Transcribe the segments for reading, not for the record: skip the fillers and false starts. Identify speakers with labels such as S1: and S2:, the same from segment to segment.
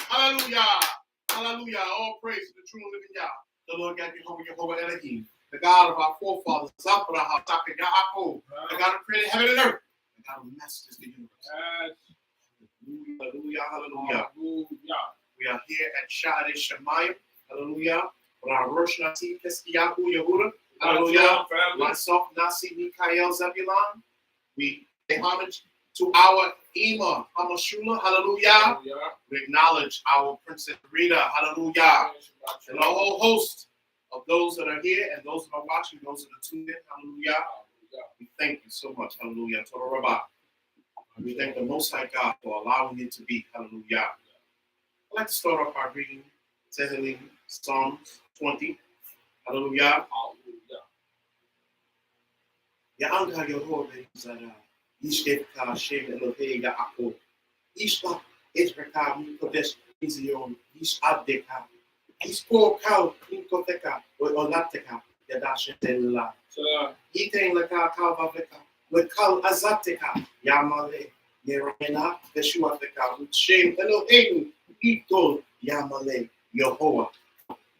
S1: Hallelujah. Hallelujah. All praise to the true and living Yah. The Lord God, Jehovah Elohim, the God of our forefathers, the God who created heaven and earth, the God who masters the universe. Hallelujah. Hallelujah. Hallelujah. We are here at Shaare Shamayim. Hallelujah. For our Rosh Nasi Keskiyahu Yehuda. Hallelujah. Myself, Nasi Mikael Zebulon. We pay homage to our Ima Hamashula. Hallelujah. We acknowledge our Princess Rita. Hallelujah. And a whole host of those that are here and those that are watching, those that are tuned in. Hallelujah. We thank you so much. Hallelujah. Torah Rabbah. We thank the Most High God for allowing it to be. Hallelujah. I'd like to start off by reading Tehillim, Psalms 20. Hallelujah. Ya'anga Yehovah Zara. Yishkevka Hashem Elohei Ya'akov. Yishla Ezraka Mikodesh Izion. Yishabdeka. Yishko Minkoteka. Olateka. Yadashetela. Eating Laka Kalvaveka. Lekal Azateka. Yamale. Yerena. Veshuafeka. Shem Elohei. Itol Yamale. Yehovah.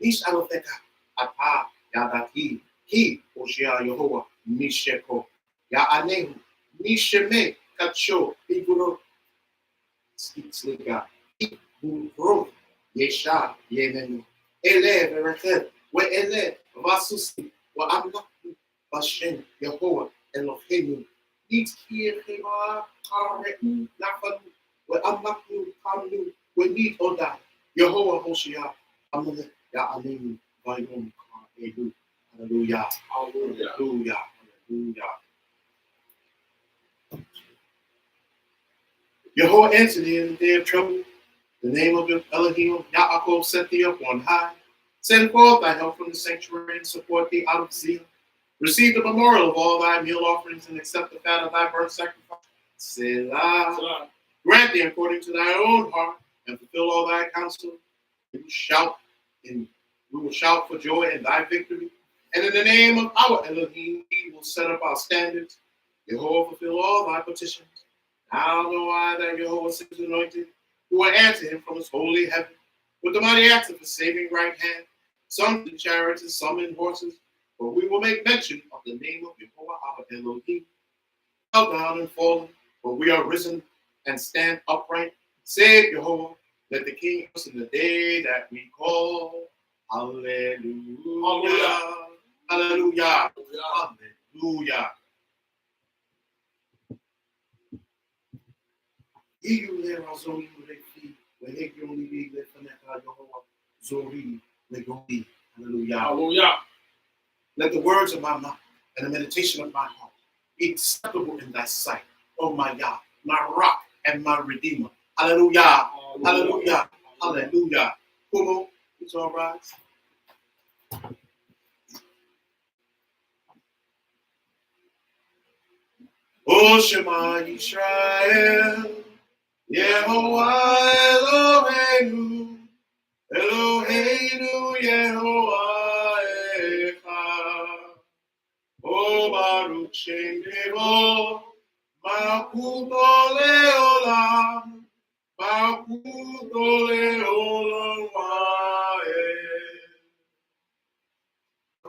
S1: Nish Alofeka. Apa. Yadaki. He. Hosea Yehovah. Misheko. Ya'anehu. Misheme. Kacho. Iguro. Sliga. Iguro. Yesha. Yemenu. Ele. Verechet. We ele. Vasusi. Wa amlaku. Bashem. Yehovah. Eloheinu. Itkir Hema. Kare'u. Nafanu. We amlaku. Kamnu. We need Oda. Yehovah Hosea. Amale. Ya'anehu. Vayom. Kare'u. Hallelujah. Hallelujah. Hallelujah. Hallelujah. Yehovah answered thee in the day of trouble. The name of your Elohim, Yaakov, set thee up on high. Send forth thy help from the sanctuary and support thee out of zeal. Receive the memorial of all thy meal offerings and accept the fat of thy burnt sacrifice. Selah. Grant thee according to thy own heart and fulfill all thy counsel. We will shout for joy in thy victory. And in the name of our Elohim, we will set up our standards. Jehovah, fulfill all thy petitions. Now know I that Jehovah is anointed, who will answer him from his holy heaven, with the mighty acts of his saving right hand, some in chariots and some in horses. For we will make mention of the name of Jehovah our Elohim. Bow down and fallen, for we are risen and stand upright. Save Jehovah, let the King us in the day that we call. Hallelujah. Hallelujah. Hallelujah. You there are Zori Refi, when he can only be left on that Jehovah Zori Legoni. Hallelujah. Hallelujah. Let the words of my mouth and the meditation of my heart be acceptable in thy sight, oh my God, my rock and my redeemer. Hallelujah. Hallelujah. Hallelujah. Kumo, it's all right. O Shema Yisrael, Yehovah Eloheinu, Eloheinu Yehovah Echad. O Baruch Shem Devo, Malchuto Leolam, Malchuto Leolam Vaed.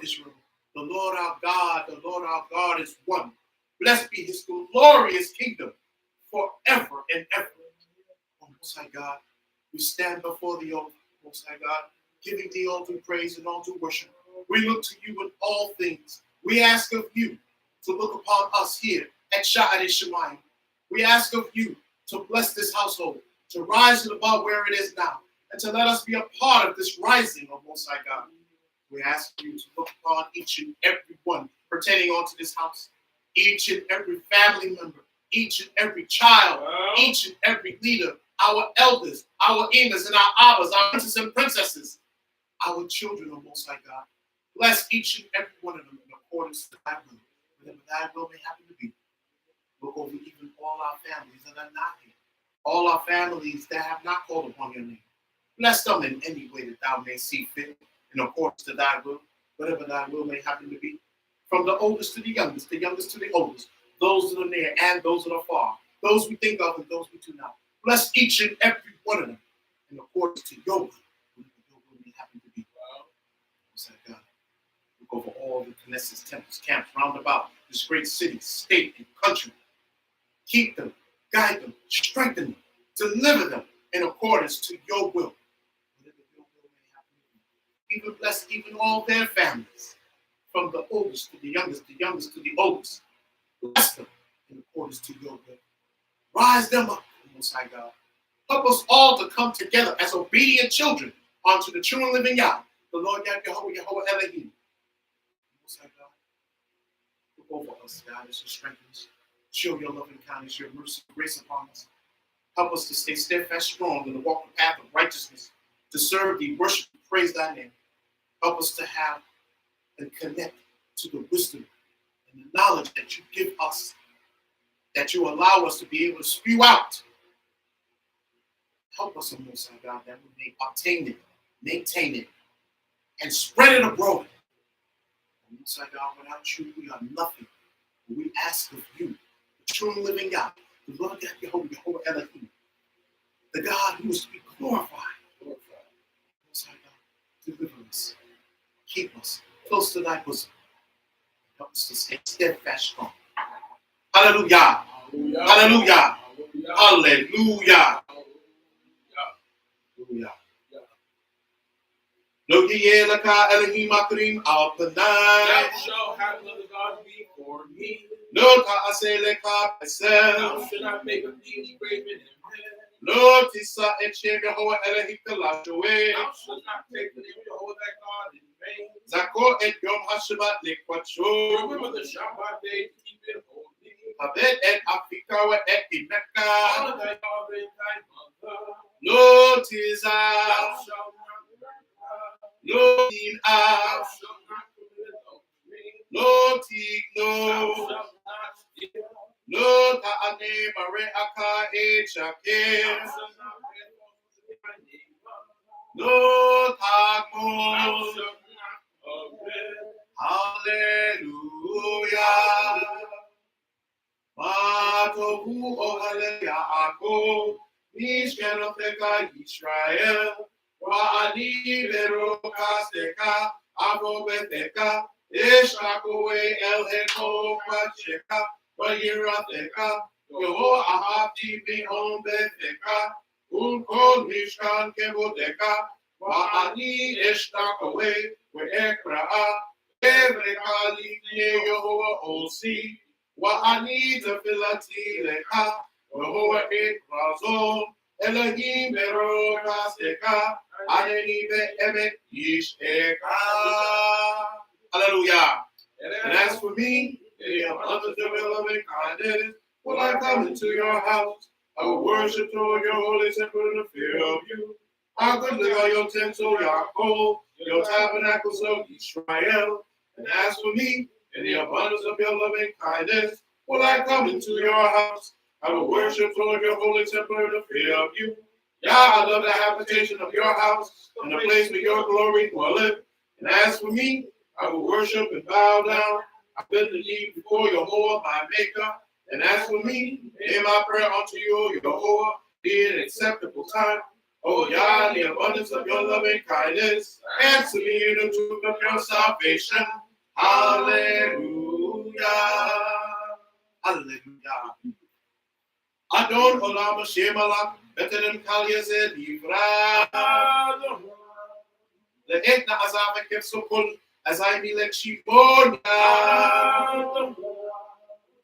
S1: Israel, the Lord our God is one. Blessed be his glorious kingdom forever and ever. Oh, Most High God, we stand before thee, O Most High God, giving thee all due praise and all due worship. We look to you in all things. We ask of you to look upon us here at Shaare Shamayim. We ask of you to bless this household, to rise it above where it is now, and to let us be a part of this rising, O Most High God. We ask you to look upon each and every one pertaining onto this house. Each and every family member each and every child, each and every leader, our elders, our emas and our abbas, our princes and princesses, our children, O Most High God. Bless each and every one of them in accordance to thy will, whatever thy will may happen to be. Look over even all our families that are not here, all our families that have not called upon your name. Bless them in any way that thou may see fit, in accordance to thy will, whatever thy will may happen to be. From the oldest to the youngest to the oldest, those that are near and those that are far, those we think of and those we do not. Bless each and every one of them in accordance to your will, whatever your will may happen to be. Most High God, look over all the Knesset's temples, camps round about this great city, state, and country. Keep them, guide them, strengthen them, deliver them in accordance to your will. Whatever your will may happen to be. Even bless even all their families, from the oldest to the youngest to the oldest. Bless them in accordance to your will. Rise them up, Most High God. Help us all to come together as obedient children unto the true and living Yah, the Lord Yah, Yahweh Elohim. Most High God, look over us, guide us and strengthen us. Show your love and kindness, your mercy and grace upon us. Help us to stay steadfast, strong, and to walk the path of righteousness, to serve thee, worship and praise thy name. Help us to have and connect to the wisdom and the knowledge that you give us, that you allow us to be able to spew out. Help us, O Most High God, that we may obtain it, maintain it, and spread it abroad. O Most High God, without you, we are nothing. We ask of you, the true and living God, the Lord God, Yahweh Elohim, the God who is to be glorified. Most High God, deliver us, keep us close to thy bosom. Help us to stay steadfast, strong. Hallelujah. Hallelujah. Hallelujah. Hallelujah. Lo Yelaka Elohim Akrim Al Panai.
S2: Thou shalt have another God before me.
S1: Lo Ta'ase Leka Pesel.
S2: Thou should not make a thing graven in heaven.
S1: Lo Tisa Eche Yehovah Elohim Kalashwe.
S2: Thou shalt not take the name of Jehovah thy God in vain.
S1: Zako et Yom HaShabbat Lekwacho.
S2: Remember the Shabbat day to keep it holy.
S1: Habet et Afikawa et Imeka.
S2: Honor thy father and thy mother.
S1: Lo
S2: Thou
S1: Tiza.
S2: shalt not murder.
S1: Lo
S2: Thou
S1: Tina.
S2: shalt not commit adultery.
S1: Lo
S2: Thou
S1: Tigno.
S2: shalt not steal.
S1: Lo Ta'ane Mare Aka
S2: Thou
S1: Echaker.
S2: shalt not bear false witness to thy neighbor.
S1: Lo
S2: Thou
S1: Tagmo.
S2: shalt not covet.
S1: Hallelujah. Matohu ohale Yaakov, Mishkenoteka Yisrael, Wa'ani Verokasteka, Avobeteka, Eshakoe El Heko Pacheka, Vayirateka, Yoho Ahati Bihon Beteka, Unkol Mishkan Kebodeka, Wa'ani Eshtakoe, We'ekraa, Evrekali Yehovah Osi, Wa'ani Tefilati Leka, Yehovah Ekrazon, Elohim Berokasteka, Aneni Be'emet Yisheka. Hallelujah. And as for me, in the abundance of your loving kindness, will I come into your house? I will worship toward your holy temple in the fear of you. How goodly are your tents, O Yaakov, your tabernacles, O Israel. And as for me, in the abundance of your loving kindness, will I come into your house? I will worship toward your holy temple in the fear of you. Yah, I love the habitation of your house, and the place where your glory dwelleth. And as for me, I will worship and bow down. I bend the knee before Yehovah, my maker. And as for me, hear my prayer unto you, Yehovah, be an acceptable time. O Yah, in the abundance of your loving kindness, answer me in the truth of your salvation. Hallelujah. Hallelujah. Adon olam Hashem alak, betelem kal yazeh divra. Le'etna azav ekef sokol, azay milek shibonya.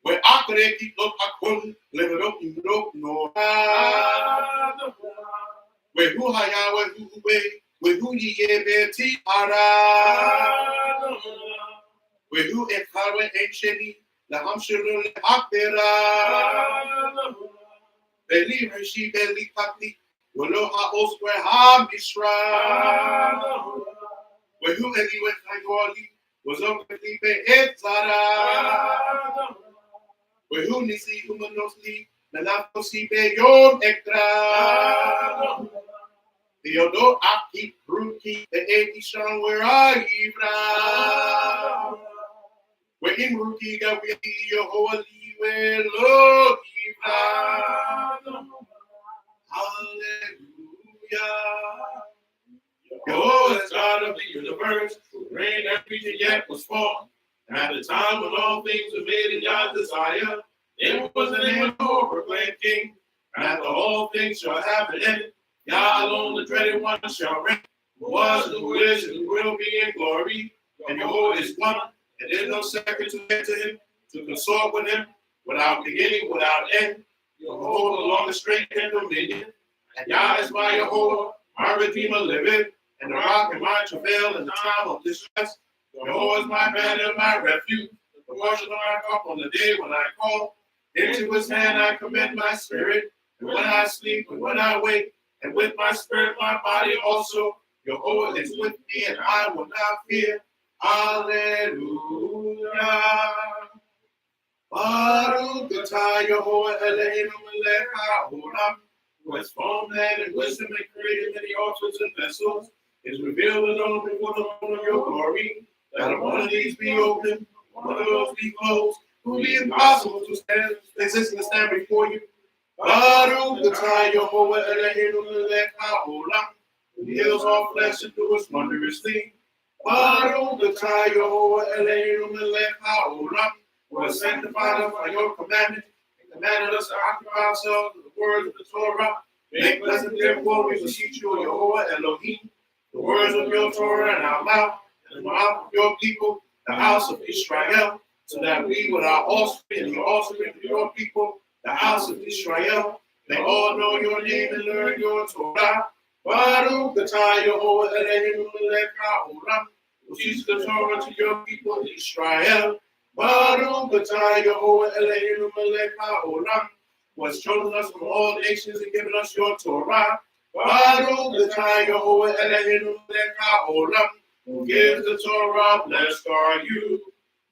S1: Ve'akre kitot akol, leverok imrok nora. Ve'hu haya ve'hu yiyeh beti ara. Ve'hu echar ve'en sheni, Lahamshirul Akbera. Believe she believe Pati. Waloha Oswe Ha Mishra. Where who any went Nagoli was open Lipe Etzara. Where who Nisi Humanosli, Nanapo Sipe Yom Ekra. Theodore Aki Bruki, the Eti Shon, where are you? Where in Ruki got we your holy way, Lord. Hallelujah. Your is God of the universe, who reigned and creature yet was formed. And at the time when all things were made in God's desire, it was the name of the Lord proclaimed King. And after all things shall have an end, Yah alone, the dreaded one, shall reign. Who was, who is, and who will be in glory. And Jehovah is one, and there is no second to enter him, to consort with him, without beginning, without end. Jehovah along the strength and dominion. And Yah is my Jehovah, my Redeemer liveth, and the rock in my travail in the time of distress. Jehovah is my banner, my refuge, the portion of my cup on the day when I call. Into his hand I commend my spirit, and when I sleep and when I wake, and with my spirit, my body also, Jehovah is with me, and I will not fear. Hallelujah. Baruch atah Yehovah Eloheinu melech haolam, who has formed man in wisdom and created many altars and vessels, is revealed alone before the throne of your glory, that if one of these be opened, one of those be closed, it will be impossible to stand before you. Baruch atah Yehovah Eloheinu melech haolam, who heals all flesh and doeth wondrous things. Baruch atah Yehovah Eloheinu melech haolam, who has sanctified us by your commandment and commanded us to occupy ourselves with the words of the Torah. Make blessed therefore we beseech you, Jehovah Elohim, the words of your Torah in our mouth and in the mouth of your people, the house of Israel, so that we with our offspring and the offspring of your people, the house of Israel, may all know your name and learn your Torah. Baruch atah Yehovah Eloheinu melech haolam, who teaches the Torah to your people Israel. Baruch atah Yehovah Eloheinu melech haolam, who has chosen us from all nations and given us your Torah. Baruch atah Yehovah Eloheinu melech haolam, who gives the Torah. Blessed are you.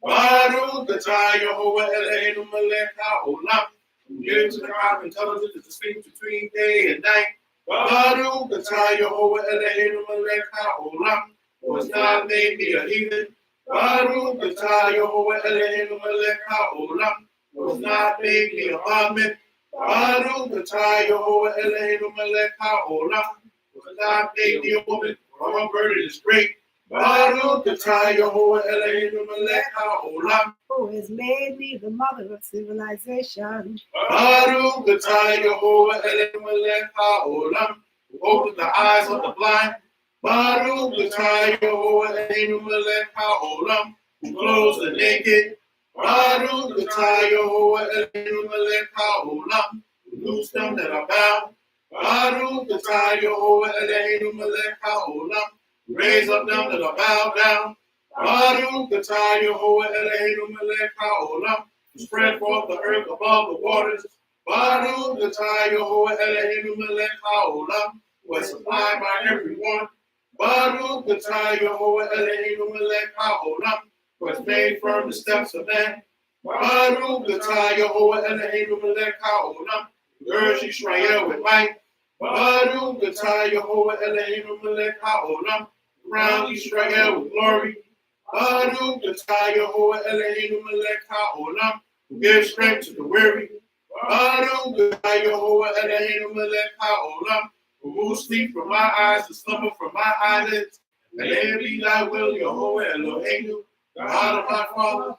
S1: Baruch atah Yehovah Eloheinu melech haolam, who gives the crowd intelligence to distinguish between day and night. Baruch atah Yehovah Eloheinu melech haolam, who has not made me a heathen. Baruch atah Yehovah Eloheinu melech haolam, who has not made me a bondman. Baruch atah Yehovah Eloheinu melech haolam, who has not made me a woman, for her burden is great. Baruch atah Yehovah Eloheinu melech haolam,
S3: who has made me the mother of civilization.
S1: Baruch atah Yehovah Eloheinu melech haolam, who opened the eyes of the blind. Baruch atah Yehovah Eloheinu melech haolam, who clothes the naked. Baruch atah Yehovah Eloheinu melech haolam, who loose them that are bound. Baruch atah Yehovah Eloheinu melech haolam, who raise up them that are bowed down. Baruch atah Yehovah Eloheinu melech haolam, who spread forth the earth above the waters. Baruch atah Yehovah Eloheinu melech haolam, who has supplied by everyone. Baruch atah Yehovah Eloheinu melech haolam, who has made firm the steps of man. Baruch atah Yehovah Eloheinu melech haolam, who urged Israel with might. Baruch atah Yehovah Eloheinu melech haolam, who crowned Israel with glory. Baruch atah Yehovah Eloheinu melech haolam, who gives strength to the weary. Baruch atah Yehovah Eloheinu melech haolam, who moves sleep from my eyes and slumber from my eyelids. And let it be thy will, Yehovah Eloheinu, God of my father,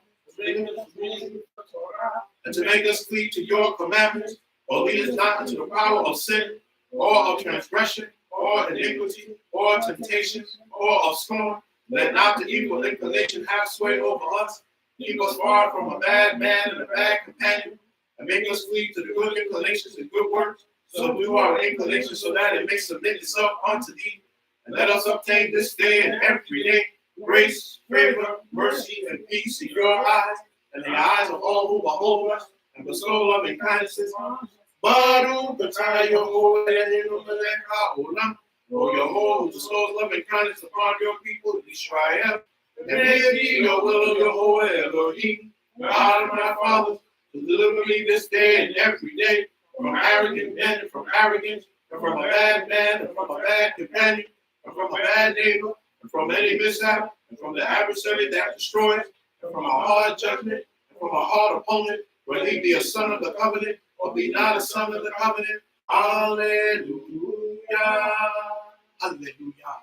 S1: and to make us cleave to your commandments, or lead us not into the power of sin, or of transgression, or iniquity, or temptation, or of scorn. Let not the evil inclination have sway over us. Keep us far from a bad man and a bad companion, and make us cleave to the good inclinations and good works. So do our inclination so that it may submit itself unto thee. And let us obtain this day and every day grace, favor, mercy, and peace in your eyes, and the eyes of all who behold us, and bestow loving kindnesses on us. Baruch atah Yehovah Eloheinu melech haolam. O Yehovah, who bestows loving kindness upon your people, Israel. And may it be your will, Yehovah Elohim, God of my fathers, to deliver me this day and every day from arrogant men and from arrogance, and from a bad man and from a bad companion, and from a bad neighbor, and from any mishap, and from the adversary that destroys, and from a hard judgment, and from a hard opponent, whether he be a son of the covenant or be not a son of the covenant. Hallelujah. Hallelujah.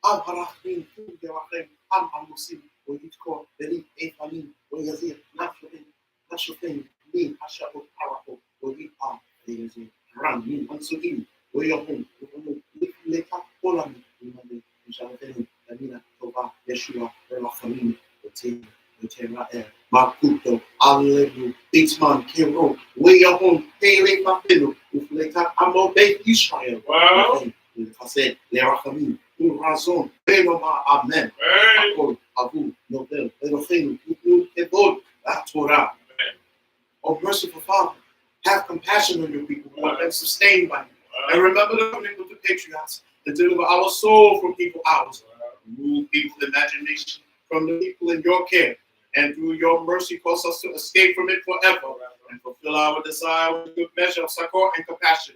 S1: Al-Harachim, Yarachim, Al-Musim, Oyitko, Beli, Efalim, Oyazir, Nashofim, Min, Ashabo, Parako, Oyita, Oyazir, Ram, Min, Ansugim, Oyahum, Leka, Polami, Imade, Jalatenu, Amina, Tova, Yeshua, Relachamim, Otera, Makuto, Alleluia, Itman, Kero, Oyahum, Pele, Papino, Ufleka, Amobe, Israel. Wow. I said, Lerachamim. Razon, Amen. Abu, Nobel, Elohim, Ebod, that Torah. Oh, merciful Father, have compassion on your people who have been sustained by you. And remember the covenant with the patriarchs and deliver our soul from evil hours. Remove people's imagination from the people in your care. And through your mercy, cause us to escape from it forever and fulfill our desire with good measure of succor and compassion.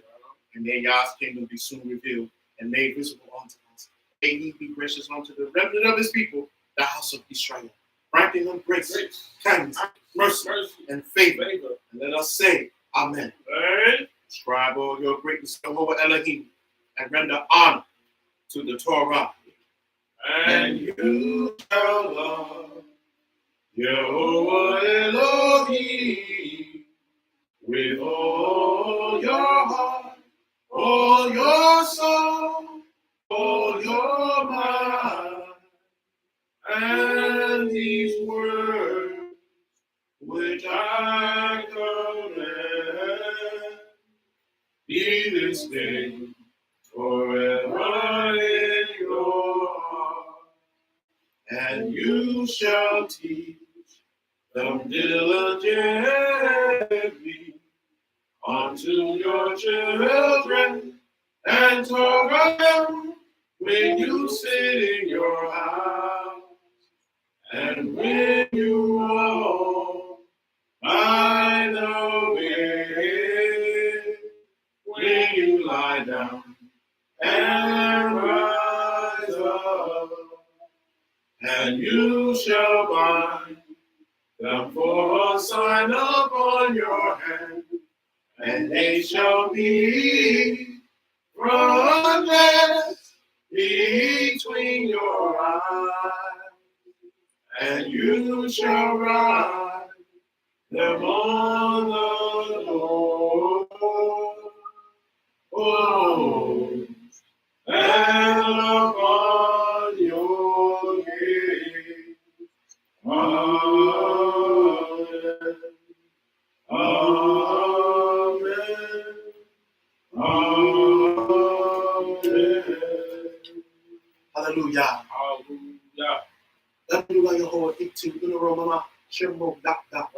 S1: And may Yah's kingdom be soon revealed and made visible unto us. May he be gracious unto the remnant of his people, the house of Israel, granting them grace, kindness, mercy, and favor. And let us say, Amen. Ascribe all your greatness to Jehovah Elohim, and render honor to the Torah. And you shall love Jehovah Elohim with all your heart, all your soul, all your mind, and these words which I command be this day forever in your heart, and you shall teach them diligently unto your children, and talk them when you sit in your house, and when you walk by the way, when you lie down and rise up, and you shall bind them for a sign upon your hand, and they shall be frontlets between your eyes, and you shall write them on the doors and upon your gates. Amen. Amen. Amen. Hallelujah. Hallelujah. Hallelujah, Yehovah.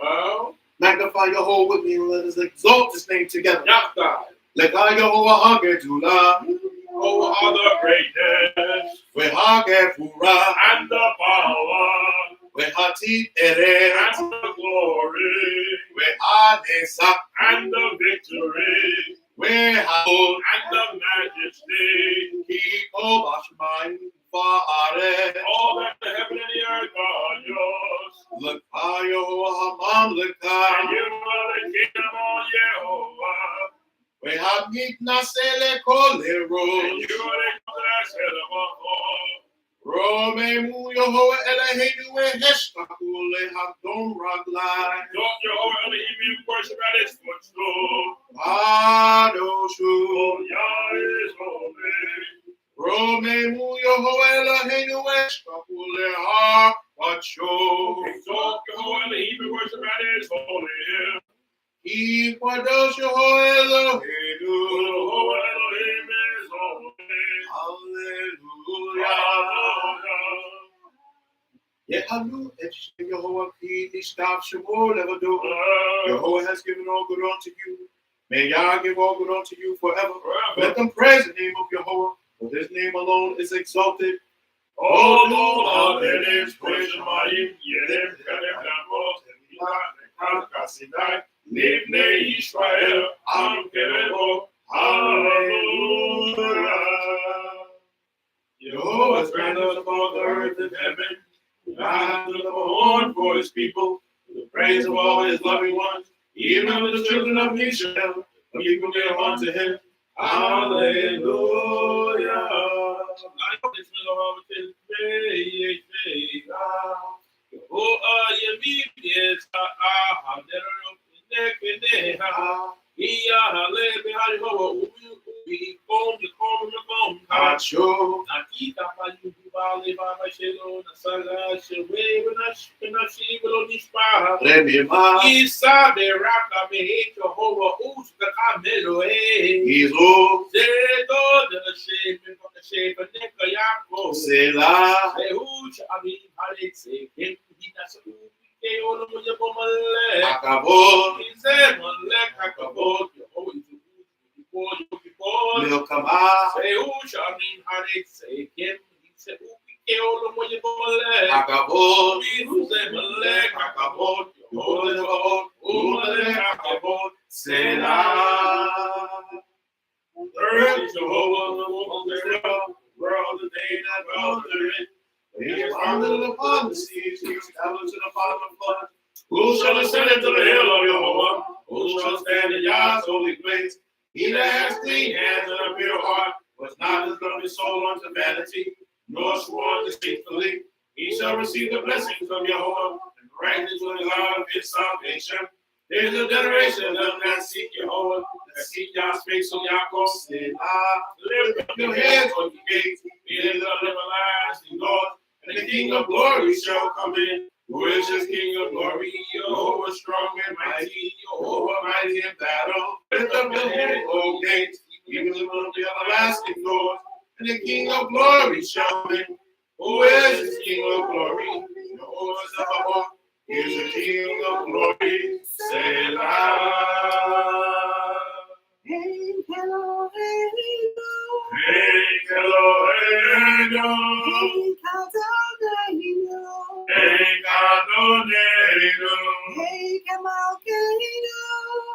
S1: Well, magnify Yehovah with me and let us exalt his name together. Let God Yehovah Hagedula. Oh, all the greatness. We Hagefura. And the power. We Hati Ere. And the glory. We Anesa. And the victory. We have and the majesty. Keep all Shamayim Knesset. All that the heaven and the earth are yours. Look high, Yehovah, Hamam, look high. And you are the kingdom of Yehovah. We have meet Nasele Kolero. And you are the Nasele Kolero. Romemu Yehovah Eloheinu Heshtakule Hadom Raglai. Don't Yehovah Elohim worship at his footstool. Adoshu. Yah is holy. Romemu Yehovah Eloheinu Heshtakule Hapacho. Don't Yehovah Elohim worship at his holy hill. Ikwadosh Yehovah Eloheinu. Yehovah Elohim is holy. Hallelujah. Yehalu et Yehovah Ki Nishtav Shemo Levado. Yehovah has given all good unto you. May Yah give all good unto you forever. Let them praise the name of Yehovah, for his name alone is exalted.
S2: Oh Lord, it is praise Shamayim, Yedem Kadem Lambot, and Kasidai, Livne Israel, Am Kerebo, Hallelujah. Jehovah has granted us above the earth and heaven. God has a horn for his people, the praise of all his loving ones, even of the children of Israel, the people give unto him. Hallelujah. Who shall ascend into the hill of Jehovah? Who shall stand in Yah's holy place? He that has clean hands and a pure heart, was not his lovely soul unto vanity, nor sworn deceitfully. He shall receive the blessings of Jehovah, and righteousness with the God of his salvation. There is a generation of them that seek Jehovah, that seek Yah's face of Yaakov. Lift up your heads, O ye gates, be in the everlasting God, and the King of glory shall come in. Who is this King of glory? Jehovah strong and mighty, Jehovah mighty in battle. Lift up your head, O gates, even the everlasting doors, and the King of glory shall come in. Who is this King of glory? Jehovah Zelle is the King of glory. Selah.
S3: Hey, hello, hey,
S2: Hey, hello, hey, no.
S3: hey, Calzadino.
S2: Hey, Cadonero.
S3: Hey, Camalcano.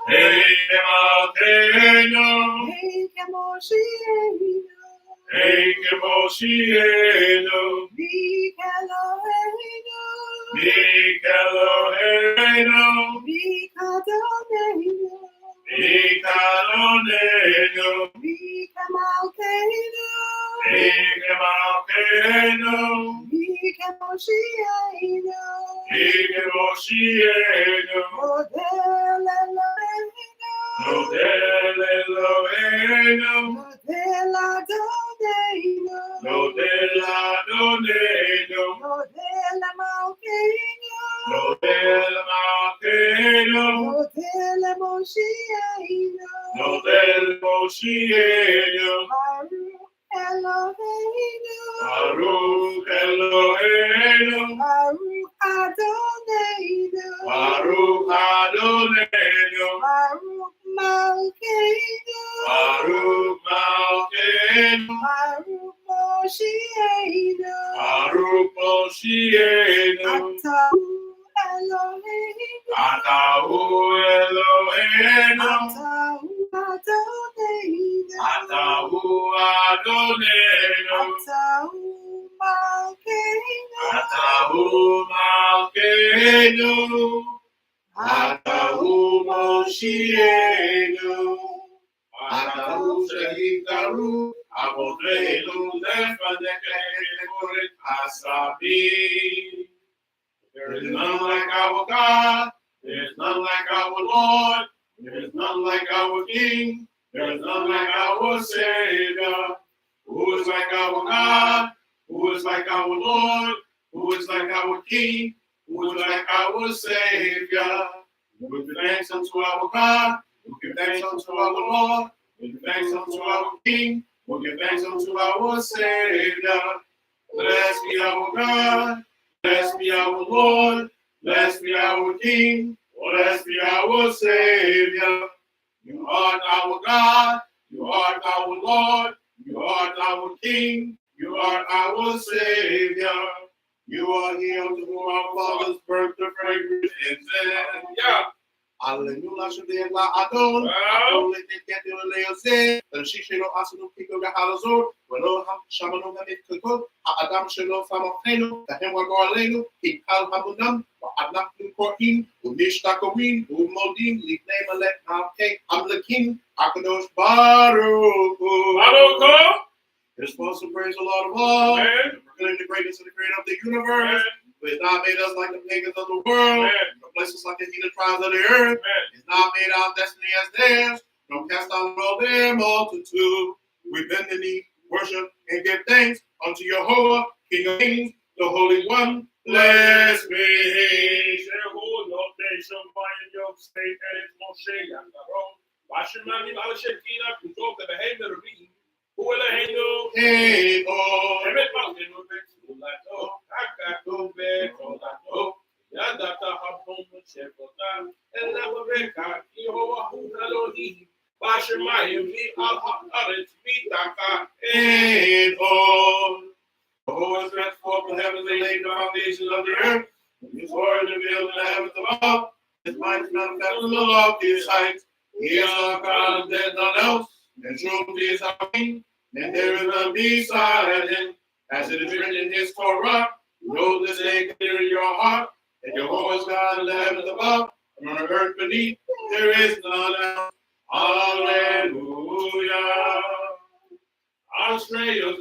S2: Hey, Malcano.
S3: Hey, Camoshieno.
S2: Hey, Moshieno.
S3: Big Elohino.
S2: Big Eloheno.
S3: Big Adonino.
S2: Big Adoneno.
S3: Big Camalcano.
S2: Big Malcano.
S3: Big Moshieno.
S2: Big Moshieno.
S3: Model Elohino.
S2: Nodel Eloheno.
S3: Model Adonino.
S2: Nodel Adoneno.
S3: Model Malcano.
S2: Nodel Malcano.
S3: Model Moshieno.
S2: Nodel Moshieno.
S3: Baruch Eloheinu.
S2: Baruch Eloheno.
S3: Baruch Adonai.
S2: Baruch Adoneno.
S3: Baruch Malkeinu.
S2: Baruch Malkeno.
S3: Baruch Moshienu.
S2: Baruch Moshienu.
S3: Atahu Eloheinu.
S2: Atahu Eloheno.
S3: Atahu Adonai.
S2: Atahu Adoneno.
S3: Atahu Malkeinu.
S2: Atahu Malkeno. Atahu Moshienu. Atahu Shehikaru. Abodenu Lefanekeh Asabi. There is none like our God. There is none like our Lord. There is none like our King. There is none like our Savior. Who is like our God? Who is like our Lord? Who is like our King? Who is like our Savior? We give thanks unto our God. We give thanks unto our Lord. We give thanks unto our King. We give thanks unto our Savior. Blessed be our God. Blessed be our Lord, blessed be our King, blessed be our Savior. You art our God, you art our Lord, you art our King, you are our Savior. You are here to whom our fathers birth the fragrance incense. Yeah.
S1: Alleluia, Shaddai, La Adon, Adon, let it get the Leose, and she shall also pick up the Halazor, when all Shamano have it cooked, Adam shall know Samafeno, the Hemwa Garleno, King Kal Hamunam, Adnapin Korkin, Umishtakorin, Umodin, Leave name and let now take, I'm the king, Akadosh Baruch.
S2: Baruch.
S1: You're supposed to praise the Lord of all, proclaim the greatness of the creator of the universe, who has not made us like the pagans of the world, nor placed us like the heathen tribes of the earth. He's not made our destiny as theirs, nor cast out all their multitude. We bend the knee, worship, and give thanks unto Jehovah, King of kings, the Holy One. Bless me. Hey, oh. And all. The Lord stretched forth the heavens and laid the foundations of the earth. His word revealed in the heavens above. His mind is manifest in the loftiest heights. He is our God and there's none else. And truth is our King, and there is none beside him. As it is written in his Torah, know this day clear in your heart, that Jehovah is God in the heavens above, and on the earth beneath, there is none else. Hallelujah. Hallelujah.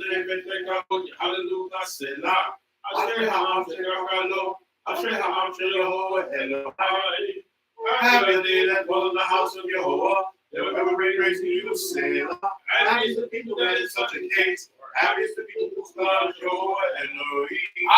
S1: Have a day that was in the house of Jehovah. There will ever bring grace to you, say, happy is the people that in such a case, or happy is the people whose God is Jehovah Elohim.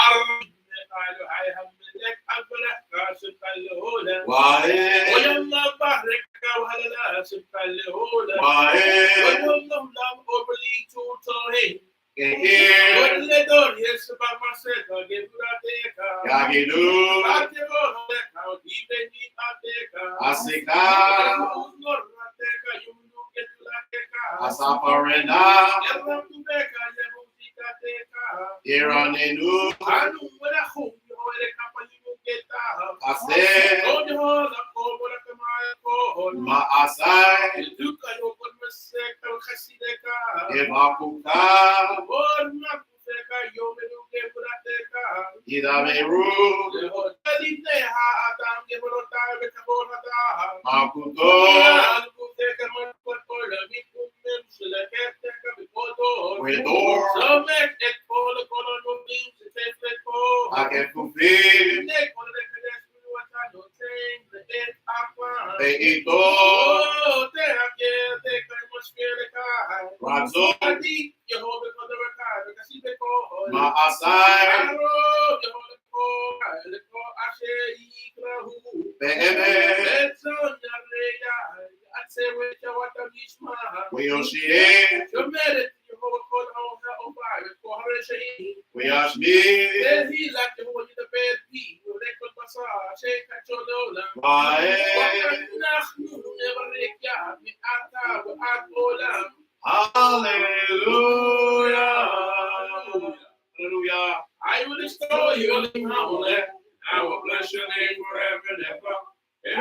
S1: I will extol you, I will bless your name forever and ever.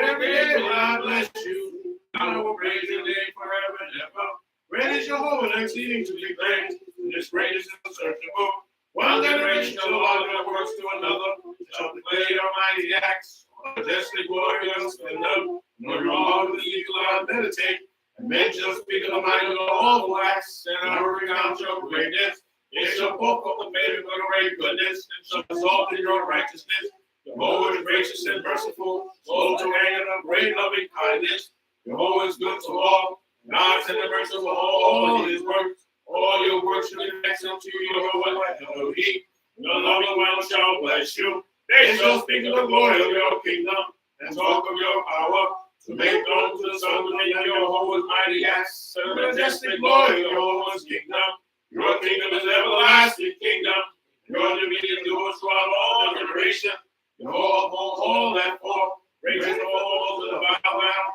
S1: Every day will I bless you. I will praise your name forever and ever. Great is Jehovah and exceeding to be praised. And his greatness is unsearchable. One generation shall allow your works to another. Shall declare your mighty acts. Majestic glory and splendor. Nor your all the evil I meditate. And men shall speak of the mighty of all acts. And I will recount your greatness. They shall both of the favor of your great goodness. And shall exalt in your righteousness. Jehovah is gracious and merciful, slow to anger and of great loving kindness. Jehovah is good to all, God and merciful for all his works. All your works shall be excellent to you, Jehovah Elohim. The loving one shall bless you. They shall speak of the glory of your kingdom and talk of your power, to make known to the sons of Jehovah's mighty acts, and the majestic glory of Jehovah's kingdom. Your kingdom is everlasting kingdom.
S2: Your dominion endures throughout all generation. Behold, uphold all that fall. Raise the walls of the bow down.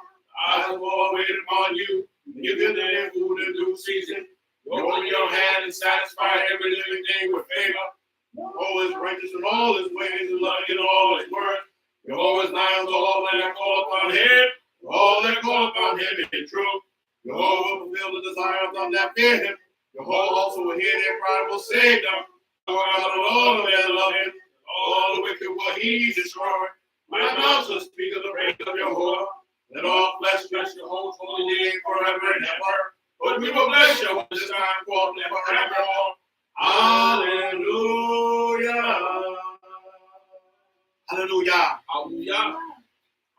S2: Eyes of all wait upon you. You give them their food in due season. You open your hand and satisfy every living thing with favor. Behold, is righteous in all his ways and loving in all his words. Behold, is nigh unto all that call upon him. All that call upon him in truth. Behold, will fulfill the desire of them that fear him. Behold, also will hear their cry, will save them. Pour out on all of them that love him. All the wicked will he destroy. My mouth shall speak of the praise of Jehovah. Let all flesh bless your whole holy name forever and ever. But we will bless you when this time forth and forevermore. Hallelujah.
S1: Hallelujah.
S2: Hallelujah.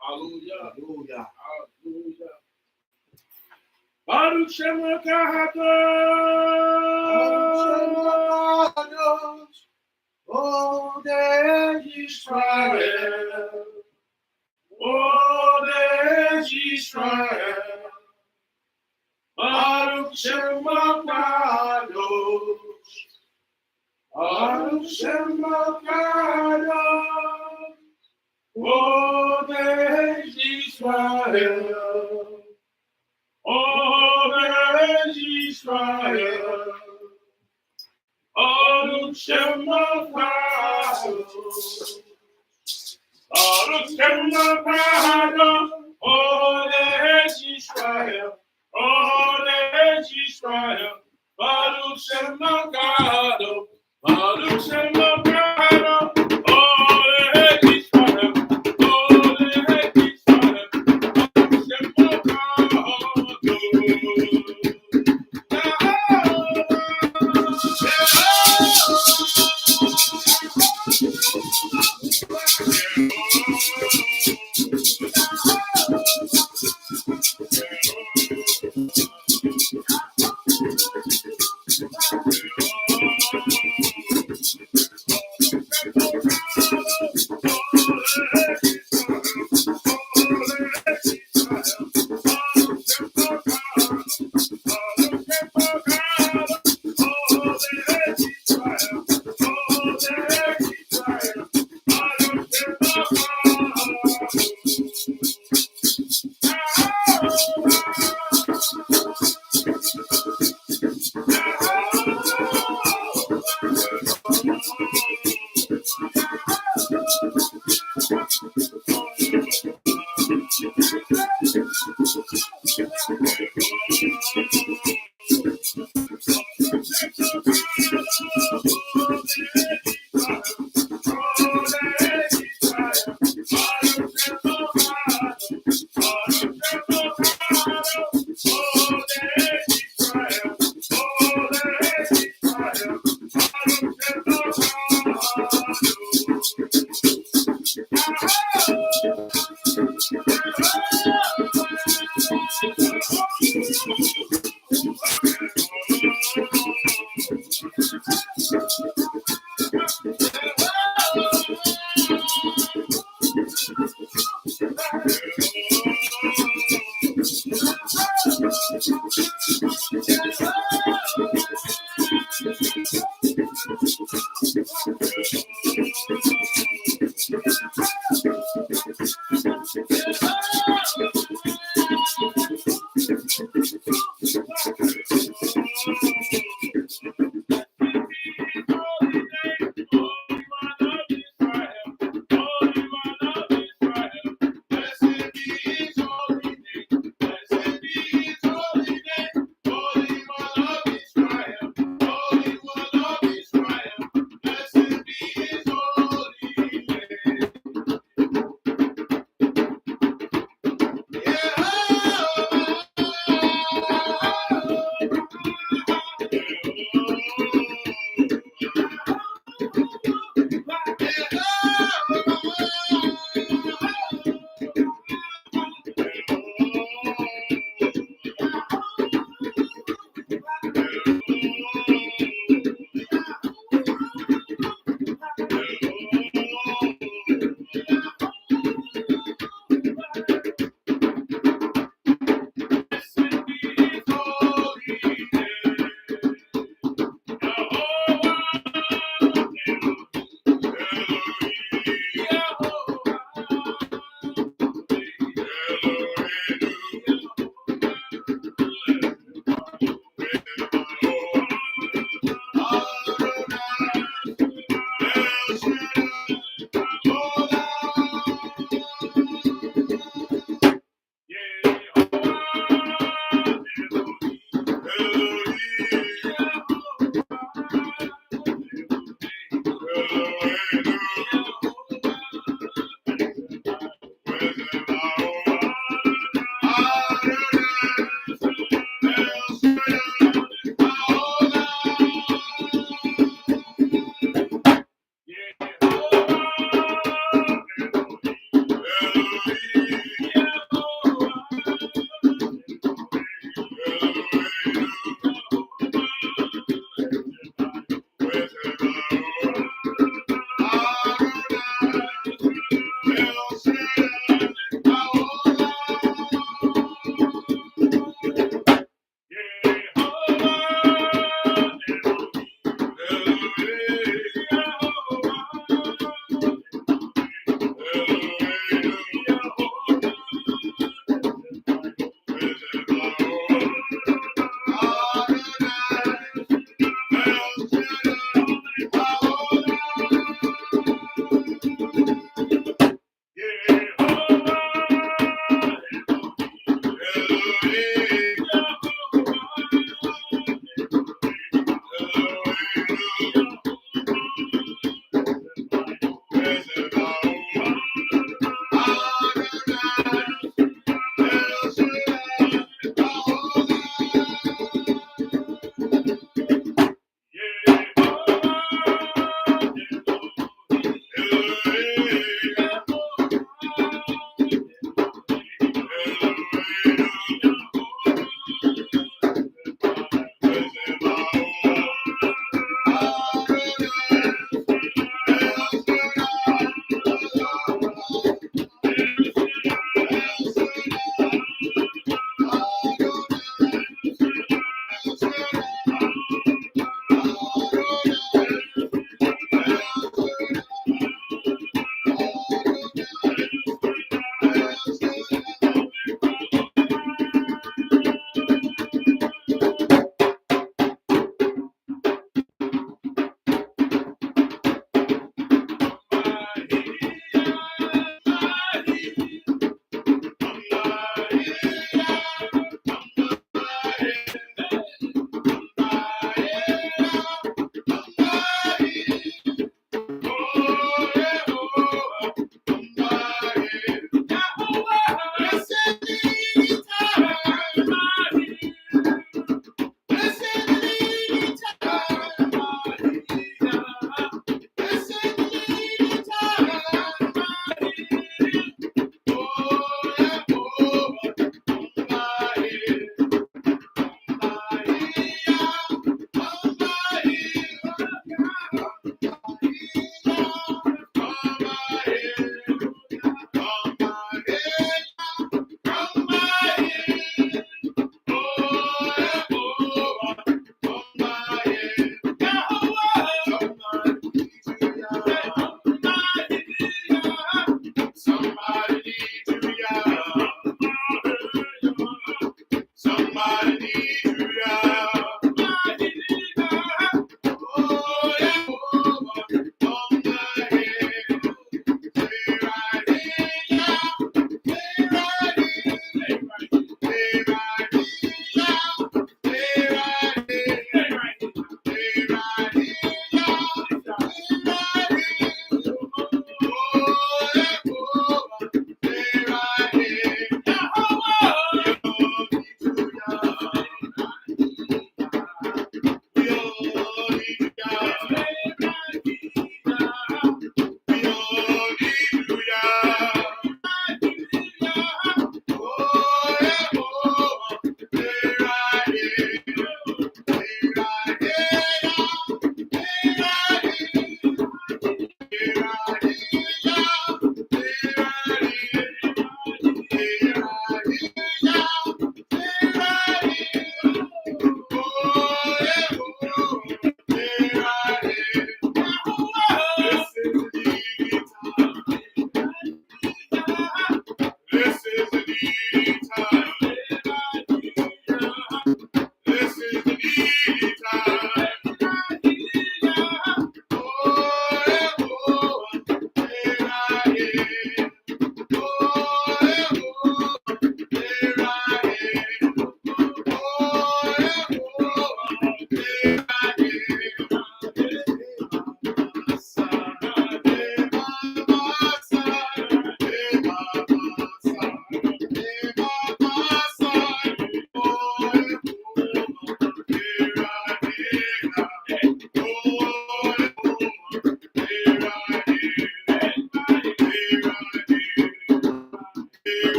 S2: Hallelujah.
S1: Hallelujah.
S2: Hallelujah. Baruch Shem
S1: Kadosh, Odeh Yisrael,
S2: Odeh Yisrael. Baruch Shem Kadosh, Baruch Shem Kadosh, Odeh Yisrael, Odeh Yisrael, Baruch Shem Kadosh, Baruch Shem Kadosh, Odeh Yisrael, Odeh Yisrael, Baruch Shem Kadosh, Baruch Shem Kadosh, Odeh Yisrael, Odeh Yisrael, Baruch Shem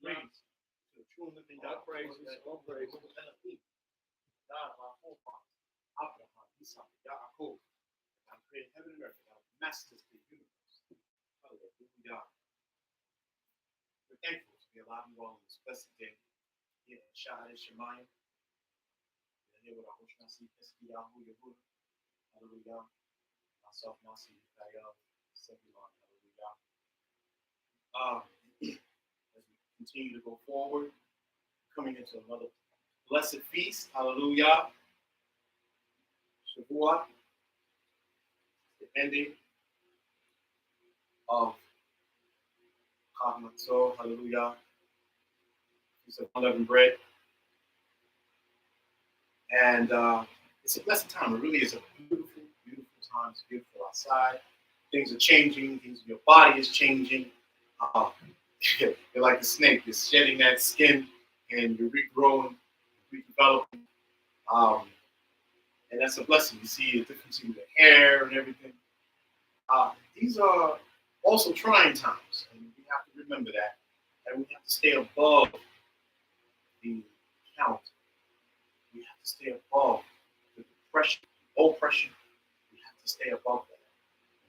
S1: Praise to the true and living God.
S2: All praises.
S1: God, my forefathers, Abraham, Isaac, Yaakov, God created heaven and earth, God masters the universe. Hallelujah. We're thankful to be alive and well on this blessed day here at Shaare Shamayim. We're here with our Hosea, Yahuwah, hallelujah. Myself, Nasi, Kayel, Sekulon, hallelujah. As we continue to go forward, coming into another blessed feast, hallelujah. Shavuot, the ending of Chag, hallelujah. Feast of unleavened bread. And it's a blessed time. It really is a beautiful, beautiful time. It's beautiful outside. Things are changing. Your body is changing. You're like a snake. You're shedding that skin and you're regrowing, redeveloping. And that's a blessing. You see a difference in your hair and everything. These are also trying times. And we have to remember that. And we have to stay above the count. We have to stay above the depression, oppression. We have to stay above that.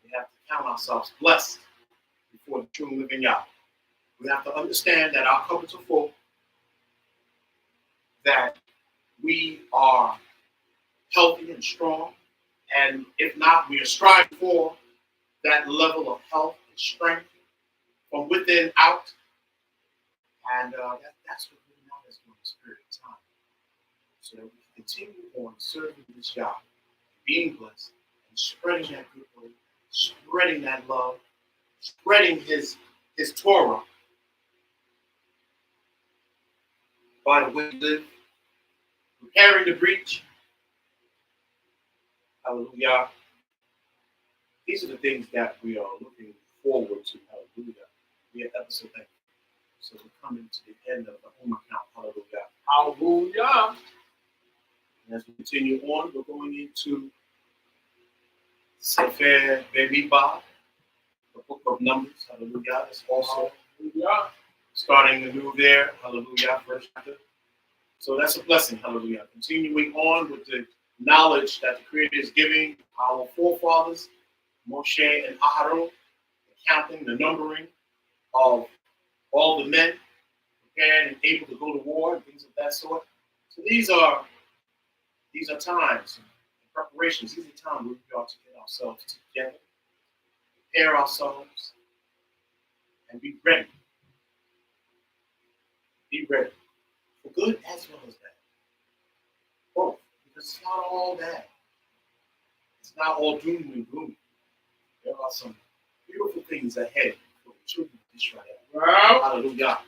S1: We have to count ourselves blessed before the true and living God. We have to understand that our cupboards are full, that we are healthy and strong, and if not, we are striving for that level of health and strength from within out, and that's what really matters during this period of time. So that we can continue on serving this God, being blessed, and spreading that good word, spreading that love, spreading His Torah by the way we live, repairing the breach. Hallelujah. These are the things that we are looking forward to. Hallelujah. We are ever so thankful. So we're coming to the end of the home account. Hallelujah.
S2: Hallelujah.
S1: And as we continue on, we're going into Sefer Bamidbar, the book of Numbers. Hallelujah. It's also starting anew there. Hallelujah. First chapter. So that's a blessing. Hallelujah. Continuing on with the knowledge that the Creator is giving our forefathers, Moshe and Aharon, the counting, the numbering of all the men prepared and able to go to war and things of that sort. So these are times and preparations. These are times where we ought to get ourselves together, prepare ourselves, and be ready. Be ready for good as well as bad. Both, because it's not all bad. It's not all doom and gloom. There are some beautiful things ahead for the children of Israel.
S2: Well,
S1: Hallelujah.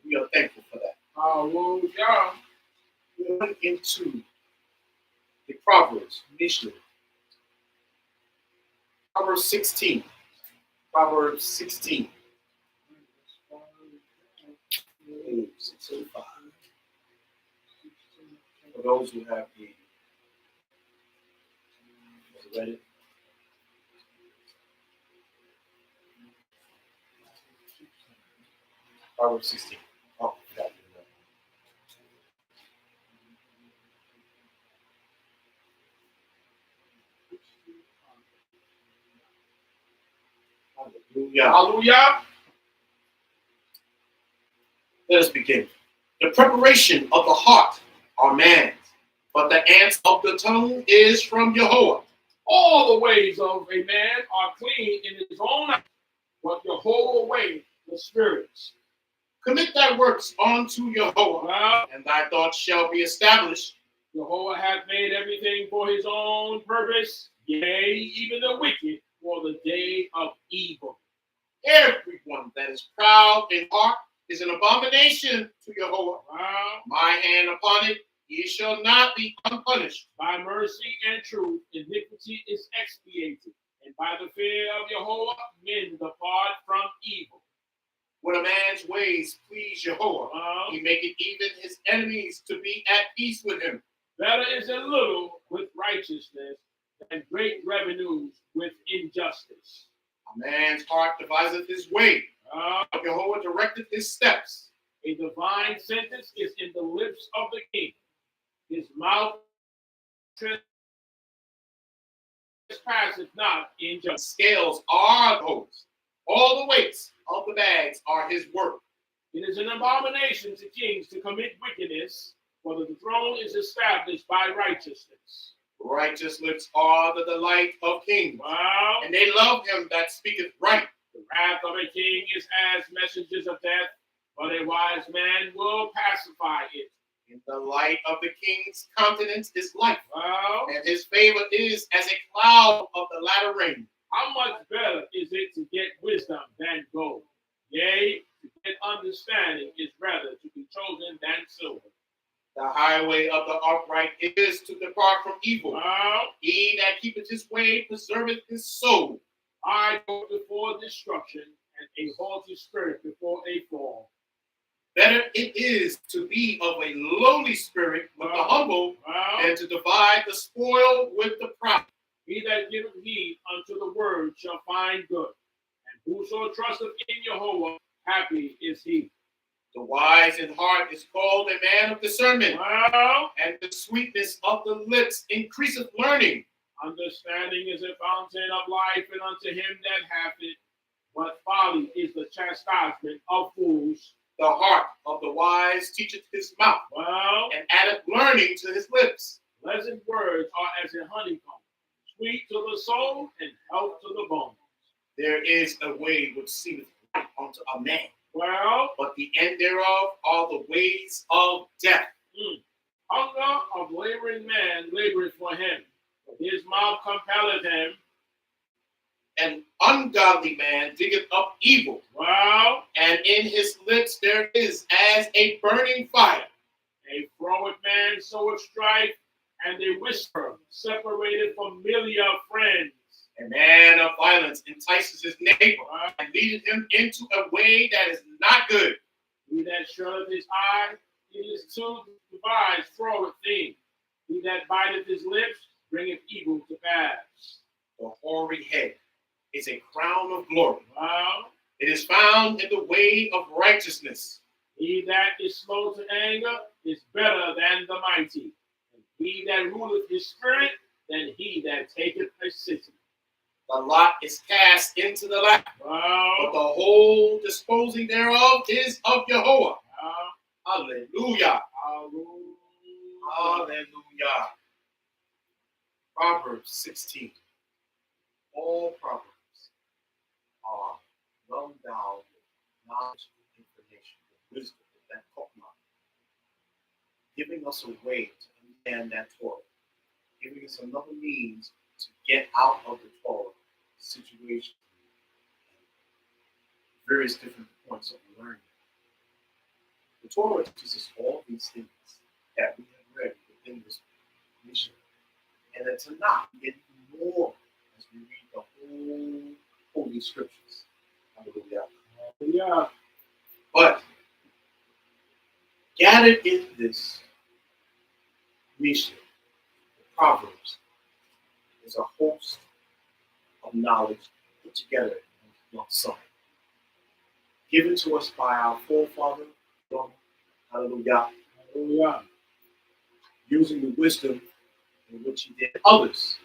S1: We are thankful for that.
S2: hallelujah.
S1: We're going into the Proverbs, Mishnah. Proverbs 16. Proverbs 16. 605. For those who have read it. Proverbs 16. Oh, got it. Hallelujah.
S2: Hallelujah.
S1: Let us begin. The preparation of the heart are man's, but the answer of the tongue is from Jehovah.
S2: All the ways of a man are clean in his own eyes, but Jehovah weighs the spirits.
S1: Commit thy works unto Jehovah,
S2: Well,
S1: and thy thoughts shall be established.
S2: Jehovah hath made everything for his own purpose, yea, even the wicked for the day of evil.
S1: Everyone that is proud in heart is an abomination to Jehovah.
S2: Well,
S1: My hand upon it, ye shall not be unpunished.
S2: by mercy and truth, iniquity is expiated, and by the fear of Jehovah, men depart from evil.
S1: When a man's ways please Jehovah, he maketh even his enemies to be at peace with him.
S2: Better is a little with righteousness than great revenues with injustice.
S1: A man's heart deviseth his way, Jehovah directeth his steps.
S2: A divine sentence is in the lips of the king. His mouth trespasseth not in
S1: The
S2: judgment.
S1: scales are those. All the weights of the bags are his work.
S2: It is an abomination to kings to commit wickedness, for the throne is established by righteousness.
S1: Righteous lips are the delight of kings,
S2: Wow.
S1: and they love him that speaketh right.
S2: The wrath of a king is as messengers of death, but a wise man will pacify it.
S1: In the light of the king's countenance is life,
S2: Wow.
S1: and his favor is as a cloud of the latter rain.
S2: How much better is it to get wisdom than gold? Yea, to get understanding is rather to be chosen than silver.
S1: The highway of the upright is to depart from evil.
S2: Wow.
S1: He that keepeth his way preserveth his soul.
S2: I go before destruction, and a haughty spirit before a fall.
S1: Better it is to be of a lowly spirit with the humble
S2: Wow.
S1: than to divide the spoil with the proud.
S2: He that giveth heed unto the word shall find good, and whoso trusteth in Jehovah, happy is he.
S1: The wise in heart is called a man of discernment,
S2: Wow.
S1: and the sweetness of the lips increaseth learning.
S2: Understanding is a fountain of life, and unto him that hath it. But folly is the chastisement of fools.
S1: The heart of the wise teacheth his mouth,
S2: Wow.
S1: and addeth learning to his lips.
S2: Pleasant words are as a honeycomb, sweet to the soul and health to the bones.
S1: There is a way which seemeth right unto a man,
S2: Well,
S1: but the end thereof are the ways of death.
S2: hunger of laboring man laboreth for him, but his mouth compelleth him.
S1: An ungodly man diggeth up evil,
S2: Well,
S1: and in his lips there is as a burning fire.
S2: a froward man soweth strife, and a whisperer separated familiar friends.
S1: A man of violence entices his neighbor, and leadeth him into a way that is not good.
S2: He that shutteth his eye, it is to devise froward things. He that biteth his lips, bringeth evil to pass.
S1: The hoary head is a crown of glory.
S2: Well,
S1: It is found in the way of righteousness.
S2: he that is slow to anger is better than the mighty, and he that ruleth his spirit than he that taketh a city.
S1: The lot is cast into the lap, but
S2: Well,
S1: the whole disposing thereof is of Jehovah. Hallelujah.
S2: hallelujah.
S1: Hallelujah. Proverbs 16. All Proverbs are well endowed with knowledge and information, with wisdom, with that Torah, giving us a way to understand that Torah, giving us another means to get out of the Torah situation, various different points of learning. The Torah teaches us all these things that we have read within this mission, and that to not get more as we read the whole Holy Scriptures. Hallelujah.
S2: Yeah.
S1: But gathered in this mission, the Proverbs, is a host of knowledge put together in one side, given to us by our forefather, hallelujah,
S2: Hallelujah.
S1: using the wisdom in which he did others,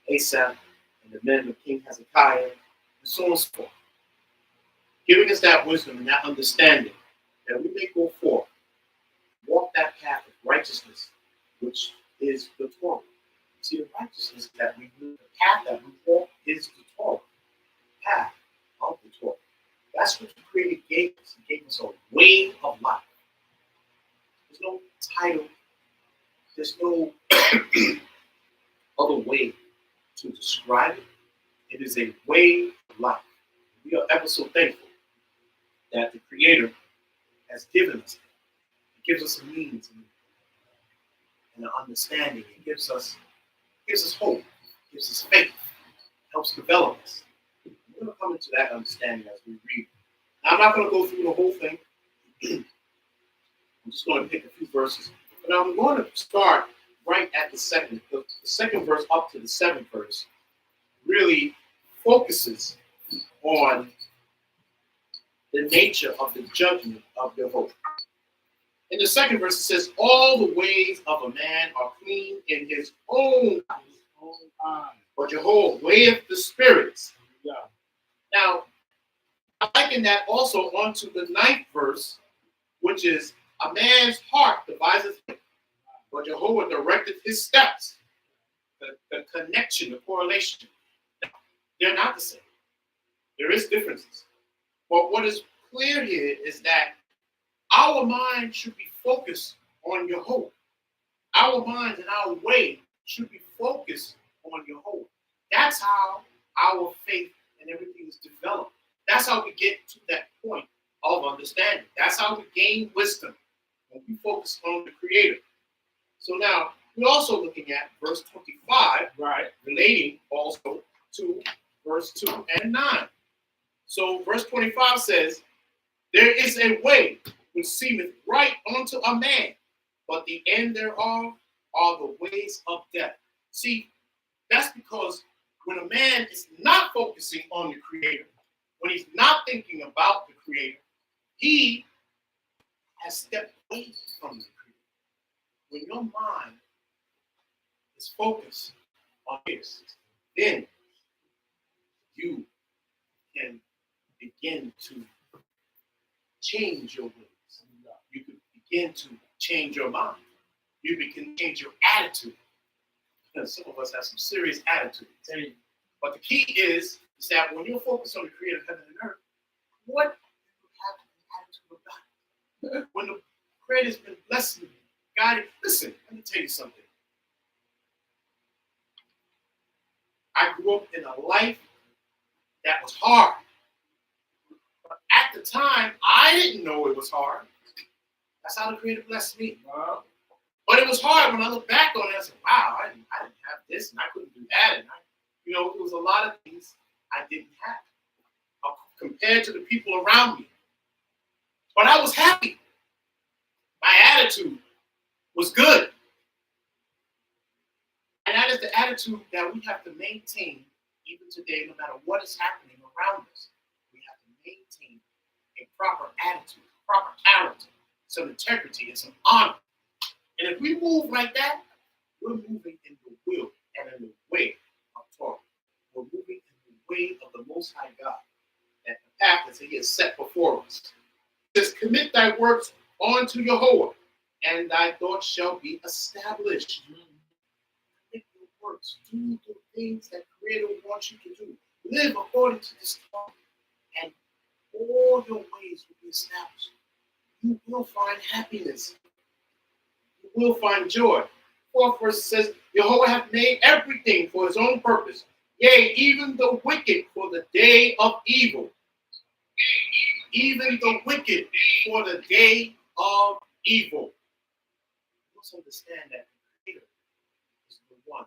S1: Asaph and the men of King Hezekiah, and so on and so forth, giving us that wisdom and that understanding that we may go forth, walk that path of righteousness, which is the Torah. See, the righteousness that we live, the path that we walk is the Torah, the path of the Torah. That's what the Creator gave us. He gave us a way of life. There's no title. There's no other way to describe it. It is a way of life. We are ever so thankful that the Creator has given us. He gives us a means and an understanding. He gives us hope. He gives us faith. Helps develop us. We're going to come into that understanding as we read. Now, I'm not going to go through the whole thing. I'm just going to pick a few verses. But I'm going to start right at the second verse up to the seventh verse really focuses on the nature of the judgment of Jehovah. In the second verse, it says, all the ways of a man are clean in his own eyes, but Jehovah weigheth the spirits.
S2: Yeah.
S1: Now, I liken that also onto the ninth verse, which is, a man's heart deviseth him, but Jehovah directed his steps. The connection, the correlation, they're not the same. There is differences. But what is clear here is that our mind should be focused on Jehovah. Our minds and our way should be focused on Jehovah. That's how our faith and everything is developed. That's how we get to that point of understanding. That's how we gain wisdom, when we focus on the Creator. So now, we're also looking at verse 25,
S2: Right.
S1: relating also to verse 2 and 9. So verse 25 says, there is a way which seemeth right unto a man, but the end thereof are the ways of death. See, that's because when a man is not focusing on the Creator, when he's not thinking about the Creator, he has stepped away from the Creator. When your mind is focused on this, then you can begin to change your ways. You can begin to change your mind. You can change your attitude. Some of us have some serious attitudes. But the key is that when you're focused on the Creator of heaven and earth, what do you have an attitude about? When the Creator's been blessing you, guiding, listen, let me tell you something. I grew up in a life that was hard. But at the time, I didn't know it was hard. That's how the Creator blessed me. But it was hard when I look back on it. I said, wow, I didn't have this, and I couldn't do that. And it was a lot of things I didn't have compared to the people around me. But I was happy. My attitude was good. And that is the attitude that we have to maintain even today, no matter what is happening around us. We have to maintain a proper attitude, proper character, some integrity, and some honor. And if we move like that, we're moving in the will and in the way of Torah. We're moving in the way of the Most High God, that the path that He has set before us. It says, commit thy works unto Jehovah, and thy thoughts shall be established. Commit your works. Do the things that Creator wants you to do. Live according to this Torah, and all your ways will be established. You will find happiness. You will find joy. Fourth verse says, Jehovah hath made everything for his own purpose, yea, even the wicked for the day of evil. Even the wicked for the day of evil. You must understand that the Creator is the one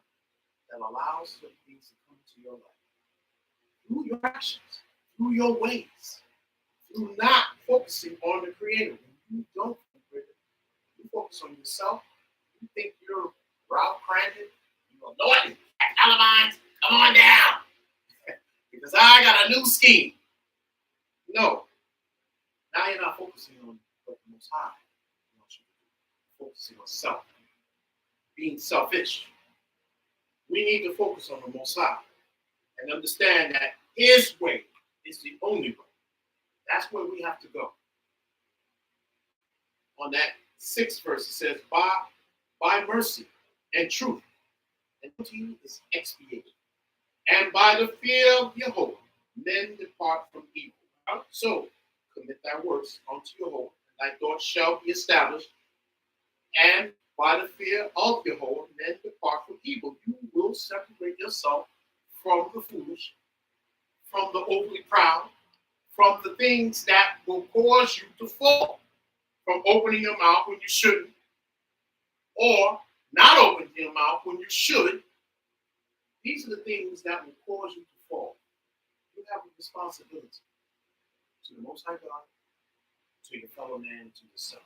S1: that allows certain things to come into your life. Through your actions, through your ways, through not focusing on the Creator. When you don't you focus on yourself, you think you're Ralph Crandon, you're anointed, Alamines, come on down. Because I got a new scheme. No. Now you're not focusing on what the Most High wants you to do. Focusing on self. Being selfish. We need to focus on the Most High and understand that His way is the only way. That's where we have to go. On that 6th verse, it says, by mercy and truth, and to is expiation. And by the fear of Jehovah, men depart from evil. So, commit thy works unto Jehovah, and thy thoughts shall be established. And by the fear of Jehovah, men depart from evil. You will separate yourself from the foolish, from the overly proud, from the things that will cause you to fall. From opening your mouth when you shouldn't, or not opening your mouth when you should. These are the things that will cause you to fall. You have a responsibility to the Most High God, to your fellow man, to yourself.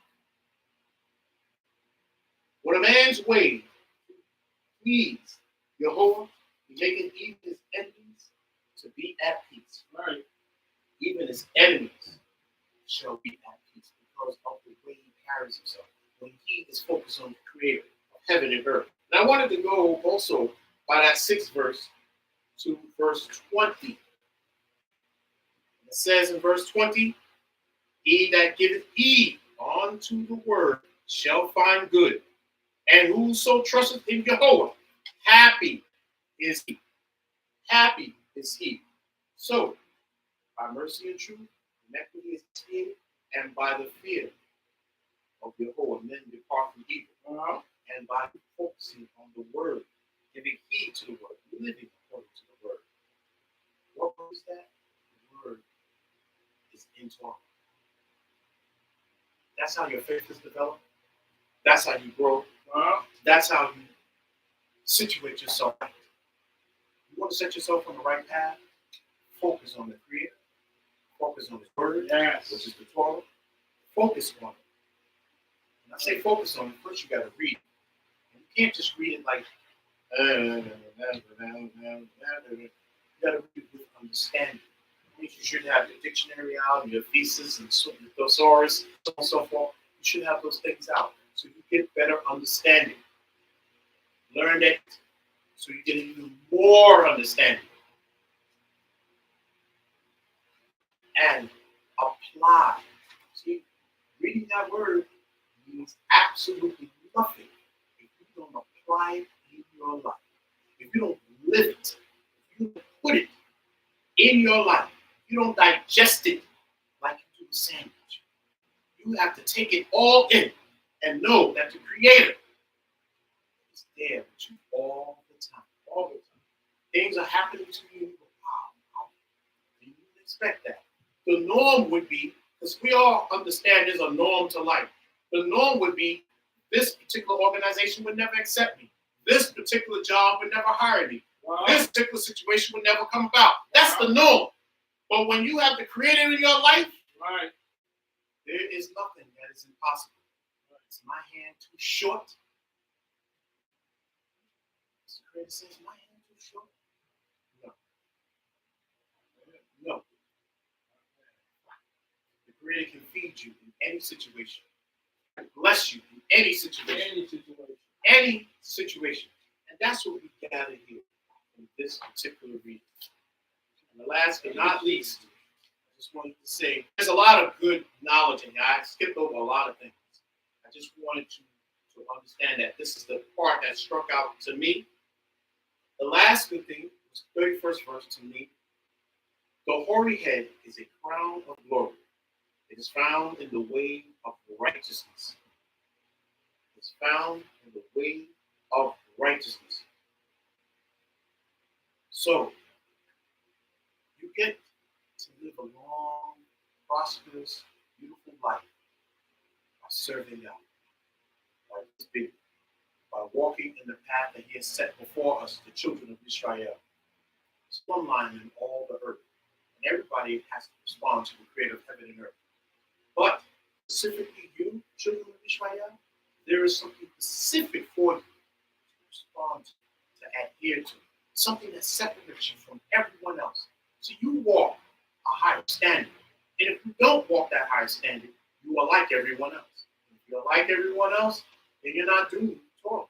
S1: When a man's way please Jehovah, making even his enemies to be at peace. Right? Even his enemies shall be at peace because of the way he carries himself. When he is focused on the creator of heaven and earth. And I wanted to go also by that 6th verse to verse 20. It says in verse 20, he that giveth heed unto the word shall find good. And whoso trusteth in Jehovah, happy is he. Happy is he. So, by mercy and truth, inequity is expiated, and by the fear of Jehovah, men depart from evil. And by focusing on the word, giving heed to the word, living according to the word. What is that? The word is in Torah. That's how your faith is developed. That's how you grow. That's how you situate yourself. You want to set yourself on the right path? Focus on the Creator. Focus on His Word, which is the Torah. Focus on it. When I say focus on it, first you got to read it. And you can't just read it like, you got to read it with understanding. You should have your dictionary out, your thesis, and your thesaurus, so on and so forth. You should have those things out so you get better understanding. Learn it so you get even more understanding. And apply. See, reading that word means absolutely nothing if you don't apply it in your life. If you don't live it, if you don't put it in your life, if you don't digest it like you do a sandwich. You have to take it all in and know that the Creator is there with you all the time. All the time. Things are happening to you. Wow. You didn't expect that. The norm would be, because we all understand there's a norm to life. The norm would be this particular organization would never accept me. This particular job would never hire me. This particular situation would never come about. That's the norm. But when you have the Creator in your life, there is nothing that is impossible. Is my hand too short? The Creator says, my hand too short? No. The Creator can feed you in any situation. Bless you in any situation. Any situation. And that's what we gather here in this particular reading. And the last but not least, I just wanted to say, there's a lot of good knowledge in here. I skipped over a lot of things. I just wanted to understand that this is the part that struck out to me. The last good thing was the 31st verse to me. The hoary head is a crown of glory. It is found in the way of righteousness. It's found in the way of righteousness. So, you get to live a long, prosperous, beautiful life by serving God, by walking in the path that He has set before us, the children of Israel. It's one line in all the earth, and everybody has to respond to the Creator of heaven and earth. But specifically you, children of Israel, there is something specific for you to respond to adhere to, something that separates you from everyone else. So you walk a higher standard. And if you don't walk that higher standard, you are like everyone else. If you're like everyone else, then you're not doing Torah.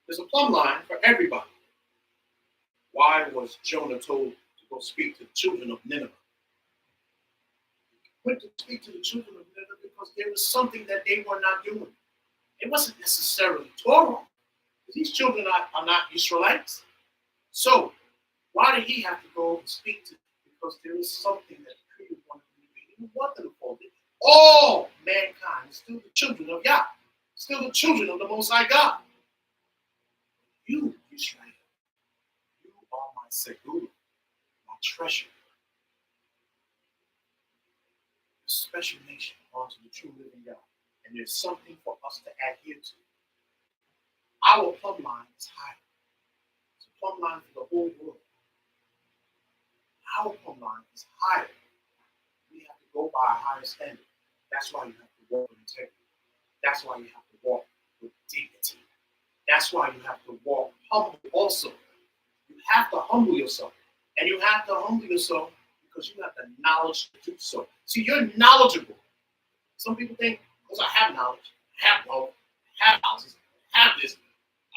S1: There's a plumb line for everybody. Why was Jonah told to go speak to the children of Nineveh? He went to speak to the children of Nineveh because there was something that they were not doing. It wasn't necessarily Torah. These children are not Israelites. So, why did he have to go and speak to them? Because there is something that the Creator wanted them to be. He didn't want them to fall. All mankind is still the children of Yah, still the children of the Most High God. You, Israel, you are my segula, my treasure. A special nation unto the true living God. And there's something for us to adhere to. Our plumb line is higher. It's a plumb line for the whole world. Our plumb line is higher. We have to go by a higher standard. That's why you have to walk with integrity. That's why you have to walk with dignity. That's why you have to walk humble also. You have to humble yourself. And you have to humble yourself Because you have the knowledge to do so. See, you're knowledgeable. Some people think, because I have knowledge, I have wealth, I have houses, I have this,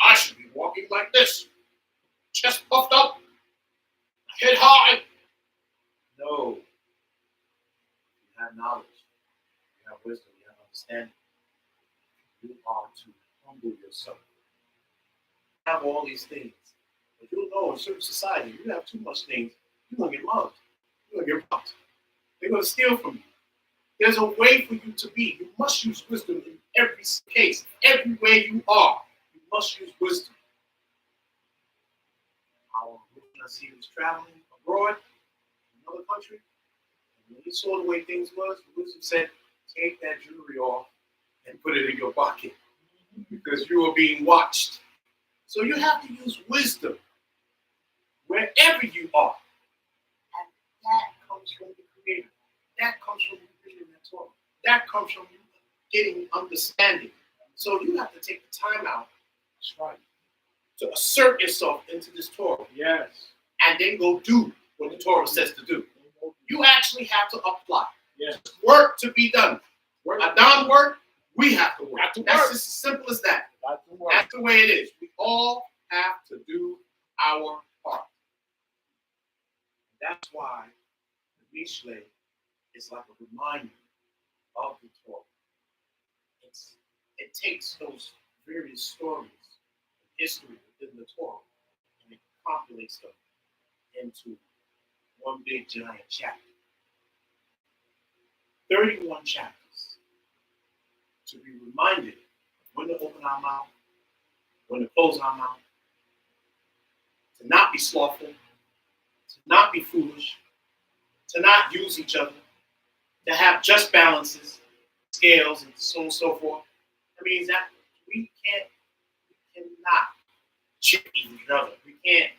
S1: I should be walking like this. Chest puffed up, head high. No. You have knowledge, you have wisdom, you have understanding. You are to humble yourself. You have all these things. But you know in certain society, you have too much things, you're going to get mugged. You're going to get robbed. They're going to steal from you. There's a way for you to be. You must use wisdom in every case. Everywhere you are, you must use wisdom. Our Nasi was traveling abroad, in another country, and when he saw the way things was, the wisdom said, take that jewelry off and put it in your pocket because you are being watched. So you have to use wisdom wherever you are. And that comes from the Creator. That comes from reading the Torah. That comes from getting understanding. So you have to take the time out, that's right, to assert yourself into this Torah. Yes. And then go do what the Torah says to do. You actually have to apply. Yes. Work to be done. Adon work, we have to work. That's just as simple as that. That's the way it is. We all have to do our part. That's why the Mishle is like a reminder of the Torah. It takes those various stories of history within the Torah and it compilates them into one big giant chapter. 31 chapters to be reminded when to open our mouth, when to close our mouth, to not be slothful, to not be foolish, to not use each other, to have just balances, scales, and so on and so forth. That means that we cannot cheat each other. We can't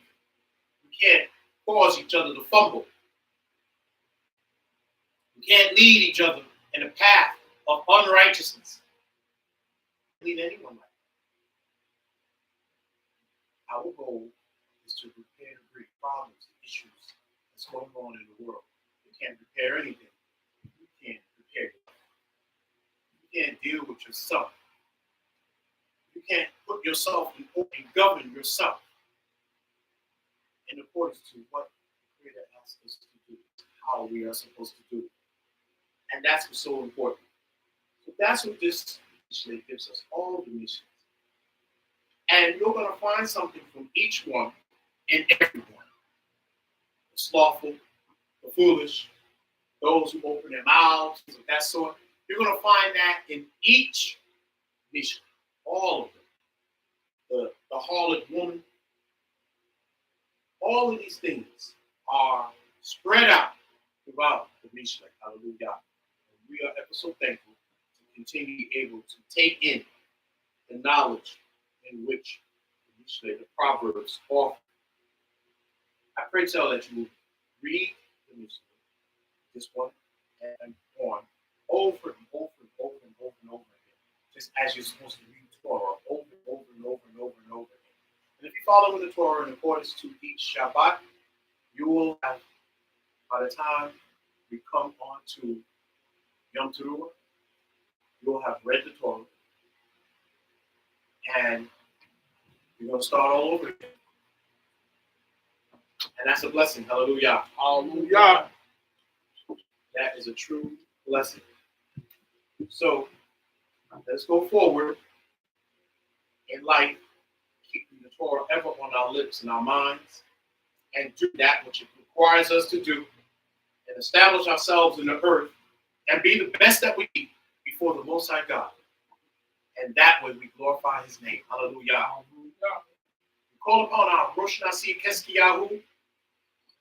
S1: cause each other to fumble. We can't lead each other in a path of unrighteousness. Lead anyone like that. Our goal is to repair the great problems and issues that's going on in the world. You can't repair anything. You can't repair it. You can't deal with yourself. You can't put yourself and govern yourself in accordance to what the Creator asks us to do, how we are supposed to do it. And that's what's so important. So that's what this mission gives us, all the missions. And you're going to find something from each one in everyone. The slothful, the foolish, those who open their mouths, things of that sort. You're going to find that in each mission, all of them. The harlot woman, all of these things are spread out throughout the mission. Hallelujah. And we are ever so thankful to continue able to take in the knowledge in which the Proverbs offer. I pray tell that you will read the mission, this one and on, over and over and over and over and over again, just as you're supposed to read Torah over and over and over and over and over again. And if you follow the Torah in accordance to each Shabbat, you will have, by the time we come on to Yom Teruah, you will have read the Torah, and you're going to start all over again. And that's a blessing. Hallelujah.
S2: Hallelujah.
S1: That is a true blessing. So let's go forward in life, keeping the Torah ever on our lips and our minds, and do that which it requires us to do, and establish ourselves in the earth, and be the best that we be before the Most High God. And that way we glorify His name. Hallelujah. Hallelujah. We call upon our Rosh Nasi Keskiyahu,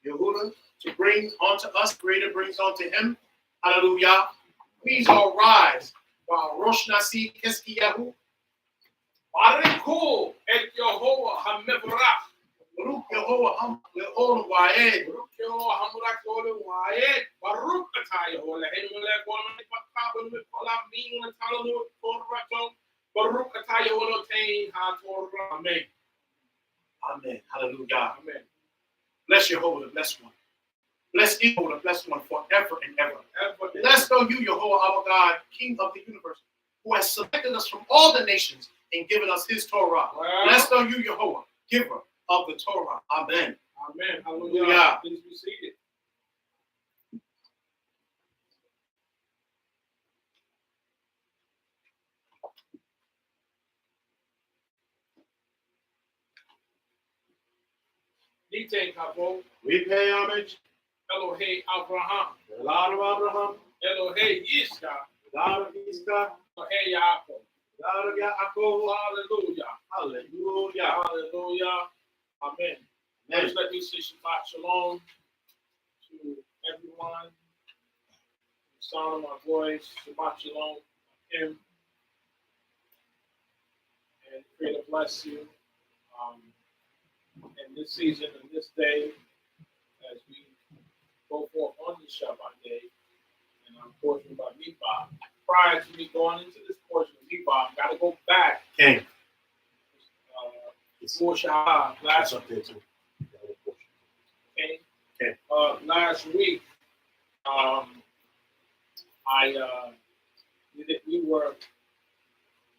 S1: Yehuda, to bring unto us, greater brings unto him. Hallelujah. Please all rise for our Rosh Nasi Keskiyahu.
S2: Bariku et Yehovah HaMevorach.
S1: Baruch Yehovah Le'ol Wa'ed.
S2: Baruch Yehovah HaMevorach Le'ol Wa'ed. Baruch atah Yehovah Le'enu Le'kol Me'ikvakav Me'kolam Min Le'talalu Torah. Baruch atah Yehovah Le'tein HaTorah. Amen.
S1: Amen. Hallelujah.
S2: Amen.
S1: Bless Yehovah, the blessed one. Bless Israel, the blessed one, forever and ever. Blessed are you, Yehovah, our God, King of the universe, who has selected us from all the nations and given us his Torah.
S2: Well,
S1: Blessed are you, Yehovah, giver of the Torah. Amen.
S2: Amen. Hallelujah.
S1: Hallelujah.
S2: Please be seated. Dite Kabo,
S1: We pay homage
S2: Elohei Abraham,
S1: to the God of Abraham,
S2: Elohei Yitzchak,
S1: the God of Isaac,
S2: Elohei Yaakov.
S1: the God of Yaakov.
S2: Hallelujah.
S1: Hallelujah.
S2: Hallelujah. Amen.
S1: Amen.
S2: First, let me say Shabbat Shalom to everyone. The sound of my voice, Shabbat Shalom to him. And pray to bless you in this season and this day as we go forth on this Shabbat day. And I'm portion by Bamidbar. Prior to me going into this portion of Bamidbar, I've got to go back.
S1: Okay.
S2: Before Shahar,
S1: That's up there too.
S2: okay. Last week, we were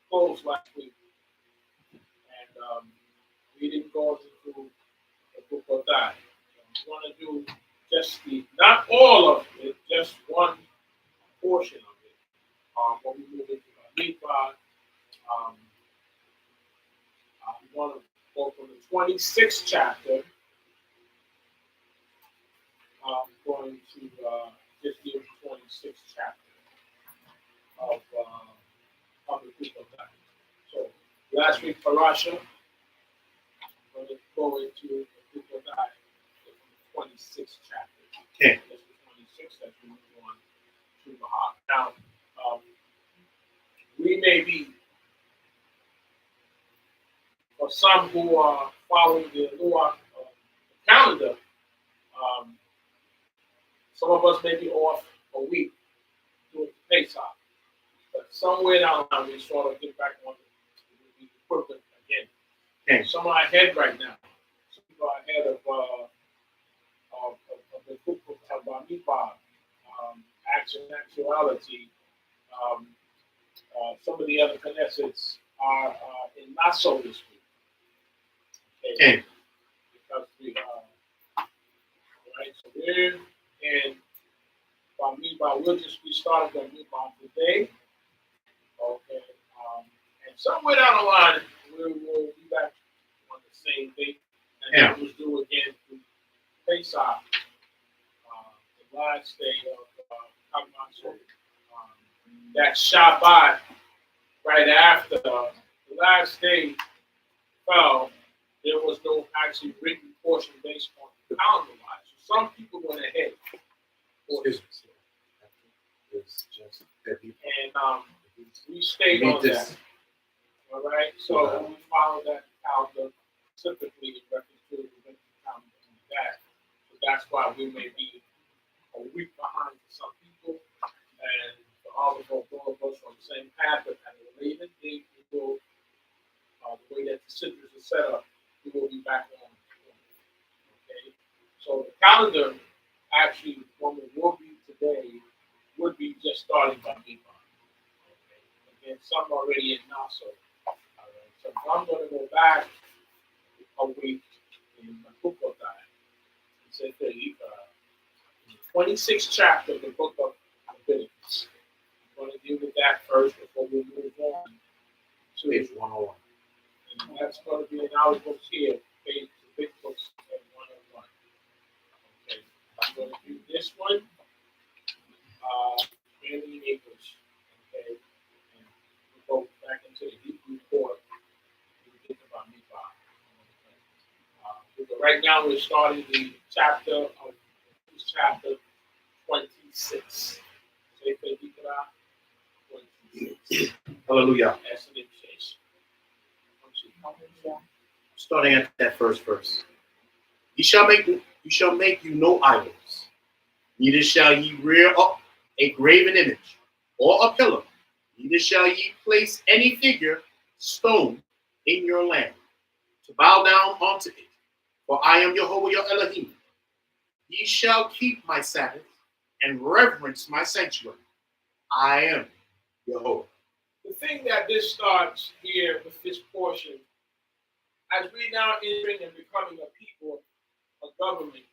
S2: closed last week, and we didn't go into the book of that. We want to do just not all of it, just one portion of it. When we move into Bamidbar, we want to go from the 26th chapter. Going to just the 26th chapter of the book of God. So last week, Parashat, we're going to go into the book of God, from the 26th chapter.
S1: Okay.
S2: That's the 26th that we move on to Bahar. Now, we may be, for some who are following the Lua calendar, some of us may be off a week doing Pesach, but somewhere down the line we sort of get back on the equipment again.
S1: Okay.
S2: Some are ahead right now. Some people are ahead of the book of Bamidbar, actuality. Some of the other Knessets are in Nassau this week.
S1: Okay.
S2: Because we right, so we're in Bamidbar. We'll just be starting Bamidbar today. Okay. And somewhere down the line, we will be back on the same date. And
S1: Yeah.
S2: that was due again to Pesach, the last day of Hagman. That Shabbat, right after the last day fell, there was no actually written portion based on calendar wise. So some people went ahead.
S1: It's just that people
S2: And we stayed on that. All right. So we followed that calendar typically in reference to the calendar on that. So that's why we may be a week behind some people, and for all of us on the same path, but at a later date, we will, the way that the citrus is set up, we will be back on. Okay. So the calendar actually, when it will be today, would be just starting by Bamidbar. Okay. And some already in Nassau. All right. So I'm going to go back a week in the book of that. It says that in the 26th chapter of the book of Leviticus. I'm going to deal with that first before we move on to
S1: page 101.
S2: and that's going to be in our books here, page the big books at 101. Okay. I'm going to do this one. Mainly in English, okay, and we'll go back into the Hebrew court and think about Bamidbar. But right now we're starting the chapter 26. Say Bamidbar 26.
S1: Hallelujah.
S2: That's an invitation.
S1: Starting at that first verse. You shall make you no idols, neither shall ye rear up a graven image, or a pillar, neither shall ye place any figure, stone, in your land, to bow down unto it. For I am Jehovah your Elohim. Ye shall keep my Sabbath and reverence my sanctuary. I am Jehovah.
S2: The thing that this starts here with this portion, as we now entering and becoming a people, a government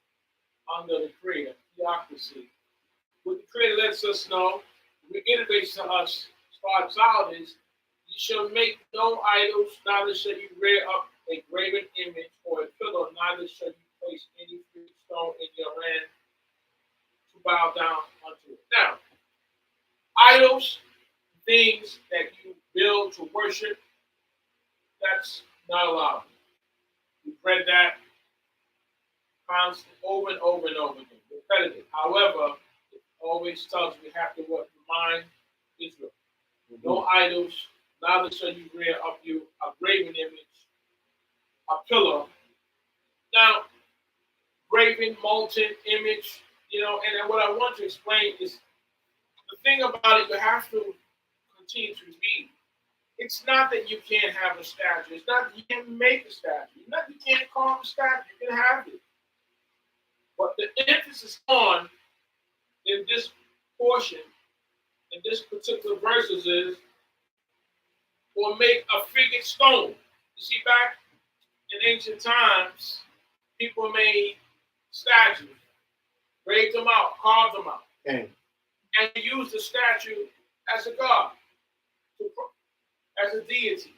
S2: under the Creator, theocracy, what the Creator lets us know, reiterates to us, starts out is, you shall make no idols, neither shall you rear up a graven image or a pillar, neither shall you place any free stone in your land to bow down unto it. Now, idols, things that you build to worship, that's not allowed. We've read that constantly over and over and over again, repetitive. However, it always tells we have to remind Israel. No idols, neither shall you rear up you a graven image, a pillar. Now, graven, molten image, and what I want to explain is the thing about it, you have to continue to read. It's not that you can't have a statue. It's not that you can't make a statue. It's not that you can't carve a statue. You can have it. But the emphasis on in this portion, in this particular verses is, or make a figured stone. You see, back in ancient times, people made statues, graved them out, carved them out, and used the statue as a god, as a deity.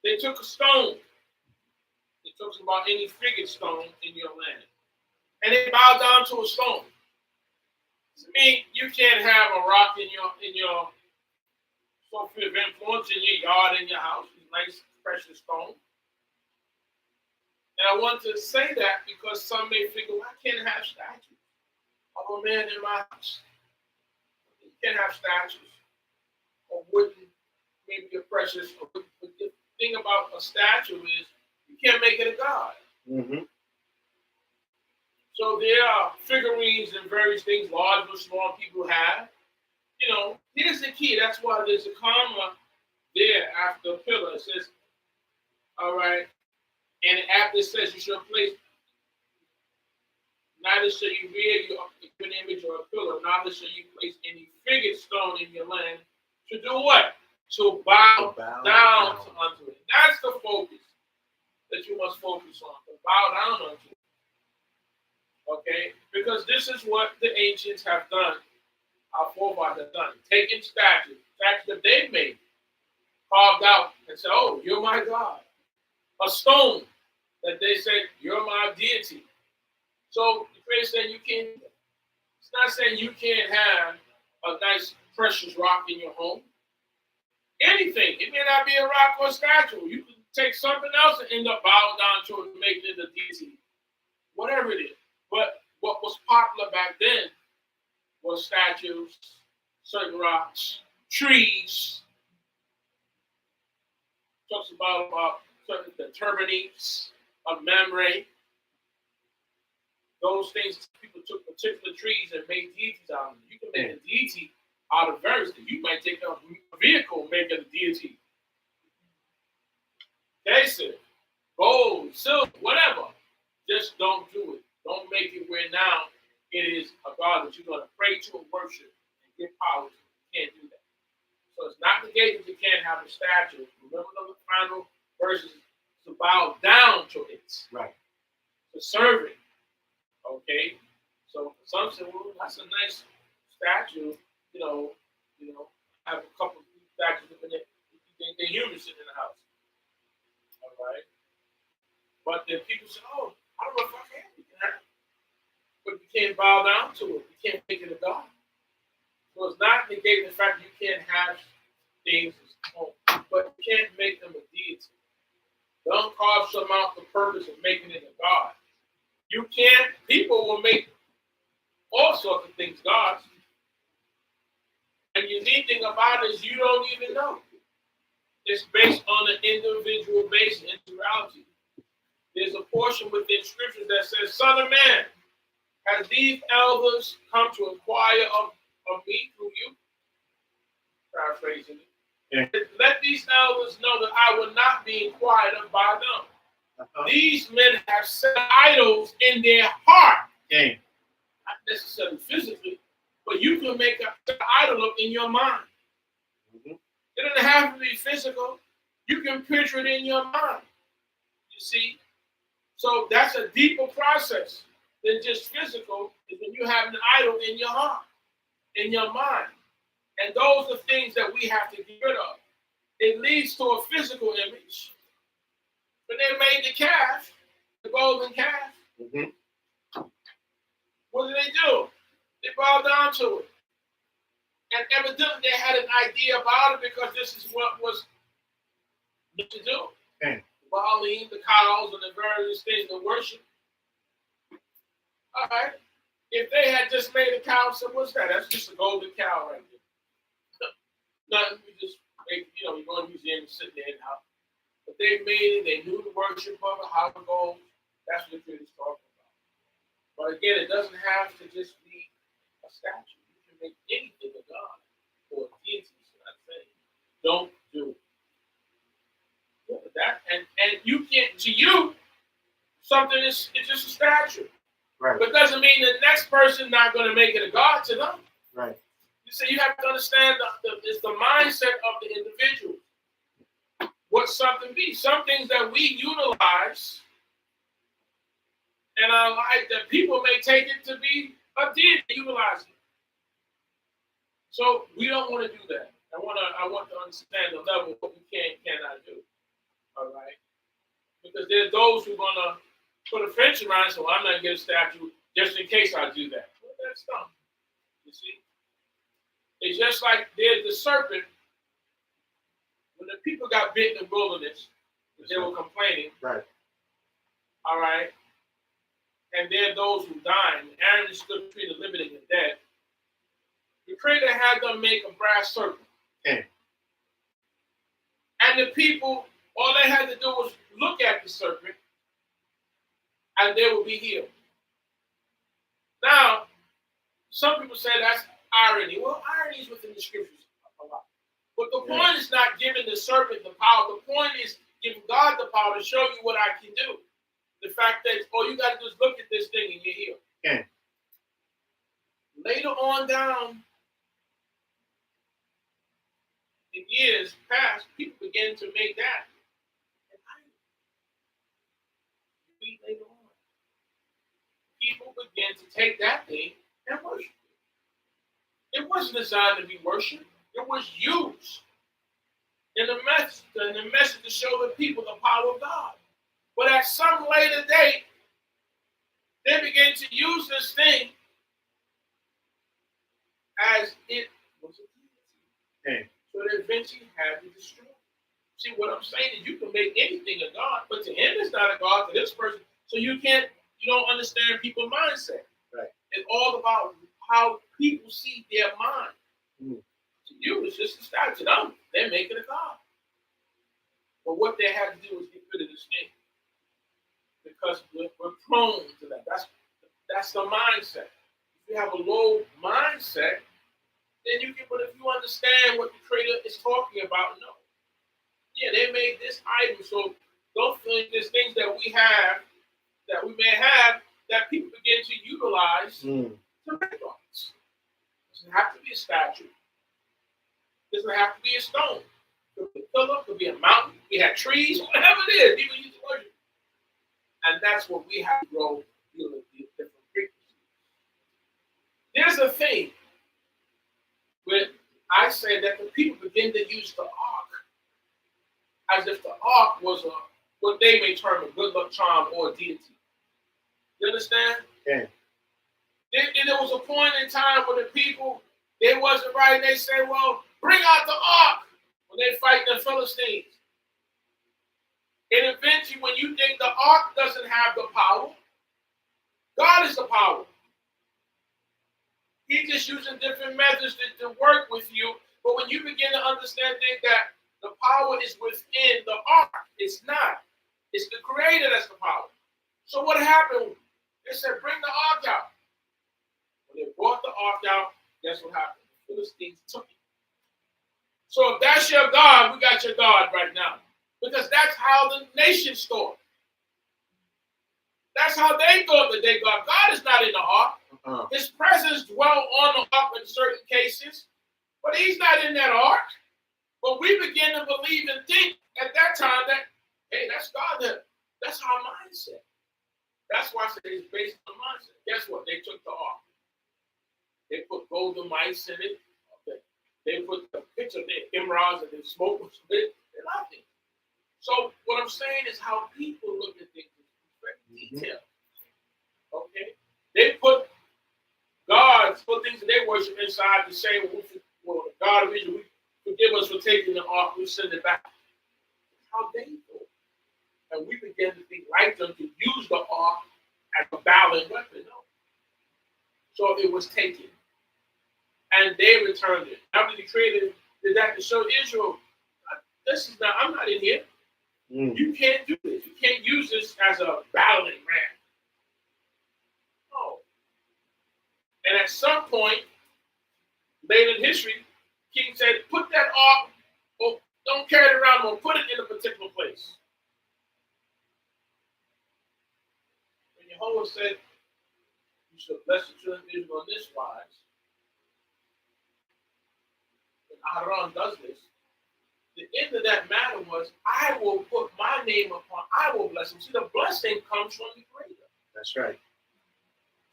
S2: They took a stone. They took about any figured stone in your land, and they bowed down to a stone. I mean, you can't have a rock in your sphere of influence in your yard, in your house, nice precious stone. And I want to say that because some may figure, well, I can't have statues of a man in my house. You can't have statues of wooden, maybe a precious. But the thing about a statue is you can't make it a god.
S1: Mm-hmm.
S2: So there are figurines and various things, large or small, people have. Here's the key. That's why there's a comma there after a pillar. It says, all right, and after it says you shall place, neither shall you rear you up an image or a pillar, neither shall you place any figured stone in your land to do what? To bow down unto it. That's the focus that you must focus on, to bow down unto it. Okay? Because this is what the ancients have done, our forefathers have done. Taking statues that they made, carved out, and said, oh, you're my God. A stone that they said, you're my deity. So the Creator said you can't. It's not saying you can't have a nice precious rock in your home. Anything. It may not be a rock or a statue. You can take something else and end up bowing down to it and make it a deity. Whatever it is. But what was popular back then was statues, certain rocks, trees. Talks about certain the turbinates of memory. Those things, people took particular trees and made deities out of them. You can make a deity out of various things. You might take a vehicle and make it a deity. Jason, gold, silver, whatever. Just don't do it. Don't make it where now it is a God that you're going to pray to and worship and give power to. You can't do that. So it's not negated that you can't have a statue. Remember the final verses, to bow down to it.
S1: Right.
S2: To serve it. Okay? So some say, well, that's a nice statue. I have a couple of statues in it. They're humans sitting in the house. All right? But then people say, oh, I don't know if I can. But you can't bow down to it. You can't make it a God. So it's not negating the fact that you can't have things as home, but you can't make them a deity. Don't carve some out the purpose of making it a God. You can't, people will make all sorts of things gods. And the unique thing about it is you don't even know. It's based on an individual basis, individuality. There's a portion within scriptures that says, Son of man, has these elders come to inquire of me through you? Paraphrasing it. Yeah. Let these elders know that I will not be inquired of by them. These men have set idols in their heart.
S1: Okay.
S2: Not necessarily physically, but you can make an idol up in your mind.
S1: Mm-hmm.
S2: It doesn't have to be physical. You can picture it in your mind. You see? So that's a deeper process than just physical, is when you have an idol in your heart, in your mind. And those are things that we have to get rid of. It leads to a physical image. When they made the calf, the golden calf,
S1: Mm-hmm.
S2: what did they do? They bowed down to it. And evidently they had an idea about it because this is what was to do.
S1: Okay.
S2: The Baalim, the cows, and the various things to worship. All right. If they had just made a cow, so what's that? That's just a golden cow right there. Nothing. You just make, you go to the museum and sit there and out. But they made it. They knew the worship of it, how it goes. That's what it is talking about. But again, it doesn't have to just be a statue. You can make anything a god or a deity. So I'm saying, don't do it. That and you can't. To you, something is it's just a statue.
S1: Right.
S2: But doesn't mean the next person not going to make it a god to them.
S1: Right.
S2: You see, you have to understand it's the mindset of the individual. What something be? Some things that we utilize in our life that people may take it to be a deity utilizing. So we don't want to do that. I want to understand the level of what we can and cannot do. All right. Because there's those who are going to put a fence around, so I'm not going to get a statue just in case I do that. Well, that's dumb. You see? It's just like there's the serpent. When the people got bit in the wilderness, they were complaining.
S1: Right.
S2: All right. And there are those who died. Aaron stood between the living and the dead. The Creator had them make a brass serpent.
S1: Okay.
S2: And the people, all they had to do was look at the serpent, and they will be healed. Now, some people say that's irony. Well, irony is within the scriptures a lot. But the point is not giving the serpent the power. The point is giving God the power to show you what I can do. The fact that all you got to do is look at this thing and you're healed.
S1: Okay.
S2: Later on down, in years past, people began to make that an idol. Later on, people began to take that thing and worship it. It wasn't designed to be worshipped. It was used in the message to show the people the power of God. But at some later date, they began to use this thing as it was a deity.
S1: Okay.
S2: So they eventually had to destroy it. See, what I'm saying is you can make anything a God, but to him it's not a God, to this person. So you don't understand people's mindset.
S1: Right.
S2: It's all about how people see their mind.
S1: Mm.
S2: To you, it's just a statue. They're making a God. But what they have to do is get rid of this thing. Because we're prone to that. That's the mindset. If you have a low mindset, then you can, but if you understand what the Creator is talking about, no. Yeah, they made this item, so don't think there's things that we have, that we may have, that people begin to utilize to make gods. It doesn't have to be a statue. It doesn't have to be a stone. It could be a pillar, it could be a mountain. We have trees, whatever it is, people use to worship. And that's what we have to grow dealing with these different frequencies. There's a thing where I say that the people begin to use the ark as if the ark was what they may term a good luck charm or a deity. You understand?
S1: Okay.
S2: There was a point in time when the people, they wasn't right, and they say, well, bring out the ark when they fight the Philistines. And eventually, when you think the ark doesn't have the power, God is the power. He's just using different methods to work with you. But when you begin to understand that the power is within the ark, it's not. It's the Creator that's the power. So what happened? They said, bring the ark out. When they brought the ark out, guess what happened? The Philistines took it. So if that's your God, we got your God right now. Because that's how the nation started. That's how they thought that they got. God is not in the ark. His presence dwelt on the ark in certain cases, but he's not in that ark. But we begin to believe and think at that time that, hey, that's God. That's our mindset. That's why I say it's based on mindset. Guess what? They took the ark. They put golden mice in it. Okay. They put the picture of the emeralds and the smoke was lit and nothing. So what I'm saying is how people look at things in detail. Okay? They put things that they worship inside to say, well, the God of Israel, forgive us for taking the ark, we send it back. How they do it. And we begin to think like them to use the ark as a battling weapon. No. So it was taken. And they returned it. After the creator did that to show Israel, I'm not in here. You can't do this. You can't use this as a battling ram. No. And at some point, later in history, King said, put that ark, or don't carry it around, or put it in a particular place. And Jehovah said, you shall bless the children of Israel in this wise. And Aaron does this. The end of that matter was, I will put my name upon, I will bless him. See, the blessing comes from the Creator.
S1: That's right.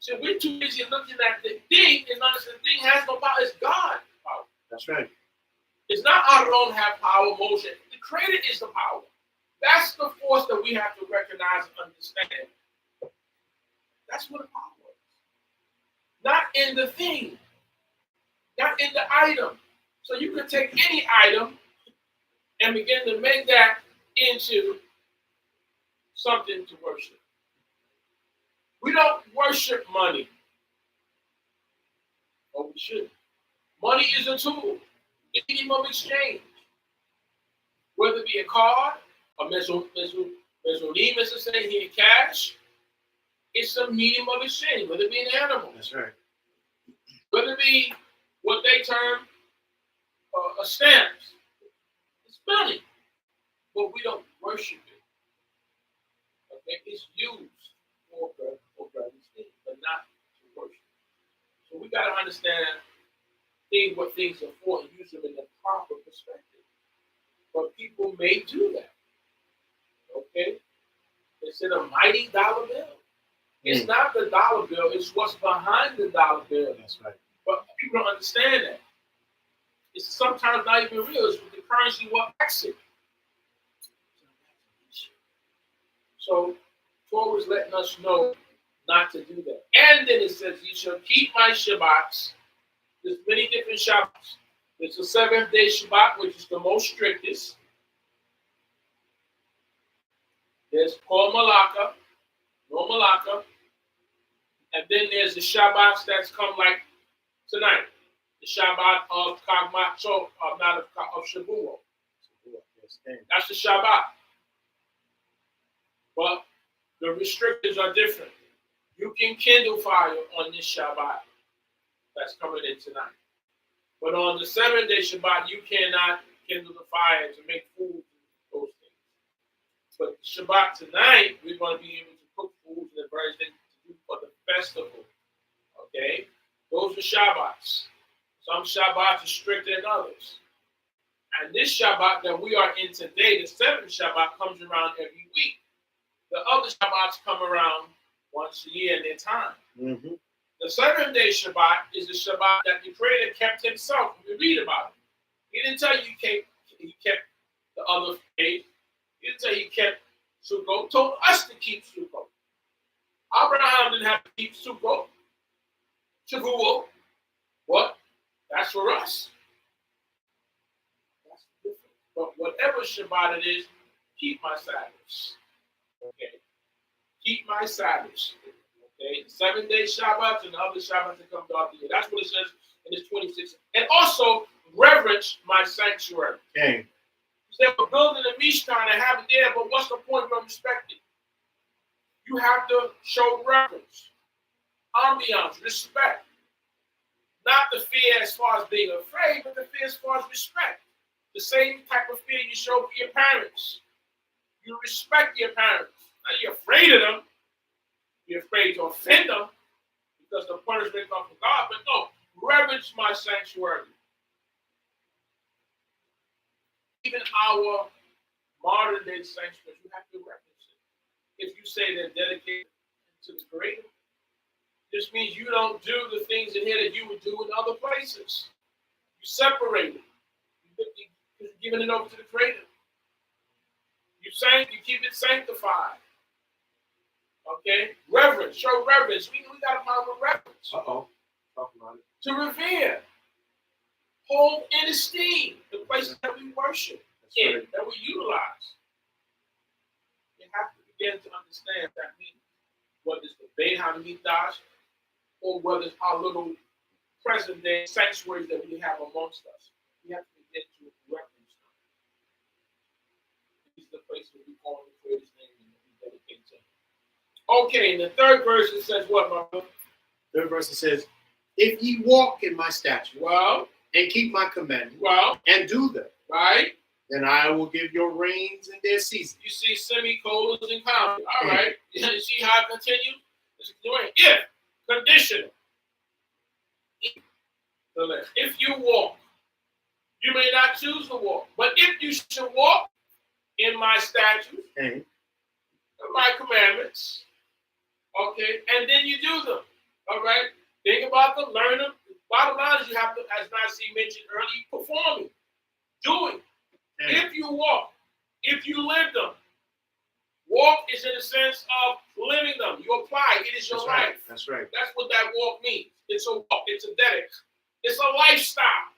S2: See, we're too busy looking at the thing and understanding the thing has no power. It's God power.
S1: That's right.
S2: It's not Aaron have power, motion. The Creator is the power. That's the force that we have to recognize and understand. That's what the power is. Not in the thing. Not in the item. So you can take any item and begin to make that into something to worship. We don't worship money. But we should. Money is a tool. A medium of exchange. Whether it be a card, a mesonym, as to say here, cash, it's a medium of exchange. Whether it be an animal.
S1: That's right.
S2: Whether it be what they term a stamp. It's money. But we don't worship it. Okay? It's used for God's things, but not to worship. So we got to understand what things are for and use them in the proper perspective. But people may do that. Okay? They said a mighty dollar bill. It's not the dollar bill, it's what's behind the dollar bill.
S1: That's right.
S2: But people don't understand that. It's sometimes not even real. It's the currency what backs it. So Torah is letting us know not to do that. And then it says, you shall keep my Shabbats. There's many different Shabbats. There's the 7th-day Shabbat, which is the most strictest. There's called Malacca, no Malacca. And then there's the Shabbats that's come like tonight. The Shabbat of Kagmacho, not of Shavuot. That's the Shabbat. But the restrictions are different. You can kindle fire on this Shabbat that's coming in tonight. But on the 7th-day Shabbat, you cannot kindle the fire to make food and those things. But Shabbat tonight, we're going to be able to cook food and various things to do for the festival. Okay? Those are Shabbats. Some Shabbats are stricter than others. And this Shabbat that we are in today, the 7th Shabbat, comes around every week. The other Shabbats come around once a year in their time.
S1: Mm-hmm.
S2: The 7th-day Shabbat is the Shabbat that the Creator kept himself. We read about it. He didn't tell you he kept the other days. He didn't tell you he kept Sukkot. He told us to keep Sukkot. Abraham didn't have to keep Sukkot. Shavuot. What? That's for us. That's different. But whatever Shabbat it is, keep my Sabbaths. Okay? Keep my Sabbaths. Okay? 7-day Shabbats and the other Shabbats that come throughout the year. That's what it says in this 26th. And also, reverence my sanctuary.
S1: Okay.
S2: They were building a Mishkan and have it there, but what's the point of respecting? You have to show reverence, ambiance, respect. Not the fear as far as being afraid, but the fear as far as respect. The same type of fear you show for your parents. You respect your parents. Now you're afraid of them, be afraid to offend them because the punishment comes from God. But no, reverence my sanctuary. Even our modern day sanctuary, you have to reverence it. If you say they're dedicated to the Creator, this means you don't do the things in here that you would do in other places. You separate it. You're giving it over to the Creator. You keep it sanctified. Okay? Reverence. Show reverence. We got a problem with reverence.
S1: Talk about it.
S2: To revere. Hold in esteem the places that we worship in, that we utilize. You have to begin to understand that means, whether it's the Beit HaMikdash or whether it's our little present day sanctuaries that we have amongst us. We have to begin to reference them. These are the places that we call the Creator's name and we dedicate to Him. Okay, in the third verse it says what, my brother?
S1: Third verse it says, if ye walk in my statutes, and keep my commandments, and do them,
S2: right,
S1: then I will give your rains in their season.
S2: You see semicolons and commas. All right. You see how it continues? If, conditional. If you walk, you may not choose to walk, but if you should walk in my statutes, my commandments, okay, and then you do them, all right? Think about them, learn them. Bottom line is you have to, as Nancy mentioned earlier, performing, doing. If you walk, if you live them, walk is in the sense of living them. You apply. It is your life.
S1: That's right.
S2: That's what that walk means. It's a walk. It's a dedic. It's a lifestyle.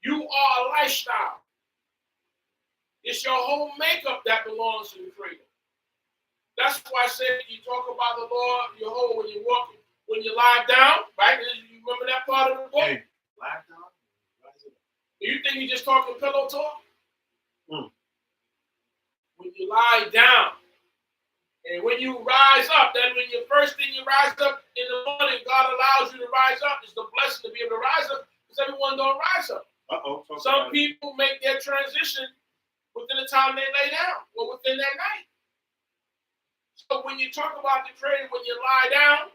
S2: You are a lifestyle. It's your whole makeup that belongs to the Creator. That's why I said you talk about the Lord, your whole, when you walk, when you lie down, right? You remember that part of the book?
S1: Lie down.
S2: Do you think you're just talking pillow talk? When you lie down, and when you rise up, then when you first thing you rise up in the morning, God allows you to rise up. It's the blessing to be able to rise up because everyone don't rise up. Some people make their transition within the time they lay down or within that night. So when you talk about the Creator, when you lie down,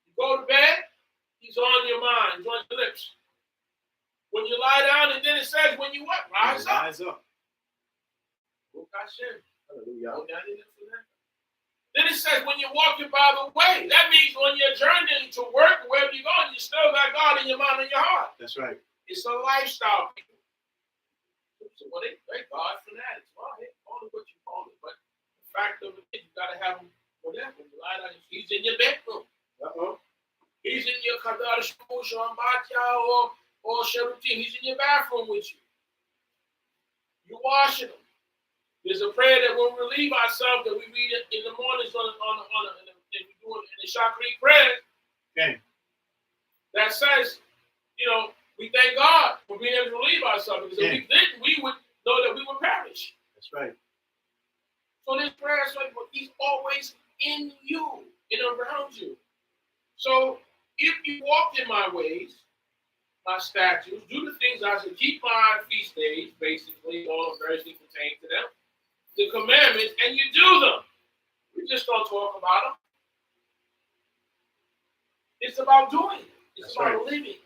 S2: you go to bed, He's on your mind, He's on your lips. When you lie down, and then it says, when you what? Rise up.
S1: Rise up. Hallelujah.
S2: Then it says, when you're walking by the way, that means when you're journeying to work, wherever you're going, you still got God in your mind and your heart.
S1: That's right.
S2: It's a lifestyle, people. So, well, they God fanatics. Well, hey, call it what you call it. But the fact of it is, you got to have him whatever. He's in your bedroom. He's in your Kadash or Sherutim. He's in your bathroom with you. You're washing them. There's a prayer that when we relieve ourselves that we read it in the mornings and we do it in the Shakri prayer.
S1: Okay.
S2: That says, we thank God for being able to relieve ourselves. Because if we didn't, we would know that we would perish.
S1: That's right.
S2: So this prayer is like, He's always in you, around you. So if you walk in my ways, my statutes, do the things I said, keep my feast days, basically, all of those things pertain to them, the commandments, and you do them. We just don't talk about them. It's about doing it. It's about living.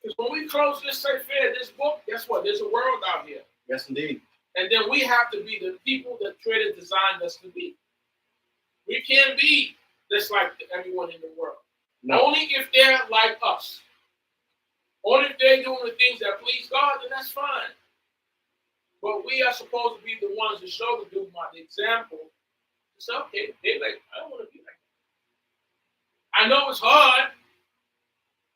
S2: Because when we close this Sefer, this book, guess what? There's a world out here.
S1: Yes, indeed.
S2: And then we have to be the people that Creator designed us to be. We can't be just like everyone in the world. No. Only if they're like us. Only if they're doing the things that please God, then that's fine. But we are supposed to be the ones to show the example. It's okay. They're like, I don't want to be like that. I know it's hard,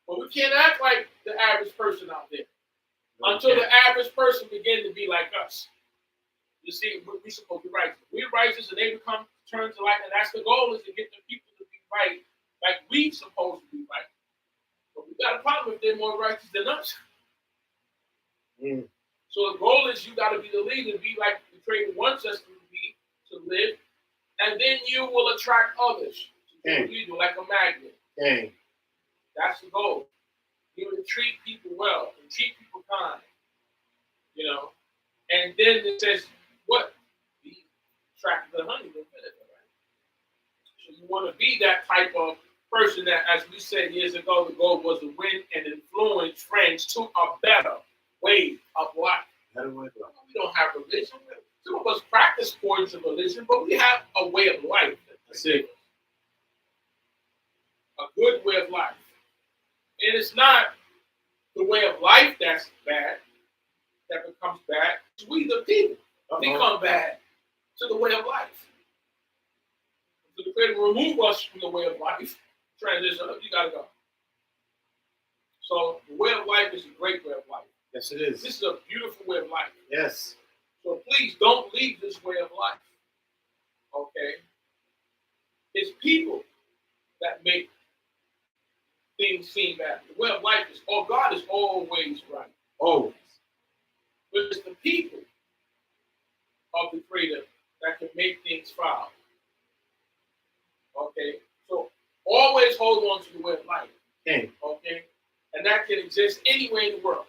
S2: but we can't act like the average person out there until the average person begin to be like us. You see, we're supposed to be righteous. We're righteous, and they become turned to light, and that's the goal, is to get the people to be right like we supposed to be right. But we got a problem if they're more righteous than us. So the goal is you got to be the leader, be like the Creator wants us to be, to live, and then you will attract others to do you do, like a magnet. That's the goal. You will treat people well and treat people kind, And then it says, what? Be attracted to the honey, right? You want to be that type of person that, as we said years ago, the goal was to win and influence friends to a better way of life.
S1: Better way of life.
S2: We don't have religion. Some of us practice forms of religion, but we have a way of life.
S1: That's it.
S2: A good way of life. And it's not the way of life that's bad, that becomes bad. It's we, the people, become bad to the way of life. So the Creator remove us from the way of life. Transition up, you gotta go. So the way of life is a great way of life.
S1: Yes, it is.
S2: This is a beautiful way of life.
S1: Yes.
S2: So please don't leave this way of life. Okay? It's people that make things seem bad. The way of life is, God is always right.
S1: Always.
S2: But it's the people of the Creator that can make things foul. Okay? So always hold on to the way of life.
S1: Okay.
S2: Okay? And that can exist anywhere in the world.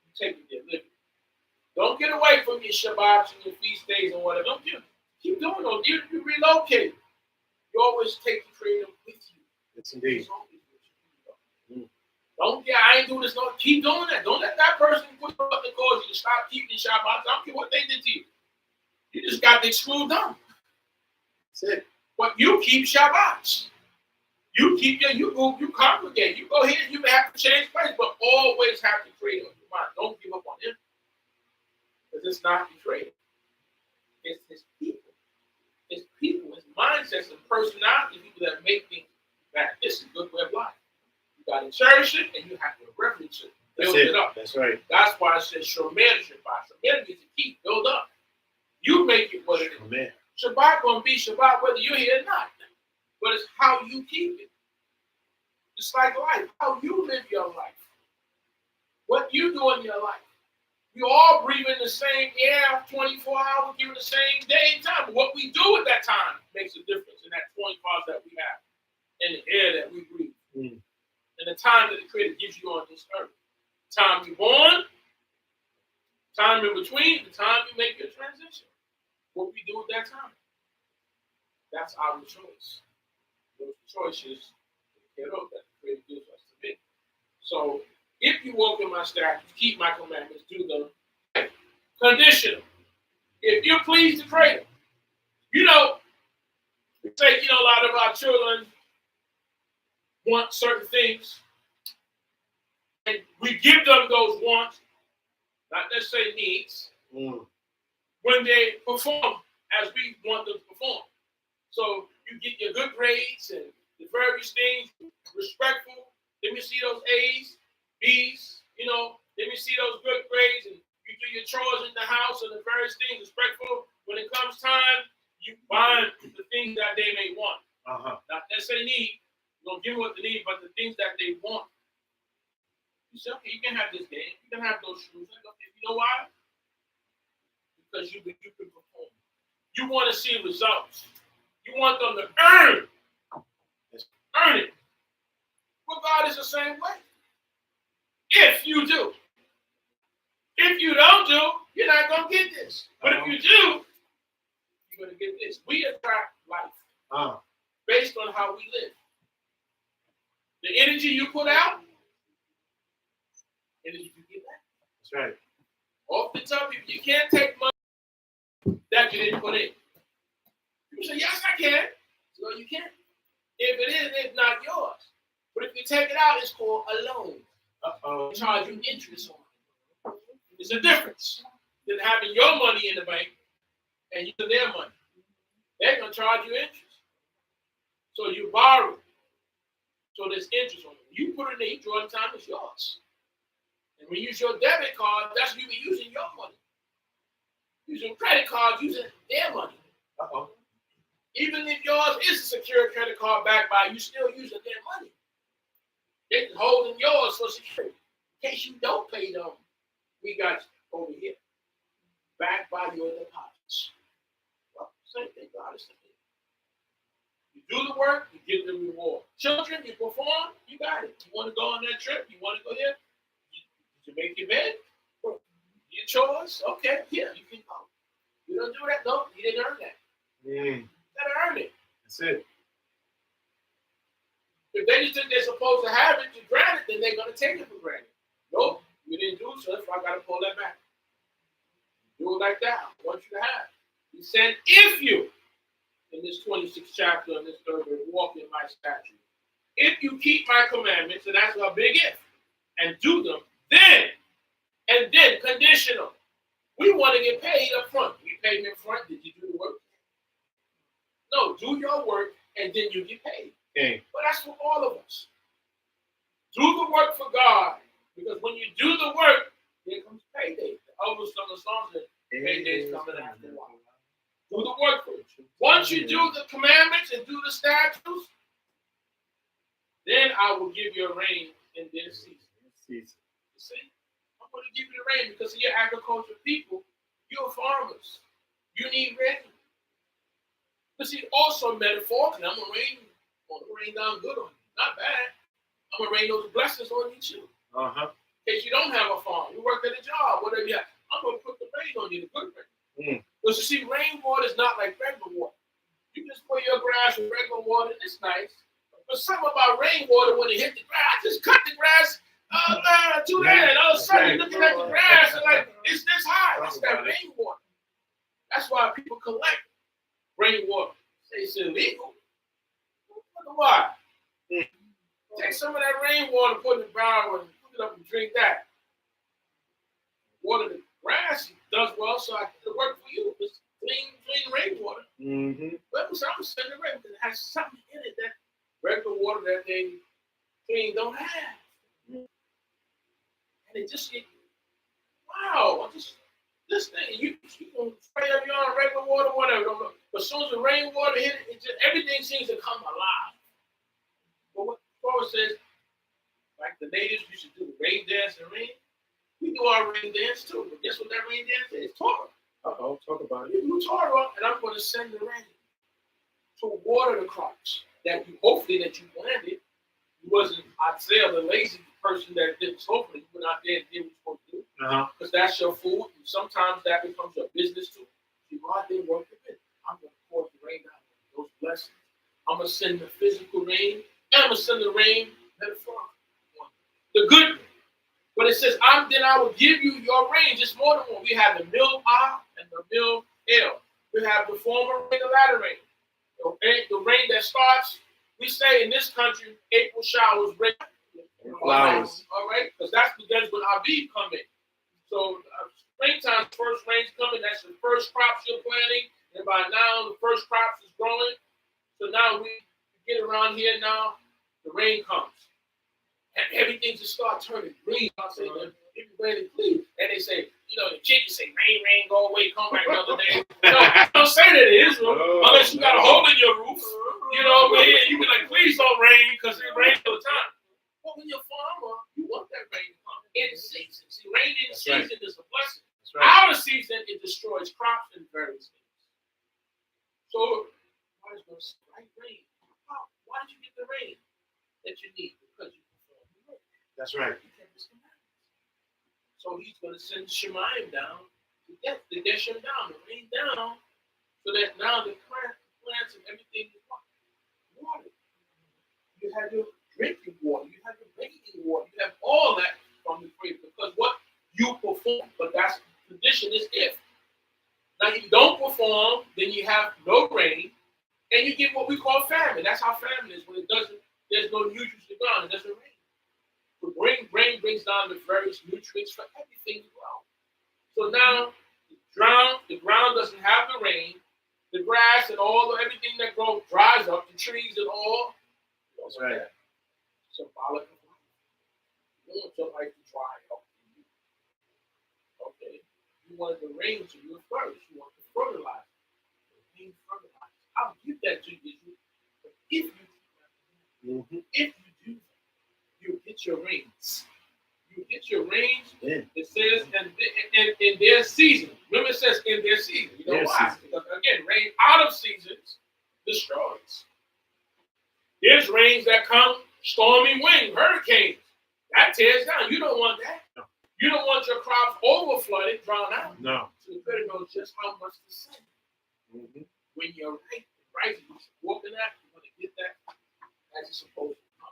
S2: You take it there, live it. Don't get away from your Shabbats and your feast days and whatever. Don't keep doing those. You relocate. You always take the Creator with you.
S1: Yes, indeed.
S2: Don't get, I ain't doing this. No, keep doing that. Don't let that person put up and cause you to stop keeping Shabbats. I don't care what they did to you. You just got the screwed down.
S1: That's it.
S2: But you keep Shabbats. You keep you congregate. You go here, you may have to change place, but always have the Creator on your mind. Don't give up on Him. Because it's not the Creator. It's His people. His people, His mindsets and personality, people that make things bad. This is a good way of life. You got to cherish it and you have to reverence it. Build it up.
S1: That's right.
S2: That's why I said Shomer Shabbat. Shomer means to keep, build up. You make it what it is.
S1: Amen.
S2: Shabbat gonna be Shabbat whether you're here or not. But it's how you keep it. It's like life, how you live your life. What you do in your life. We all breathe in the same air 24 hours, given the same day and time. But what we do at that time makes a difference in that 24 hours that we have, and the air that we breathe. And the time that the Creator gives you on this earth. The time you're born, time in between, the time you make your transition. What we do at that time. That's our choice. Those choices that the Creator gives us to make. So if you walk in my statutes, keep my commandments, do them. Conditional. If you please the Creator, we say, a lot of our children want certain things, and we give them those wants, not necessarily needs, when they perform as we want them to perform. So you get your good grades and the various things, respectful. Let me see those A's, B's, let me see those good grades, and you do your chores in the house and the various things, respectful. When it comes time, you buy the things that they may want. Not necessarily need. You're going to give them what they need, but the things that they want. You say, okay, you can have this game. You can have those shoes. Okay, you know why? Because you can perform. You want to see results. You want them to earn it. Well, God is the same way. If you do. If you don't do, you're not going to get this. But if you do, you're going to get this. We attract life based on how we live. The energy you put out, energy you get back.
S1: That's right.
S2: Often tell people you can't take money that you didn't put in. People say, yes, I can. No, you can't. If it is, it's not yours. But if you take it out, it's called a loan. They charge you interest on it. There's a difference than having your money in the bank and using their money. They're going to charge you interest. So you borrow. So there's interest on it. You put it in, you draw the time, it's yours. And when you use your debit card, that's when you be using your money. Using credit cards, using their money. Even if yours is a secure credit card backed by, you still using their money. They're holding yours for security. In case you don't pay them, we got you over here. Backed by your deposits. Well, same thing, God is the thing. You do the work, you get the reward. Children, you perform, you got it. You want to go on that trip, you want to go here, you make your bed, your chores, okay, here, you can go. You don't do that, no, you didn't earn that. You gotta earn it.
S1: That's it.
S2: If they just think they're supposed to have it, to grant it, then they're going to take it for granted. Nope, you didn't do it, so that's why I got to pull that back. Do it like that. I want you to have it. He said, if you, in this 26th chapter, in this third verse, walk in my statutes, if you keep my commandments, and that's a big if, and do them, then, and then, conditional. We want to get paid up front. You paid me up front, did you do the work? No, do your work, and then you get paid.
S1: Okay.
S2: But that's for all of us. Do the work for God, because when you do the work, there comes payday. The elders sung a song that payday's coming after a while. Do the work for it. Once you do the commandments and do the statutes, then I will give you a rain in this season. You see? I'm going to give you the rain because you're agricultural people. You're farmers. You need rain. But see, also metaphorically, I'm going to rain down good on you. Not bad. I'm going to rain those blessings on you too.
S1: Uh-huh.
S2: In case you don't have a farm, you work at a job, whatever you have, I'm going to put the rain on you, the good rain. Because you see, rainwater is not like regular water. You just put your grass with regular water, and it's nice. But something about rainwater, when it hit the grass, I just cut the grass too late. All of a sudden, you're looking at the grass, and like, it's this high. That's that rainwater. That's why people collect rainwater. Say it's illegal. Wonder why? Take some of that rainwater, put it in the barrel, and put it up and drink that. Water the grass does well, so I can work for you. It's clean rainwater. But I'm sending it rain because it has something in it that regular water that they clean don't have. And it just get, wow, this thing, you can spray up your regular water, whatever. But as soon as the rainwater hit it, everything seems to come alive. But what Torah says, like the natives used to do the rain dance and rain, we do our rain dance too. But guess what that rain dance is? Torah.
S1: Uh-oh, talk about it.
S2: You do Torah, and I'm going to send the rain to water the crops that you hopefully that you planted. You wasn't Isaiah, the lazy person that didn't hopefully you went out there and did what you're supposed to do. Because that's your food, and sometimes that becomes your business too. You go out there and work with it. I'm going to pour the rain down those blessings. I'm going to send the physical rain, and I'm going to send the rain metaphorically. The good rain. But it says, then I will give you your rain, just more than one. We have the mil ah and the mil el. We have the former rain, the latter rain. The rain that starts, we say in this country, April showers, rain.
S1: Flowers.
S2: All right? Because that begins when Abib come in. So springtime, first rain's coming. That's the first crops you're planting. And by now, the first crops is growing. So now we get around here now, the rain comes. And everything just start turning green. I say, everybody please. And they say, the chickens say, rain, go away, come back another day. Don't say that in Israel, unless you got a hole in your roof. But you be like, please don't rain, because it rains all the time. But when you're a farmer, you want that rain to come in season. See, rain in season is a blessing. Out of season, it destroys crops and various things. So, why is going to strike rain? Why did you get the rain that you need? Because you perform the work.
S1: That's right.
S2: So he's going to send Shemayim down to get Shem down, the rain down, so that now the plants and everything is water. You have your drinking water, you have your bathing water, you have all that from the tree because what you perform, but that's the condition is if. Now if you don't perform, then you have no rain, and you get what we call famine. That's how famine is when there's no nutrients in the ground, it doesn't rain. The rain brings down the various nutrients for everything to grow. So now the ground doesn't have the rain, the grass and everything that grows dries up, the trees and all.
S1: That's right.
S2: Symbolic of life. You want your life to dry up. Okay. You want the rain to do it first. You want the fertilizer. The rain fertilizer. I'll give that to you. But if you do that, you get your rains. You get your rains. Yeah. It says in their season. Remember, it says in their season. You know why? Because again, rain out of seasons destroys. There's rains that come, stormy wind, hurricanes. That tears down. You don't want that. No. You don't want your crops over flooded, drowned out. No. So you better know just how much to send. When you're right, you're walking out, you're going to get that as it's supposed to come.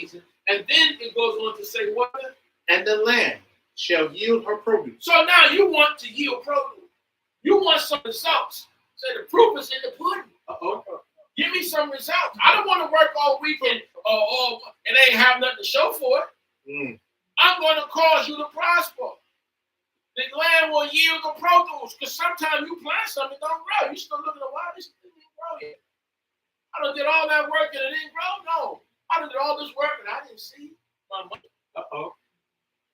S2: season. And then it goes on to say what?
S1: And the land shall yield her produce.
S2: So now you want to yield produce. You want some results. So the proof is in the pudding. Give me some results. I don't want to work all weekend and ain't have nothing to show for it. I'm going to cause you to prosper. The land will yield the produce. Because sometimes you plant something, it don't grow. You still looking at why this thing didn't grow yet. I done did all that work and it didn't grow. No. I done did all this work and I didn't see my money.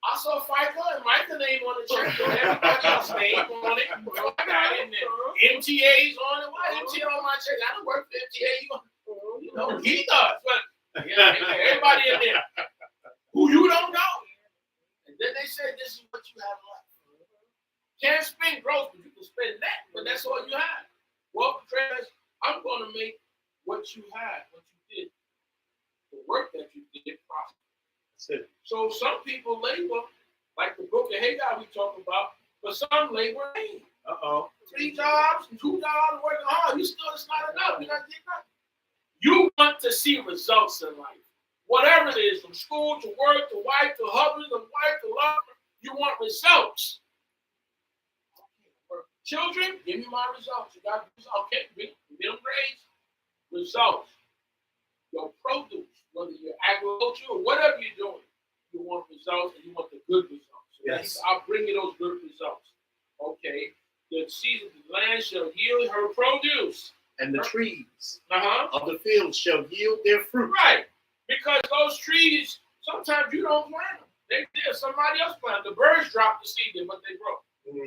S2: I saw FICA and Micah name on the check. Everybody else name on it. I got it in there. MTA's on it. Why MTA on my check? I don't work for MTA. You know, he does. But everybody in there who you don't know. And then they said, this is what you have left. Can't spend gross, but you can spend that. But that's all you have. Well, friends, I'm going to make what you had, what you did, the work that you did, prosper. So some people labor, like the book of Haggai we talk about, but some labor ain't. 3 jobs, 2 jobs, working hard. You still, it's not enough. You're not getting nothing. You want to see results in life. Whatever it is, from school to work to wife to husband to wife to lover, you want results. Children, give me my results. You got results. Okay, give them grades. Results. Your produce, whether you're agriculture or whatever you're doing, you want results and you want the good results. So yes. I'll bring you those good results. Okay. The season, the land shall yield her produce.
S1: And the trees of the field shall yield their fruit.
S2: Right. Because those trees, sometimes you don't plant them. They did. Somebody else planted them. The birds drop the seed in, but they grow.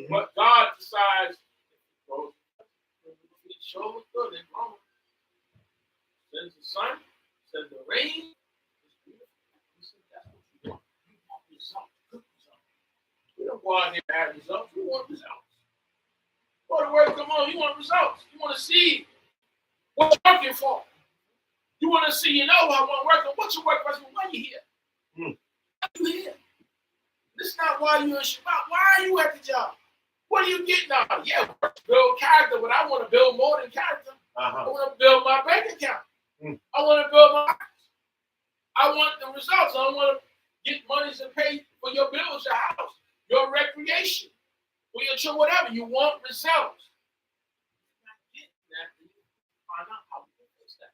S2: But God decides, it shows good and wrong. Sends the sun, sends the rain. It's beautiful. He said, that's what you want. You want results, good results. We don't go out here and have results. We want results. Go to work, come on, you want results. You want to see what you're working for. You want to see, you know, I want to work on what's your work for? Why are you here? Why are you here? This is not why you're in Shabbat. Why are you at the job? What are you getting out of it? Yeah, build character, but I want to build more than character. I want to build my bank account. I want to build my house. I want the results. I don't want to get money to pay for your bills, your house, your recreation, for your children, whatever. You want results. You're not getting that, then you find out how we can fix that.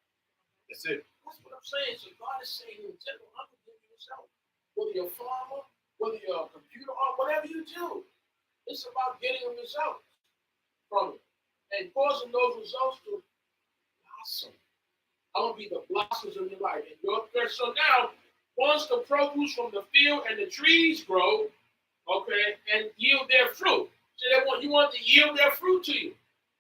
S1: That's it.
S2: That's what I'm saying. So God is saying in general, I'm going to give you results. Whether you're a farmer, whether you're a computer, or whatever you do, it's about getting a result from it and causing those results to blossom. I want to be the blossoms of your life. And so now, once the produce from the field and the trees grow, okay, and yield their fruit. So you want to yield their fruit to you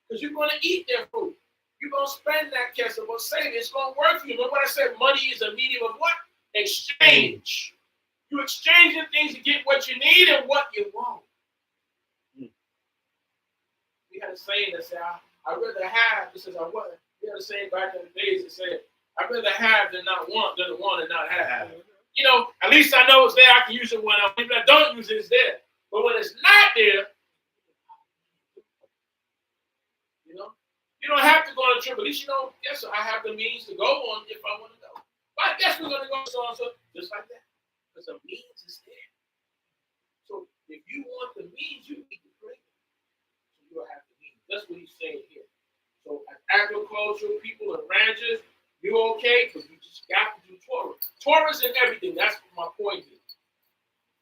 S2: because you're going to eat their fruit. You're going to spend that cash or save it. It's going to work for you. Remember what I said? Money is a medium of what? Exchange. You exchanging things to get what you need and what you want. We had a saying that said, I'd rather have, this is I wasn't. We had a saying back in the days that said, I'd rather have than not want than to want and not have. You know, at least I know it's there. I can use it when even I don't use it, it's there. But when it's not there, you know, you don't have to go on a trip. At least you know, yes, I have the means to go on if I want to go. But I guess we're going to go so and so, just like that. Because the means is there. So if you want the means, you need to pray. So you'll have the means. That's what he's saying here. So as agricultural people and ranchers, you okay? Because you just got to do Torah. Torah's in everything. That's what my point is.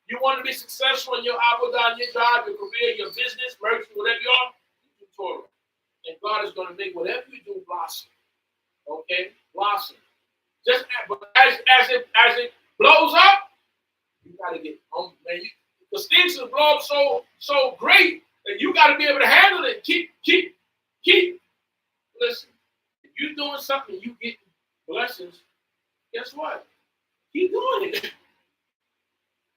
S2: You want to be successful in your avodah, your job, your career, your business, merchant, whatever you are, you do Torah. And God is going to make whatever you do blossom. Okay? Blossom. Just as it blows up, you got to get humble, man. Because things will blow up so great that you got to be able to handle it. Keep. Listen, if you're doing something, you get blessings. Guess what? Keep doing it.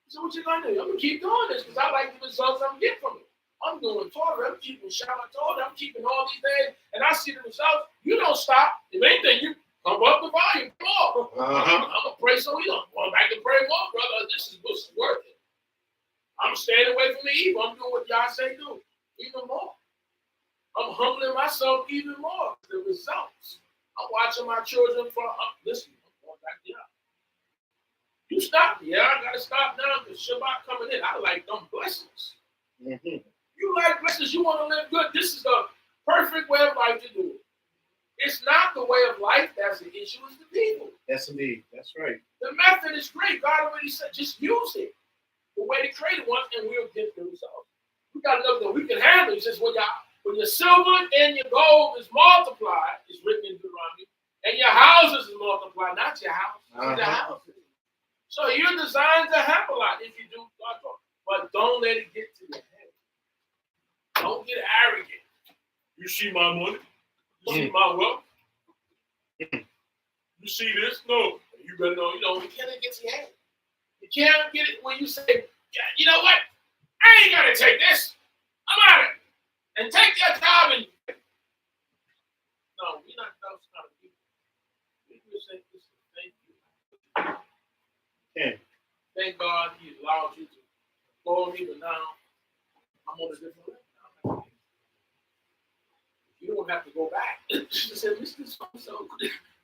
S2: So what you gonna do? I'm gonna keep doing this because I like the results I'm getting from it. I'm doing Torah. I'm keeping Shabbat Torah. I'm keeping all these days, and I see the results. You don't stop. If anything, you pump up the volume more. I'm gonna pray so you don't go back and pray more, brother. This is working. I'm staying away from the evil. I'm doing what y'all say do, even more. I'm humbling myself even more. The results. I'm watching my children listen, I'm going back there. yeah, I gotta stop now because Shabbat coming in. I like them blessings.
S1: Mm-hmm.
S2: You like blessings, you want to live good. This is the perfect way of life to do it. It's not the way of life that's the issue, it's the people.
S1: Yes, indeed. That's right.
S2: The method is great. God already said, just use it. The way they created one, and we'll get the results. We got to know that we can handle it. It's just when your silver and your gold is multiplied, it's written in Deuteronomy, and your houses is multiplied, not your house, it's your houses. So you're designed to have a lot if you do God talk. But don't let it get to your head. Don't get arrogant. You see my money? You see my wealth? You see this? No. You better know, you can't get to your head. You can't get it when you say, yeah, you know what? I ain't got to take this. I'm out of it. And take your job and... No, we're not those kind of people. We just say, thank you.
S1: Yeah.
S2: Thank God he allowed you to follow me, but now I'm on a different level. You don't have to go back. She said, Mr. So-and-so,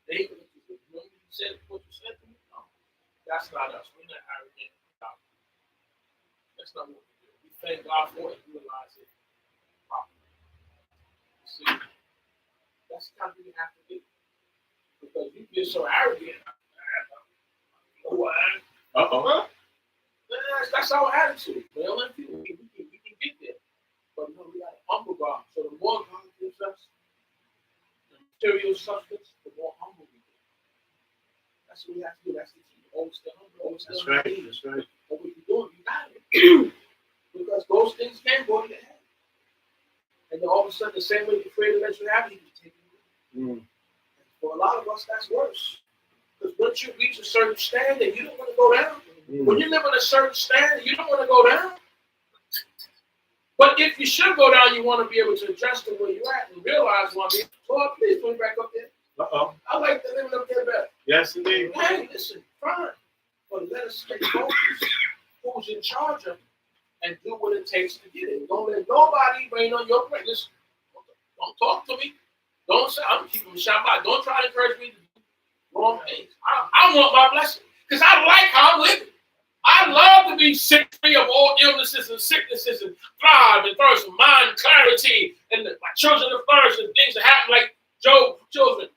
S2: David, remember you said what you said to me? No, that's not us. We're not arrogant. That's not what we do. We thank God for it and realize it properly. See, that's the kind of thing you have to do. Because you get so arrogant.
S1: Uh-oh.
S2: That's our attitude. Well, we can get there. But no, we got to humble God. So the more God gives us the material substance, the more humble we get. That's what we have to do. That's the key. Always stay humble.
S1: That's right. That's right.
S2: What we doing, you got it. Because those things can go to your head. And then all of a sudden, the same way you're afraid to let you have it, you take it. For a lot of us, that's worse. Because once you reach a certain standard, you don't want to go down. When you live in a certain standard, you don't want to go down. But if you should go down, you want to be able to adjust to where you're at and realize one day, Lord, please put me back up there.
S1: Uh-oh.
S2: I like to live up there better.
S1: Yes, indeed.
S2: Hey, listen, fine. But let us stay focused. Who's in charge of it and do what it takes to get it. Don't let nobody rain on your plate. Listen, don't talk to me. Don't say, I'm keeping Shabbat. Don't try to encourage me to do wrong things. I want my blessing because I like how I'm living. I love to be sick free of all illnesses and sicknesses and thrive and flourish and mind clarity and my children to flourish and things that happen like Job's children.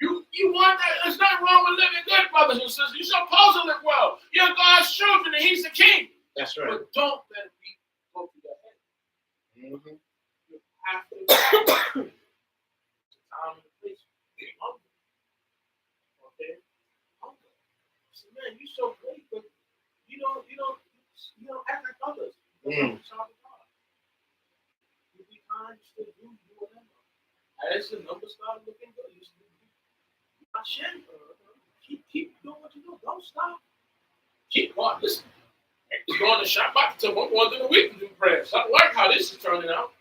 S2: You want that? There's nothing wrong with living good, brothers and sisters. You're supposed to live well. You're God's children and he's the king.
S1: That's right.
S2: But don't let it be go to your head.
S1: Mm-hmm.
S2: You have to time and place. Be humble. Okay? Humble. So, man, you're so great, but you don't act like others. You be kind, you still do whatever. As the numbers start looking good, you still do. Not ashamed. Keep doing what you do. Don't stop. Keep going. Listen. You're going to Shabbat to one more than a week to do prayers. I like how this is turning out.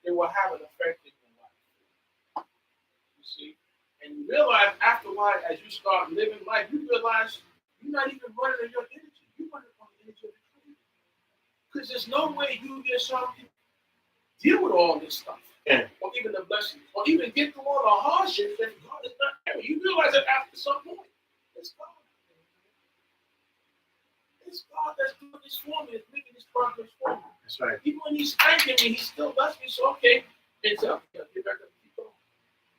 S2: It will have an effect in your life. You see? And you realize after a while, as you start living life, you realize you're not even running on your energy. You're running on the energy of the Creator. Because there's no way you get something deal with all this stuff.
S1: Yeah.
S2: Or even the blessings. Or even get through all the hardships that God is not there. You realize that after some point, it's God. It's God that's doing this for me, it's making this progress for me.
S1: That's right.
S2: Even when he's thanking me, he still bless me. So, okay, it's up. Get back up and keep going.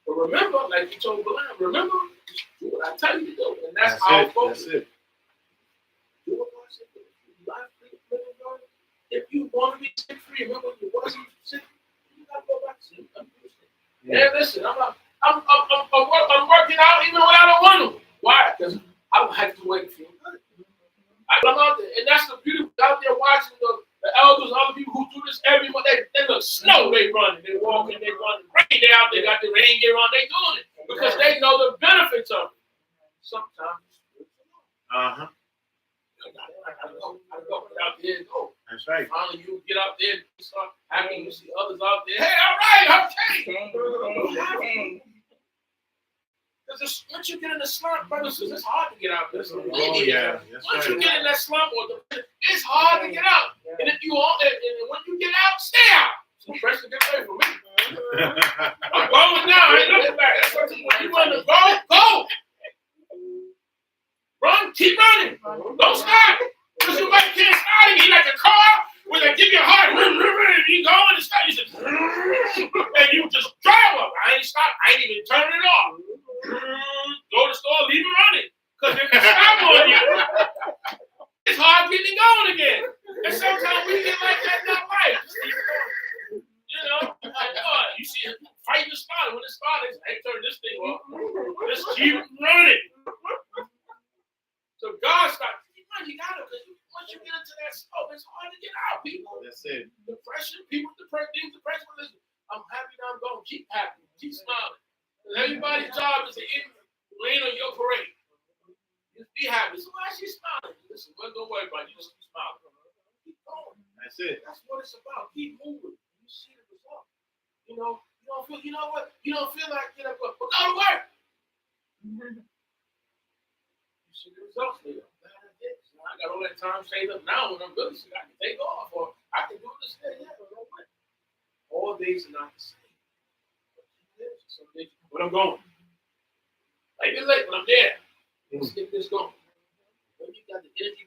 S2: But remember, like you told Balaam, remember, just do what I tell you to do. And that's how it goes.
S1: That's it.
S2: Do what God said. If you want to be sick free, remember you wasn't sick, you got to go back to sleep. Yeah, listen, I'm working out even when I don't want to. Why? Because I don't have to wait for you. I'm out there, and that's the beauty out there watching the elders, other people who do this every month. They look snow, they running, they walking, they running. Rain, they out there, got the rain gear on, they doing it because they know the benefits of it. Sometimes
S1: Uh-huh.
S2: I go out there and go.
S1: That's right.
S2: Finally, you get out there and you start having you see others out there. Hey, all right, okay. Because once you get in the slump, brothers, it's hard to get out there.
S1: Oh, yeah.
S2: Once you get in that slump, it's hard to get out. And if you all, and when you get out, stay out. So pressure get away from me. I'm going now. I ain't looking back. That's what when you want to go, go. Run. Keep running. Don't stop. Because you might can't start it. You like a car where they give you a heart. And you go and stop. You just, and you just drive up. I ain't stop. I ain't even turning it off. Go to the store, leave it running. Because if it stop on you, it's hard getting going again. And sometimes we get like that in our life. Just keep it going. You know, like, you see it fighting the starter. When it started, I turn this thing off. Just keep running. So God starts, you got to, because once you get into that scope, it's hard to get out, people.
S1: That's it.
S2: Depression, people, depression, listen, I'm happy that I'm going. Keep happy. Keep smiling. And everybody's job is to rain on your parade. Just be happy. So why is she smiling? Listen, don't worry about it. You just keep smiling. Keep going.
S1: That's it.
S2: That's what it's about. Keep moving. You see the result. You know, you don't feel, you know what? You don't feel like get up, but go to work. You see the results later. I got all that time saved up now when I'm really sick. I can take off or I can do this thing. Yeah, all days are not the same. Some days, when I'm going. Like it's late when I'm there. Let's get this going. When you got the energy,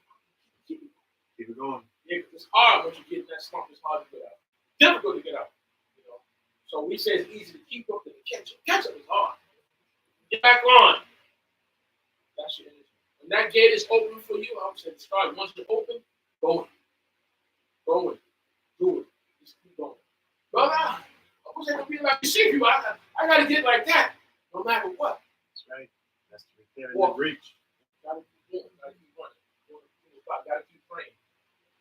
S2: keep it going. Yeah, because it's hard once you get in that slump. It's hard to get out. Difficult to get out. You know. So we say it's easy to keep up than to catch up. Catch up is hard. Get back on. That's your energy. When that gate is open for you, I would say start. Once it's open, go in. Go in. Do it. Just keep going. Brother, I wish I could be like you see people. I got to get like that no matter what.
S1: That's right. That's the repair reach.
S2: Got to keep going. Got to keep running. Got to keep praying.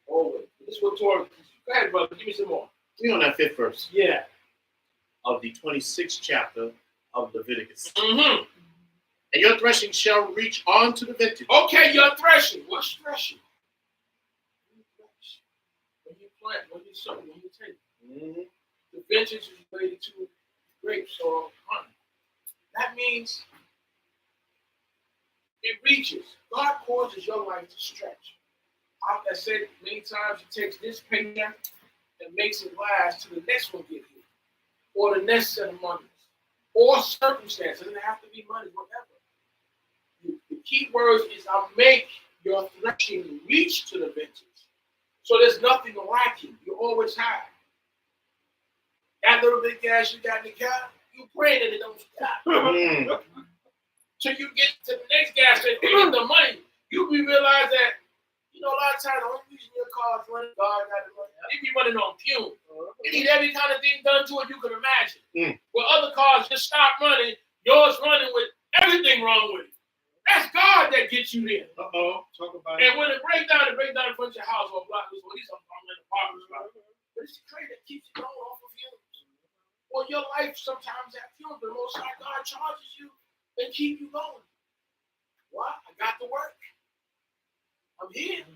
S2: Always. This is what Torah. Go ahead, brother. Give me some more.
S1: Give me on that 5th verse.
S2: Yeah.
S1: Of the 26th chapter of Leviticus.
S2: Mm-hmm.
S1: And your threshing shall reach on to the vintage.
S2: Okay, your threshing. What's threshing? When you plant, when you sow, when you take. Mm-hmm. The vintage is related to grapes or honey. That means it reaches. God causes your life to stretch. I said many times, it takes this paycheck and makes it last to the next one get here, or the next set of monies, or circumstances. It doesn't have to be money, whatever. The key words is I'll make your threshing reach to the vintage. So there's nothing lacking. You always have. That little bit of gas you got in the car, you pray that it don't stop. Till you get to the next gas station, you get the money. You realize that, you know, a lot of times the only reason your car is running, God got it running. They be running on fume. You need every kind of thing done to it you can imagine. Where other cars just stop running, yours running with everything wrong with it. That's God that gets you there.
S1: Talk about it.
S2: And when it breaks down in front of your house or block, at least I'm in the apartment block. But it's the trade that keeps you going off of fumes. Well, your life sometimes has fumes, but most high God charges you and keep you going. What? I got to work. I'm here.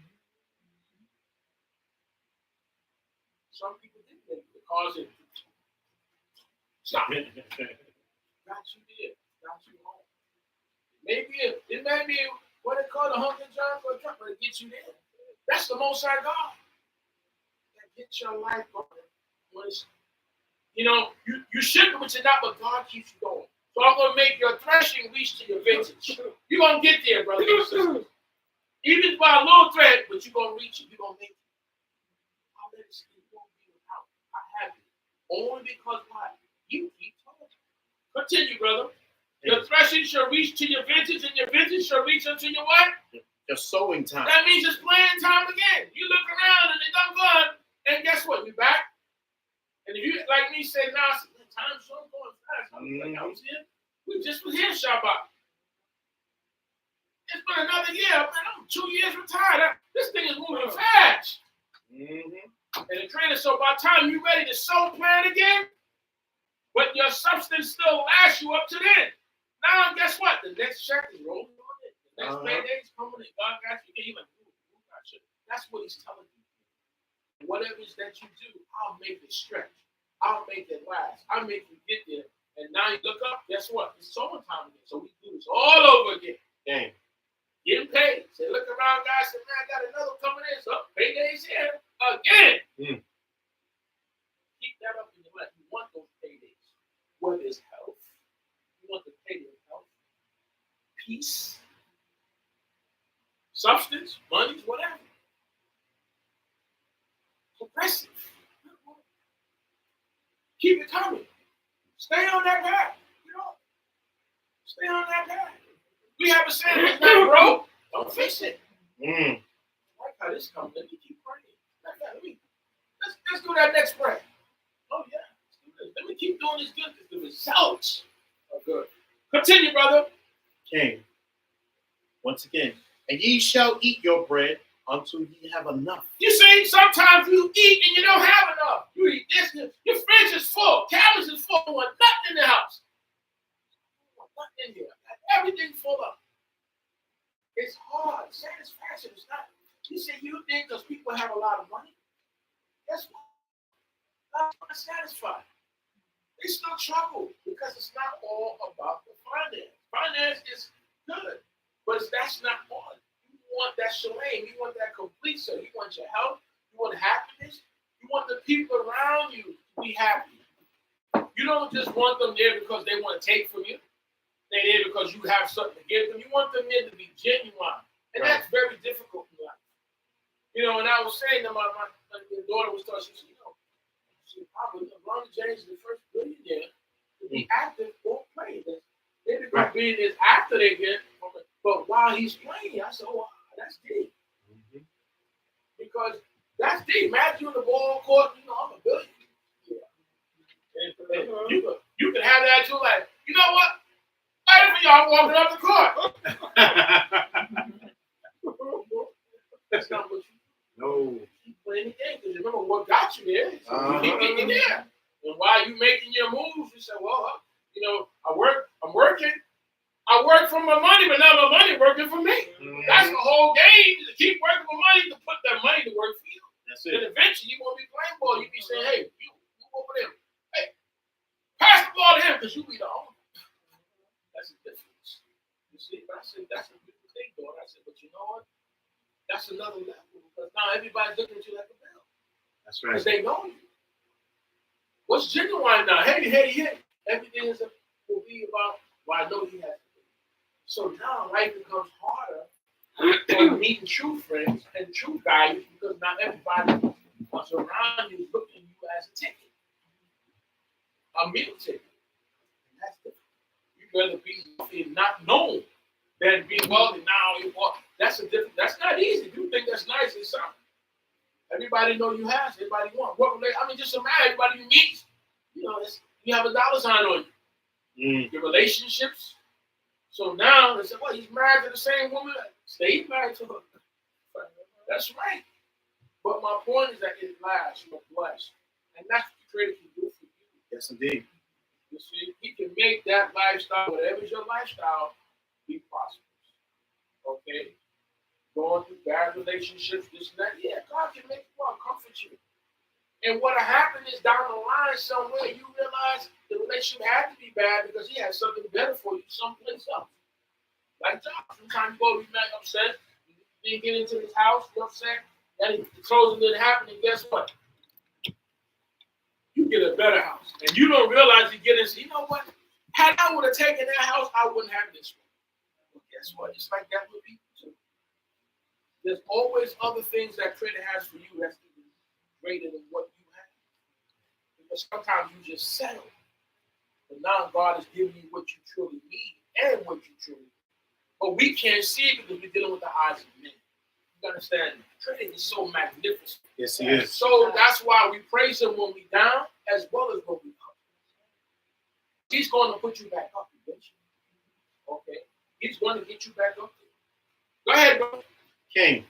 S2: Some people didn't make it because it stop it. Got you there. Got you home. It may be what they call the Hunger John for a truck, but it gets you there. That's the Most High God. That gets your life going. You know, you shouldn't, but you're not, but God keeps you going. So I'm going to make your threshing reach to your vintage. You're going to get there, brothers and sisters. Even by a little thread, but you're going to reach it. You're going to make it. I'll let it see. You won't be without. I have it. Only because why? You keep talking. Continue, brother. Your threshing shall reach to your vintage, and your vintage shall reach unto your what?
S1: Your sowing time.
S2: That means it's playing time again. You look around and it done gone, and guess what? You're back. And if you, like me, say, nah, time's so going fast. I was here. We just was here, Shabbat. It's been another year. Man, I'm 2 years retired. This thing is moving fast. And the trainer, so by the time you're ready to sow plant again, but your substance still lasts you up to then. Now, guess what? The next check is rolling on it. The next payday is coming in. God got you. You're like, that's what he's telling you. Whatever it is that you do, I'll make it stretch. I'll make it last. I'll make you get there. And now you look up, guess what? It's sowing time again. So we do this all over again.
S1: Dang.
S2: Getting paid. Say, look around, guys. Say, man, I got another coming in. So payday's here again. Keep that up in your life. You want those paydays. Whether it's health, you want the payday of health, peace, substance, money, whatever. Progressive. Keep it coming. Stay on that path. You know, stay on that path. We have a saying, it's not broke, don't fix it. I like how this comes. Let me keep praying. Let's do that next prayer. Oh yeah. Let me keep doing this good because the results are good. Continue, brother.
S1: King. Once again, and ye shall eat your bread until ye have enough.
S2: You see, sometimes you eat and you don't have enough. You eat this, your fridge is full, cabinets is full, want nothing in the house. Nothing in here. Everything full up. It's hard. Satisfaction is not. You say you think because people have a lot of money. Guess what? Not satisfied. They still trouble because it's not all about the finance. Finance is good, but that's not all. You want that shalom. You want that complete. So you want your health. You want happiness. You want the people around you to be happy. You don't just want them there because they want to take from you. They're there because you have something to give them. You want them there to be genuine. And that's very difficult in life. You know, and I was saying to my daughter was talking, she said, probably LeBron James is the first billionaire to be active or play. They become billionaires after they get from it. But while he's playing, I said, oh, wow, that's deep. Because that's deep. Imagine the ball court, I'm a billionaire. Yeah. And you can have that too, like, you know what? I for y'all walking up the court. That's not what you
S1: No.
S2: playing the game because remember what got you there. So you keep getting there. And while you making your moves, you say, well, I'm working. I work for my money, but now my money working for me. That's the whole game, is to keep working for money, to put that money to work for you. That's it. And eventually you won't be playing ball. You be saying, hey, you move over there. Hey, pass the ball to him because you be the owner. That's the difference. You see, I said, that's a beautiful thing, daughter. I said, but you know what? That's another level because now everybody's looking at you like a bell.
S1: That's right.
S2: Because they know you. What's genuine now? Hey. Everything will be about, well, I know he has to be. So now life becomes harder on meeting true friends and true values because not everybody wants around you looking at you as a ticket. A meal ticket. And that's different. You'd rather be wealthy and not known than be wealthy now. That's that's not easy. If you think that's nice, it's something. Everybody know you have, everybody want. Just imagine everybody you meet, you have a dollar sign on you. Your relationships. So now they say, well, he's married to the same woman. Stay married to her. That's right. But my point is that it lasts. You're blessed. And that's what the Creator can do for you.
S1: Yes, indeed.
S2: You see, he can make that lifestyle, whatever is your lifestyle, be prosperous. Okay? Going through bad relationships, this and that. Yeah, God can make you comfort you. And what'll happen is down the line somewhere, you realize the relationship had to be bad because he had something better for you someplace else. Like John, sometimes you go to be mad, upset, you didn't get into his house, you're upset, and the closing didn't happen, and guess what? You get a better house. And you don't realize you get into, you know what? Had I would have taken that house, I wouldn't have this one. But guess what? It's like that with people too. There's always other things that Creator has for you that's even greater than what you have. Because sometimes you just settle. But now God is giving you what you truly need and what you truly need. But we can't see it because we're dealing with the eyes of men. You understand? Creator is so magnificent.
S1: Yes, he is.
S2: So that's why we praise him when we're down as well as when we up. He's going to put you back up eventually. Okay? He's going to get you back up there. Go ahead, bro.
S1: King.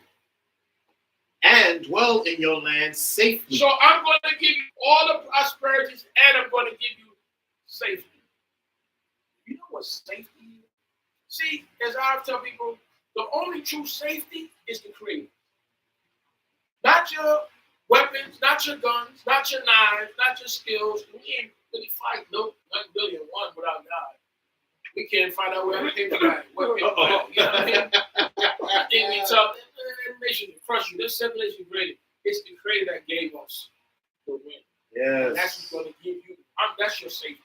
S1: And dwell in your land safely.
S2: So I'm going to give you all the prosperities and I'm going to give you safety. You know what safety is? See, as I tell people, the only true safety is the Creator. Not your weapons, not your guns, not your knives, not your skills. We ain't really fight no 1,000,000,001 without God. We can't find out where the paper guy. You know what I mean? I think we talk. That nation crush you. This separation greater. It's the Creator that gave us the win.
S1: Yes.
S2: And that's what's going to give you. That's your safety.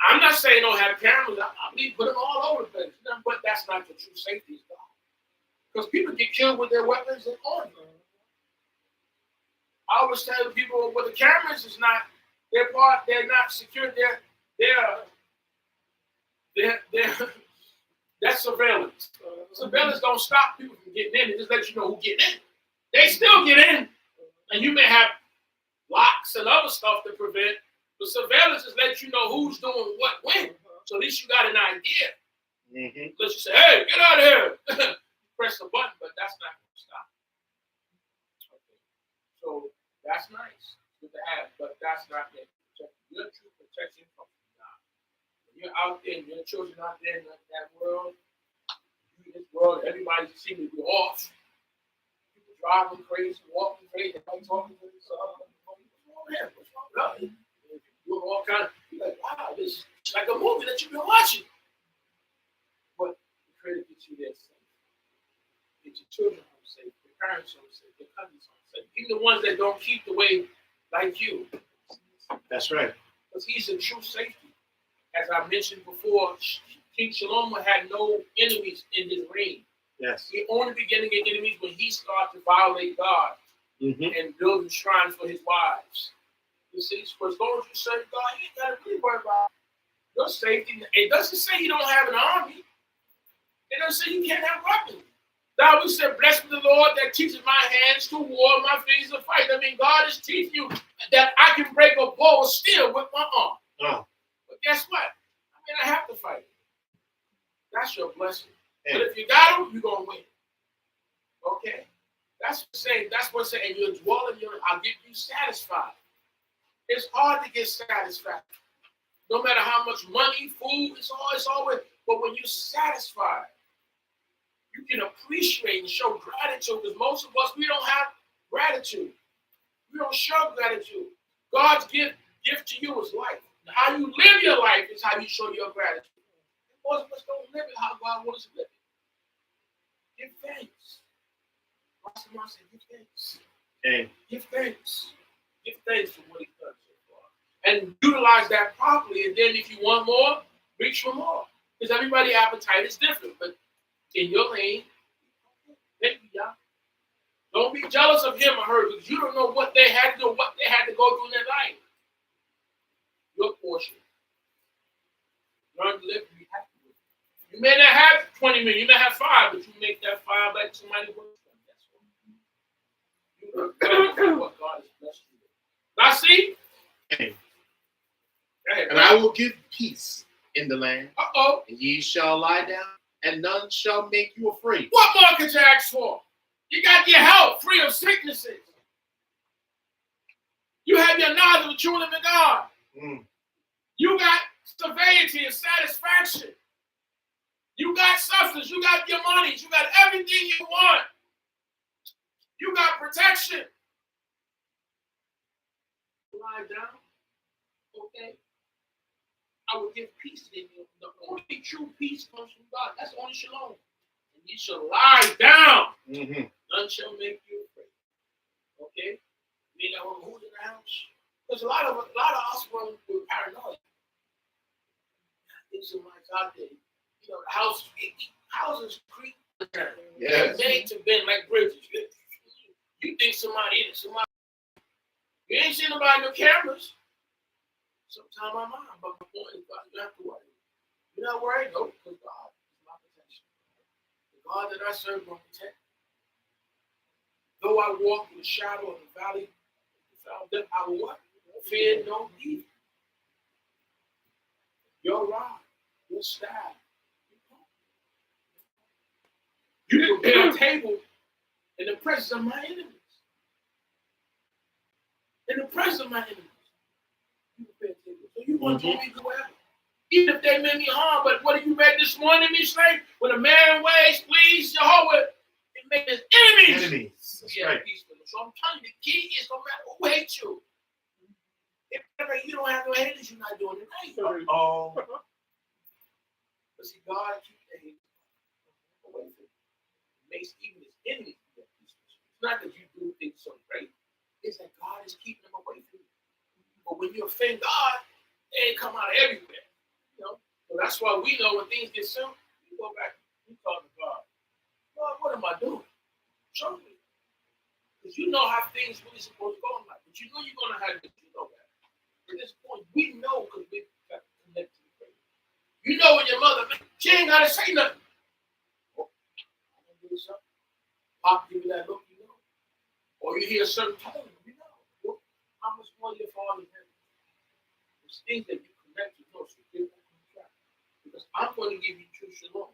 S2: I'm not saying don't have cameras. I mean, put them all over the place. But that's not the true safety of God. Because people get killed with their weapons and on. I always tell people, well, the cameras is not their part. They're not secure. That's surveillance. Surveillance don't stop people from getting in. It just lets you know who getting in. They still get in, and you may have locks and other stuff to prevent. But surveillance just lets you know who's doing what when. So at least you got an idea. Unless you say, "Hey, get out of here." Press the button, but that's not going to stop. Okay. So that's nice. Good to have, but that's not it. Your true protection comes from God. When you're out there and your children out there in that world, in this world, everybody seems to be off. People driving crazy, walking crazy, talking to themselves. What's wrong with you? Doing all kinds of, you're like, wow, this is like a movie that you've been watching. But the Creator gets you there safe. Get your children home safe, your parents home safe, your cousins home safe. Even the ones that don't keep the way like you.
S1: That's right.
S2: Because he's a true safety. As I mentioned before, King Shlomo had no enemies in his reign.
S1: Yes.
S2: He only began to get enemies when he started to violate God and building shrines for his wives. You see, for as long as you serve God, you ain't got to really worry about your safety. It doesn't say you don't have an army. It doesn't say you can't have weapons. Now we said, blessed be the Lord that teaches my hands to war, my fingers to fight. I mean, God is teaching you that I can break a bow of steel with my arm.
S1: Oh.
S2: But guess what? I mean, I have to fight. That's your blessing. But if you got them, you're going to win. Okay? That's what's saying. And you're dwelling, I'll get you satisfied. It's hard to get satisfied. No matter how much money, food, it's always, but when you're satisfied, you can appreciate and show gratitude, because most of us, we don't have gratitude. We don't show gratitude. God's gift to you is life. How you live your life is how you show your gratitude. Most of us don't live it how God wants us to live it. Give thanks. Pastor said, give thanks.
S1: Okay.
S2: Give thanks. Give thanks for what he's done so far. And utilize that properly. And then if you want more, reach for more. Because everybody's appetite is different. But in your lane, thank you, y'all. Don't be jealous of him or her, because you don't know what they had to do, what they had to go through in their life. Your portion. Learn to live and be happy with it. You may not have 20 million, you may have 5, but you make that 5 like somebody works for. That's what God has blessed you with. Now see?
S1: And I will give peace in the land.
S2: Uh-oh.
S1: And ye shall lie down, and none shall make you afraid.
S2: What more could you ask for? You got your health free of sicknesses. You have your knowledge of the true living God. You got stability and satisfaction. You got substance. You got your money. You got everything you want. You got protection. Lie down. Okay. I will give peace in you. The only true peace comes from God. That's the only shalom. And you shall lie down. None shall make you afraid. Okay? You know who's in the house? Because a lot of us were paranoid. There's somebody's out there. You know, the houses creep.
S1: Yes.
S2: They're made to bend like bridges. You think somebody in it, somebody. You ain't seen nobody no cameras. Sometimes my mom, but my point is, God, you don't have to worry. You're not worried, no, because God is my protection. The God that I serve will protect. Though I walk through the shadow of the valley, I will what? Fear no evil. Your rod, your staff. You prepare a table in the presence of my enemies. In the presence of my enemies. You prepare a table. So you want to me to go out. Even if they meant me harm, but what did you read this morning, me slave? When a man ways, please Jehovah, it makes his enemies. That's right. So I'm telling you, the key is no matter who hates you. If you don't have no haters, you're not doing it right.
S1: Oh.
S2: But see, God keeps the haters away from you. It makes even his enemies be at peace with you. It's not that you do things so great. It's that God is keeping them away from you. But when you offend God, they come out of everywhere. You know? So that's why we know when things get simple, you go back, you talk to God. God, what am I doing? You know how things really supposed to go in life, but you know you're gonna have this. You know that. At this point, we know because we got connected to the faith. You know when your mother, she ain't gotta say nothing. Oh, I'm gonna do something. Pop give you that look, you know. Or you hear a certain tone, you know. Well, how much more your father has? There's things that you connect to, know, so get back on track. Because I'm going to give you true shalom.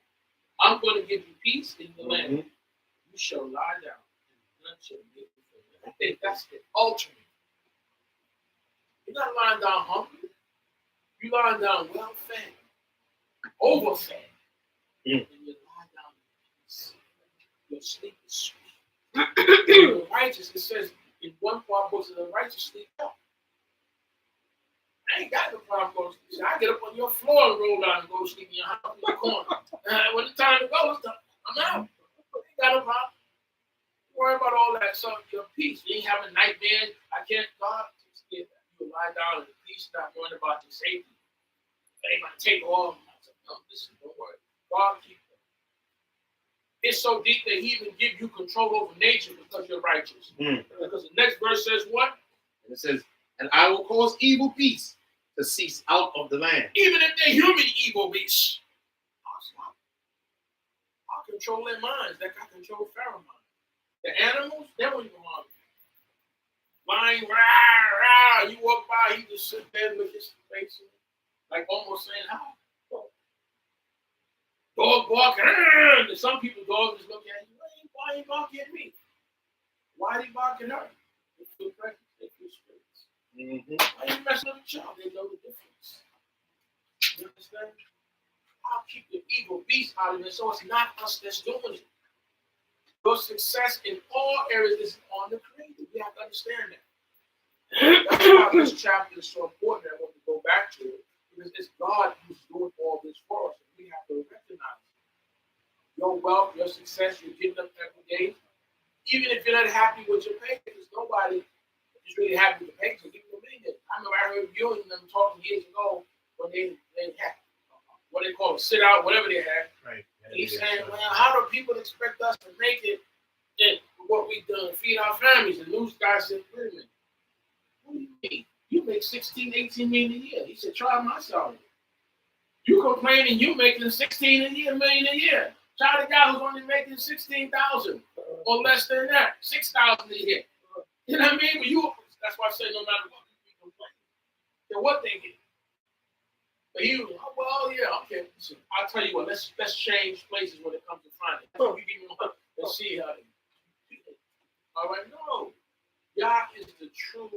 S2: I'm going to give you peace in the land. You shall lie down, and none shall make you free. I think that's the ultimate. You're not lying down hungry. You're lying down well-fed, overfed. And you lie down in peace. Your sleep is sweet. The righteous, it says in one part, books of the righteous sleep up. I ain't got no problem going to sleep. I get up on your floor and roll down and go sleep in your house in the corner. When the time to go, I'm out. I ain't got no problem. Don't worry about all that. So your peace. You ain't having nightmares. I can't. God takes care of that. You lie down in peace, not worrying about your safety. They ain't gonna take all. No, listen, don't worry. God keep them. It's so deep that He even give you control over nature because you're righteous. Because the next verse says what?
S1: And it says, and I will cause evil beasts to cease out of the land.
S2: Even if they're human evil beasts, I'll control their minds like I control Pharaoh's mind. The animals, they won't even harm you. Lying, rah, rah, you walk by, he just sit there with his face, like almost saying, how? Dog barking, and some people, dogs just look at you, why ain't barking at me? Why are they barking at her? They feel presence, they feel spirits. Why are you messing with a child? They know the difference. You understand? I'll keep the evil beast out of it, so it's not us that's doing it. Your success in all areas is on the Creator. We have to understand that. That's why this chapter is so important. I want to go back to it because it's God who's doing all this for us. And we have to recognize it. Your wealth, your success, you're getting up every day. Even if you're not happy with your pay, because nobody is really happy with the pay. So give them a minute. I know I heard you and them talking years ago when they had what they call it, sit out, whatever they had.
S1: Right.
S2: He's saying, well, how do people expect us to make it in what we do and feed our families? And news guy said, wait a minute. What do you mean? You make 16, 18 million a year. He said, try my salary. You complaining you making 16 million a year. Try the guy who's only making 16,000 or less than that, 6,000 a year. You know what I mean? But that's why I say no matter what, you complain. Then what they get? But he was, oh, well, yeah, okay. So I'll tell you what, let's change places when it comes to finance. You give me one, let's see how they do it. All right, no. God is the true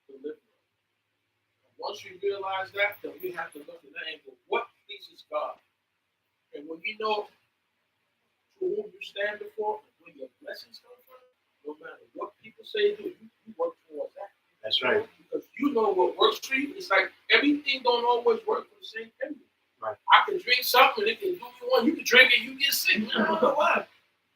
S2: deliverer. Once you realize that, then we have to look at that angle. What pleases God? And when you know to whom you stand before, where your blessings come from, no matter what people say do, you work towards that.
S1: That's right.
S2: Because you know what works for you. It's like everything don't always work for the same thing.
S1: Right.
S2: I can drink something, it can do you one. You can drink it, you get sick. I don't know why.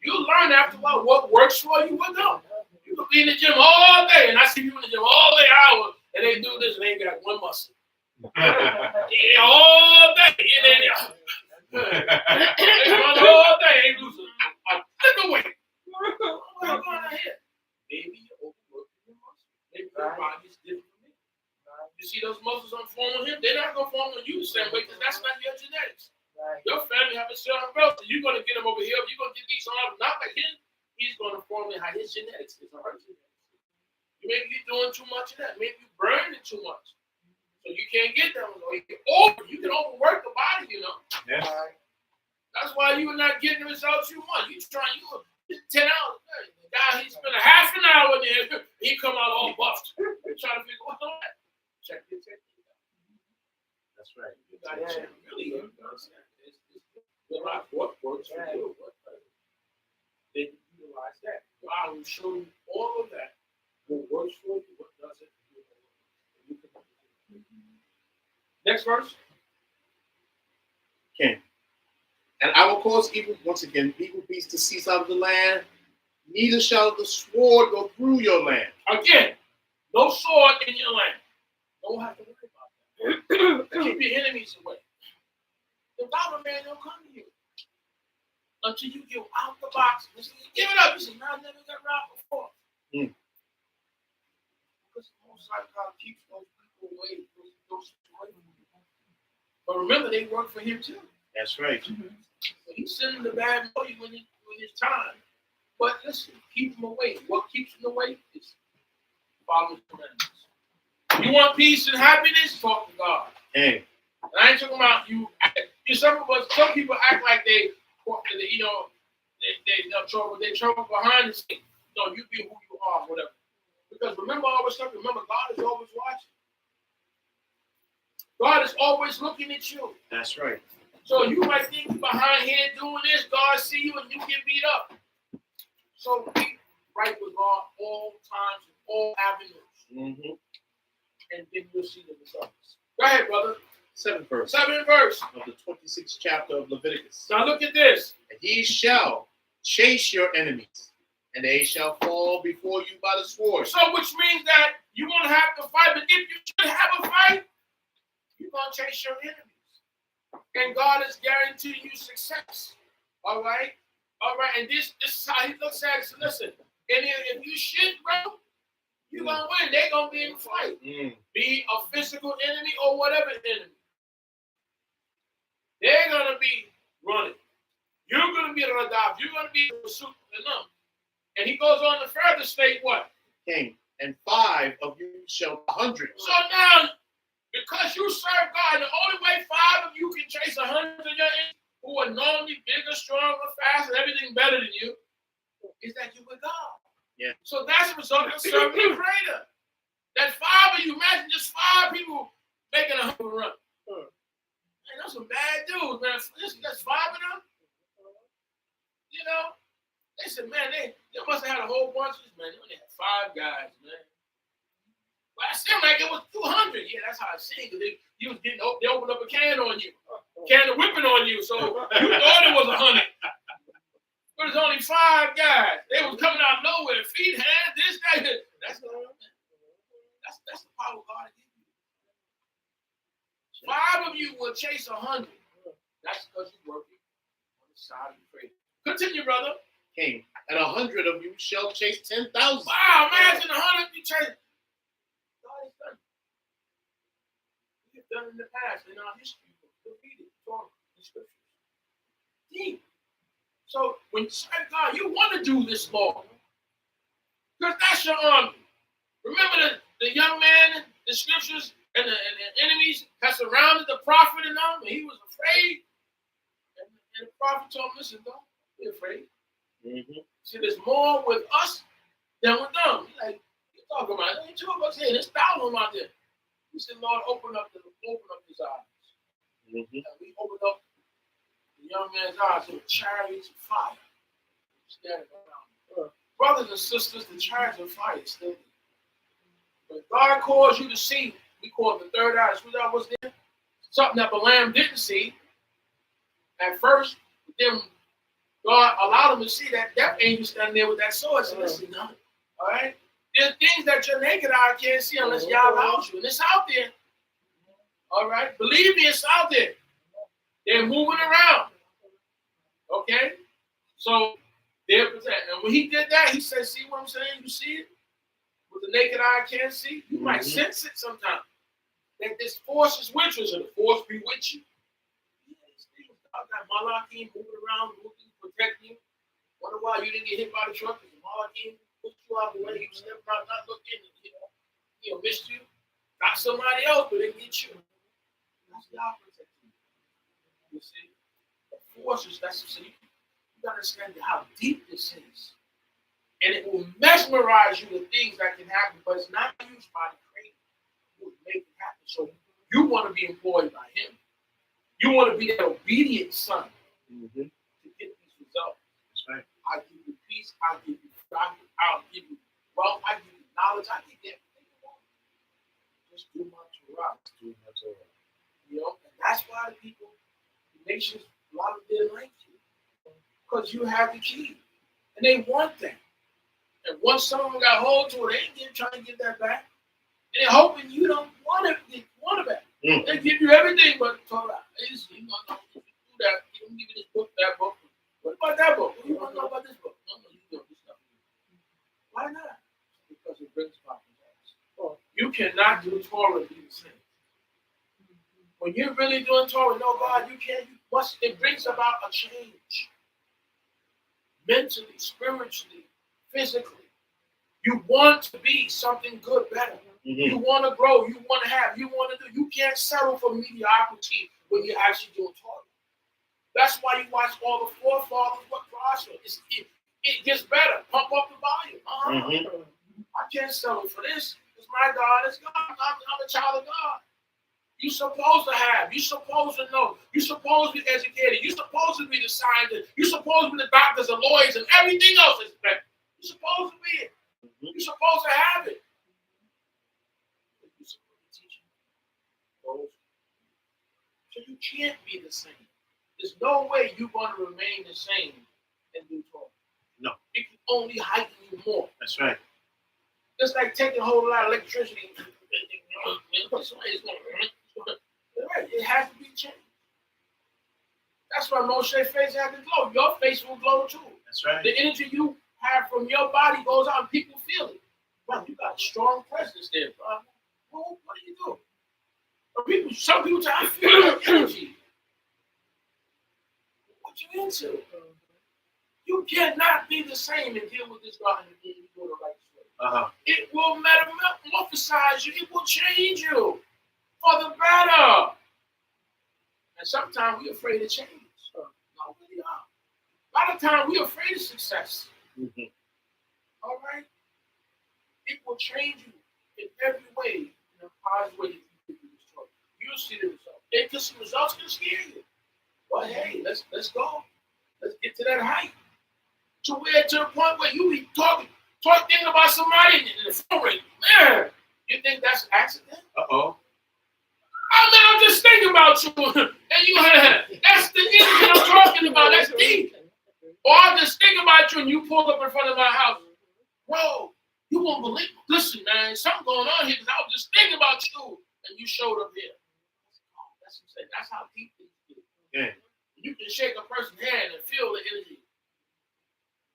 S2: You learn after a while what works for you, what don't. You can be in the gym all day, and I see you in the gym all day hours, and they do this, and they ain't got one muscle. Yeah, all day, they run all day, they lose a lick of weight. What's going on here? Maybe you're overworking your muscles. Maybe your body's different from me. You see those muscles on form on him? They're not going to form on you the same way because that's not your genetics. Right. Your family have a certain growth. So you're going to get him over here. If you're going to get these on not like him, he's going to form in how his genetics is or her genetics. Maybe you're doing too much of that. Maybe you're burning too much. So you can't get them. Or you can overwork the body, you know.
S1: Yeah.
S2: That's why you're not getting the results you want. You're trying, 10 hours. The guy, he spent a half an hour there. He come out all buffed. You're trying to figure what's on that. Check it out. That's right. You got to check really understand. What works for you? What doesn't? Then you utilize that. God will show you all of that. What works for you, what doesn't. Next verse.
S1: Okay. And I will cause evil beasts to cease out of the land, neither shall the sword go through your land.
S2: Again, no sword in your land. Don't have to worry about that. Keep your enemies away. The Bible man don't come to you until you get out the box. You give it up. You say, no, I never got robbed before. Most High God keeps those people away, those away. But remember, they work for him too.
S1: That's right.
S2: So he's sending the bad boy when it's time. But listen, keep them away. What keeps them away is following the commandments. You want peace and happiness? Talk to God.
S1: Hey.
S2: And I ain't talking about you. Some people act like they trouble. They trouble behind the scenes. No, you be who you are, whatever. Because remember always something. Remember, God is always watching. God is always looking at you.
S1: That's right.
S2: So you might think you behind here doing this. God see you and you get beat up. So be right with God all times, all avenues. And then you'll see the results. Go ahead, brother.
S1: 7th verse.
S2: 7th verse
S1: Of the 26th chapter of Leviticus.
S2: Now look at this.
S1: And ye shall chase your enemies, and they shall fall before you by the sword.
S2: So which means that you're going to have to fight. But if you should have a fight, you're going to chase your enemies. And God is guaranteeing you success. All right? All right. And this is how he looks at it. So listen. And if you should, bro, you're going to win. They're going to be in a fight. Be a physical enemy or whatever enemy. They're going to be running. You're going to be the Radaf. You're going to be the pursuit of them. And he goes on to further state what?
S1: King, and 5 of you shall 100.
S2: So now, because you serve God, the only way 5 of you can chase 100 of your enemies who are normally bigger, stronger, faster, everything better than you, is that you're with God.
S1: Yeah.
S2: So that's the result of serving the Creator. That 5 of you, imagine just 5 people making a 100 run. Man, those some bad dudes, man. That's 5 of them. You know, they said, man, they must have had a whole bunch of this, man. They only had 5 guys, man. But I seemed like it was 200. Yeah, that's how it seemed. They opened up a can on you, can of whipping on you. So you thought it was 100. But it's only 5 guys. They was coming out of nowhere, feet, hands, this, that. That's the power God gives you. 5 of you will chase 100. That's because you're working on the side of the faith. Continue, brother.
S1: King, and 100 of you shall chase 10,000.
S2: Wow, imagine 100 you chase. God has done it. We have done it in the past, in our history. We'll read it, Torah, the scriptures. Deep. So when you serve God, you want to do this law. Because that's your army. Remember the young man, the scriptures, and the enemies that surrounded the prophet and them, and he was afraid. And the prophet told him, listen, don't be afraid. See, there's more with us than with them. He's like, you talking about? There ain't 2 of us here. There's 1,000 of them out there. He said, Lord, open up his eyes. And we opened up the young man's eyes to the chariots of fire standing around. Brothers and sisters, the chariots of fire is still there. When God calls you to see, we call it the third eye. That's what that was there. Something that Balaam didn't see at first, but then God allowed him to see that death angel standing there with that sword. So listen, no. All right? There's things that your naked eye can't see unless Yah allows you. And it's out there. All right? Believe me, it's out there. They're moving around. Okay? So, they're protected. And when he did that, he said, see what I'm saying? You see it? With the naked eye can't see? You might sense it sometimes. That this force is with you. So the force be with you. God got Malachi moving around, protecting you. Wonder why you didn't get hit by the truck. Because Malachi pushed you out the way. He was stepping out, not looking. He missed you. Got somebody else, but didn't get you. That's God protecting you. You see? The forces, that's so you got to understand how deep this is. And it will mesmerize you with things that can happen, but it's not used by the Creator. It will make it happen. So you want to be employed by Him. You want to be that obedient son to get these results.
S1: That's right.
S2: I give you peace. I give you doctrine. I'll give you wealth. I give you knowledge. I give you everything you want. Just do my Torah. You know, and that's why the people, the nations, a lot of them didn't like you. Because you have the key. And they want that. And once someone got hold to it, they ain't trying to get that back. And they're hoping you don't want it back. They give you everything but Torah. They just, you know, do that. You don't give you this book, that book. What about that book? What do you want to know about this book? No, you don't do stuff. Why not? Because it brings confidence. You cannot do Torah and be the same. When you're really doing Torah, no, God, you can't. You must. It brings about a change. Mentally, spiritually, physically. You want to be something good, better. You want to grow. You want to have. You want to do. You can't settle for mediocrity when you're actually doing Torah. That's why you watch all the forefathers what prosper. It gets better. Pump up the volume. I can't settle for this. Because my God is God. I'm a child of God. You're supposed to have. You're supposed to know. You're supposed to be educated. You're supposed to be the scientists. You're supposed to be the doctors and lawyers and everything else is better. You're supposed to be it. You're supposed to have it. You're supposed to teach them. So you can't be the same. There's no way you're going to remain the same and do Torah.
S1: No.
S2: It can only heighten you more.
S1: That's right.
S2: It's like taking a whole lot of electricity. It has to be changed. That's why Moshe's face had to glow. Your face will glow too. That's right. The energy you have from your body goes out and people feel it. Bro, you got a strong presence there, bro. Well, what do you do? Some people say, I feel your energy. What you into? You cannot be the same and deal with this God and you go the right way. It will metamorphosize you. It will change you for the better. And sometimes we're afraid of change. No, we are. A lot of times we're afraid of success. All right? It will change you in every way, in a positive way. You'll see the results. Because some results can scare you. But hey, let's go. Let's get to that height. To the point where you be talking about somebody in the phone ring. Man, you think that's an accident? I'm just thinking about you. And that's the energy I'm talking about. That's deep. Or I'll just think about you and you pull up in front of my house. Bro, you won't believe it. Listen, man, something going on here because I was just thinking about you and you showed up here. That's how deep things get. Yeah. You can shake a person's hand and feel the energy.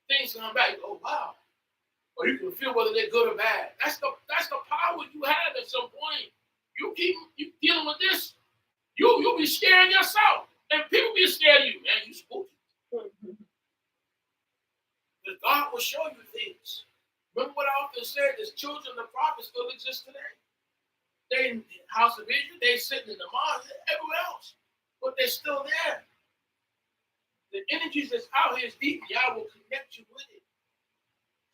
S2: Things come back, you go, wow. Or you can feel whether they're good or bad. That's the power you have at some point. You dealing with this, you'll be scaring yourself. And people be scared of you, man. You spooky. But God will show you things. Remember what I often said, the children of the prophets still exist today. They in the house of Israel, they sitting in the mosque, everywhere else. But they're still there. The energies that's out here is deep, and y'all will connect you with it.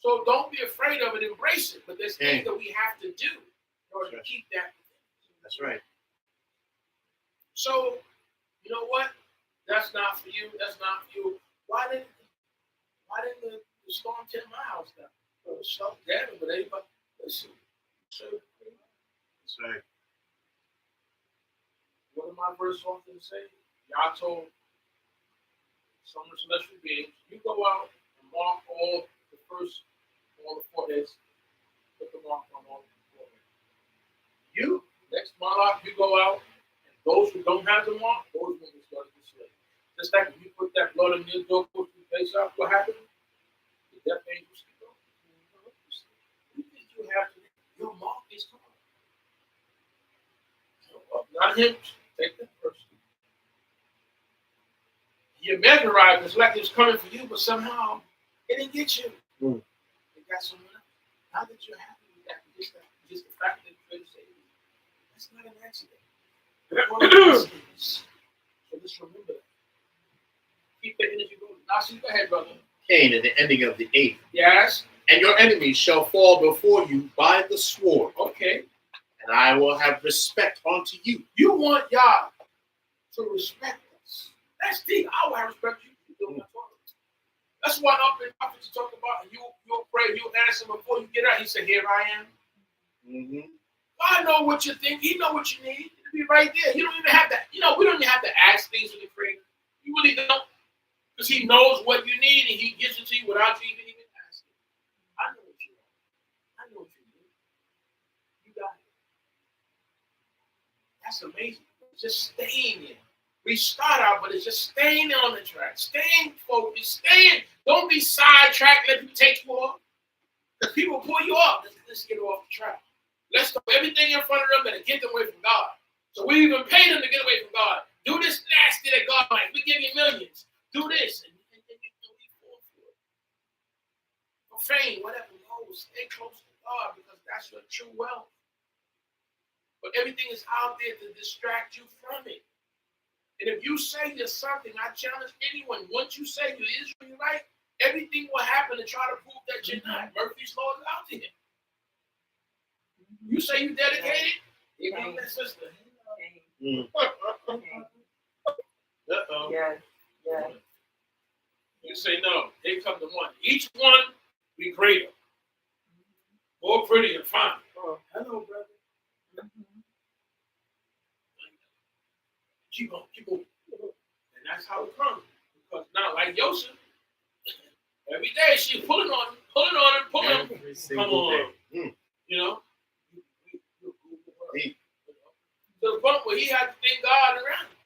S2: So don't be afraid of it, embrace it. But there's things that we have to do in order to keep that.
S1: That's right.
S2: So, you know what? That's not for you. That's not for you. Why didn't the storm tear my house down? It was so damn, but everybody, listen. So, that's right. What did my verse often say? Y'all told some celestial beings, you go out and mark all the foreheads, put the mark on all the foreheads. You, next monarch, you go out, and those who don't have the mark, those will be started to slay. Just like when you put that blood in your doorpost and face out, what happened? The death angels can go. You think you have to, your mark is coming. Not him, take that person. You're mesmerized, it's like it's coming for you, but somehow it didn't get you. It got someone else. Now that you're happy with that, just the fact that you're saved, that's not an accident. So just remember that. Keep the energy going. Now, see, go ahead, brother.
S1: Cain, at the ending of the 8th.
S2: Yes.
S1: And your enemies shall fall before you by the sword.
S2: Okay.
S1: And I will have respect unto you.
S2: You want Yah to respect us. That's deep. I will have respect you. That's what up in prophets talk about. You'll pray, you'll answer before you get out. He said, here I am. God know what you think. He know what you need. It'll be right there. You don't even have to, we don't even have to ask things of the Creator. You really don't. Because he knows what you need and he gives it to you without you even asking. I know what you want. I know what you need. You got it. That's amazing. Just staying in. We start out, but it's just staying on the track. Staying focused. Don't be sidetracked. Let people take you off. Because people pull you off. Let's get off the track. Let's throw everything in front of them and get them away from God. So we even pay them to get away from God. Do this nasty that God likes. We give you millions. Do this. And we fall for it. Profane, whatever. No, stay close to God because that's your true wealth. But everything is out there to distract you from it. And if you say you're something, I challenge anyone. Once you say you're Israel, you're right, everything will happen to try to prove that you're not. Murphy's Law is out there. You say you dedicated, you come that sister. Uh-oh.
S4: Yes.
S2: You say no. Here come the one. Each one be greater, more pretty and fine. Oh, hello, brother. Keep on. And that's how it comes. Because now, like Yosef, every day she's pulling on him. Come on. You know? To the point where he had to thank God around him.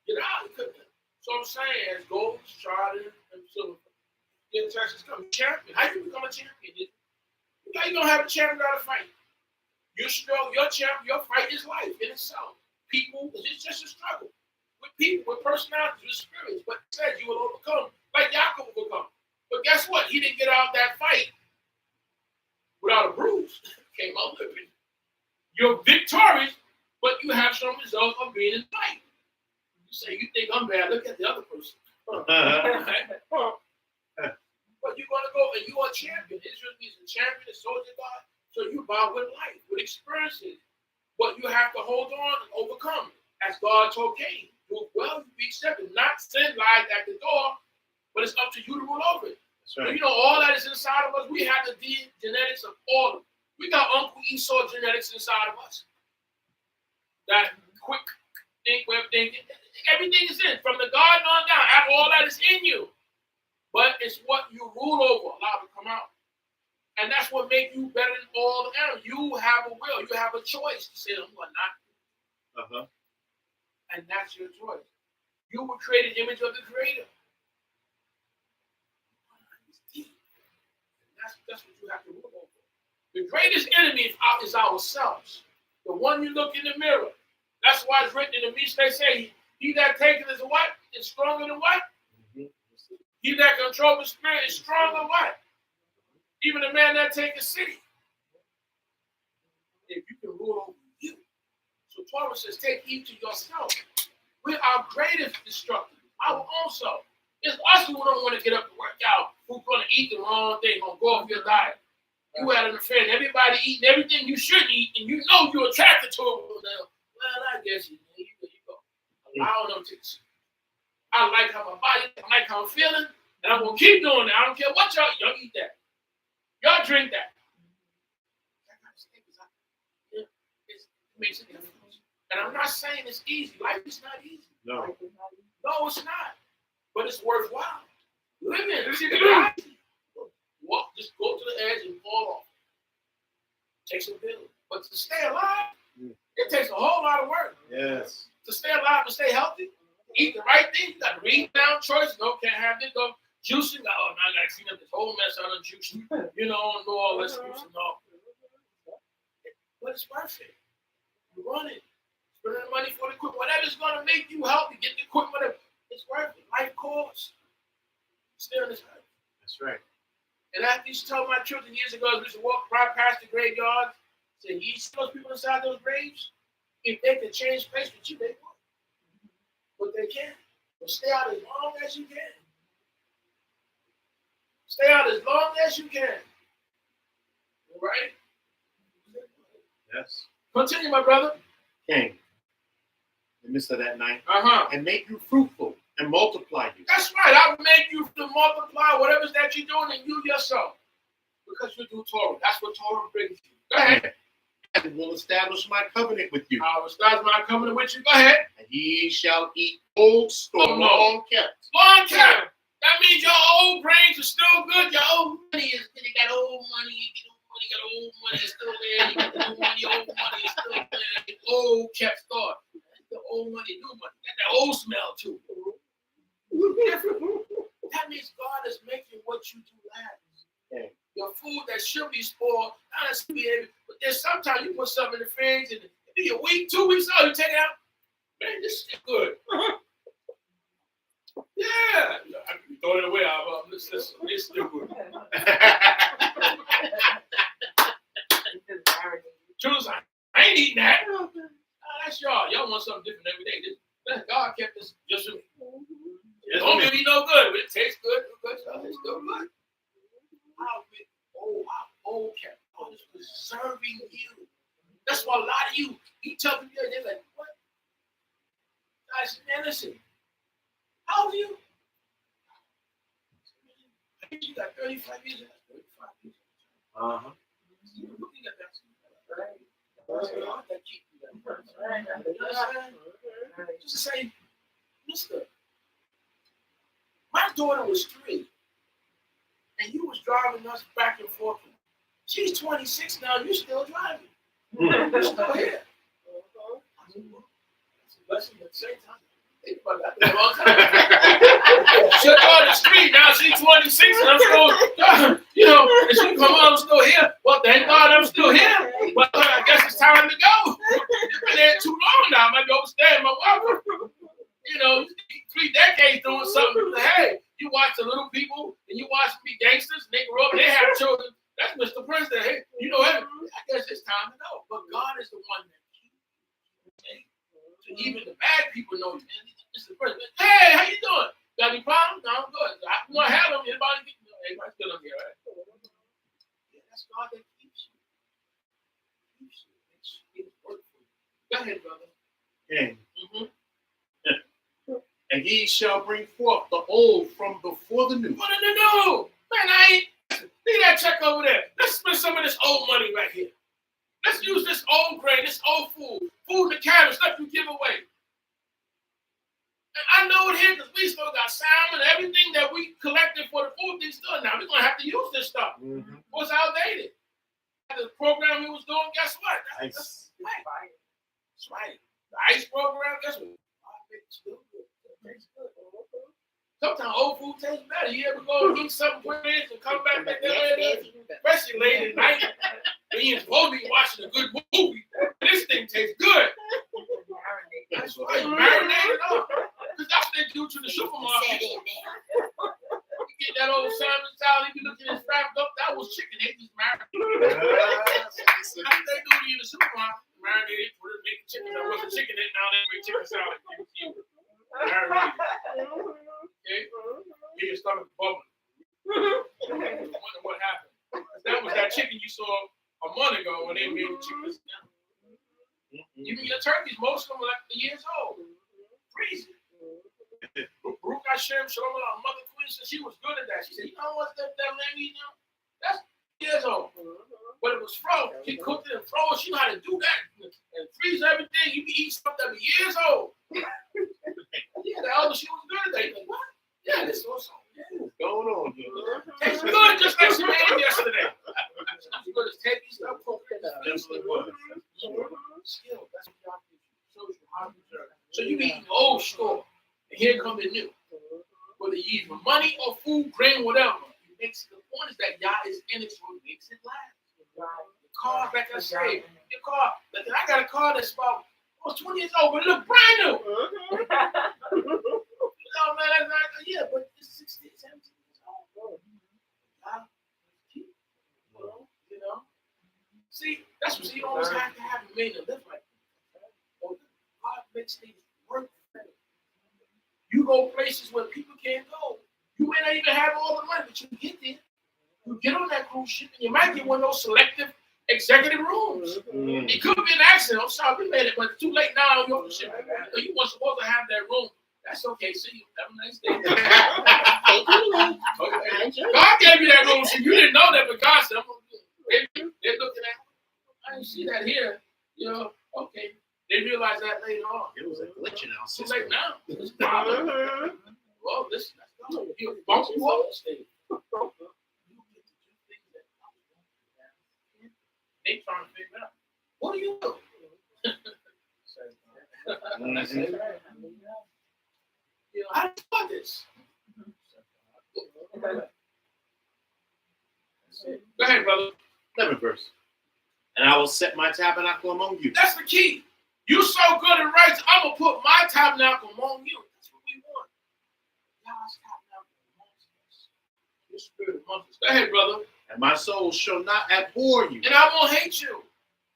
S2: Get out. He couldn't. So I'm saying, as gold, charted, and silver, get Texas come champion. How you become a champion? How you gonna have a champion without a fight? Your champion, your fight is life in itself. People, it's just a struggle with people, with personalities, with spirits. But it says you will overcome, like Yaakov will overcome. But guess what? He didn't get out that fight without a bruise. Came out living. You're victorious, but you have some results of being in the fight. You say you think I'm bad. Look at the other person. But you're gonna go and you are a champion. Israel is a champion, a soldier God. So you bound with life, with experiences. But you have to hold on and overcome. As God told Cain, do it well, you be accepted. Not sin lies at the door, but it's up to you to rule over it. Right. So you know, all that is inside of us. We have the genetics of all of them. We got Uncle Esau genetics inside of us. That quick way of thinking. Everything is in. From the garden on down. After all that is in you. But it's what you rule over. Allow it to come out. And that's what makes you better than all the animals. You have a will. You have a choice to say, I'm going not. And that's your choice. You were created image of the Creator. That's what you have to rule over. The greatest enemy is ourselves. The one you look in the mirror. That's why it's written in the Mishnah. They say, he that taketh is what? Is stronger than what? He that controls the spirit is stronger than what? Even a man that takes a city. If you can rule over you. So Torah says, take heed to yourself. We're our greatest destructors. Our own self. It's us who don't want to get up and work out. Who's going to eat the wrong thing, going to go off your diet. You had an affair and everybody eating everything you should eat, and you know you're attracted to it. Well, I guess you go. Allow them to see. I like how my body, I like how I'm feeling, and I'm going to keep doing it. I don't care what y'all eat that. Y'all drink that. It makes a difference. And I'm not saying it's easy. Life is not easy.
S1: No,
S2: it's not. But it's worthwhile. Live in it. Walk, just go to the edge and fall off. Takes a village. But to stay alive, it takes a whole lot of work.
S1: Yes.
S2: To stay alive and stay healthy, eat the right thing. You got to read down choice. No, can't have this. Go juicing. Oh, now I got to clean up this whole mess out of juicing. You know all this juicing. No. But it's worth it. You run it. Spending the money for the equipment. Whatever's going to make you healthy, get the equipment. It's worth it. Life costs. Stay on this earth.
S1: That's right.
S2: And I used to tell my children years ago, we used to walk right past the graveyards, say, you see those people inside those graves? If they could change place with you, they would. But they can't. But stay out as long as you can. Stay out as long as you can. All right?
S1: Yes.
S2: Continue, my brother.
S1: Came in the midst of that night
S2: And
S1: make you fruitful and multiply you.
S2: That's right. I will make you to multiply whatever that you're doing and you yourself. Because you do Torah. That's what Torah brings you. Go ahead.
S1: And will establish my covenant with you.
S2: I will establish my covenant with you. Go ahead.
S1: And ye shall eat old store, long kept.
S2: Long kept. That means your old brains are still good. Your old money is good. You got old money. You got old money. It's still there. You got the new money. Old money is still there. Old kept store. The old money, new money. Got that old smell too. That means God is making what you do last. Okay. Your food that should be spoiled, not as be able, but there's sometimes you put something in the fridge and it be a week, 2 weeks old, you take it out. Man, this is good. Yeah. I be throwing it away. It's still good. Choose, I ain't eating that. Oh, that's y'all. Y'all want something different every day. God kept this just for me. It don't give me no good, but it tastes good. It's still good. How old kept God is preserving you. That's why a lot of you tell people, they're like, what? I said, man, listen. How old are you? You got 35 years. 35 years. Uh-huh. You got that. Just to say, listen, my daughter was 3, and you was driving us back and forth. She's 26 now. You're still driving. You're still here. That's a blessing at the same time. Think about that. A long time. She on the street now. She's 26, and I'm still, and she come on, I'm still here. Well, thank God I'm still here. But I guess it's time to go. You've been there too long now. I might go stay in my wife. 3 decades doing something. Hey, you watch the little people, and you watch me gangsters, and they grow up, and they have children. That's Mr. President. Hey, I guess it's time to go. But God is the one that keeps you. So even the bad people know you. It's the president. Hey, how you doing? Got any problems? No, I'm good. I'm going to have them. Everybody's still up here, right? Yeah, that's God that keeps you. It's work for you. Go ahead, brother.
S1: Yeah. Mm-hmm. And ye shall bring forth the old from before the new.
S2: What in the new? Man, I ain't. Leave that check over there. Let's spend some of this old money right here. Let's use this old grain, this old food in the cabinet, stuff you give away. And I know it here because we still got salmon and everything that we collected for the food things done. Now we're going to have to use this stuff. Mm-hmm. What's outdated? The program we was doing, guess what? That's right. That's right. The ICE program, guess what? It's still good. It tastes good. Sometimes old food tastes better. You ever go and eat something for minutes and come back there, especially late at night, when you're supposed to be watching a good movie. This thing tastes good. That's right. Marinate it up. Because that's what they do to the supermarket. You get that old salmon salad, you be looking at it wrapped up, that was chicken. They just marinated. That's what they do to you in the supermarket. Marinate it, put it, make chicken. There wasn't chicken in it, now they make chicken salad. Marinated. Okay? Get your stomach bubbling. I wonder what happened. That was that chicken you saw a month ago when they made the chicken. Even your turkeys, most of them are like years old. Crazy. Baruch Hashem, Shalom, our mother queen said she was good at that. She said, you know what that lamb eating now? That's years old. But it was frozen. She cooked it and froze. She knew how to do that. And freeze everything. You can eat stuff that was years old. Yeah, the elder, she was good at that. Like, what? Yeah, this was something. What's going on here? Tastes good just like she made yesterday. As good as taking stuff. Yes, it was. Skill. That's what y'all do. Shows you how to preserve. So you eat the old store, and here comes the new. Whether you eat for money or food, grain, whatever. It makes the point is that Yah is in it, so it makes it last. The car, like I said, your car. Like I got a car that's about 20 years old, but it look brand new. No, man, that's not. Yeah, but it's 16, 17 years old. You know. See, that's what you always have to have a man to live like that. God makes things work for you. You go places where people can't go. You may not even have all the money, but you get there. You get on that cruise ship, and you might get one of those selective executive rooms. Mm-hmm. It could be an accident. I'm sorry, we made it, but it's too late now on your ship. You weren't supposed to have that room. That's okay. See you. Have a nice day. God gave you that room, so you didn't know that, but God said, they're looking at, I didn't see that here. Okay. They realized that later on.
S1: It was a glitch in our
S2: system.
S1: system.
S2: Too late now. It's a problem. Well, listen, let's go. He'll bump you up the stage. You get to do things that they trying to figure out. What do you do? How do you do this? Go ahead, brother.
S1: 11th verse. And I will set my tabernacle among you.
S2: That's the key. You so good and right, I'm going to put my tabernacle among you. That's what we want. God's tabernacle amongst us. Your spirit amongst us. Go ahead, brother.
S1: And my soul shall not abhor you.
S2: And I won't hate you.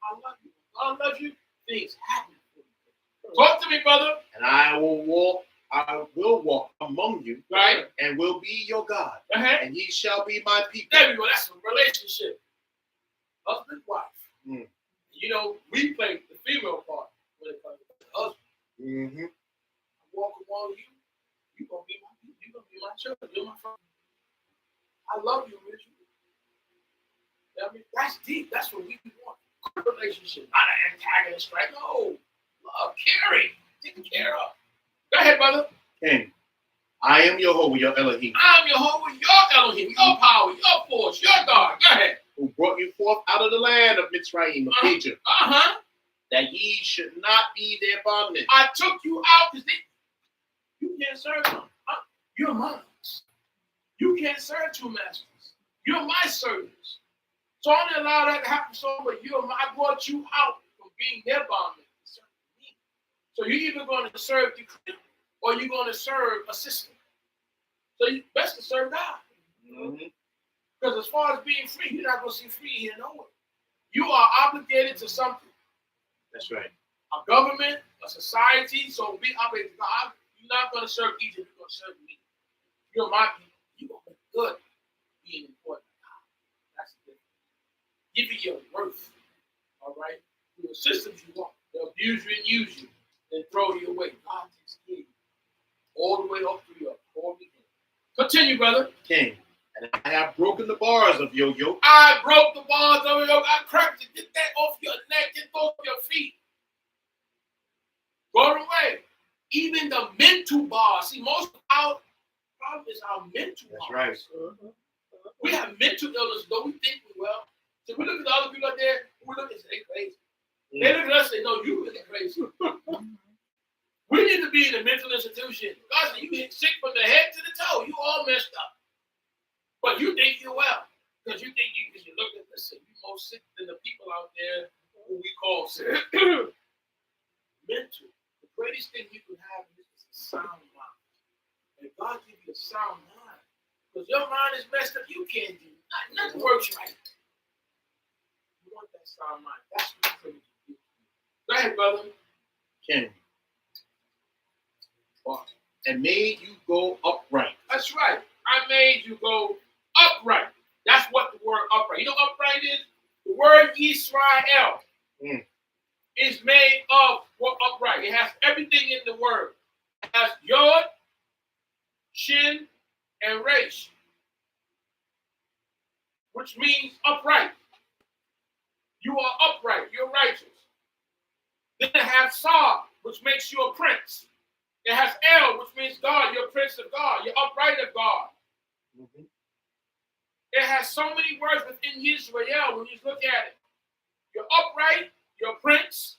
S2: I love you. God loves you. Things happen for you. Talk to me, brother.
S1: And I will walk among you,
S2: right,
S1: and will be your God.
S2: Uh-huh.
S1: And ye shall be my people.
S2: There we go. That's a relationship. Husband, wife.
S1: Mm.
S2: You know, we play the female part when it comes to the husband.
S1: Mm-hmm.
S2: I walk among you. You're going to be my people. You're going to be my children. You're my friend. I love you, Richard. I mean, that's deep. That's what we want. Good relationship. Not an antagonist, right? No. Love, caring, taken care of. Go ahead, brother.
S1: King, I am Jehovah, your Elohim.
S2: I'm Jehovah, your Elohim, your power, your force, your God. Go ahead.
S1: Who brought you forth out of the land of Mitzrayim, of Egypt. That ye should not be their bondmen.
S2: I took you out because you can't serve them. You're mine. You can't serve two masters. You're my servants. So I didn't allow that to happen. So, but I brought you out from being their bondman. So you're either going to serve the king or you're going to serve a system. So it's best to serve God. Because as far as being free, you're not going to see free here nowhere. You are obligated to something.
S1: That's right.
S2: A government, a society. So be obligated to God. You're not going to serve Egypt. You're going to serve me. You're my people. You're going to be good being important. That's the thing. Give you your worth. All right? The systems you want. They'll abuse you and use you. Then throw you away. God takes care of you. All the way up to you. All the way. Continue, brother.
S1: King, and I have broken the bars of your yoke.
S2: I broke the bars of your yoke. I cracked it. Get that off your neck. Get off your feet. Go away. Even the mental bars. See, most of our problem is our mental bars.
S1: That's right.
S2: We have mental illness, though we think we well. So we look at the other people out there, we look and say, they crazy. They look at us and say, no, you really crazy. We need to be in a mental institution. God said, you get sick from the head to the toe. You all messed up. But you think you're well. Because you think because you look at this, you're more sick than the people out there who we call sick. Mental. The greatest thing you can have is a sound mind. And God give you a sound mind. Because your mind is messed up, you can't do nothing works right. You want that sound mind. That's what you're going to do. Go ahead, brother.
S1: King. And made you go upright.
S2: That's right. I made you go upright. That's what the word upright. You know what upright is? The word Israel is made of what upright. It has everything in the word. It has yod, shin, and resh, which means upright. You are upright. You're righteous. Then it has Sar, which makes you a prince. It has El, which means God. You're a prince of God. You're upright of God. It has so many words within Israel when you look at it. You're upright. You're a prince.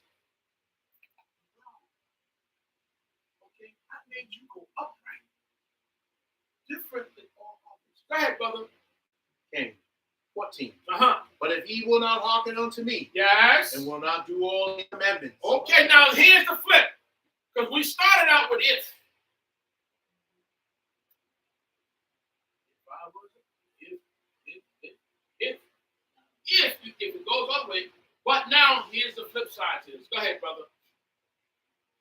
S2: Okay, I made you go upright. Different than all others. Go ahead, brother.
S1: King. 14.
S2: Uh-huh.
S1: But if he will not hearken unto me,
S2: yes,
S1: and will not do all the commandments.
S2: Okay, now here's the flip. Because we started out with if. If it goes other way. But now here's the flip side to this. Go ahead, brother.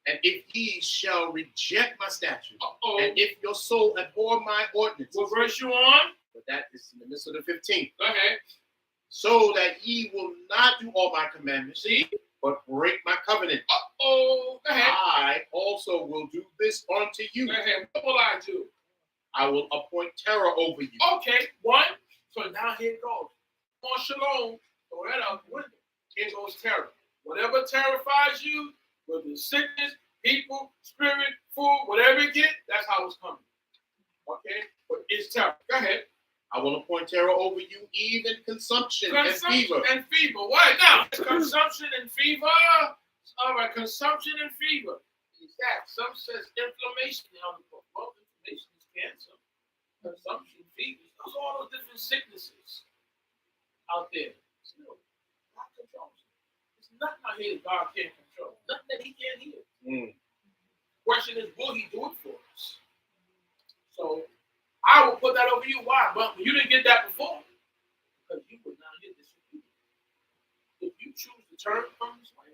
S1: And if ye shall reject my statutes, and if your soul abhor my ordinances.
S2: What verse you on?
S1: But that is in the midst of the 15th.
S2: Go ahead.
S1: So that ye will not do all my commandments, but break my covenant.
S2: Go ahead.
S1: I also will do this unto you.
S2: Go ahead. What will I do?
S1: I will appoint terror over you.
S2: Okay, one. So now here it goes. On shalom, throw that out the window. Here goes terror. Whatever terrifies you, whether it's sickness, people, spirit, food, whatever you get, that's how it's coming. Okay? But it's terror. Go ahead.
S1: I will appoint terror over you, even consumption and fever.
S2: And fever. What now? Consumption and fever. All right, consumption and fever. Is that? Some says inflammation. Well, inflammation is cancer. Consumption, fever. Those are all those different sicknesses out there. Still, not to controls it. There's nothing out here that God can't control. Nothing that he can't heal. Question is, will he do it for us? So I will put that over you. Why? But you didn't get that before. Because you would not get this. If you choose to turn from this way,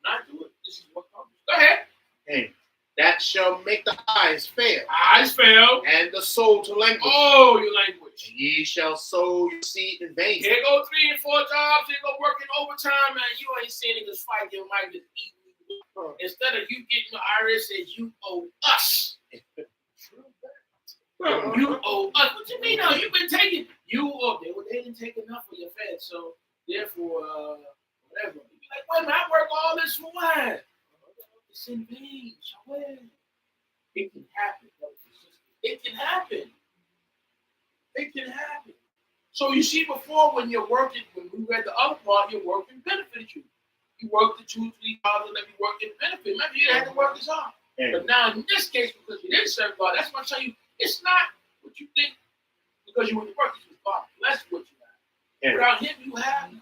S2: not do it, this is what comes. Go ahead.
S1: Hey, that shall make the eyes fail.
S2: Eyes fail.
S1: And the soul to languish.
S2: Oh, your language.
S1: And ye shall sow your seed in vain.
S2: Here go 3 and 4 jobs. Here go working overtime, man. You ain't seeing niggas fight. Your wife is eating. Instead of you getting the IRS says you owe us. You owe us. What you mean? No, you've been taking. You owe. They didn't take enough for your fed, so therefore, whatever. You be like, wait a minute, I work all this for what? It's in vain. It can happen. It can happen. It can happen. So you see, before when you're working, when we read the other part, your working benefited you. You worked the 2-3 hours and then you worked in benefit. Maybe you didn't have to work this hard. But now in this case, because you didn't serve God, that's why I tell you, it's not what you think because you went to work. It's God. That's what you have. Without him, you have nothing.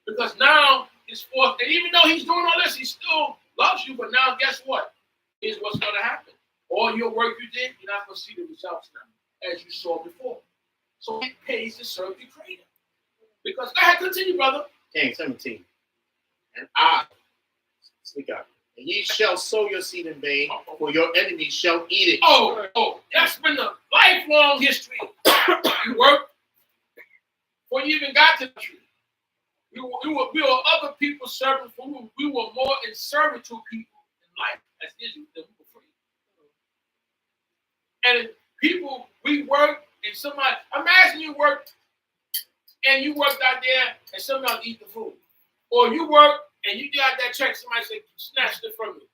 S2: Because now it's forced, and even though he's doing all this, he still loves you. But now, guess what? Here's what's going to happen. All your work you did, you're not going to see the results now, as you saw before. So it pays to serve the Creator. Because go ahead, continue, brother.
S1: 17. And I, speak up. And ye shall sow your seed in vain, for your enemies shall eat it.
S2: Oh, that's been the lifelong history. You worked before you even got to the tree. We were other people's servants. We were more in servitude to people in life as Israel than we were free. And people, we worked, and somebody, imagine you worked, and you worked out there, and somebody else eat the food. Or you worked, and you got that check, somebody said, snatched it from you.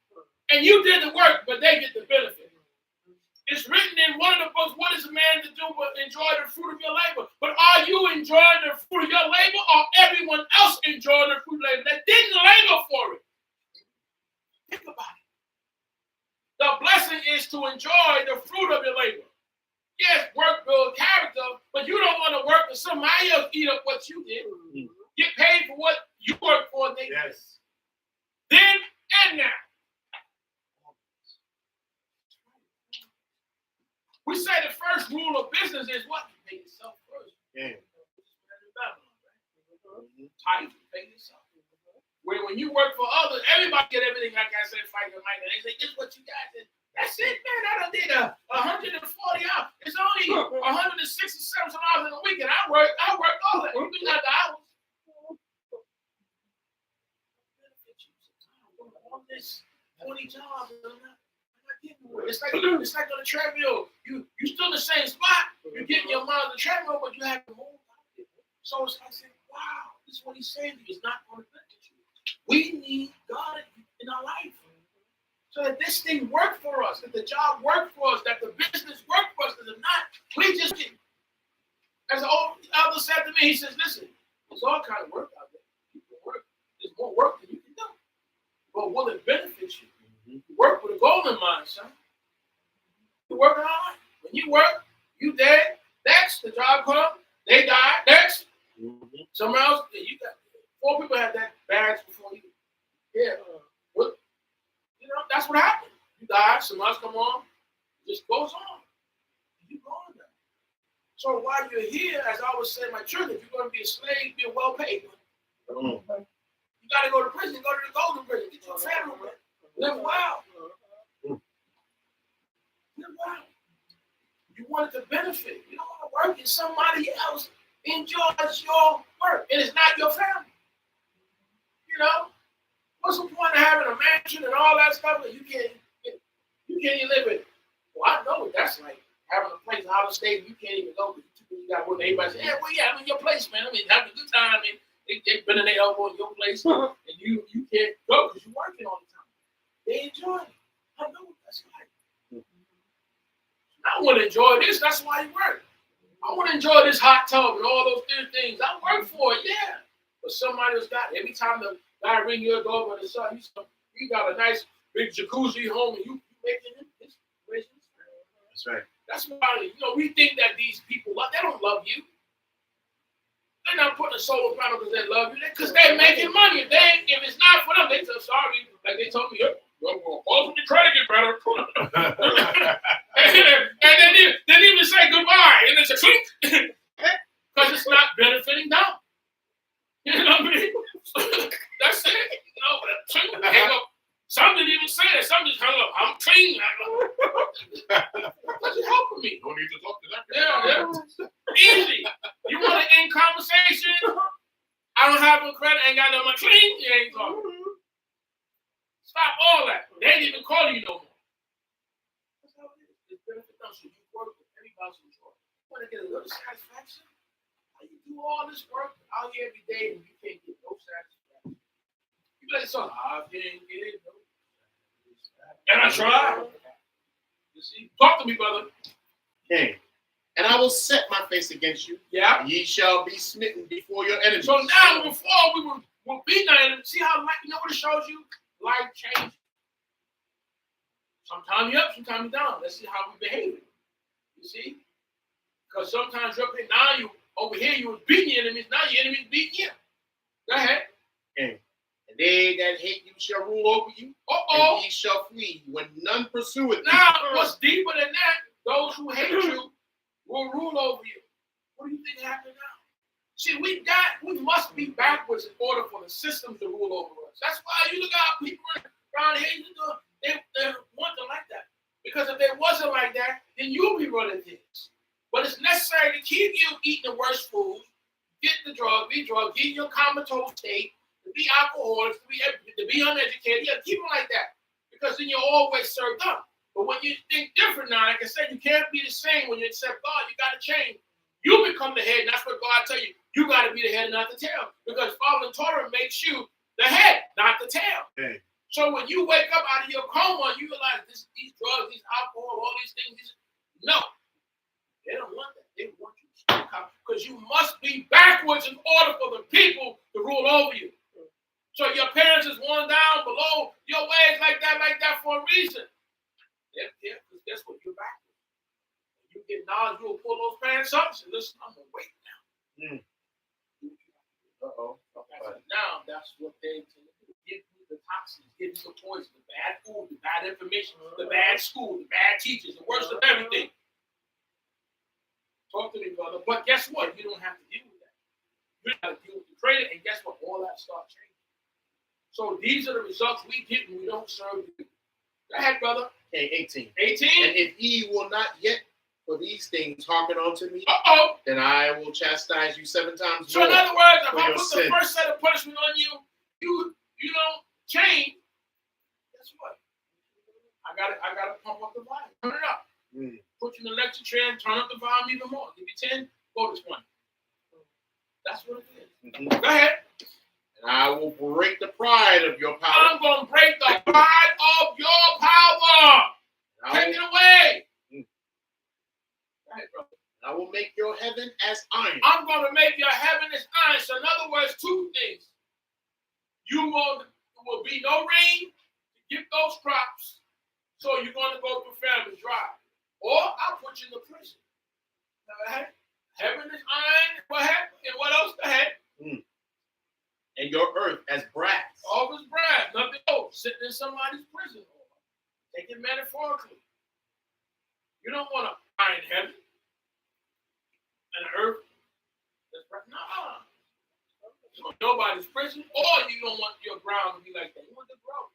S2: And you did the work, but they get the benefit. It's written in one of the books, what is a man to do but enjoy the fruit of your labor? But are you enjoying the fruit of your labor, or everyone else enjoying the fruit of labor that didn't labor for it? Think about it. The blessing is to enjoy the fruit of your labor. Yes, work builds character, but you don't want to work and somebody else eat up what you did. Get paid for what you worked for.
S1: Yes.
S2: Then and now. We say the first rule of business is what? You pay yourself first.
S1: Yeah.
S2: Tithe, you pay yourself. Where when you work for others, everybody get everything, like I said, fighting the mic, and they say, this is what you got. That's it, man. I done did 140 hours. It's only 167 hours in a week, and I work all that. You do not the hours. All this 20 jobs, it's like on the treadmill. You still in the same spot. You're getting your mind on the treadmill, but you have to move. So it's like saying, wow, this is what he's saying. He's not going to benefit you. We need God in our life. So that this thing work for us, that the job work for us, that the business work for us, because if not, we just get. As the old elder said to me, he says, listen, there's all kind of work out there. You can work. There's more work than you can do. But will it benefit you? You work with a goal in mind, son. You working hard. When you work, you dead. Next, the job comes. They die. Next. Someone else, you got 4 people have that badge before you. Yeah. What? You know, that's what happened. You die, someone else come on. It just goes on. You go on there. So while you're here, as I always say in my church, if you're going to be a slave, be a well-paid one. You got to go to prison. Go to the golden prison. Get your family with. Live well. Live well. You want it to benefit. You don't want to work in somebody else enjoys your work. And it's not your family. You know? What's the point of having a mansion and all that stuff that you can't even live in? Well, I know what that's like. Having a place out of state, you can't even go because you got to work. Everybody say, yeah, well, yeah, I'm in your place, man. I mean, having a good time. I mean, they've been in their elbow in your place, and you can't go because you're working all the time. They enjoy it. I know what that's like. I want to enjoy this. That's why you work. I want to enjoy this hot tub and all those good things. I work for it, yeah. But somebody else got it. Every time the guy ring your door with the sun, you got a nice big jacuzzi home and you making this. That's right. That's why, we think that these people, they don't love you. They're not putting a solar panel because they love you. Because they're making money. If it's not for them, they say sorry. Like they told me, all the credit get better. and then even say goodbye. And it's a clink. Because it's not benefiting them. You know what I mean? That's it. You know, hang up. Some didn't even say that. Some just hung up. I'm clean. Because you're helping me.
S1: Don't need to talk to that.
S2: Yeah. Easy. You want to end conversation? I don't have no credit. Ain't got no money. Clean. You ain't talking. Stop all that. They ain't even calling you no more. That's how it is. It's benefit them. So you work with everybody's control. You want to get a little satisfaction? You do all this work out here every day and you can't get no satisfaction. You be like, so I can't get no satisfaction. And I try. You see? Talk to me, brother.
S1: Okay. And I will set my face against you.
S2: Yeah.
S1: And ye shall be smitten before your enemies.
S2: So now, before we were beating our enemies, see how life, you know what it shows you? Life changes. Sometimes you're up, sometimes you're down. Let's see how we behave. You see? Because sometimes you're up here, now you over here, you was beating your enemies, now your enemies beating you. Go ahead.
S1: Okay. And they that hate you shall rule over you.
S2: Uh-oh.
S1: And ye shall flee when none pursueth you.
S2: Now, what's deeper than that? Those who hate you will rule over you. What do you think happened now? See, we must be backwards in order for the system to rule over us. That's why you look at people around here, they want them like that. Because if they wasn't like that, then you'll be running things. But it's necessary to keep you eating the worst food, get the drug, get in your comatose state, to be alcoholics, to be uneducated. Yeah, keep them like that. Because then you're always served up. But when you think different now, like I said, you can't be the same when you accept God. You got to change. You become the head, and that's what God tell you. You got to be the head, not the tail. Because following Torah makes you the head, not the tail. Okay. So when you wake up out of your coma, you realize these drugs, these alcohol, all these things. No. They don't want that. They want you to stay because you must be backwards in order for the people to rule over you. So your parents is one down below your ways like that for a reason. Yeah, because guess what? You're backwards. You get knowledge, you'll pull those parents up and say, listen, I'm going to wait now. Uh-oh. Now, that's what they tend to do. Give you the toxins, give you the poison, the bad food, the bad information, the bad school, the bad teachers, the worst of everything. Talk to me, brother. But guess what? You don't have to deal with that. You got to deal with the creator, and guess what? All that starts changing. So these are the results we get when we don't serve you. Go ahead, brother.
S1: Okay, 18.
S2: 18?
S1: And if ye will not yet for these things hearken unto me, then I will chastise you 7 times
S2: so
S1: more.
S2: So in other words, if I put
S1: sin.
S2: the first set of punishment on you, you don't change. Guess what? I gotta pump up the volume. Turn it up. Put you in the lecture chair and turn up the volume even more. Give you 10, go to 20. That's what it is. Go ahead.
S1: And I will break the pride of your power.
S2: I'm going to break the pride of your power. Take it away. Go ahead, brother.
S1: I will make your heaven as iron.
S2: I'm going to make your heaven as iron. So in other words, 2 things. You will be no rain to get those crops. So you're going to go through famine dry. Or I'll put you in the prison. Go ahead. Heaven is iron. Go ahead. And what else? Go ahead.
S1: And your earth as brass.
S2: All this brass. Nothing else. Sitting in somebody's prison. Take it metaphorically. You don't want an iron heaven. And earth that's brass. No. You want nobody's prison. Or you don't want your ground to be like that. You want to grow.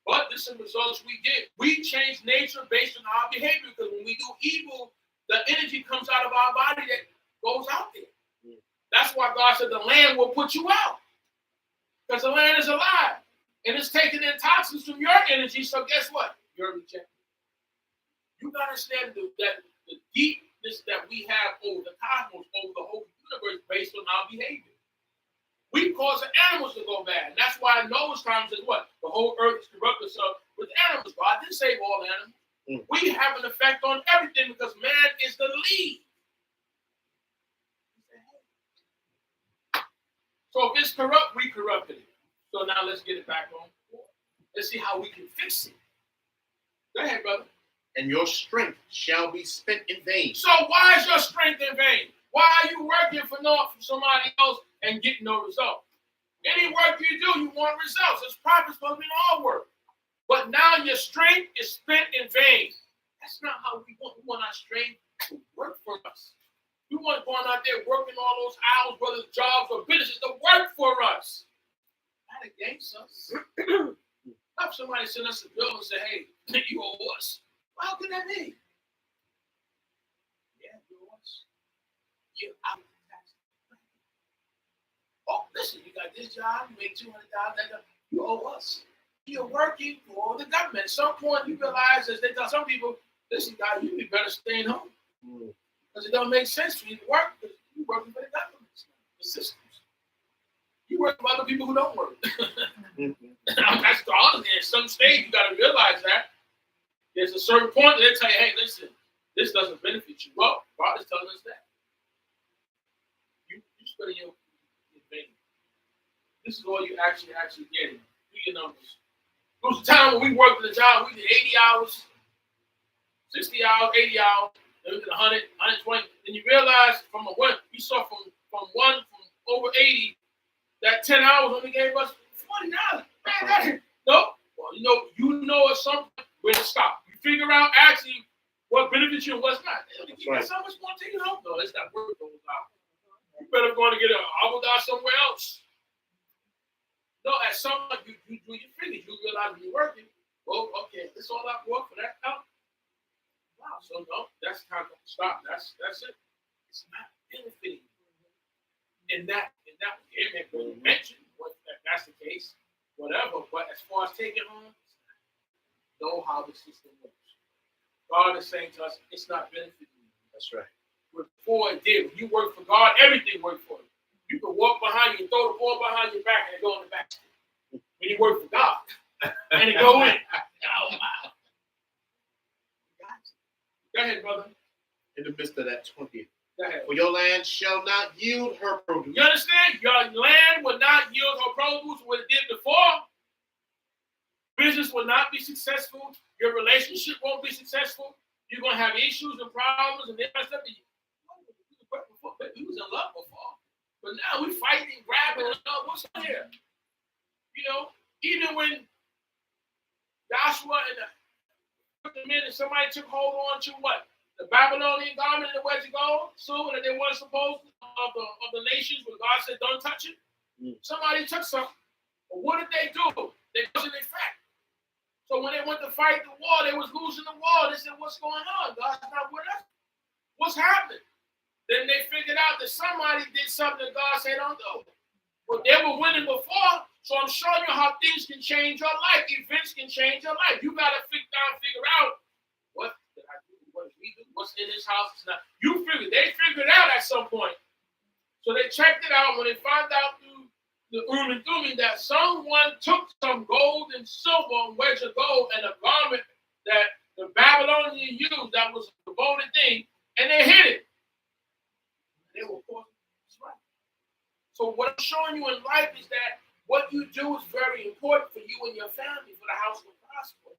S2: But this is the results we get. We change nature based on our behavior because when we do evil, the energy comes out of our body that goes out there. That's why God said the land will put you out. Because the land is alive. And it's taking in toxins from your energy. So guess what? You're rejected. You got to understand that the deepness that we have over the cosmos, over the whole universe based on our behavior. We cause the animals to go bad. And that's why in Noah's times is what? The whole earth is corrupted itself with animals. God didn't save all animals. We have an effect on everything because man is the lead. So if it's corrupt, we corrupted it. So now let's get it back on. Let's see how we can fix it. Go ahead, brother.
S1: And your strength shall be spent in vain.
S2: So why is your strength in vain? Why are you working for somebody else no result. Any work you do, you want results. It's profit supposed to be in all work. But now your strength is spent in vain. That's not how we want. We want our strength to work for us. We want going out there working all those hours, whether it's jobs or businesses, to work for us. Not against us. If somebody send us a bill and say, hey, you owe us. Well, how can that be? Yeah, you owe us. You're out of tax. Oh, listen, you got this job, you make $200, you owe us. You're working for the government. At some point, you realize, as they tell some people, listen, guys, you'd be better staying home. Because it don't make sense for you to work, because you're working for the government, the systems. You work for other people who don't work. That's the honest. At some stage, you got to realize that. There's a certain point that they tell you, hey, listen, this doesn't benefit you. Well, God is telling us that. You spending your money. This is all you actually getting. Do your numbers. There was a time when we worked at a job, we did 80 hours, 60 hours, 80 hours, then we did 100, 120. Then you realize from we saw from over 80, that 10 hours only gave us $40. Man, no. Well, you know at some point where to stop. You figure out actually what benefits you and what's not. That's how much more to take it home, though. It's not worth those hours. You better go to get an avocado somewhere else. No, at some point you do your figures. You realize when you're working, well, okay, this all I work for that out. Wow, so no, that's time to stop. That's it. It's not benefiting. In that it may be mentioned that's the case, whatever. But as far as taking home, know how the system works. God is saying to us, it's not benefiting you.
S1: That's right.
S2: Before it did, when you work for God, everything worked for you. You can walk behind you and throw the ball behind your back and it go in the basket. When you work for God, and it go in. Oh, wow. Go ahead, brother.
S1: In the midst of that 20th.
S2: Go ahead.
S1: For your land shall not yield her produce.
S2: You understand? Your land will not yield her produce what it did before. Business will not be successful. Your relationship won't be successful. You're going to have issues and problems and stuff. We was in love before. But now we fighting, grabbing, what's on here? Even when Joshua took them in and somebody took hold on to what? The Babylonian garment and the wedge of gold, silver that they weren't supposed to, of the nations, when God said, don't touch it. Somebody took something. But what did they do? They wasn't in fact. So when they went to fight the war, they was losing the war. They said, what's going on? God's not with us. What's happening? Then they figured out that somebody did something that God said don't do. But they were winning before, so I'm showing you how things can change your life. Events can change your life. You got to figure out, what did I do? What did we do? What's in this house? It's not. They figured it out at some point. So they checked it out. When they found out through the and Thummim that someone took some gold and silver and wedge of gold and a garment that the Babylonian used that was a devoted thing, and they hid it. They were forced. That's right. So what I'm showing you in life is that what you do is very important for you and your family, for the house to prosper.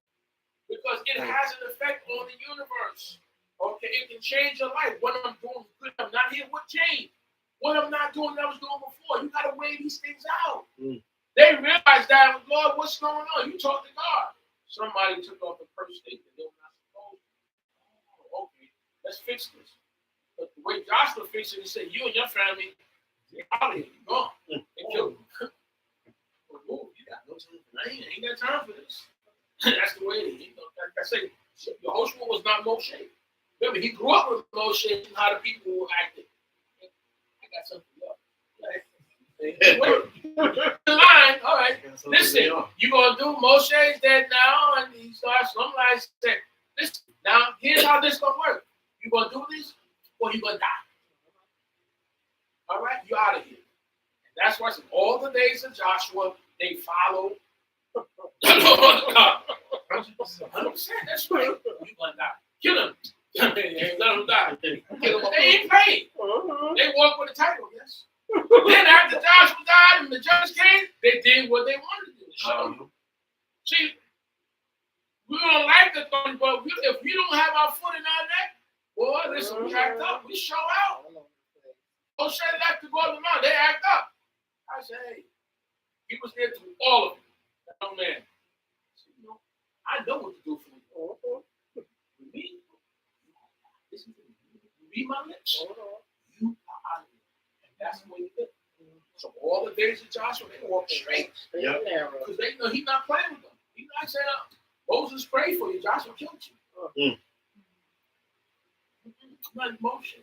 S2: Because it has an effect on the universe. Okay, it can change your life. What I'm doing is good. I'm not here. What changed? What I'm not doing that I was doing before. You got to weigh these things out. They realized that, Lord, what's going on? You talk to God. Somebody took off the purse stake that they were not supposed to. Oh, okay, let's fix this. But the way Joshua fixed it, he said, you and your family, you're out of here. You're gone. They killed you. You got no time for that. Ain't got time for this. That's the way it is. Like I say, Yehoshua was not Moshe. Remember, he grew up with Moshe and how the people were acting. I got something for you. Line. All right. Listen, you're going to do Moshe's dead now, and he starts, some like say, listen, now, here's how this going to work. You're going to do this, or you're going to die. All right? You're out of here. And that's why all the days of Joshua, they followed. 100%. That's right. You're going to die. Kill him. Let him die. Kill him. They ain't paid. They walk with a title, yes. Then after Joshua died and the judges came, they did what they wanted to do. Show you. See, we don't like the thing, but if we don't have our foot in our neck, boy, listen, we act up. We show out. Moshe left to go to the mountain. They act up. I said, hey, he was there to all of them. That young man. I said, I know what to do for you. With me, listen to me. You read my lips. You are out of here. And that's the way you live. So all the days of Joshua, they walk straight. Because they know he's not playing with them. He's not saying, Moses prayed for you. Joshua killed you. Not emotion.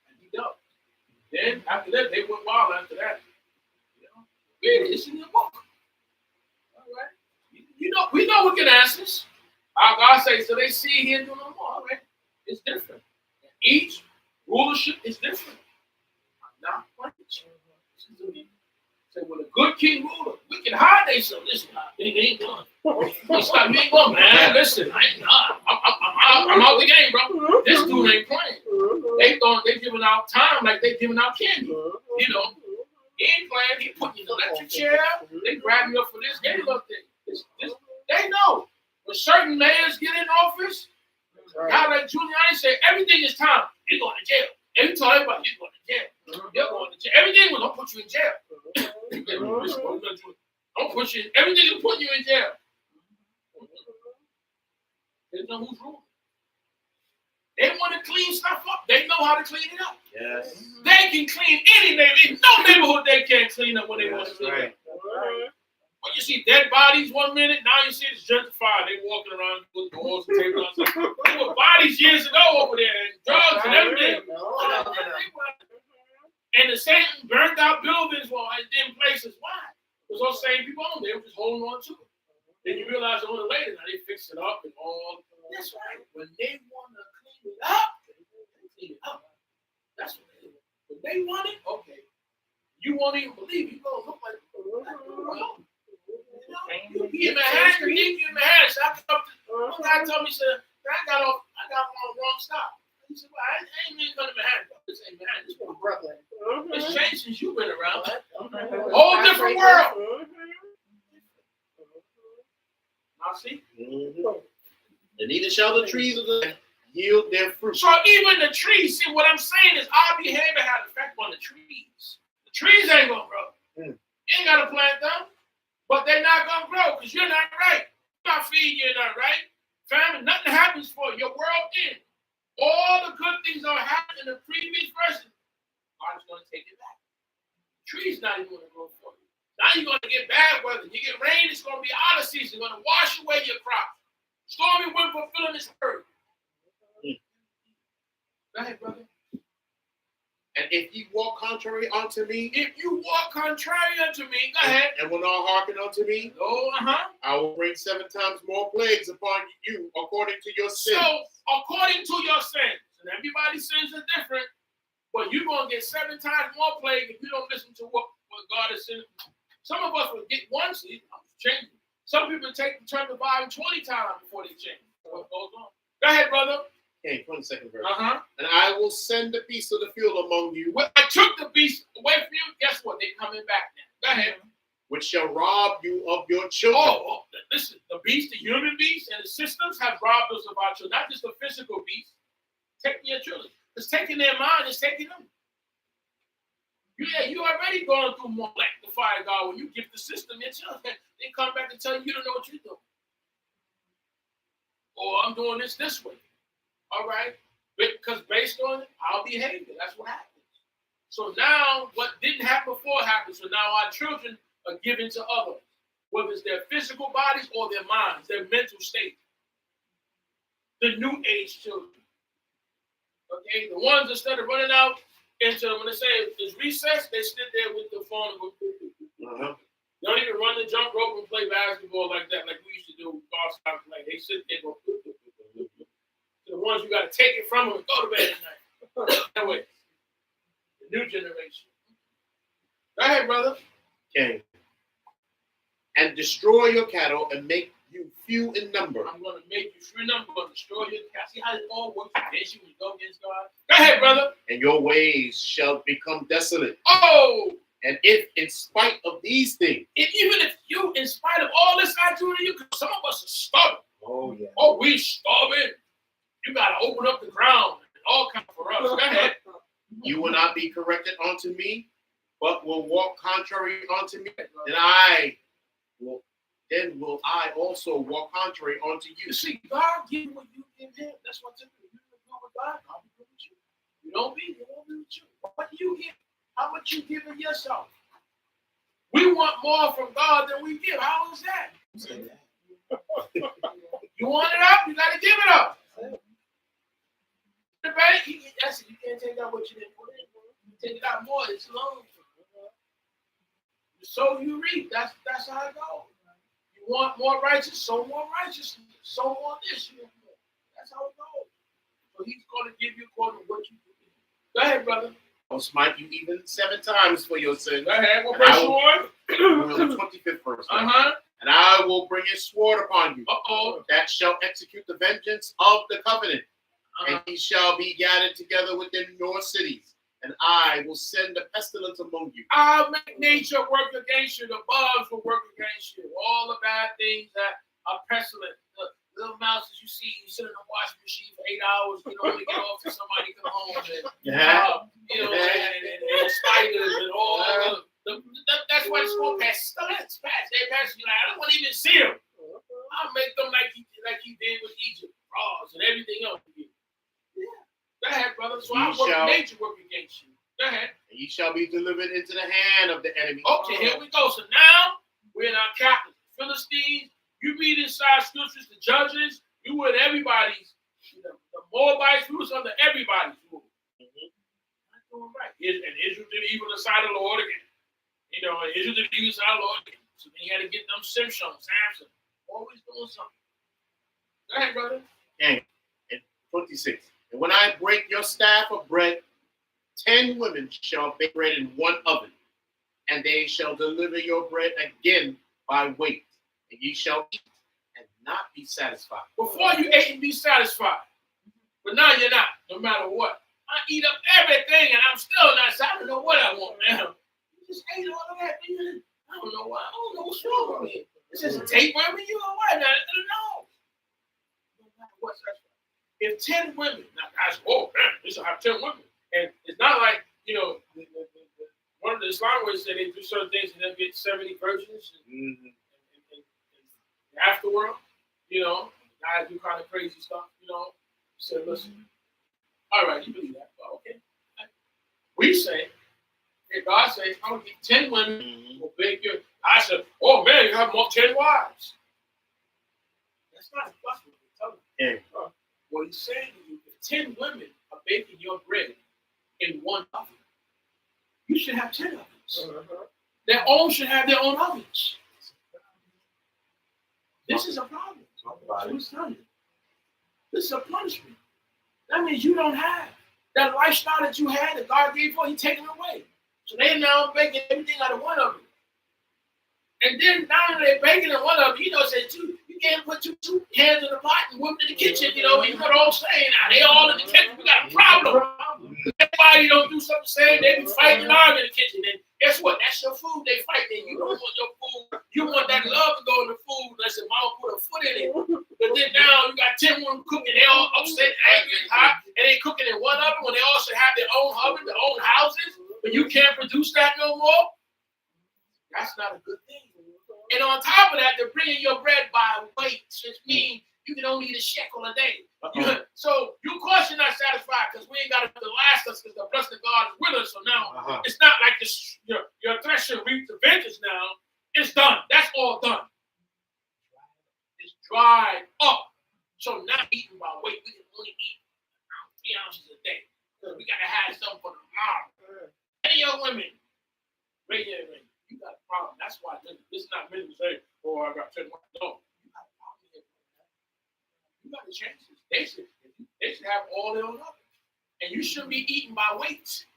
S2: And he does. Then after that, they went wild after that. Read it. It's in your book. All right. We know what can answers. Our God says, so they see here do no more. All right. It's different. Each rulership is different. I'm not punishing. Say, when a good king ruler, we can hide themselves. Listen, they ain't going. Stop me going, man. Listen, I'm out the game, bro. This dude ain't playing. They thought they giving out time like they giving out candy. He ain't playing. He put you in the electric chair. They grab you up for this. They look this. They know when certain mayors get in office, guy like Giuliani say everything is time. You're going to jail. Every time everybody, you're going to jail. You're going to jail. Everything will don't put you in jail. Don't put you. Everything will put you in jail. They know who's ruling. They want to clean stuff up. They know how to clean it up.
S1: Yes.
S2: They can clean any neighborhood. No neighborhood they can't clean up when they want to clean
S1: right.
S2: up. When you see dead bodies 1 minute, now you see it's gentrified. They walking around with doors and tables. There were bodies years ago over there, and drugs and everything. And the same burnt out buildings were in places. Why? Because those same people on there were just holding on to it. Then you realize a little later, now they fix it up and all. That's right. When they want to clean it up, they clean it up. That's what they do. When they want it, okay. You won't even believe it. You're going to look like, you give him a hand, you give him a hand. So one guy told me, he said, I got on the wrong stop. He said, well, I ain't even going to Manhattan. This ain't Manhattan. This is Brooklyn. It's changed since you've been around. Whole different world. Now see?
S1: And neither shall the trees of the land yield their fruit.
S2: So even the trees, see what I'm saying is our behavior had an effect on the trees. The trees ain't going to grow. You ain't got to plant them. But they're not going to grow because you're not right. You're not feeding, you're not right. Family, nothing happens for you. Your world ends. All the good things that happened in the previous version, God's going to take it back. The tree's not even going to grow for you. Now you're going to get bad weather. You get rain, it's going to be out of season. It's going to wash away your crop. Stormy wind fulfilling its word. Go ahead, brother.
S1: And if ye walk contrary unto me,
S2: go ahead.
S1: And will not hearken unto me, I will bring 7 times more plagues upon you according to your sins.
S2: So, according to your sins, and everybody's sins are different, but you're going to get 7 times more plague if you don't listen to what God is saying. Some of us will get one seed, changing. Some people turn the Bible 20 times before they change. What goes on? Go ahead, brother.
S1: Okay, 22nd verse.
S2: And
S1: I will send the beasts of the field among you.
S2: When I took the beasts away from you, guess what? They're coming back now. Go ahead.
S1: Which shall rob you of your children.
S2: Listen, the beast, the human beast, and the systems have robbed us of our children. Not just the physical beast. Taking your children. It's taking their mind, it's taking them. You already going through more like the fire God when you give the system your children. They come back and tell you don't know what you're doing. Or I'm doing this way. All right? Because based on our behavior, that's what happens. So now what didn't happen before happens. So now our children are given to others, whether it's their physical bodies or their minds, their mental state. The new age children. Okay? The ones instead of running out into, when they say it's recess, they sit there with the phone and go, They don't even run the jump rope and play basketball like that, like we used to do. Like they sit there and go, the ones you got to take it from them and go to bed at night. That way. The new generation. Go ahead, brother.
S1: Okay. And destroy your cattle and make you few in number.
S2: I'm going to make you few in number. I'm going to destroy your cattle. See how it all works against you when you go against God? Go ahead, brother.
S1: And your ways shall become desolate.
S2: Oh!
S1: And if in spite of these things.
S2: Even if you, in spite of all this I do to you, because some of us are stubborn.
S1: Oh, yeah.
S2: Oh, we stubborn. You got to open up the ground and all kinds for us. Go ahead.
S1: You will not be corrected unto me, but will walk contrary unto me, then will I also walk contrary unto you.
S2: You see, God give what you give him. That's what you do. You do with God, God will do with you. You don't be, he won't be with you. What do you give? How much you giving yourself? We want more from God than we give. How is that? You want it up, you got to give it up. You can't take out what you didn't put in. You take it out more, it's long. So you reap. That's how it goes. You want more righteousness, sow more righteousness. Sow more this, you want more. That's how it goes. So he's going to give you according to what you do. Go ahead, brother.
S1: I'll smite you even 7 times for your sin.
S2: Go ahead. What verse you on?
S1: The 25th verse. And I will bring a sword upon you that shall execute the vengeance of the covenant. And he shall be gathered together within your cities. And I will send a pestilence among you.
S2: I'll make nature work against you. The bugs will work against you. All the bad things that are pestilent. The little mouses you see, you sit in the washing machine for 8 hours. You know, only get off till somebody come home. And spiders and all. That's why it's called pestilence. They pass you like, I don't want to even see them. I'll make them like he did with Egypt. Frogs and everything else. Go ahead, brother. So I work nature work against you. Go ahead.
S1: And you shall be delivered into the hand of the enemy.
S2: Okay, here we go. So now we're in our captives. Philistines, you read inside scriptures, the judges, you were in everybody's, the Moabites, we was under everybody's rule. Not doing right. And Israel did evil inside the Lord again. Israel did evil inside the Lord again. So then he had to get them Samson. Always doing something. Go ahead, brother.
S1: And 26. And when I break your staff of bread, 10 women shall bake bread in one oven, and they shall deliver your bread again by weight, and ye shall eat and not be satisfied.
S2: Before you ate and be satisfied, but now you're not, no matter what. I eat up everything, and I'm still not satisfied. I don't know what I want now. You just ate all of that. I don't know why. I don't know what's wrong with me. It's just a tape with you or what? I don't know. No matter what's that. If 10 women, now guys, they should have 10 women. And it's not like, one of the Islamists said they do certain things and then get 70 virgins in the afterworld. Guys do kind of crazy stuff, So listen, all right, you believe that, but okay. We say, if God says, I'm going to get 10 women will bake your, I said, oh man, you have more 10 wives. That's not what we're telling you. What he's saying to you, if 10 women are baking your bread in one oven, you should have 10 ovens. Their own should have their own ovens. This is a problem. This is a punishment. That means you don't have that lifestyle that you had that God gave you, he's taking away. So they're now baking everything out of one oven. And then now they're baking in one oven, say you can't put two hands in the pot and whoop in the kitchen, and you know what I'm saying? Now they all in the kitchen, we got a problem. Everybody don't do something the same, they be fighting hard in the kitchen. And guess what? That's your food they fighting. You don't want your food. You want that love to go in the food. Listen, mama put a foot in it. But then now you got 10 women cooking, they all upset, angry, and hot, and they cooking in one oven when they all should have their own oven, their own houses, but you can't produce that no more. That's not a good thing. And on top of that, they're bringing your bread by weight, which means you can only eat a shekel a day. So you, of course, you're not satisfied because we ain't got to last us because the blessing of God is with us. So now it's not like this, your threshing reap the vengeance now. It's done. That's all done. It's dried up. So not eating by weight. We can only eat 3 ounces a day because we got to have something for tomorrow. Any of your women, right here, you got a problem. That's why this is not meant to say, oh, I got 10 women. No, you got a problem here. You got to change this. They should have all their own oven. And you shouldn't be eating by weight.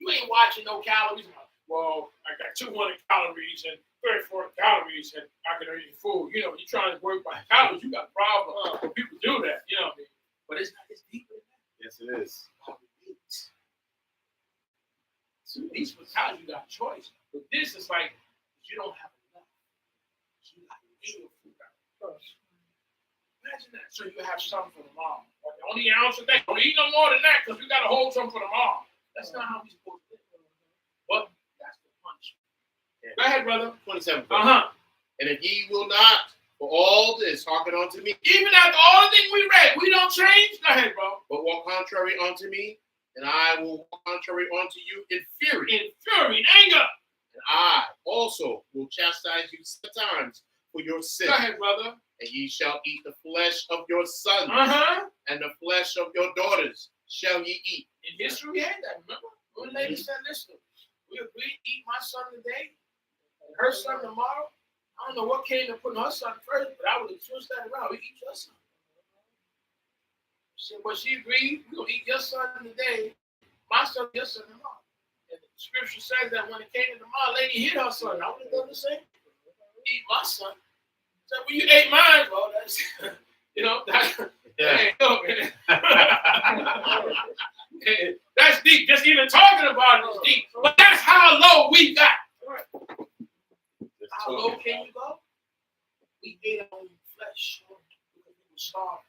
S2: You ain't watching no calories. Well, I got 200 calories and 34 calories and I can eat food. You're trying to work by calories. You got a problem when people do that, But it's deeper than that.
S1: Yes, it is.
S2: So these times you got choice. But this is like, you don't have enough. So you got to eat your food out first. Imagine that. So you have something for tomorrow. Like only an ounce a day. Don't eat no more than that because you got to hold something for tomorrow. That's not how we're supposed to live. But that's Go ahead, brother.
S1: 27. And if ye will not, for all this, hearken unto me,
S2: Even after all the things we read, we don't change. Go ahead, bro.
S1: but walk contrary unto me, and I will walk contrary unto you in fury.
S2: In fury, in anger.
S1: And I also will chastise you 7 times for your sin.
S2: Go ahead, brother.
S1: And ye shall eat the flesh of your sons, and the flesh of your daughters shall ye eat.
S2: In history, we had that. Remember? One lady said, listen, we agreed to eat my son today, and her son tomorrow. I don't know what came to putting her son first, but I would have switched that around. We eat your son. She said, well, she agreed, we're going to eat your son today, my son, your son tomorrow. And the scripture says that when it came to tomorrow, lady hit her son. I would have done the same. Eat my son. So when you ate mine, bro, that's, you know, that's, hey, look, that's deep. Just even talking about it is deep. But that's how low we got. How low can you go? We ate our own flesh because we were starving.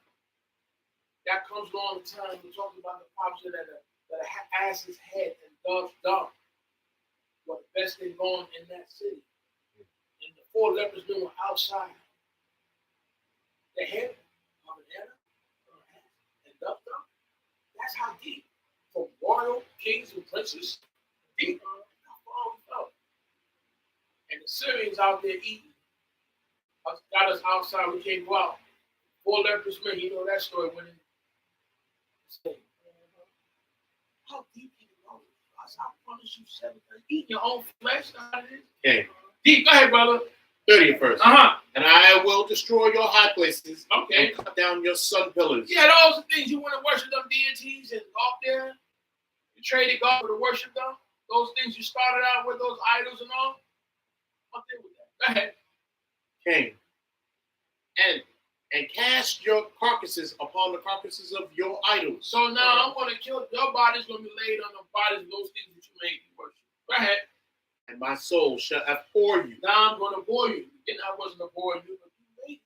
S2: That comes along the time we're talking about the prophecy that a ass's head and dove's dung were the best thing going in that city. And the 4 lepers were outside. The head of an ass and dove dung. That's how deep. From royal kings and princes, deep. How far we felt. And the Syrians out there eating. Got us outside, we can't go out. 4 lepers, man, you know that story when it how deep can you go? I promise you 7 times. Eat your own flesh.
S1: Okay.
S2: Deep, go ahead, brother.
S1: 30th verse. And I will destroy your high places,
S2: okay,
S1: and cut down your sun pillars.
S2: Yeah, those are things you want to worship them deities and go up there. You traded God for to worship them. Those things you started out with, those idols and all. Up there with that. Go ahead.
S1: Okay. And cast your carcasses upon the carcasses of your idols.
S2: So now I'm going to kill, your body's going to be laid on the bodies of those things that you made you worship. Go ahead.
S1: And my soul shall abhor you.
S2: Now I'm going to bore you. Again, I wasn't abhorring you, but you made it.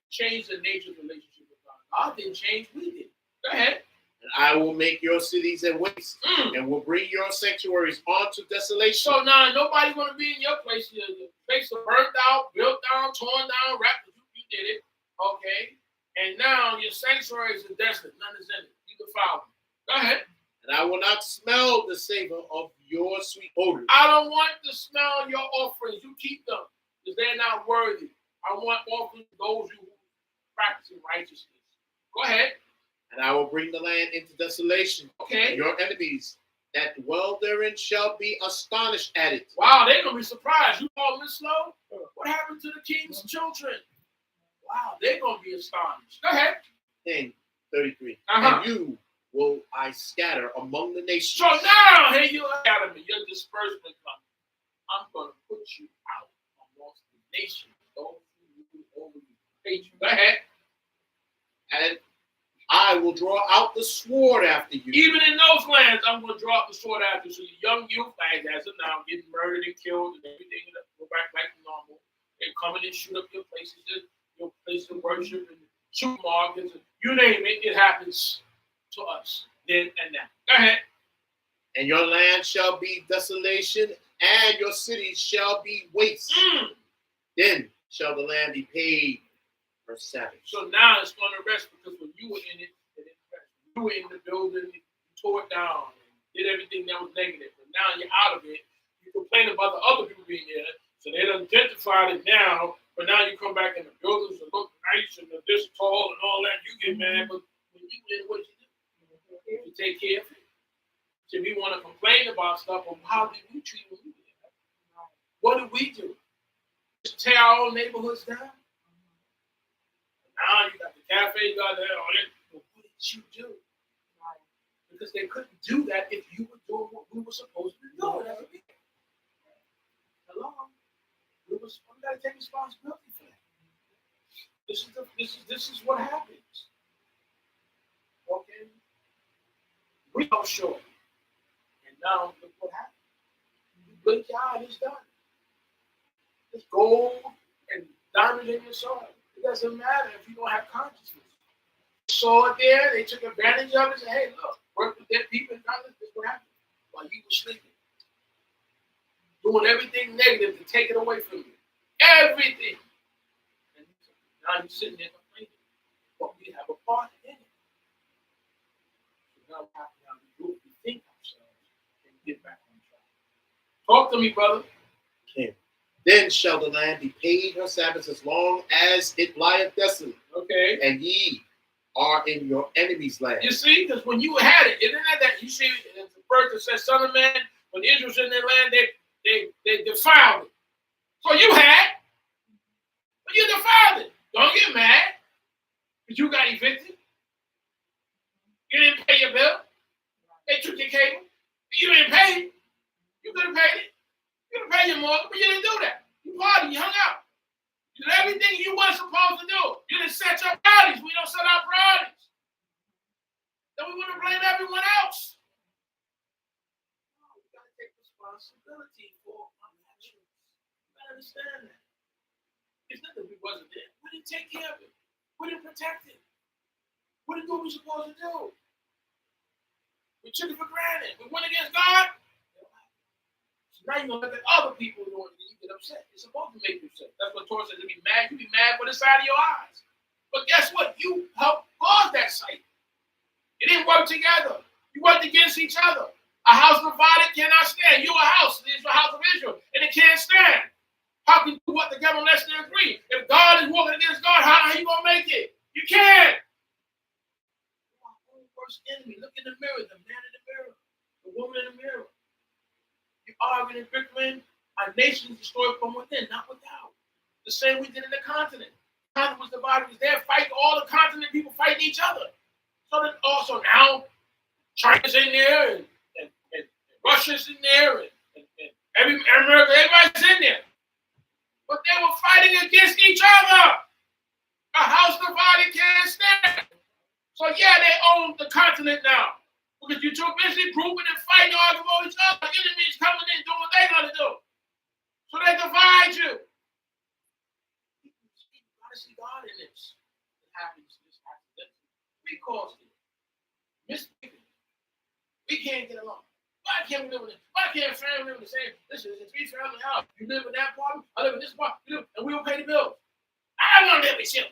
S2: Change the nature of the relationship with God. God didn't change, we did. Go ahead.
S1: And I will make your cities a waste, and will bring your sanctuaries onto desolation.
S2: So now nobody's going to be in your place. Your place is burnt out, built down, torn down, wrapped. You did it. Okay. And now your sanctuaries are desolate. None is in it. You can follow them. Go ahead.
S1: And I will not smell the savor of your sweet odor.
S2: I don't want to smell your offerings. You keep them because they're not worthy. I want offerings to those who practice righteousness. Go ahead.
S1: And I will bring the land into desolation.
S2: Okay.
S1: And your enemies that dwell therein shall be astonished at it.
S2: Wow, they're going to be surprised. You all this slow? What happened to the king's children? Wow, they're going to be astonished. Go ahead.
S1: Thing 33. And you will I scatter among the nations.
S2: So now, here you are, your disbursement comes. I'm going to put you out amongst the nations. Those who over you. Go ahead.
S1: And I will draw out the sword after you.
S2: Even in those lands, I'm going to draw out the sword after you. So your young youth, as of now, getting murdered and killed and everything, go back like normal. They're coming and shoot up your places, your place of worship and shoot markets. You name it, it happens to us then and now. Go ahead.
S1: And your land shall be desolation, and your cities shall be waste. Then shall the land be paid for savage.
S2: So now it's going to rest because when you were in it, you were in the building, you tore it down, and did everything that was negative. But now you're out of it. You complain about the other people being there, so they done identified it now. But now you come back and the buildings that look nice and they're this tall and all that. You get mad, but when you in, what you do? You take care of it. So we want to complain about stuff, but how did we treat when we did that? What did we do? Just tear our own neighborhoods down? Now you got the cafe, you got that on it. But what did you do? Because they couldn't do that if you were doing what we were supposed to be doing. Hello? We got to take responsibility for that. This is what happens. Okay? We fell short. And now look what happened. You blink your eye and it's done. It's gold and diamond in your soul. It doesn't matter if you don't have consciousness. Saw it there, they took advantage of it and said, hey, look, work with dead people and this is what happened while you were sleeping. doing everything negative to take it away from you. Everything. And now you're sitting there complaining. But we have a part in it. So now we have to rethink ourselves and get back on track. Talk to me, brother.
S1: Okay. Then shall the land be paid her Sabbaths as long as it lieth desolate.
S2: Okay.
S1: And ye are in your enemy's land.
S2: You see, because when you had it, isn't that you see, it's the verse that says, Son of man, when Israel's in their land, they defiled it. So you had, but you defiled it. Don't get mad because you got evicted. You didn't pay your bill. They took your cable. You didn't pay it. You could have paid it. You could have paid your mortgage, but you didn't do that. You partied, you hung out. You did everything you weren't supposed to do. You didn't set your priorities. We don't set our priorities. Then we want to blame everyone else. No, we got to take responsibility for our actions. You got to understand that. It's not that we wasn't there. We didn't take care of it. We didn't protect it. We didn't do what we were supposed to do. We took it for granted. We went against God. So now you're going to look at other people doing it and you get upset. It's supposed to make you upset. That's what Torah says to be mad. You be mad for the side of your eyes. But guess what? You helped cause that sight. It didn't work together. You worked against each other. A house divided cannot stand. You're a house. It's the house of Israel. And it can't stand. How can you do what together unless they agree? If God is walking against God, how are you going to make it? You can't. You're our own worst enemy. Look in the mirror. The man in the mirror. The woman in the mirror. You arguing and bickering. Our nation is destroyed from within, not without. The same we did in the continent. The continent was divided. It was there fighting all the continent people fighting each other. So then also now China's in there and Russia's in there and America, everybody's in there. But they were fighting against each other. A house divided can't stand. So yeah, they own the continent now. Because you're too busy grouping and fighting, arguing with each other. Enemies coming in doing what they gotta do. So they divide you. You gotta see God in this. It happens this accidentally. We caused it. Mistake. We can't get along. Why can't we live in this? Why can't family live in the same? This is a three-family house. You live in that part, I live in this part, and we don't pay the bills. I want to live with you.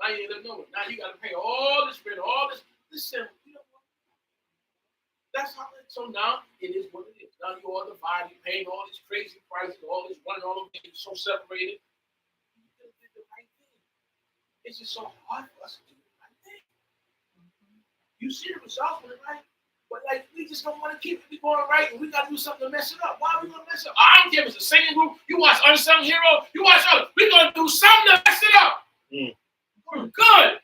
S2: Now you ain't living nowhere. Now you got to pay all this rent, all this. Listen, you know what? That's how it is. So now it is what it is. Now you all divided, paying all these crazy prices, all this running, all of it, so separated. You could have did the right thing. It's just so hard for us to do the right thing. You see the results with it, right? But like we just don't want to keep it going right, and we got to do something to mess it up. Why are we gonna mess it up? I don't care if it's a singing group. You watch Unsung Hero. You watch others. We're gonna do something to mess it up. Good.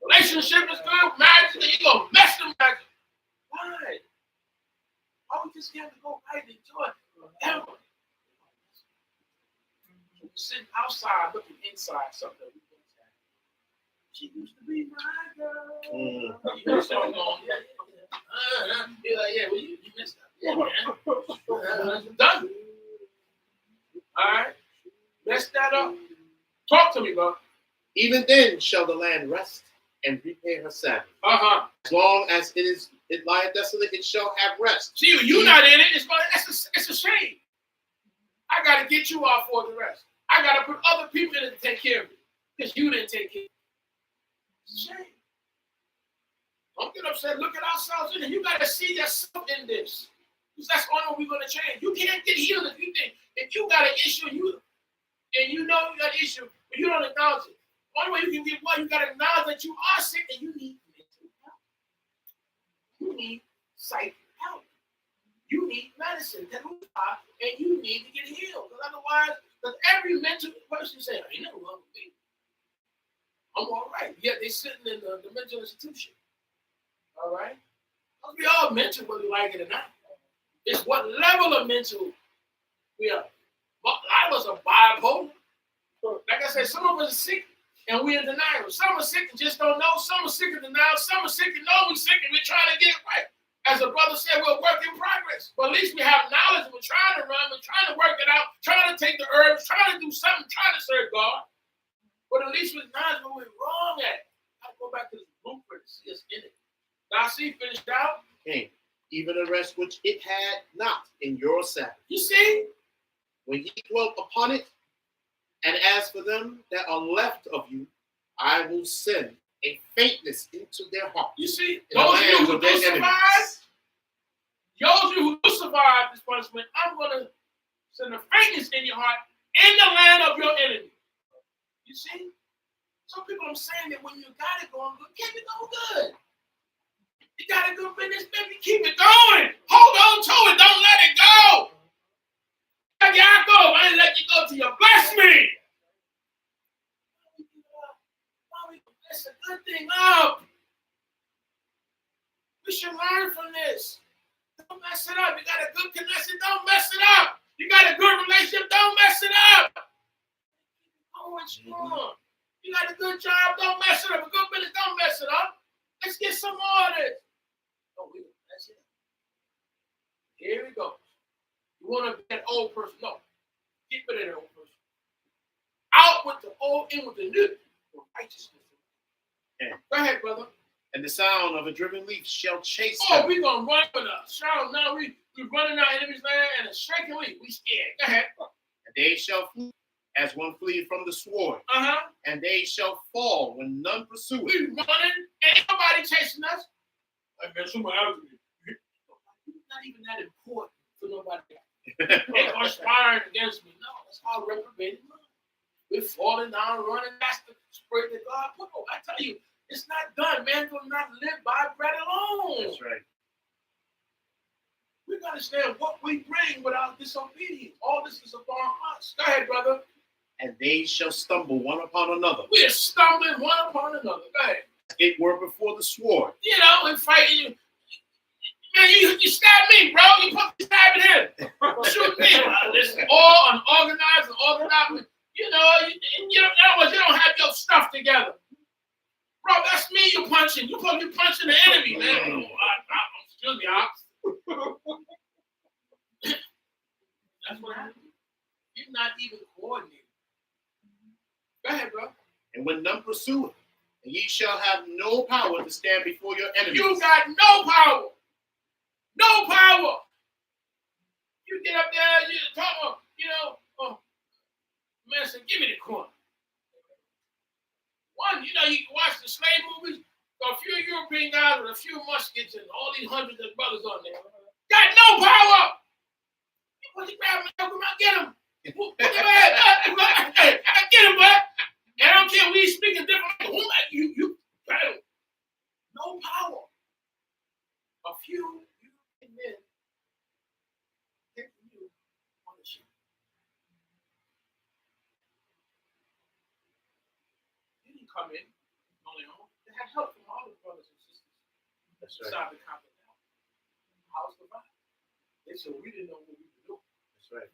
S2: Relationship is good. Marriage, you gonna mess them back. Why? Why we just have to go right and enjoy it forever? So we're sitting outside looking inside something we don't have. She used to be my girl. You know, so long. You're like, yeah, well, you messed up. Yeah, man. Done. All right. Mess that up. Talk to me, bro.
S1: Even then shall the land rest and repay her Sabbath. As long as it lieth desolate, it shall have rest.
S2: See, you're not in it. It's a shame. I got to get you out for the rest. I got to put other people in it to take care of it because you didn't take care of it. It's a shame. Don't get upset. Look at ourselves in it. You got to see yourself in this. Because that's the only way we're going to change. You can't get healed if you think, if you got an issue and you know you got an issue, but you don't acknowledge it. The only way you can get well, you got to acknowledge that you are sick and you need mental help. You need psych help. You need medicine, and you need to get healed. Because otherwise, every mental person say, ain't nothing wrong with me. I'm all right. Yet they sitting in the mental institution. All right? Because we all mental whether we like it or not. It's what level of mental we are. A lot of us are bipolar. Like I said, some of us are sick and we're in denial. Some are sick and just don't know. Some are sick in denial. Some are sick and know we're sick and we're trying to get it right. As a brother said, we're a work in progress. But at least we have knowledge and we're trying to run, we're trying to work it out, trying to take the herbs, trying to do something, trying to serve God. But at least we acknowledge what we're wrong at. I go back to this blueprint to see us in it. Now, see, finished out.
S1: Okay. even a rest which it had not in your Sabbath.
S2: You see?
S1: When ye dwelt upon it, and as for them that are left of you, I will send a faintness into their heart.
S2: You see?
S1: In the
S2: Those of you
S1: lands
S2: who
S1: of their
S2: do survive,
S1: enemies.
S2: those of you who do survive this punishment, I'm going to send a faintness in your heart in the land of your enemy. You see? Some people are saying that when you got it going good, keep it going good. You got a good business, baby, keep it going. Hold on to it. Don't let it go. Like Yaakov, I didn't let you go till you bless me. Why we mess a good thing up? We should learn from this. Don't mess it up. You got a good connection, don't mess it up. You got a good relationship, don't mess it up. Keep it going strong. You got a good job, don't mess it up. A good business, don't mess it up. Let's get some more of this. Oh, we don't mess it up. Here we go. You want to be an old person? No. Get rid of that old person. Out with the old, in with the new. For righteousness.
S1: Yeah.
S2: Go ahead, brother.
S1: And the sound of a driven leaf shall chase
S2: Oh,
S1: them.
S2: we're going to run with a shout. Now we're running our enemy's land and a shaking leaf. We scared. Go ahead.
S1: And they shall flee as one flee from the sword.
S2: Uh-huh.
S1: And they shall fall when none pursue it.
S2: We running. Ain't nobody chasing us. I mean, somebody else. You're not even that important for nobody else. They conspiring against me. No, that's how reprobated mind. We're falling down, running. That's the spirit that God put on. I tell you, it's not done. Man will not live by bread alone.
S1: That's right.
S2: We got to understand what we bring without disobedience. All this is upon us. Go ahead, brother.
S1: And they shall stumble one upon another.
S2: We are stumbling one upon another. Go ahead.
S1: It were before the sword.
S2: You know, and fighting you. Man, you stab me, bro. You put stabbing him. Shoot me. Listen, all unorganized and organized. You know, you don't have your stuff together. Bro, that's me you punching. You punching the enemy, man. Excuse me, Ox. That's what happened. You're not even coordinated. Go ahead, bro.
S1: And when none pursue it, and ye shall have no power to stand before your enemies.
S2: You got no power. No power. You get up there, you talk, man said, give me the corner. One, you can watch the slave movies. A few European guys with a few muskets and all these hundreds of brothers on there. Got no power. You want to grab him, come out, get him. Put him back. Hey, get him back. And I don't care we speaking different. You got him. No power. A few European men taking you on the ship. You didn't come in on their own. They had help from all the brothers and sisters.
S1: That's right.
S2: Inside the continent. How's the vibe? They said we didn't know what we were doing.
S1: That's right.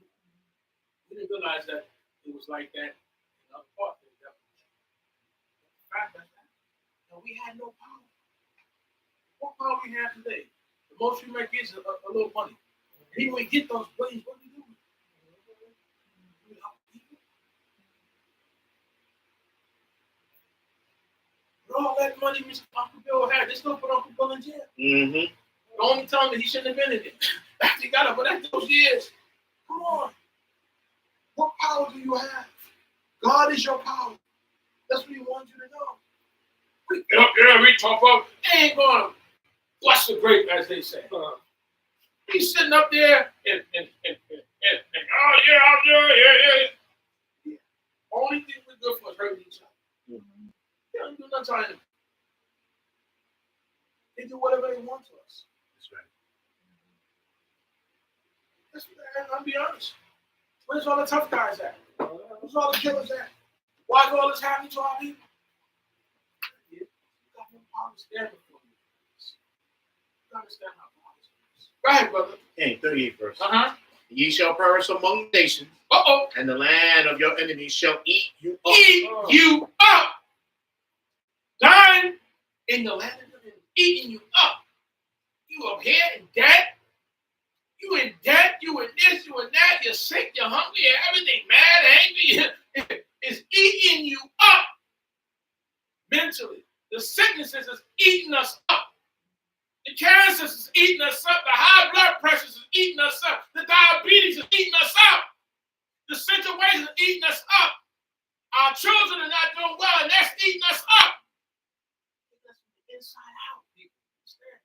S2: We didn't realize that it was like that in other parts of the devil. The fact that we had no power. What power we have today? The most we make is a little money. And even when we get those billions, what do we do? We help people. But all that money Mr. Uncle Bill had, they still put Uncle Bill in jail.
S1: Mm-hmm.
S2: The only time that he shouldn't have been in it. After he got up, but after those years, come on. What power do you have? God is your power. That's what he wants you to know. We get up there and we talk about, they ain't going to bust the grape, as they say. He's sitting up there and oh, yeah, I'm doing, yeah. Only thing we're good for is hurting each other.
S1: Mm-hmm.
S2: They don't do nothing to them. They do whatever they want to us.
S1: That's right.
S2: I'll be honest. Where's all the tough guys at? Where's all the killers at? Why is all this happening to our people? You got no power to stand before you. You understand how power is. Go ahead, brother.
S1: Hey, 38th verse.
S2: Uh-huh.
S1: Ye shall perish among nations, and the land of your enemies shall eat you up.
S2: Eat you up. Dying in the land of your enemies. Eating you up. You up here in debt. You in debt, you in this, you in that, you're sick, you're hungry, you're everything, mad, angry. It's eating you up mentally. The sicknesses is eating us up. The cancers is eating us up. The high blood pressure is eating us up. The diabetes is eating us up. The situation is eating us up. Our children are not doing well, and that's eating us up. That's from the inside out, people. Understand?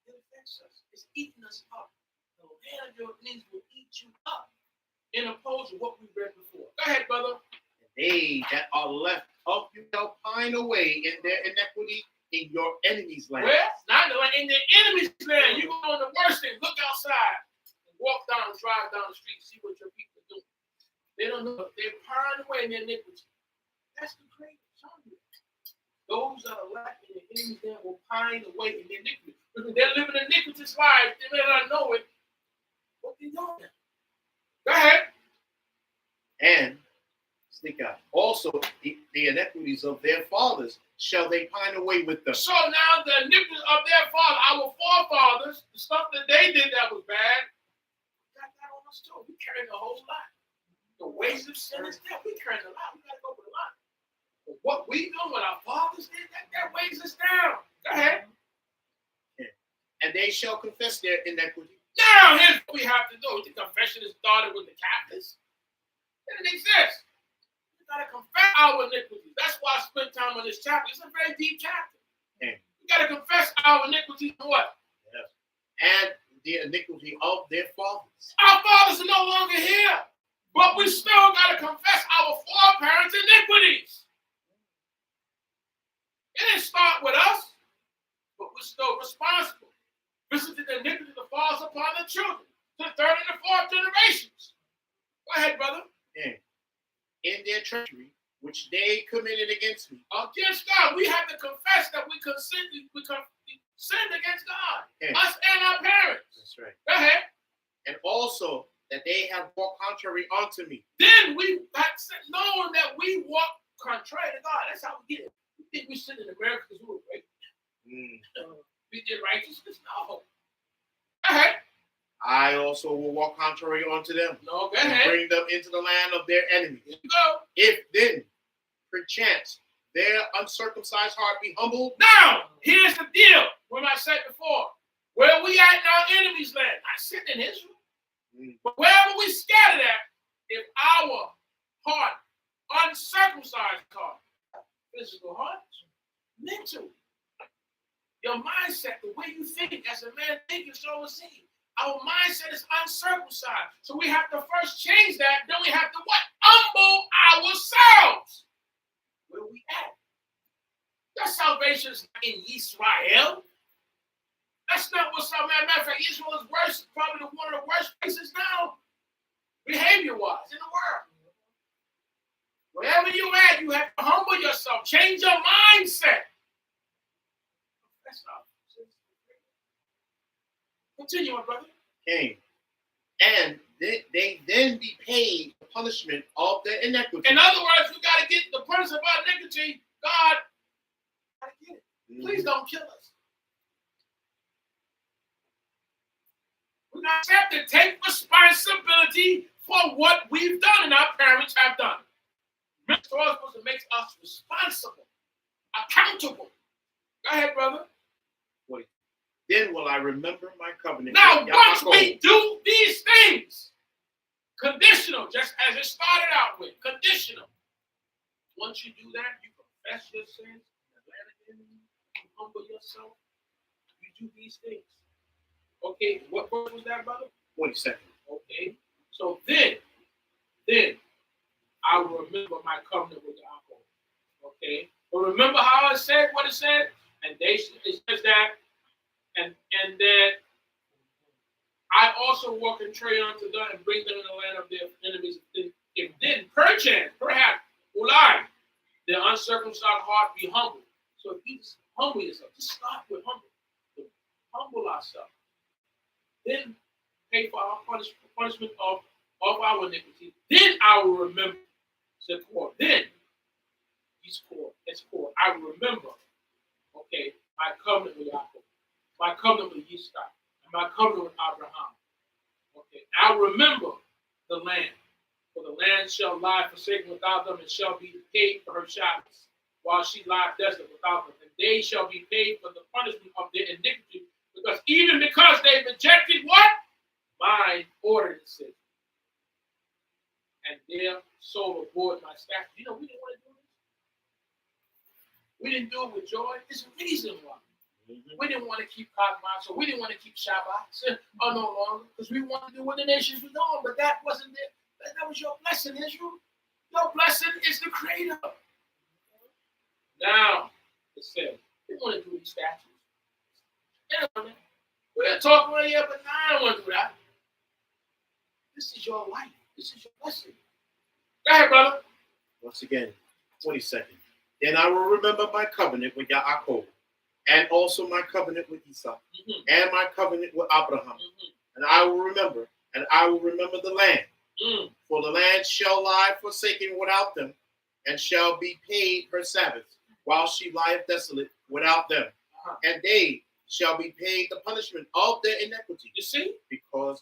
S2: It affects us. It's eating us up. The land of your enemies will eat you up, in opposed to what we read before. Go ahead, brother.
S1: They that are left of you shall pine away in their iniquity in your enemy's land.
S2: Where? Not in the enemy's land. You go on the worst thing. Look outside. Walk down, drive down the street, see what your people are doing. They don't know. They're pining away in their iniquity. That's the great summary. Those that are left in the enemy's land will pine away in their iniquity. Because they're living an iniquitous life. They may not know it. What they know now? Go ahead.
S1: And sneak out. Also, the iniquities of their fathers shall they pine away with them.
S2: So now the iniquities of their father, our forefathers, the stuff that they did that was bad, got that on us too. We carry the whole lot. The wages of sin is death. We carry a lot. We got to go with a lot. But what we do, what our fathers did, that weighs us down. Go ahead.
S1: Yeah. And they shall confess their iniquity.
S2: Now, here's what we have to do. The confession is started with the captives. It didn't exist. We got to confess our iniquities. That's why I spent time on this chapter. It's a very deep chapter.
S1: Yeah.
S2: We got to confess our iniquities and what?
S1: Yes. And the iniquity of their fathers.
S2: Our fathers are no longer here. But we still got to confess our foreparents' iniquities. It didn't start with us, but we're still responsible. Visiting the iniquity that falls upon the children to the third and the fourth generations. Go ahead, brother.
S1: Yeah. In their treachery, which they committed against me.
S2: Against God. We have to confess that we sinned against God.
S1: Yeah.
S2: Us and our parents.
S1: That's right.
S2: Go ahead.
S1: And also that they have walked contrary unto me.
S2: Then we got knowing that we walk contrary to God. That's how we get it. We think we sinned in America because we were great. We did righteousness. No. Go ahead.
S1: I also will walk contrary unto them.
S2: No, go
S1: and
S2: ahead.
S1: bring them into the land of their enemies.
S2: Here you go.
S1: If then, perchance, their uncircumcised heart be humbled.
S2: Now, here's the deal. What I said before. Where we at in our enemy's land? I sit in Israel. But wherever we scattered at, if our heart, uncircumcised heart, physical heart, mental, your mindset, the way you think, as a man thinks, so is he. Our mindset is uncircumcised. So we have to first change that. Then we have to what? Humble ourselves. Where we at? That salvation is not in Israel. That's not what's up, man. Matter of fact, Israel is worse, probably one of the worst places now, behavior-wise, in the world. Wherever you at, you have to humble yourself. Change your mindset. That's not. Continue, my brother.
S1: Okay. And they then be paid the punishment of their iniquity.
S2: In other words, we got to get the punishment of our iniquity. God, got to get it. Please don't kill us. We have to take responsibility for what we've done and our parents have done. The Torah is supposed to make us responsible, accountable. Go ahead, brother.
S1: Wait. Then will I remember my covenant.
S2: Now, once we do these things, conditional, just as it started out with, conditional. Once you do that, you confess your sins, you humble yourself, you do these things. Okay, what verse was that, brother?
S1: 22nd.
S2: Okay, so then I will remember my covenant with Yaakov. Okay, but remember how it said what it said, and it says that, and then I also walk in trade unto them and bring them in the land of their enemies. If then, perchance, perhaps, ulai, their uncircumcised heart be humble. So if you just humble yourself, just start with humble ourselves. Then pay for our punishment of our iniquity. Then I will remember. Said core. Then he's core. It's core. I will remember. Okay, my covenant with Yaakov, my covenant with Yitzchak, and my covenant with Abraham. Okay, I will remember the land, for the land shall lie forsaken without them, and shall be paid for her Shabbos. while she lieth desolate without them. And they shall be paid for the punishment of their iniquity, because they rejected what? Mine ordinances. And their soul abhorred my statutes. You know, we didn't want to do this. We didn't do it with joy. There's a reason why. We didn't want to keep Kazmah, so we didn't want to keep Shabbat no longer, because we wanted to do what the nations were doing, but that wasn't it. That was your blessing, Israel. Your blessing is the Creator. Now, it says, we want to do these statues. We're talking right here, but now I don't want to do that. This is your life. This is your blessing. Go ahead, brother.
S1: Once again, 22nd. Then I will remember my covenant with Yaakov, and also my covenant with Esau, and my covenant with Abraham. And I will remember the land. For the land shall lie forsaken without them, and shall be paid her Sabbath, while she lieth desolate without them. And they shall be paid the punishment of their iniquity.
S2: You see?
S1: Because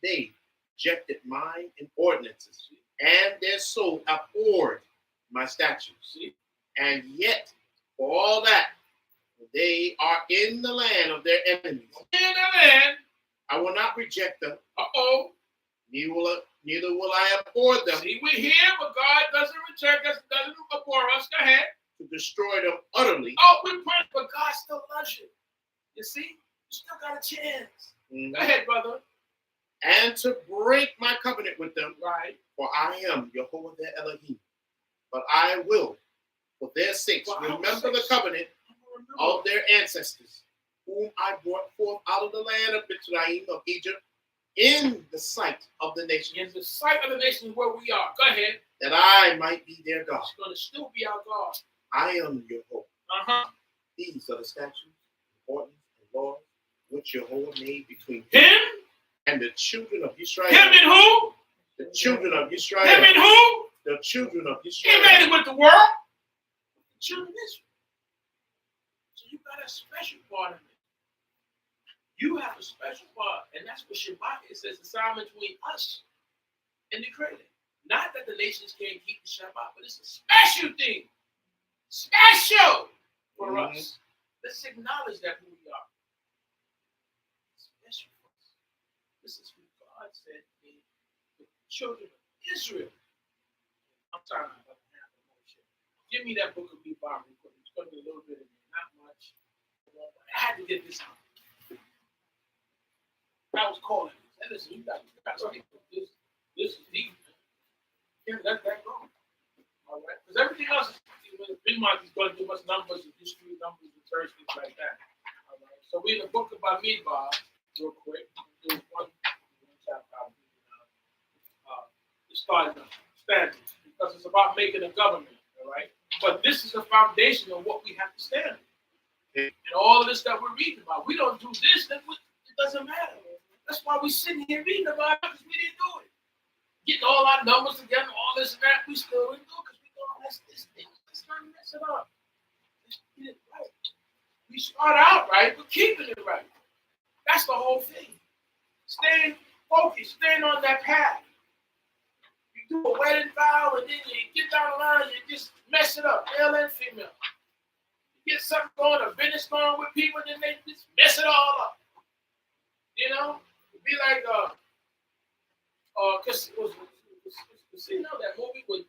S1: they rejected mine ordinances, and their soul abhorred my statutes. And yet, for all that, they are in the land of their enemies.
S2: In the land.
S1: I will not reject them. Neither will I abhor them.
S2: See, we're here, but God doesn't reject us, doesn't abhor us. Go ahead.
S1: To destroy them utterly.
S2: Oh, we pray, but God still loves you. You see? You still got a chance. Go ahead, brother.
S1: And to break my covenant with them.
S2: Right.
S1: For I am Jehovah their Elohim. But I will, for their sakes, remember the covenant of their ancestors, whom I brought forth out of the land of Mitzrayim of Egypt, in the sight of the nations.
S2: In the sight of the nations where we are. Go ahead.
S1: That I might be their God.
S2: It's going to still be our God.
S1: I am Jehovah. These are the statutes, ordinances, and laws which Jehovah made between
S2: him
S1: and the children of Israel.
S2: Him and who?
S1: The children of Israel.
S2: Him and who?
S1: The children of Israel.
S2: He made it with the world. The children of Israel. So you got a special part of it. You have a special part, and that's what Shabbat is. It's a sign between us and the Creator. Not that the nations can't keep the Shabbat, but it's a special thing. Special for us. Let's acknowledge that who we are. Special for us. This is who God said in the children of Israel. I'm sorry about the emotion. Give me that book of Bamidbar. It's going to be a little bit in there, not much. But I had to get this out. I was calling this. And listen, you got to take this. This is deep. Can't let that go. All right? Because everything else is Bamidbar is going to give us numbers and history, numbers and church, things like that. All right. So we're in the book of Bamidbar, real quick. There's one chapter out starting standards, because it's about making a government. All right. But this is the foundation of what we have to stand on. And all of this that we're reading about, we don't do this, then it doesn't matter. That's why we're sitting here reading about it, because we didn't do it. Getting all our numbers together, all this and that, we still didn't do it, because we don't mess this thing. Let's not mess it up. Let's get it right. We start out right, but keeping it right. That's the whole thing. Staying focused, staying on that path. You do a wedding vow, and then you get down the line, and you just mess it up, male and female. You get something going, a business going with people, and then they just mess it all up. You know? It'd be like, Casino, that movie with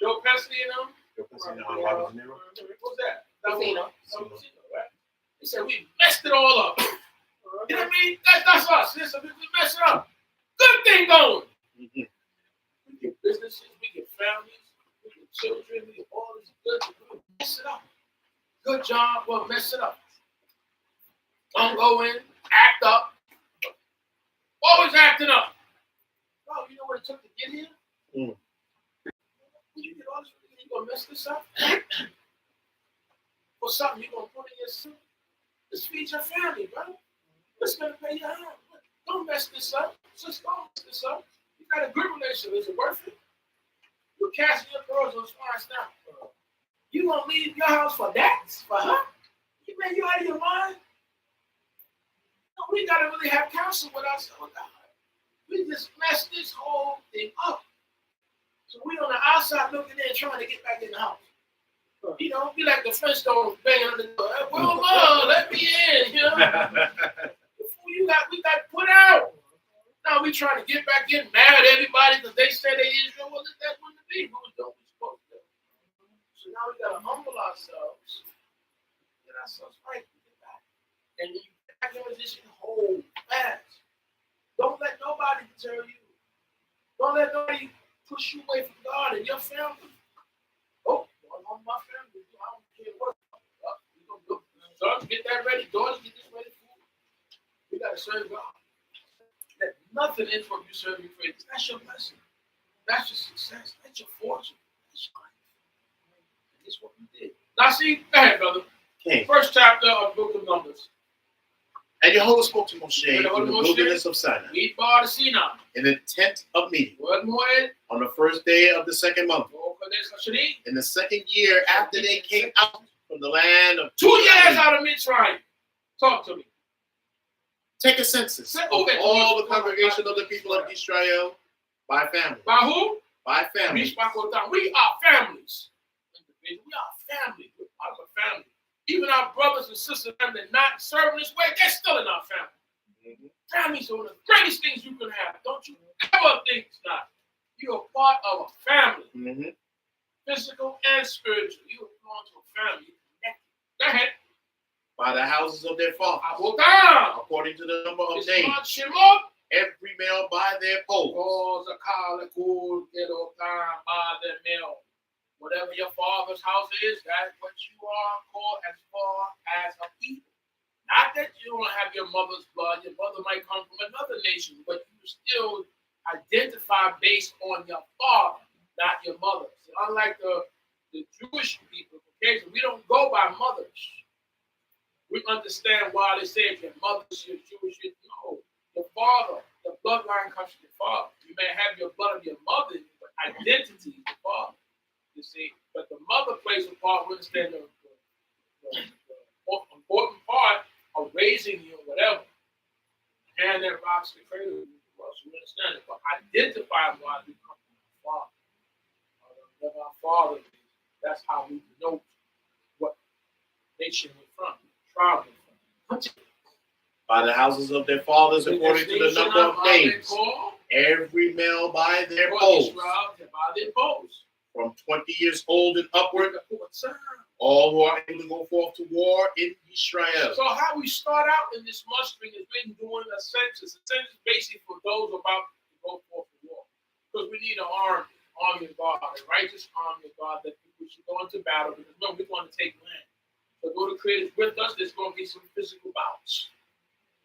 S2: Joe Pesci and them. What was that? Casino, right? They said we messed it all up. You know what I mean? That's us. Listen, we messed it up. Good thing going. We get businesses, we get families, we get children, we get all this good. We mess it up. Good job, well, mess it up. Don't go in, act up. Always acting up. Oh, you know what it took to get here? When you get all this, you're going to mess this up? For something you're going to put in yourself? Let's feed your family, brother. Let's going to pay your house. Don't mess this up. Just don't mess this up. You got a good relationship. Is it worth it? You're casting your pearls on swine stuff. You going to leave your house for that? For her? You man, you out of your mind? No, we got to really have counsel with ourselves. We just messed this whole thing up. So we on the outside looking in, trying to get back in the house. You know, be like the Flintstones banging on the door. Well, let me in. You know, we got put out. Now we trying to get back in, mad at everybody because they said they Israel. Well, that wouldn't be. We was doing what we supposed to do. So now we got to humble ourselves, get ourselves right, and get back. And when you get back in position, hold fast. Don't let nobody deter you. Don't let nobody push you away from God and your family. Oh, on my family, I don't care what. Sons, get that ready. Daughters, get this ready. We got to serve God. Let nothing interrupt you serving faith. That's your blessing. That's your success. That's your fortune. That's your life. And this is what we did. Now see, go ahead, brother.
S1: Okay.
S2: First chapter of the book of Numbers.
S1: And Jehovah spoke to Moshe in the wilderness of Sinai,
S2: Bamidbar to Sinai,
S1: in the tent of meeting,
S2: on
S1: on the first day of the second month, in the second year after they came out from the land of
S2: 2 years out of Mitzrayim. Talk to me.
S1: Take a census of all the congregation of the people of Israel by family.
S2: By who?
S1: By family.
S2: We are families. We are family. We're part of a family. Even our brothers and sisters that are not serving this way, they're still in our family. Mm-hmm. Families are one of the greatest things you can have. Don't you ever think it's not. You're a part of a family. Mm-hmm. Physical and spiritual. You belong to a family. Go ahead.
S1: By the houses of their fathers, according to the number of names, every male by their posts.
S2: Whatever your father's house is, that's what you are called as far as a people. Not that you don't have your mother's blood. Your mother might come from another nation, but you still identify based on your father, not your mother. So unlike the Jewish people, okay, so we don't go by mothers. We understand why they say if your mother's your Jewish, no. Your father, the bloodline comes from your father. You may have your blood of your mother, but identity is the father. You see, but the mother plays a part. We understand the important part of raising you or whatever. And that rocks the cradle. So we understand it. But identifying why we come from our father. Whatever our father is, that's how we know what nation we're from.
S1: By the houses of their fathers, according to the number of names, every male by their posts, from 20 years old and upward, all who are able to go forth to war in Israel.
S2: So how we start out in this mustering is been doing a census. A census basically for those about to go forth to war. Because we need an army of God, a righteous army of God that we should go into battle because remember, we want to take land. So go to creators with us, there's going to be some physical bouts.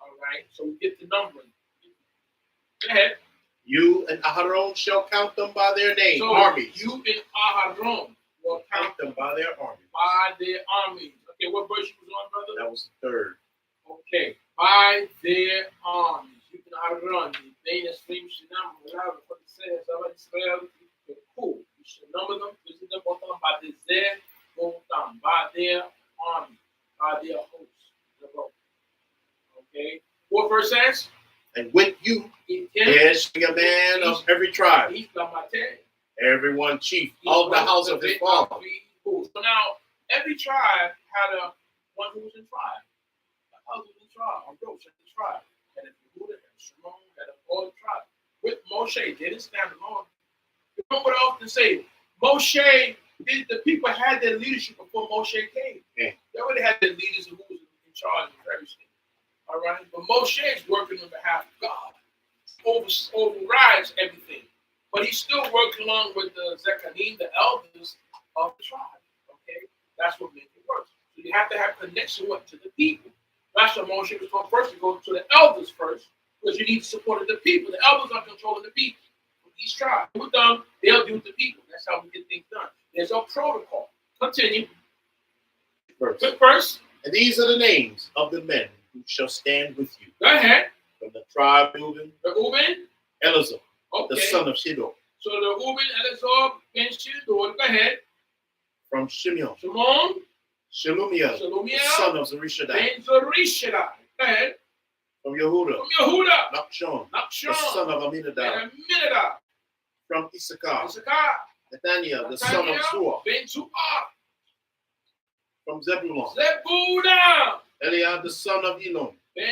S2: All right, so we get the numbering. Go ahead.
S1: You and Aharon shall count them by their name.
S2: So
S1: armies.
S2: You and Aharon will count them
S1: by their armies.
S2: By their armies. Okay, what verse you was on, brother?
S1: That was the third.
S2: Okay, by their armies. You can Aharon. They that sleep should number. Whatever it says. Cool. You should number them. Visit them both of them by their by their army, by their hosts. Okay. What verse says?
S1: And with you, there shall be a man of every tribe, every one chief of the house of his father.
S2: So now, every tribe had one who was in tribe. The house was in tribe. Rosh had a tribe. Had a Yehuda, had a Shimon, had all the tribe. With Moshe, they didn't stand alone. You know what I often say? Moshe, the people had their leadership before Moshe came. Yeah. They already had their leaders who was in charge of everything. All right? But Moshe is working on behalf of God. Overrides everything. But he's still working along with the Zekanim, the elders of the tribe. Okay? That's what makes it work. So you have to have connection to the people. That's what Moshe was told first to go to the elders first, because you need the support of the people. The elders are controlling the people. Each tribe. With them, they'll do with the people. That's how we get things done. There's a protocol. Continue. First.
S1: And these are the names of the men who shall stand with you.
S2: Go ahead.
S1: From the tribe of Reuben. Elazar,
S2: okay.
S1: The son of Shidor.
S2: So the Reuben, Elazar, and Shidor. Go ahead.
S1: From Shimeon.
S2: Shelumiel,
S1: the son of Zurishaddai.
S2: Go ahead.
S1: From Yehuda.
S2: Nachshon,
S1: the son of Aminadab. From Issachar,
S2: Issachar.
S1: Nathaniel, the son of Zuar.
S2: Ben Zuar.
S1: From Zebulun,
S2: Zebulun.
S1: Eliab, the son of Elon.
S2: Ben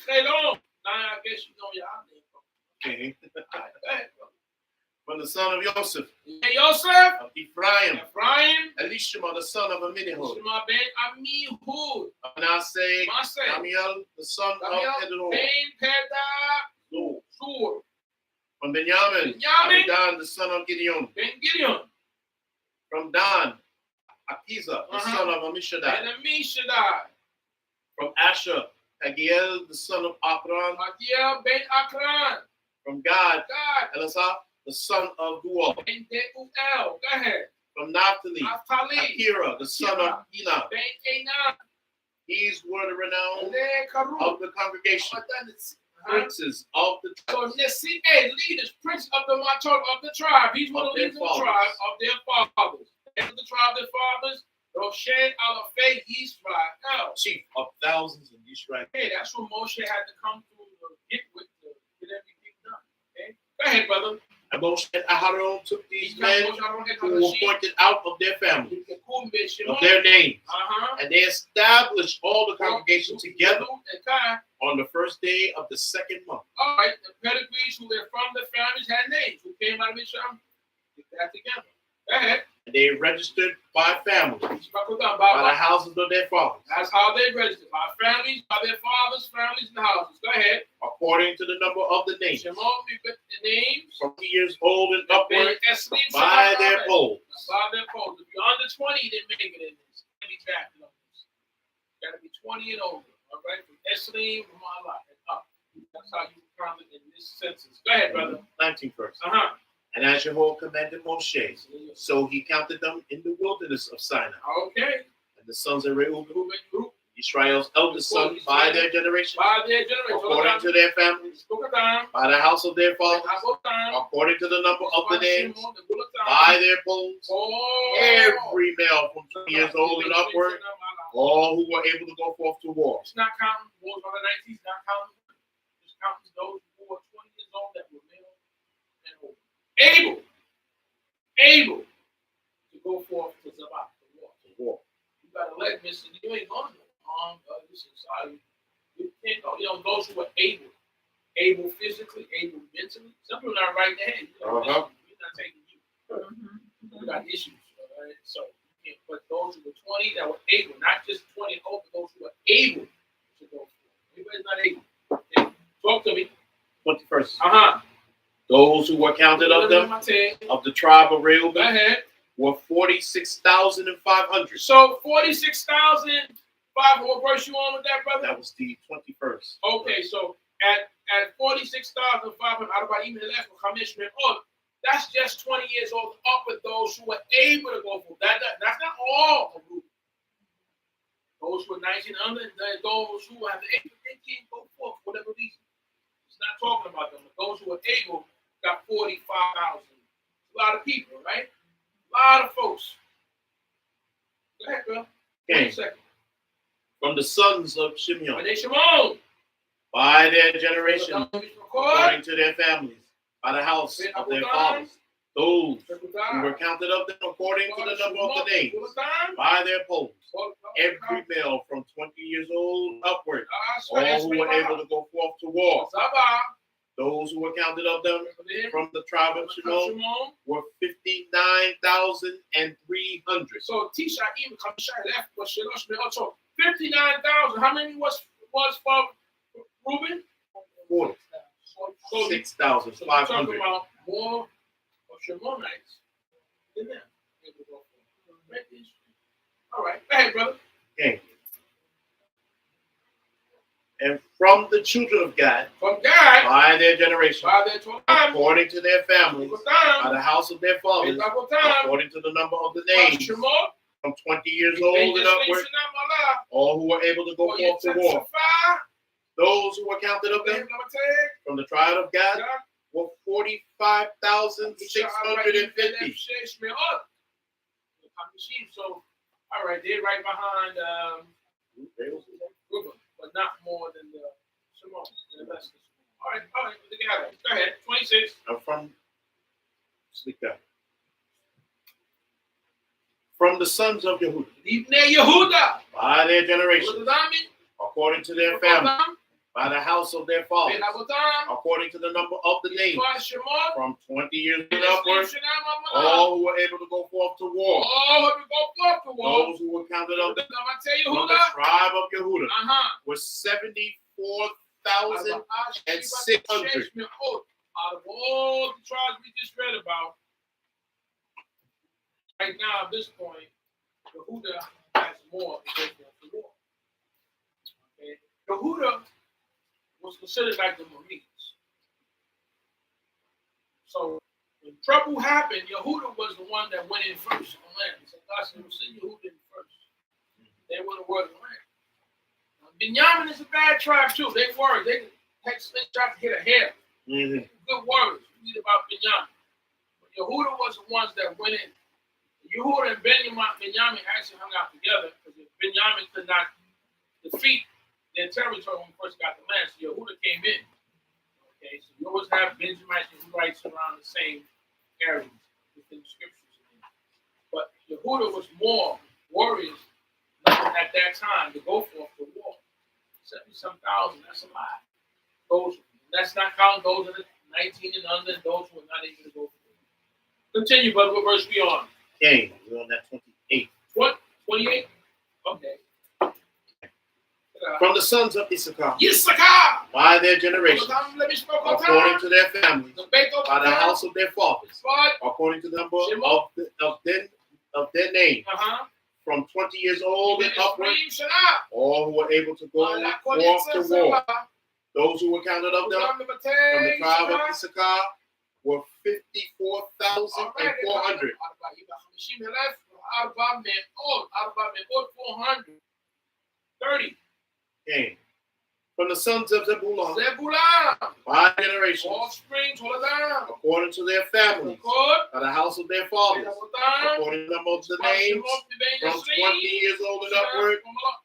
S2: Chelon. Now I guess you know your name.
S1: Okay.
S2: All right, go ahead, bro.
S1: From the son of Joseph,
S2: Joseph.
S1: of Ephraim,
S2: Ephraim.
S1: Elishama, the son of Aminihud.
S2: Shema ben Amihud.
S1: Manasseh,
S2: Manasseh.
S1: Damiel, the son of Hedron.
S2: Ben Pedar. Sur.
S1: From Benjamin,
S2: Benjamin.
S1: Abidan, the son of Gideon.
S2: Ben Gideon.
S1: From Dan, Akiza, the son of Ammishaddai.
S2: Ben Ammishaddai.
S1: From Asher, Hagiel, the son of Akran.
S2: Hagiel ben Akran.
S1: From Gad,
S2: God.
S1: Elisah, the son of Dual.
S2: Ben Deuel. Go ahead.
S1: From Naphtali,
S2: Naphtali.
S1: Akira, the son of Enan.
S2: Ben Enan.
S1: These were the renown
S2: Ben Karun.
S1: of the congregation, princes of the
S2: So
S1: tribes.
S2: let's see, hey, leaders, prince of the tribe. These were the leaders of the tribe of their fathers. And the tribe of their fathers, Roshan Alafay Yisrael.
S1: Chief of thousands in Israel.
S2: Hey, that's what Moshe had to come through to get with to get everything done. Okay? Go ahead, brother.
S1: And Moshe and Aharon took these men who were pointed out of their families, of their names, and they established all the congregation together on the first day of the second month.
S2: All right, the pedigrees who were from the families had names. Who came out of Israel? Get that together. Go ahead.
S1: And they registered by families, by
S2: By
S1: the houses of their fathers,
S2: That's how they registered. By families, by their fathers, families, and houses. Go ahead.
S1: according to the number of the names,
S2: Shimon, we put the names.
S1: from 2 years old and upward,
S2: By
S1: by their polls.
S2: By their polls. If you're under 20, you didn't make it in this. You be drafted on this. You got to be 20 and over. All right? From Eslim, from Allah, and up. That's how you count it in this census. Go ahead, brother.
S1: 19th verse.
S2: Uh-huh.
S1: And as Jehovah commanded Moshe, so he counted them in the wilderness of Sinai.
S2: Okay.
S1: And the sons of Reuben,
S2: Reuben group.
S1: Israel's eldest son, by their generation,
S2: By their generation.
S1: according to their families, by the house of their fathers, according to the number of the names, by their polls, every male from 20 years old and upward, all who were able to go forth to war.
S2: It's not counting those under 19, it's not counting. It's counting those who were 20 years old that were male and older. Able to go forth to Zabak, to war. You got to let Mr. You ain't going to this society. You can't go. You know, those who are able physically, able mentally. Some people are not right in the head. You're not taking you. You got issues. All right? So you can't. But those who were 20 that were able, not just 20 and over, those who were able to go forth. Everybody's not able. Okay? Talk to me.
S1: 21st. Those who were counted of them, of the tribe of Reuben,
S2: Go ahead.
S1: were 46,500.
S2: So 46,500. What verse you on with that, brother?
S1: That was the 21st.
S2: Okay, so at 46,500 out of our email left for commission, that's just 20 years old up with those who were able to go for that. That's not all the group. Those who are 19 under, and those who have the able, they can't go for whatever reason. It's not talking about them. But those who are able got 45,000. A lot of people, right? A lot of folks. Go ahead, bro.
S1: Okay.
S2: Second.
S1: From the sons of Shimeon,
S2: By they Shimon.
S1: by their generation, according to their families, by the house of their fathers, those who were counted of them according to the number of the names, by their polls, every male from 20 years old upward, all who were able to go forth to war. Those who were counted of them from the tribe of Shimon were 59,300.
S2: So Tisha even come left was also 59,000. How many was for Reuben?
S1: 46,500.
S2: So we're talking about more of Shimonites than them. All right, go ahead, brother.
S1: Okay. And from the children of God, by their generation, according to their families, by the house of their fathers, according to the number of the names, from 20 years old and upward, all who were able to go forth to war. Those who were counted of them from the tribe of God were 45,650.
S2: So, all right, they're right behind Reuben, but not more than the Shimon. All right, together. Go ahead, 26.
S1: And from sons of Yehuda,
S2: לבני יהודה,
S1: by their generations,
S2: ולדעמי,
S1: according to their family, by the house of their fathers,
S2: ולאבותם,
S1: according to the number of the names,
S2: כל השמות,
S1: from 20 years and
S2: 20
S1: upward,
S2: שנה ומעלה.
S1: all who were able to go forth to war,
S2: All who go forth to war.
S1: those who were counted of the,
S2: למטה
S1: from the
S2: יהודה,
S1: tribe of Yehuda, was
S2: 44,600.
S1: 74,600.
S2: Out of all the tribes we just read about, right now at this point, Yehuda has more to go forth to war. Okay? Yehuda was considered like the Marines. So when trouble happened, Yehuda was the one that went in first on land. So God said, we'll send Yehuda in first. They were the word of the land. Now, Binyamin is a bad tribe too. They worried. They tried to hit a hair.
S1: Mm-hmm.
S2: Good words. Read about Binyamin. But Yehuda was the ones that went in. Yehuda and Binyamin actually hung out together because Binyamin could not defeat their territory when we first got the land. So Yehuda came in. Okay, so you always have Benjamites and Levites around the same areas within the scriptures. But Yehuda was more warriors at that time to go forth to war. 70-some thousand, that's a lot. That's not counting those in the 19 and under, and those who are not able to go forth. Continue, brother. What verse we on?
S1: Okay, we're on that 28.
S2: What? 28? Okay.
S1: From the sons of Issachar,
S2: Yissachar!
S1: by their generations,
S2: Let me speak on
S1: according
S2: time.
S1: to their families, by the house of their fathers,
S2: But,
S1: according to the number of their names, from 20 years old and upward, all who were able to go forth to war. Those who were counted of them from the tribe of Issachar were 54,400.
S2: 30.
S1: Came from the sons of Zebulun, by generations,
S2: Offspring,
S1: according to their families, by the house of their fathers, according to the number of the names, from 20 years old and upward,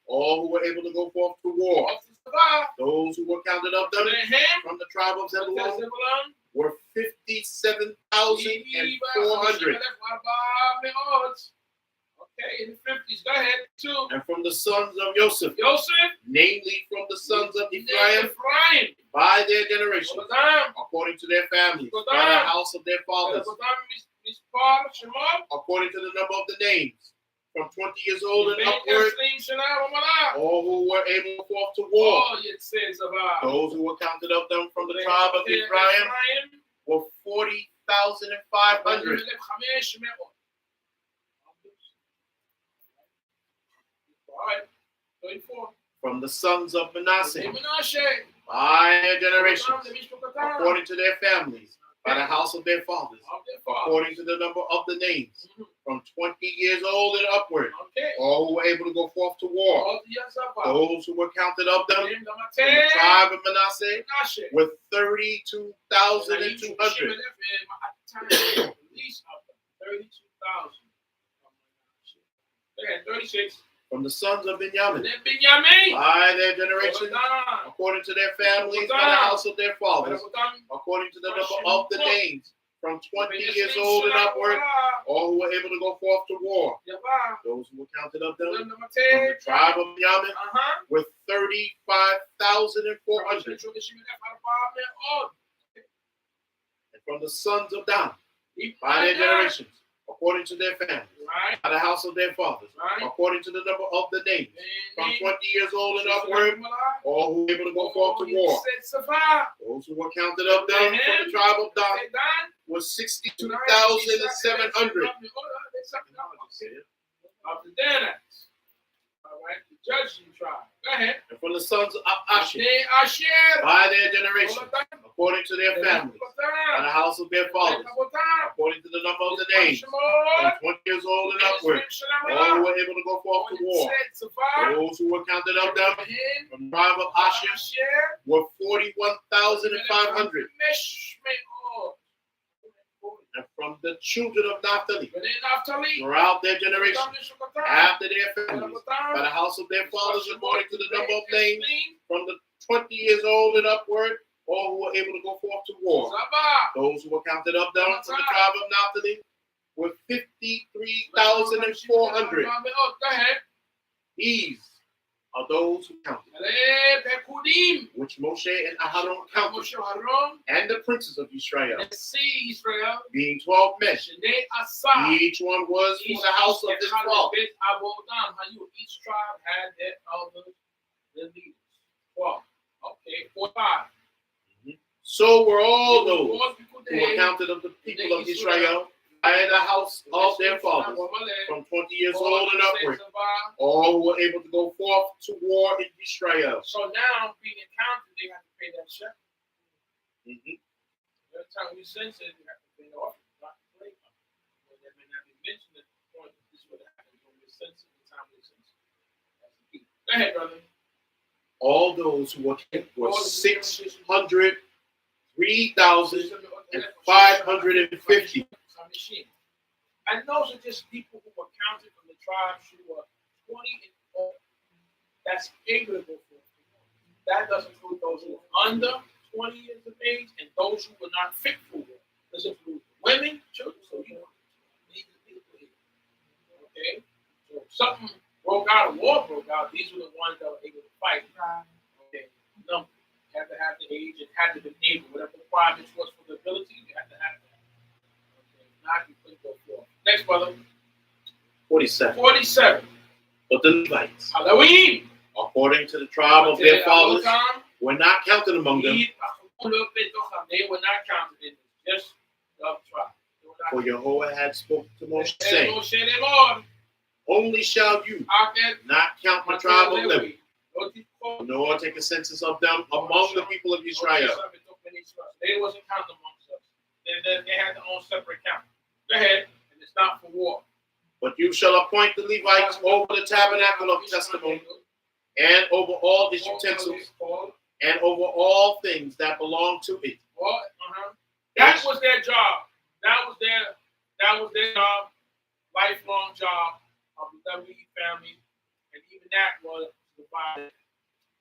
S1: all who were able to go forth to war. Those who were counted of them from the tribe of Zebulun were 57,400.
S2: Okay, in the 50s, go ahead, too.
S1: And from the sons of Joseph, namely from the sons of Ephraim, by their generations, according to their families, by the house of their fathers, according to the number of the names, from 20 years old and upward, all who were able to go forth to war. Those who were counted of them from the tribe of Ephraim were 40,500.
S2: All right, 34.
S1: From the sons of Manasseh, by their generations, according to their families, by the house of their fathers, according to the number of the names, from 20 years old and upward, all who were able to go forth to war. Those who were counted of them from the tribe of Manasseh were 32,200.
S2: 36.
S1: From the sons of Benjamin, by their generations, according to their families, by the house of their fathers, according to the number of the names, from 20 years old and upward, all who were able to go forth to war. Those who were counted of them from the tribe of Benjamin were 35,400. And from the sons of Dan, by their generations, according to their families, by the house of their fathers, according to the number of the names, from 20 years old and upward, all who were able to go forth to war. Those who were counted of them from the tribe of Dan was 62,700.
S2: All right, the judging tribe. Go ahead.
S1: And from the sons of Asher, by their generation, according to their families, by the house of their fathers, according to the number of the names, from 20 years old and upward, all who were able to go forth to war. Those who were counted of them from the tribe of Asher were 41,500. And from the children of Naphtali, throughout their generation, after their families, by the house of their fathers, according to the number of names, from the 20 years old and upward, all who were able to go forth to war. Those who were counted of them from the tribe of Naphtali with 53,400.
S2: Go ahead.
S1: These are those who counted, which Moshe and Aharon counted, and the princes of Israel, being 12 men. Each one was for the house of his father.
S2: Each tribe had their elders, their leaders. 12. Okay, 4, 5.
S1: So were all those who were counted of the people of Israel by the house of their fathers, from 20 years old and upward, all who were able to go forth to war in Israel.
S2: So now, being counted, they have to pay that check.
S1: Mm-hmm.
S2: Every time we sense it, we have to pay the offering, not the play. That may not be mentioned at the point that this is what happens when we sense it, the time we sense it. That's the key. Go ahead, brother.
S1: All those who were kept were 603,550.
S2: And those are just people who were counted from the tribes who were 20 and over. That's able to go forth. That doesn't include those who are under 20 years of age and those who were not fit for war. This includes women, children, so you know, these are people here. Okay? So something broke out, a war broke out, these were the ones that were able to fight. Okay? Number. You had to have the age and had to be able. Whatever the requirements was for the ability, you had to have that. Okay? Not you couldn't go forth. Next, brother.
S1: 47.
S2: 47.
S1: But the Levites,
S2: Halloween.
S1: according to the tribe of their fathers, were not counted among them.
S2: They were not counted in this, just the tribe.
S1: For Yehovah had spoken to Moshe, saying, only shall you not count the tribe of Levi, nor take a census of them among the people of Israel.
S2: They wasn't counted amongst us. They had their own separate count. Go ahead, and it's not for war.
S1: But you shall appoint the Levites over the tabernacle of testimony, and over all its utensils, and over all things that belong to it.
S2: That was their job. That was their job, lifelong job of the Levi family, and even that was divided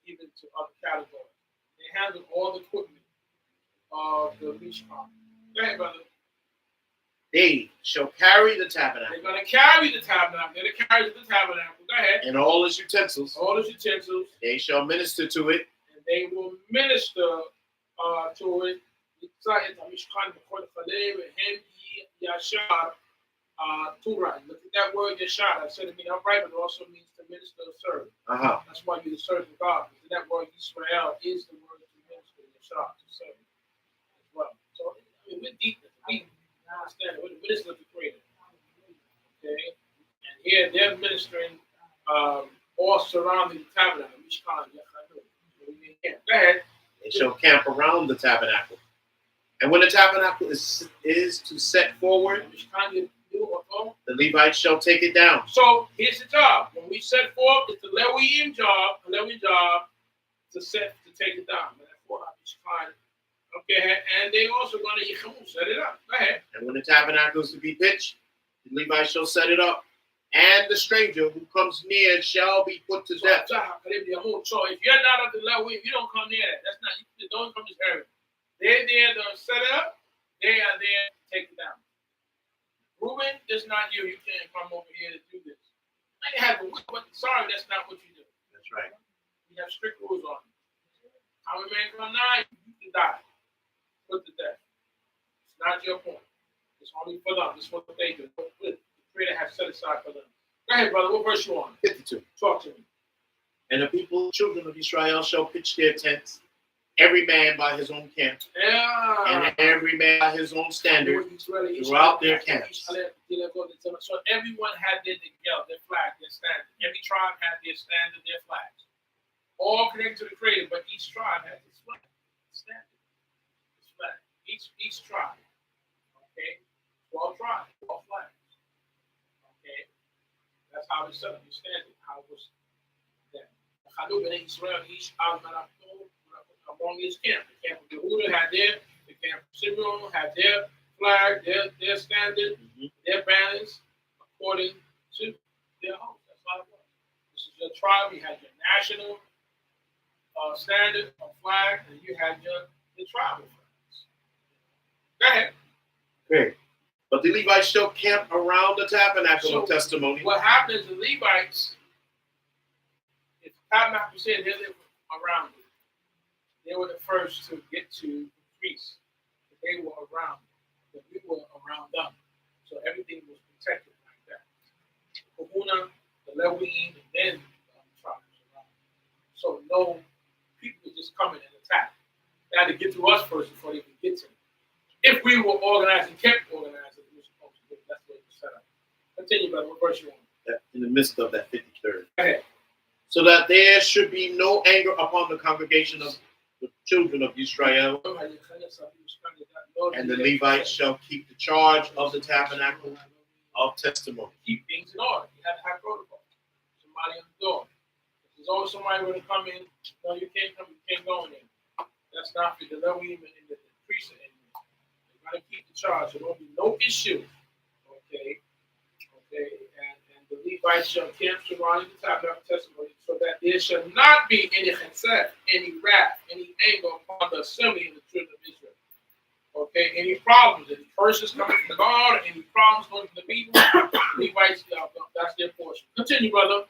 S2: even to other categories. They handled all the equipment of the Mishkan. Go ahead, brother.
S1: They shall carry the tabernacle.
S2: They're going to carry the tabernacle. They're going to carry the tabernacle. Go ahead.
S1: And all its utensils.
S2: All its utensils.
S1: They shall minister to it.
S2: And they will minister to it. Torah. Look at that word, Yashar. I said it means upright, but it also means to minister or serve. That's why you're the servant of God. Because that word Israel is the word to minister, Yashar, to serve as well. So I mean, we're deep. We understand it. We're the minister of the Creator. Okay? And here they're ministering all surrounding the tabernacle. Go ahead.
S1: They shall camp around the tabernacle. And when the tabernacle is to set forward, the Levites shall take it down.
S2: So here's the job. When we set forth, it's the Levium job to take it down. Okay, and they also going to set it up. Go ahead.
S1: And when the tabernacle is to be pitched, the Levites shall set it up. And the stranger who comes near shall be put to death.
S2: So if you're not at the Levium, you don't come near that. That's not, you don't come this area. They're there to set it up. They are there to take it down. Reuben, it's not you. You can't come over here to do this. I have a whip, but sorry, that's not what you do.
S1: That's right.
S2: We have strict rules on it. How a man come now, you can die. Put to death. It's not your point. It's only for them. It's what they do. The Creator has set aside for them. Go ahead, brother. What verse you on?
S1: 52.
S2: Talk to me.
S1: And the people, children of Israel, shall pitch their tents, every man by his own camp, and every man by his own standard, throughout their camps.
S2: So everyone had their flag, their standard. Every tribe had their standard, their flags. All connected to the Creator, but each tribe had its flag, standard, its flag. Each tribe. Okay? 12 tribes, 12 flags. Okay? That's how it's set up, the standard, how it was that. Israel, each among his camp. The camp of Yehuda had the camp of Simeon had their flag, their standard, their banners, according to their host. That's how it was. This is your tribe. You had your national standard of flag, and you had your tribal flags. Go ahead.
S1: Great. But the Levites shall camp around the tabernacle of testimony.
S2: What happened is the Levites, if the tabernacle said they lived around it, they were the first to get to the priest. They were around, but we were around them. So everything was protected like that. Kahuna, the Levine, and then the tribes around. So no people could just come in and attack. They had to get to us first before they could get to them. If we were organized and kept organized as we were supposed to do, that's the way it was set up. Continue, brother. What verse you on?
S1: In the midst of that 53rd.
S2: Go ahead.
S1: So that there should be no anger upon the congregation of the children of Israel, and the Levites shall keep the charge of the tabernacle of testimony.
S2: Keep things in order. You have to have protocol. Somebody on the door. If there's always somebody going to come in, no, you can't come, you can't go in there. That's not for the level even in the priest in there. You got to keep the charge. There won't be no issue. Okay. And the Levites shall camp surrounding the tabernacle of testimony, so that there shall not be any chesed, any wrath, any anger upon the assembly of the children of Israel. Okay, any problems, any curses coming from God, any problems going from the people, Levites, that's their portion. Continue, brother.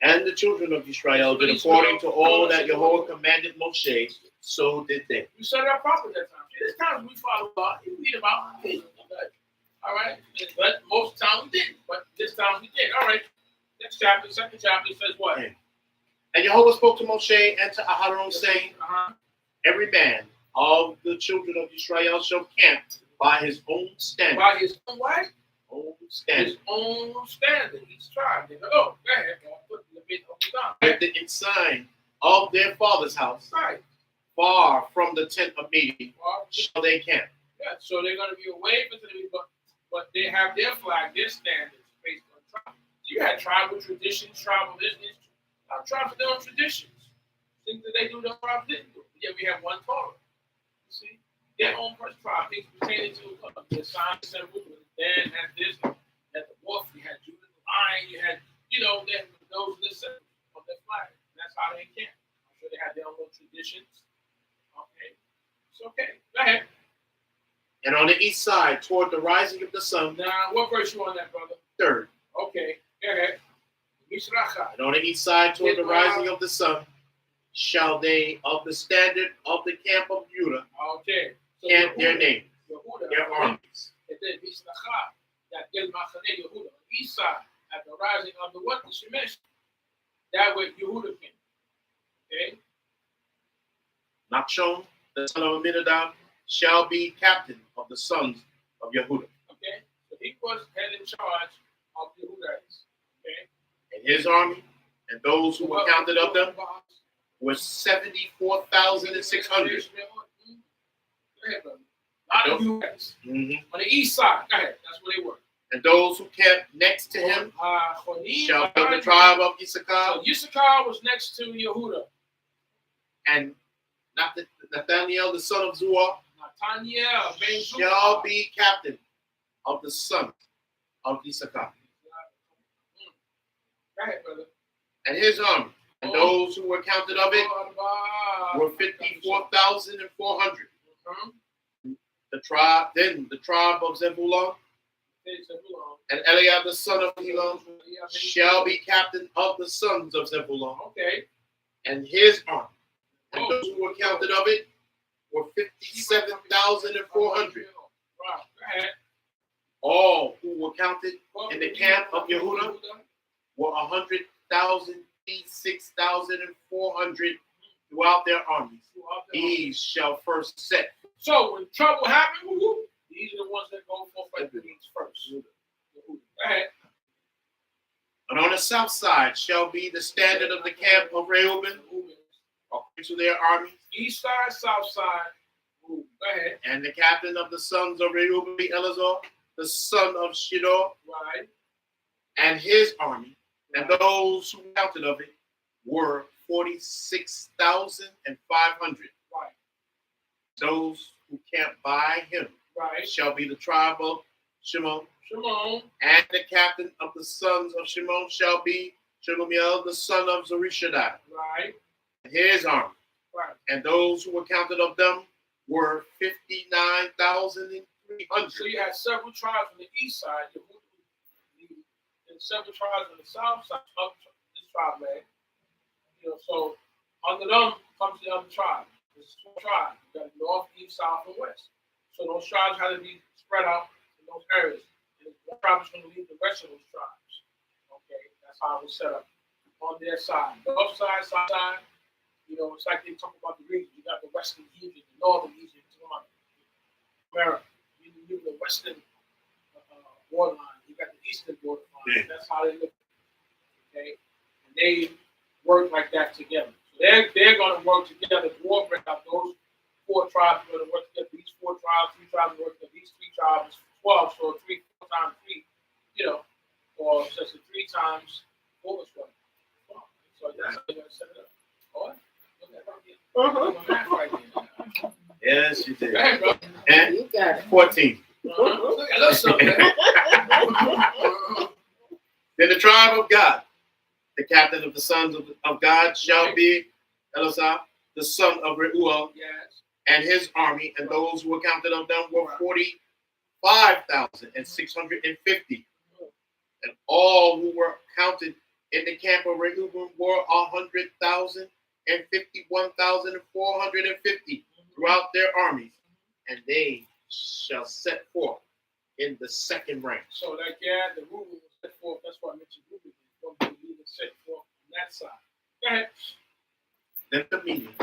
S1: And the children of Israel did according to all that Jehovah commanded Moshe, so did they.
S2: We set it up properly that time. There's times we follow God, we read about it. All right, but most of the time we didn't, but this time we did. All right, next chapter, second chapter says what?
S1: And Jehovah spoke to Moshe and to Aharon, saying, every man of the children of Israel shall camp by his own standard.
S2: By his own what?
S1: Own standard.
S2: His own standard. Each tribe. They go, oh, go ahead. Put the bit of the down.
S1: At the ensign of their father's house,
S2: right,
S1: far from the tent of meeting, shall they camp.
S2: Yeah, so they're going to be away from the meeting, but they have their flag, their standards based on tribe. So you had tribal traditions, tribal business. Our tribes have their own traditions. Things that they do, the tribes didn't do. Yeah, we have one Torah. See, their own first tribe, things pertaining to the signs and rules. Dan had this, you had the wolf, you had Judah the lion, you had, those are the symbols of their flag. And that's how they camp. I'm sure they had their own little traditions. Okay, it's okay. Go ahead.
S1: And on the east side, toward the rising of the sun.
S2: Now, what verse you on that, brother?
S1: Third.
S2: Okay, go ahead.
S1: And on the east side, toward the rising of the sun, shall they of the standard of the camp of Judah camp their names, their armies.
S2: East side, at the rising of the what? The Shemesh. That way Yehuda came. Okay?
S1: Nachshon, the son of Aminadab, shall be captain of the sons of Yehuda.
S2: Okay? So he was head in charge of Yehudites. Okay?
S1: And his army, and those who were counted of them, was 74,600.
S2: Go ahead, brother. A lot of Yehudites. On the east side. Go ahead. That's where they were.
S1: And those who kept next to him shall be the tribe of Issachar.
S2: So Issachar was next to Yehuda.
S1: And Nathaniel, the son of Zuar, shall be captain of the sons of Issachar.
S2: Go ahead, brother.
S1: And his army, and those who were counted of it, were 54,400. The tribe of Zebulun, and Eliab, the son of Helon, shall be captain of the sons of Zebulun.
S2: Okay.
S1: And his army, and those who were counted of it, were 57,400. All who were counted in the camp of Yehuda were 100,006,400 throughout their armies. These shall first set.
S2: So when trouble happens, these are the ones that go for fight the needs first. Go ahead.
S1: And on the south side shall be the standard of the camp of Reuben, according to their armies.
S2: East side, south side. Go ahead.
S1: And the captain of the sons of Reuben be Elazar, the son of Shidor,
S2: right,
S1: and his army. And those who counted of it were 46,500.
S2: Right.
S1: Those who camped by him shall be the tribe of Shimon. And the captain of the sons of Shimon shall be Shelumiel, the son of Zurishaddai.
S2: Right.
S1: And his army.
S2: Right.
S1: And those who were counted of them were 59,000 300.
S2: So you had several tribes on the east side, and several tribes on the south side of this tribe land. So under them comes the other tribes. There's 4 tribes. You got north, east, south, and west. So those tribes had to be spread out in those areas. And one tribe is going to lead the rest of those tribes. Okay, that's how it was set up on their side. North side, south side. It's like they talk about the region. You got the western region, the northern region, America. You the western borderline. You got the eastern borderline.
S1: Yeah.
S2: That's how they look. Okay, and they work like that together. So they're going to work together to break up. Those 4 tribes are going to work together. These 4 tribes, 3 tribes work together. These 3 tribes is 12. So 4 times 3, or just 3 times 4 is what? So that's how they're going to set it up. All right.
S1: Yes, you did.
S2: Go ahead, bro.
S1: And
S3: You got it.
S1: 14.
S2: Look at us up there.
S1: Then the tribe of God, the captain of the sons of God, shall be Elisah, the son of Reuel,
S2: Yes.
S1: and his army, and those who were counted of them were 45,650. And all who were counted in the camp of Reuben were 151,450 throughout their armies, and they shall set forth in the second rank.
S2: So like the Reuben was set forth. That's why I mentioned Reuben. He was set forth on that side. Go ahead.
S1: Then the meeting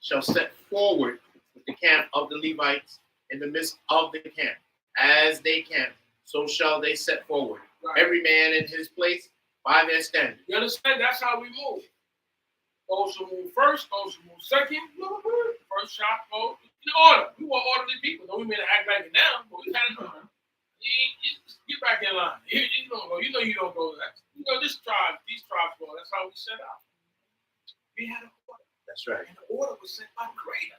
S1: shall set forward with the camp of the Levites in the midst of the camp. As they camp, so shall they set forward,
S2: Right.
S1: every man in his place by their standard.
S2: You understand? That's how we move. Those who move first, those who move second, first shot, go in order. We were orderly people. Don't we mean to act like it now, but we kind of know. Get back in line. You don't go. You don't go. These tribes go. That's how we set out. We had an order.
S1: That's right.
S2: And the order was set by the Creator.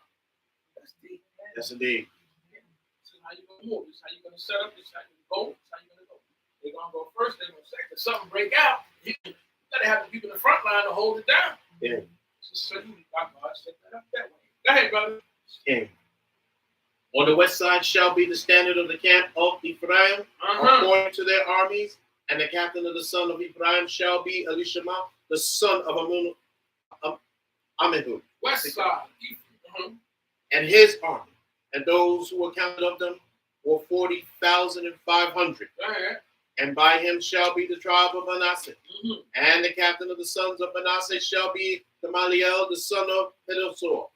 S2: That's deep.
S1: Yes, indeed.
S2: This is how you're going to move. This is how you're going to set up. This is how you're going to go. This is how you're going to go. They're going to go first. They're going to second. If something break out, you got to have the people in the front line to hold it down.
S1: Yeah.
S2: So God set that up that way. Go ahead, brother.
S1: Okay. On the west side shall be the standard of the camp of Ephraim, according to their armies, and the captain of the son of Ephraim shall be Elishama, the son of Amihud.
S2: West side.
S1: And his army, and those who were counted of them were 40,500.
S2: Go ahead.
S1: And by him shall be the tribe of Manasseh. And the captain of the sons of Manasseh shall be Gamaliel, the son of Pedosor.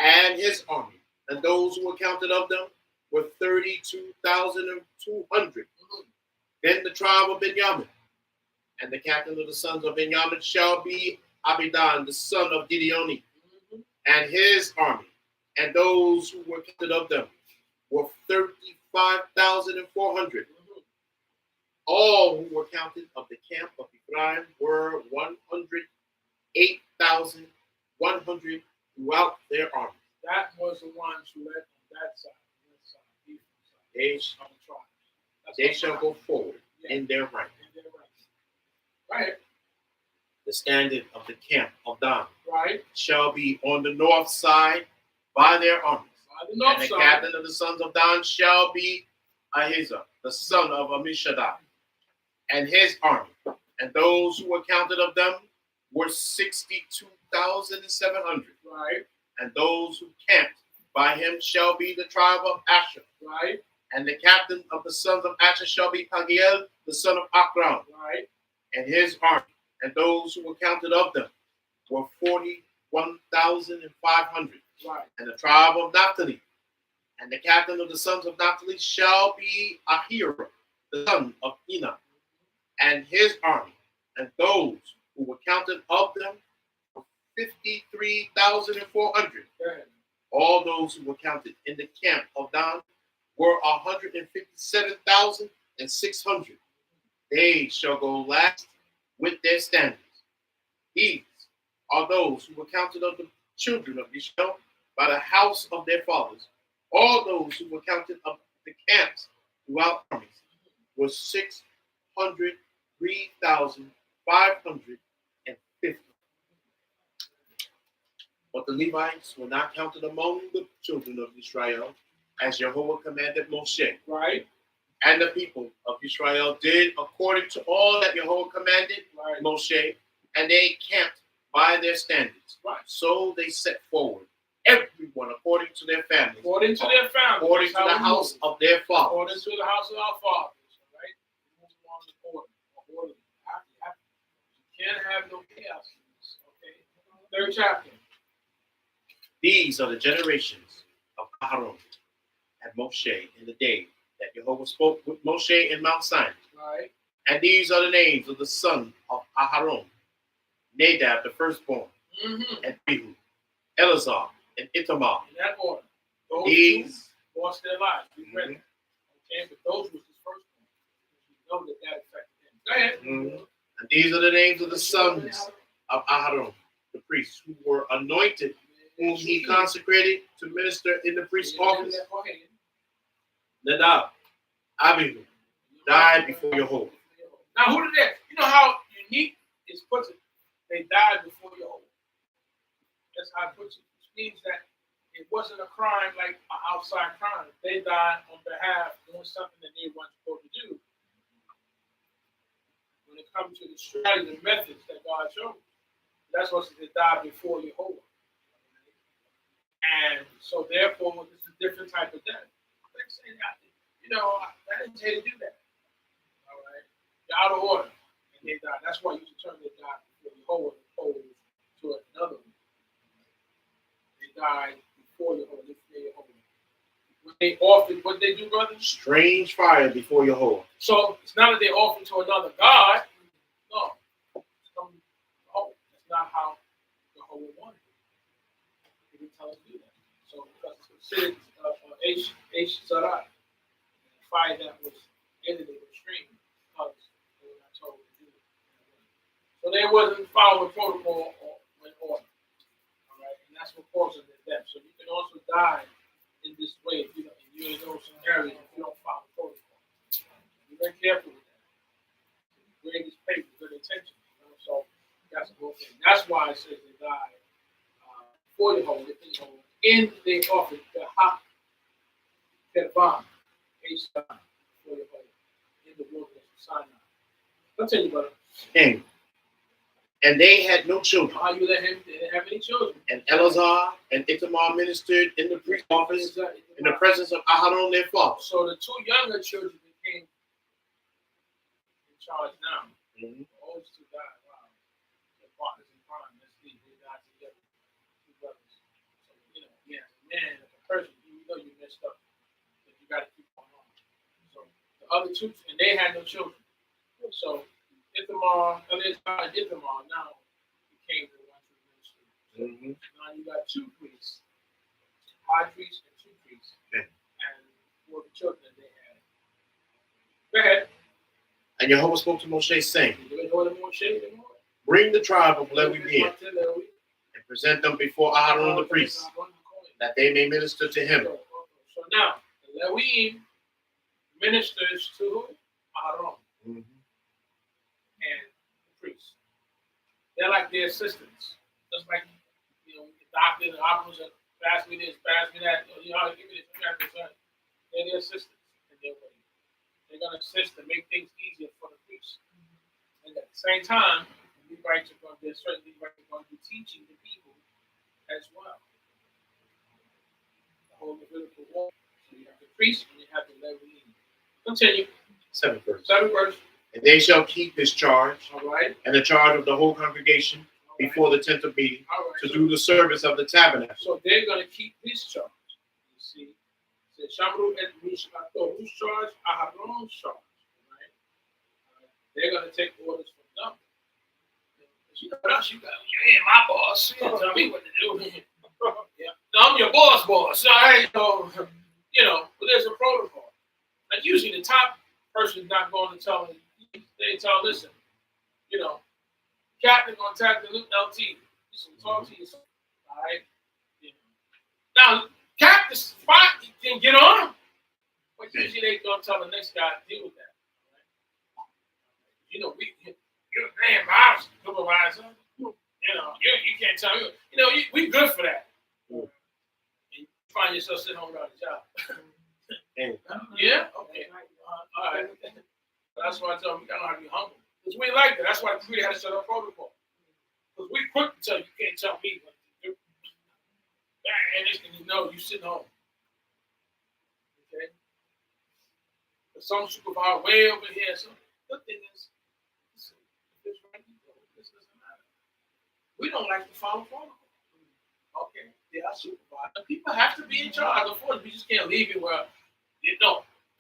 S1: And his army, and those who were counted of them were 32,200. Then the tribe of Benjamin, and the captain of the sons of Benjamin shall be Abidan, the son of Gideoni, and his army, and those who were counted of them were 35,400. All who were counted of the camp of Ephraim were 108,100 throughout their army.
S2: That was the ones who led on that side.
S1: They shall go forward in their rank.
S2: Right.
S1: The standard of the camp of Dan
S2: Right.
S1: shall be on the north side by their armies.
S2: By the north
S1: And the
S2: side.
S1: captain of the sons of Dan shall be Ahizah, the son of Ammishaddai, and his army. And those who were counted of them were 62,700.
S2: Right.
S1: And those who camped by him shall be the tribe of Asher.
S2: Right.
S1: And the captain of the sons of Asher shall be Pagiel, the son of Akram,
S2: Right.
S1: and his army. And those who were counted of them were 41,500.
S2: Right.
S1: And the tribe of Naphtali. And the captain of the sons of Naphtali shall be Ahira, the son of Enan, and his army. And those who were counted of them were 53,400. All those who were counted in the camp of Dan were 157,600. They shall go last with their standards. These are those who were counted of the children of Israel by the house of their fathers. All those who were counted of the camps throughout armies were 603,550. But the Levites were not counted among the children of Israel, as Jehovah commanded Moshe.
S2: Right.
S1: And the people of Israel did according to all that Jehovah commanded
S2: Right.
S1: Moshe, and they camped by their standards.
S2: Right.
S1: So they set forward, everyone according to their families,
S2: According to their families.
S1: according to the house of their fathers.
S2: According to the house of our fathers. All right? Move along the order. You can't have no chaos in this. Okay. Third chapter.
S1: These are the generations of Aharon and Moshe in the day that Jehovah spoke with Moshe in Mount Sinai.
S2: Right.
S1: And these are the names of the sons of Aharon: Nadab, the firstborn, and Abihu, Eleazar, and Ithamar.
S2: In that order. Those
S1: These
S2: two lost their lives. We read that. Okay, but those was his firstborn. We know that affected him. Go ahead.
S1: And these are the names of the sons of Aharon, the priests, who were anointed, whom he consecrated to minister in the priest's office. Nadab, Abihu, died before Jehovah.
S2: Now, who did that? You know how unique is puts it? They died before Jehovah. That's how it puts it. Which means that it wasn't a crime like an outside crime. They died on behalf, doing something that they weren't supposed to do. When it comes to the strategy and methods that God showed, that's what they died before Jehovah. And so, therefore, it's a different type of death. Like saying, you know, I didn't tell you to do that. All right, you're out of order, and they died. That's why you determine they died before Jehovah opposed to another one. They died before Jehovah. When they offered, what they do, brother?
S1: Strange fire before Jehovah.
S2: So it's not that they offered to another God. No, that's not how Jehovah wanted it. He didn't tell us to do that. So because it's considered H-Zarat, fire that was ended in the stream, because they were not told to do it. So they wasn't following protocol or in order. All right, and that's what caused their death. So you can also die in this way if you know, you're in those areas if you don't follow protocol. Be very careful with that. Greatest faith, good intention. You know? So that's a good thing. That's why it says they died for the Holy, in the office, the hot Kedban, for the Holy, in the wilderness of Sinai. I'll tell you, brother.
S1: And they had no children.
S2: How you let him? They didn't have any children.
S1: And Eleazar and Ithamar ministered in the priest's office in the presence of Aharon their father.
S2: So the two younger children became in charge now. The oldest two died. Wow. They're partners in crime. Let's see. They died together. Two brothers. So, you know, yeah, man, as a person, you know you messed up. But you got to keep on. So the other two, and they had no children. So Ithamar, Ithamar now became the one who ministered. Now you got two priests, high priests and two priests, and for the children that they had. Go ahead.
S1: And Jehovah spoke to Moshe, saying,
S2: Moshe,
S1: bring the tribe of Levi in, and present them before Aharon the priest, that they may minister to him.
S2: So now, the Levim ministers to Aharon. And the priests. They're like their assistants. Just like, you know, the doctor and the operators pass me this, pass me that, you know, give me this, they're their assistants in their way. They're going to assist and make things easier for the priests. And at the same time, Levites are going to be teaching the people as well. The whole Levitical law. So you have the priests and you have the Levim. Continue.
S1: 7th verse.
S2: 7th verse.
S1: And they shall keep his charge,
S2: Right.
S1: and the charge of the whole congregation before the tent of meeting, to do the service of the tabernacle.
S2: So they're going to keep his charge. You see, it says Shamru et Mishkato, whose charge? Aharon's charge. Right? They're going to take orders from them. You know what else you got? You ain't my boss. You tell me what to do. Yeah. No, I'm your boss. So you know, but there's a protocol. And usually the top person is not going to tell them. They tell, listen, you know, Captain contact the LT. He's going to talk to you. All right? You know. Now, Captain's spot can get on, but usually they don't tell the next guy to deal with that. All right? You know, you're a man, boss, supervisor. You know, you can't tell me. You know, we good for that. And find yourself sitting home without a job.
S1: Hey.
S2: Yeah? Okay. All right. That's why I tell them we gotta know how to be humble. Because we ain't like that. That's why we had to set up protocol. Because we quick to tell you can't tell me what to do. And it's gonna know you sitting home. Okay? But some supervisor way over here. So the thing is, listen, if it's right, you go. This doesn't matter. We don't like to follow protocol. Okay? They are supervisors. People have to be in charge. Of course, we just can't leave it where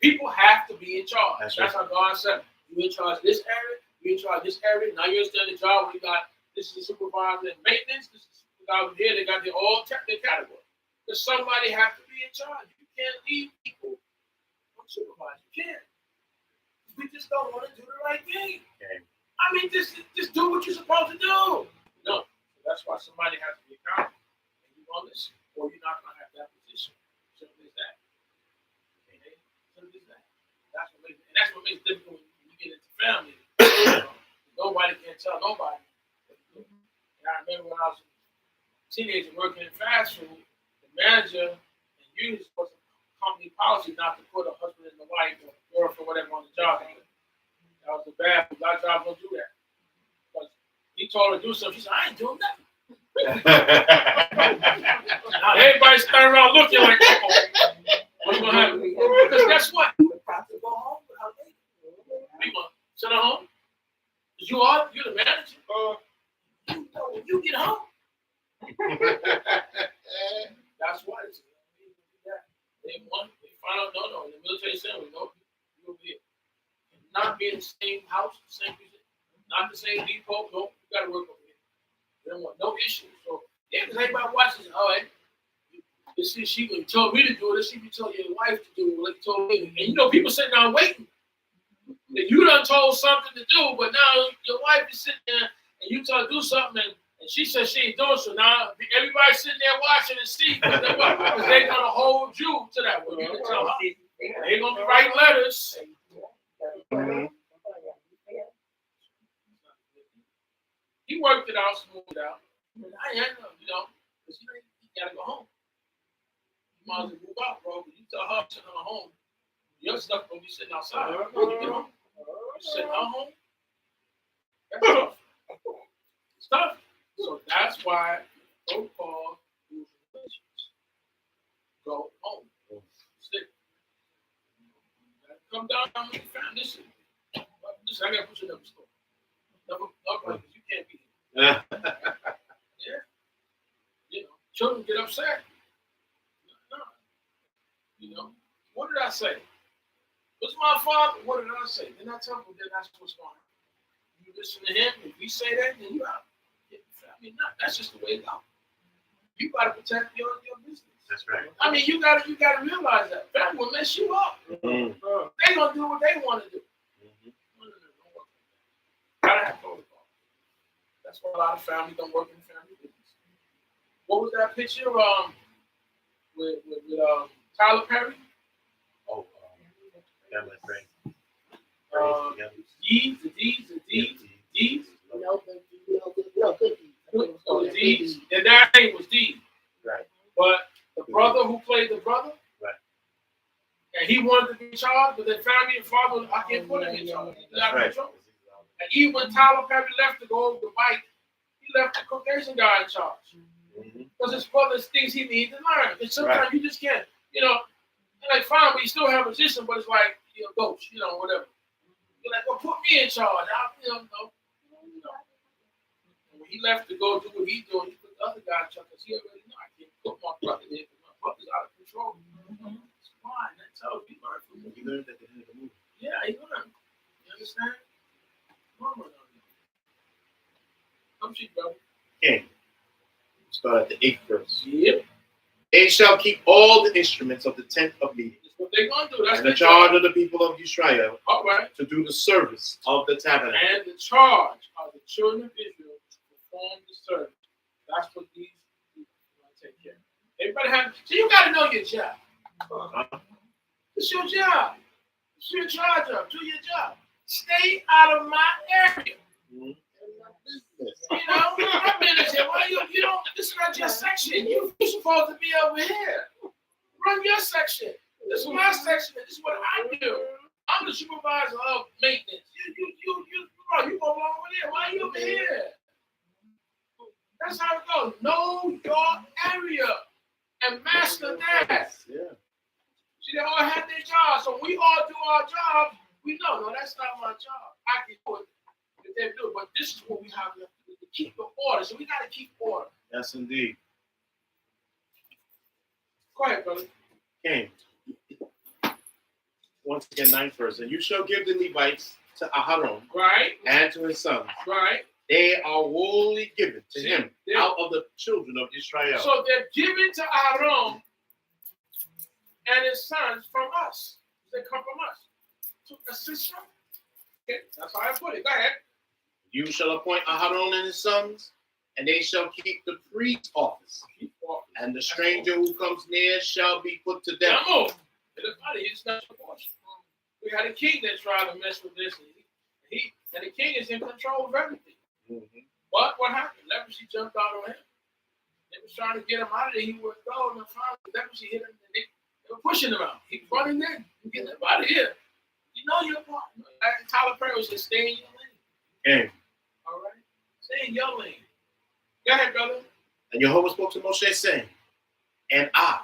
S2: people have to be in charge. That's how God said it. You in charge of this area, you in charge of this area. Now you understand the job. We got this is the supervisor and maintenance. This is the guy over here. They got their category. But somebody have to be in charge. You can't leave people unsupervised. You can't. We just don't want to do the right thing. Okay. I mean, just do what you're supposed to do. No, that's why somebody has to be accountable. And you want this, or you're not going to have that position. Simple as that. Okay? Simple as that. That's what makes it difficult when you get into family. Nobody can tell nobody. And I remember when I was a teenager working in fast food, the manager and you was a company policy not to put a husband and a wife or girlfriend or whatever on the job. That was the bad. A lot of jobs don't do that. Because he told her to do something. She said, I ain't doing nothing. Now everybody's standing around looking like, what's going to happen? Because guess what? You're about to go home without me. You going to send her home? Because you're the manager. You know when you get home. That's why it's they find out, no, in the military center, no, you over here. Not be in the same house, same position, not the same depot, no, you gotta work over here. They don't want no issues. So yeah, because everybody watches, all right. You see, she told me to do this, she told your wife to do it, like you told me. And you know, people sitting down waiting. You done told something to do, but now your wife is sitting there and you tell her to do something and she says she ain't doing so. Now everybody's sitting there watching and see because they're gonna hold you to that one. You can tell her. They're gonna be writing letters. He worked it out, smoothed it out. I ain't know, because you gotta go home. You might as well move out, bro. You tell her sitting on home. Your stuff gonna be sitting outside. When you get home, you sitting at home. That's tough. It's tough. So that's why so-called relations go home. Stick. Come down with your family. Listen, I gotta put you in the store. Because you can't be here. Yeah. Children get upset. No. What did I say? What's my father? What did I say? Then I tell them, then that's what's going on. You listen to him. If he say that, then you out. I mean, that's just the way it goes. You got to protect your business.
S1: That's right.
S2: I mean, you got to realize that. Family will mess you up. Mm-hmm. They're going to do what they want to do. Mm-hmm. No. Gotta have protocol. That's why a lot of families don't work in family business. What was that picture with Tyler Perry?
S1: Oh, family friend. D's.
S2: No, D's. And that name was D.
S1: Right.
S2: But the brother who played the brother,
S1: right.
S2: And he wanted to be in charge, but then family and father, I can't put him in charge. He's not in control. And even when Tyler Perry left to go over the bike, he left the Caucasian guy in charge. Because his brother's things he needs to learn. And sometimes you just can't, like fine, but you still have a position, but it's like, ghost, whatever. You're like, well, put me in charge. No. When he left to go do what he's doing, he put the other guy in charge because he already know I can't put my brother there because my brother's out of control. It's fine. That's how he learned from me.
S1: He learned at the end of the movie.
S2: Yeah, he learned. You understand? Come on, brother.
S1: Okay. Start at the 8th verse.
S2: Yep.
S1: They shall keep all the instruments of the tent of meeting.
S2: That's what they're going to do. That's
S1: the charge of the people of Israel.
S2: All right.
S1: To do the service of the tabernacle.
S2: And the charge of the children of Israel to perform the service. That's what these people are going to take care of. Everybody have. So you got to know your job. It's your job. It's your charge of. Do your job. Stay out of my area. I'm in this here. Why you don't? This is not your section. You're supposed to be over here. Run your section. This is my section. This is what I do. I'm the supervisor of maintenance. You go along with it. Why are you over here? That's how it goes. Know your area and master that.
S1: Yeah.
S2: See, they all have their jobs. So we all do our jobs. We know, no, that's not my job. I can do it if they do it. But this is what we have to keep the order. So we got to keep order.
S1: Yes, indeed.
S2: Go ahead, brother.
S1: King. Once again, 9th verse. And you shall give the Levites to Aharon
S2: Right.
S1: and to his sons.
S2: Right.
S1: They are wholly given to
S2: See,
S1: him out of the children of Israel.
S2: So they're given to Aaron and his sons from us. They come from us to assist them. Okay, that's how I put it. Go ahead.
S1: You shall appoint Aharon and his sons, and they shall keep the priest's office. And the stranger who comes near shall be put to death.
S2: Now move. It's not your portion. We had a king that tried to mess with this, and the king is in control of everything.
S1: Mm-hmm.
S2: But what happened? Leprosy jumped out on him. They was trying to get him out of there. He would go, and finally leprosy hit him, and they were pushing him out. He was running in. Get him out of here. You know your part. Tyler Perry was just stay in your lane.
S1: Okay.
S2: All right? Stay in your lane. Go ahead, brother.
S1: And Jehovah spoke to Moshe, saying, And I,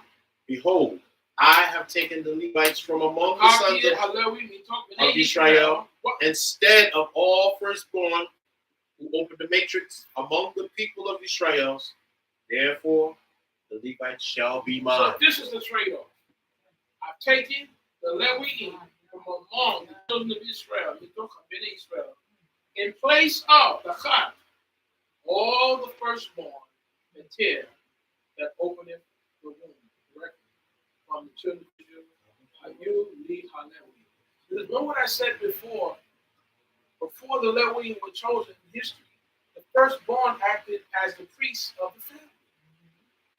S1: behold, I have taken the Levites from among the sons of Israel, instead of all firstborn who opened the matrix among the people of Israel. Therefore, the Levites shall be mine.
S2: So this is the trade-off. I've taken the Levites from among the children of Israel, in place of the Chad, all the firstborn material that openeth the womb directly from the children of Israel. Remember what I said before the Levites were chosen in history, the firstborn acted as the priest of the family.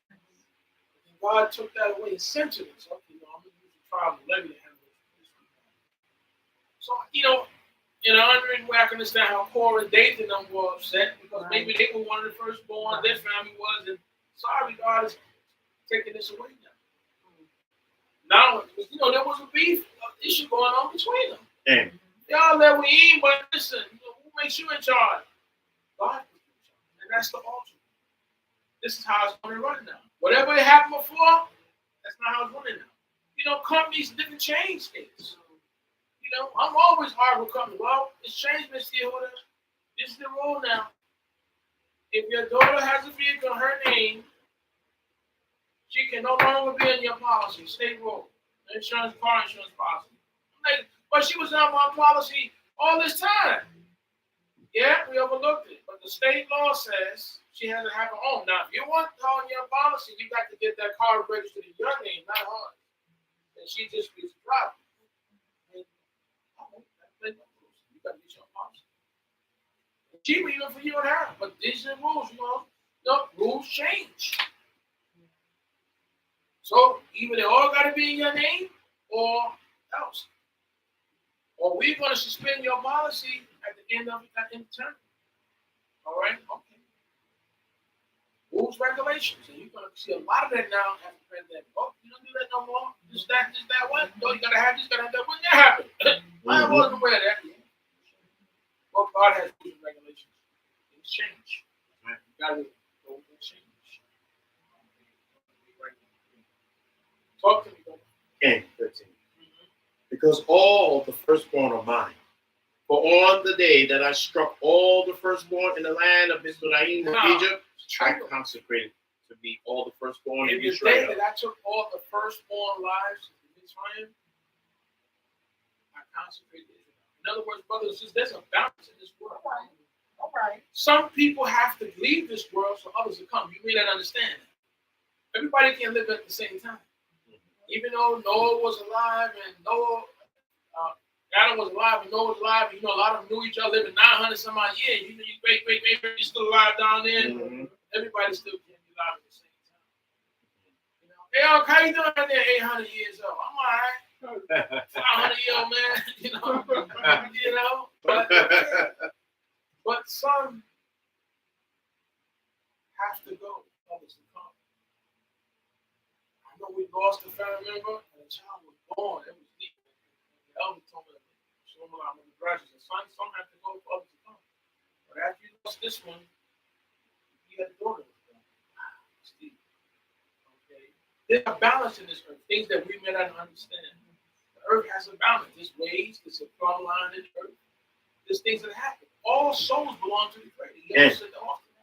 S2: And God took that away and censored it. So, I'm going to use the tribe of Levi to handle this. So, in an unwritten way, I can understand how Korah and Dathan were upset because maybe they were one of the firstborn, their family was, and sorry, God is taking this away now. Now, there was a beef, issue going on between them.
S1: Damn.
S2: Y'all let we eat, but listen, who makes you in charge? God is in charge. And that's the ultimate. This is how it's going to run now. Whatever happened before, that's not how it's running now. Companies didn't change things. I'm always hard with companies. Well, it's changed, Mr. Yehuda. This is the rule now. If your daughter has a vehicle in her name, she can no longer be in your policy, state rule, car insurance policy. But she was on my policy all this time. Yeah, we overlooked it. But the state law says she has to have her own. Now, if you want her on your policy, you got to get that car registered in your name, not hers. And she just gets dropped. You got to get your policy. Cheaper even for you and her. But these are the rules, rules change. So either they all got to be in your name or else. Or we're going to suspend your policy at the end of that term. All right? Okay. Rules, regulations. And you're going to see a lot of that now after the pandemic. Oh, you don't do that no more. Just that, what? No, you got to have this, got to have that. When that happened? I wasn't aware of that. Well, God has rules and regulations. Things change. You got to go and change. Talk to me, brother.
S1: Okay, 13. Because all the firstborn are mine. For on the day that I struck all the firstborn in the land of Mizraim of Egypt, I consecrated to be all the firstborn in Israel.
S2: The day that I took all the firstborn lives in Mizraim, I consecrated Israel. In other words, brothers and sisters, there's a balance in this world. All right. Some people have to leave this world so others will come. You may not understand that. Everybody can't live at the same time. Even though Noah was alive and Adam was alive and Noah was alive, a lot of them knew each other, living 900 some odd years. You great, you're still alive down there. Mm-hmm. Everybody still can't be alive at the same time. Hey, how you doing down there 800 years old? I'm all right. 500-year-old man, But some have to go. Others to come. know we lost a family member, and the child was born. It was deep. The elder told me, show him I'm the graduates. And some have to go for others to come. But after you lost this one, you had a daughter. It's deep. Okay. There's a balance in this earth, things that we may not understand. The earth has a balance. There's waves, there's a plumb line in the earth. There's things that happen. All souls belong to the Creator. He ever said the often.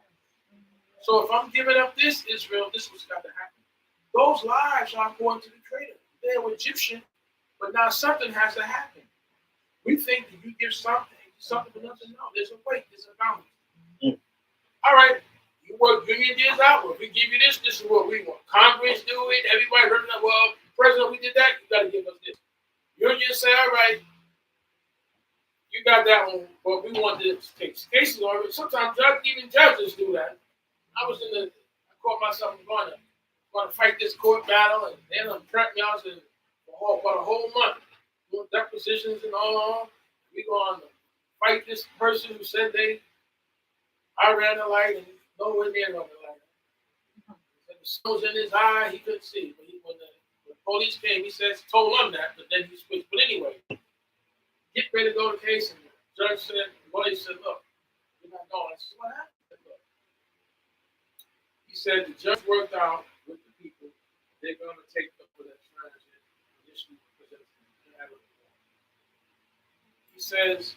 S2: So if I'm giving up this Israel, this was got to happen. Those lives are according to the Creator. They were Egyptian, but now something has to happen. We think that you give something for nothing. No, there's a weight, there's a balance. All right, you work union deals out. Well, if we give you this is what we want. Congress do it. Everybody heard that. Well, President, we did that. You got to give us this. Union say, all right, you got that one, but we want this case. Cases are sometimes even judges do that. I caught myself going to fight this court battle, and they done prepped me. I was in about a whole month doing depositions and all. We going to fight this person who said I ran the light and nowhere near run the light. The sun was in his eye, he couldn't see. But when the police came, he told them that, but then he switched. But anyway, get ready to go to the case, and the judge said, the lawyer said, look, you're not going. I said, what happened? He said the judge worked out with the people. They're going to take them for that transit. He says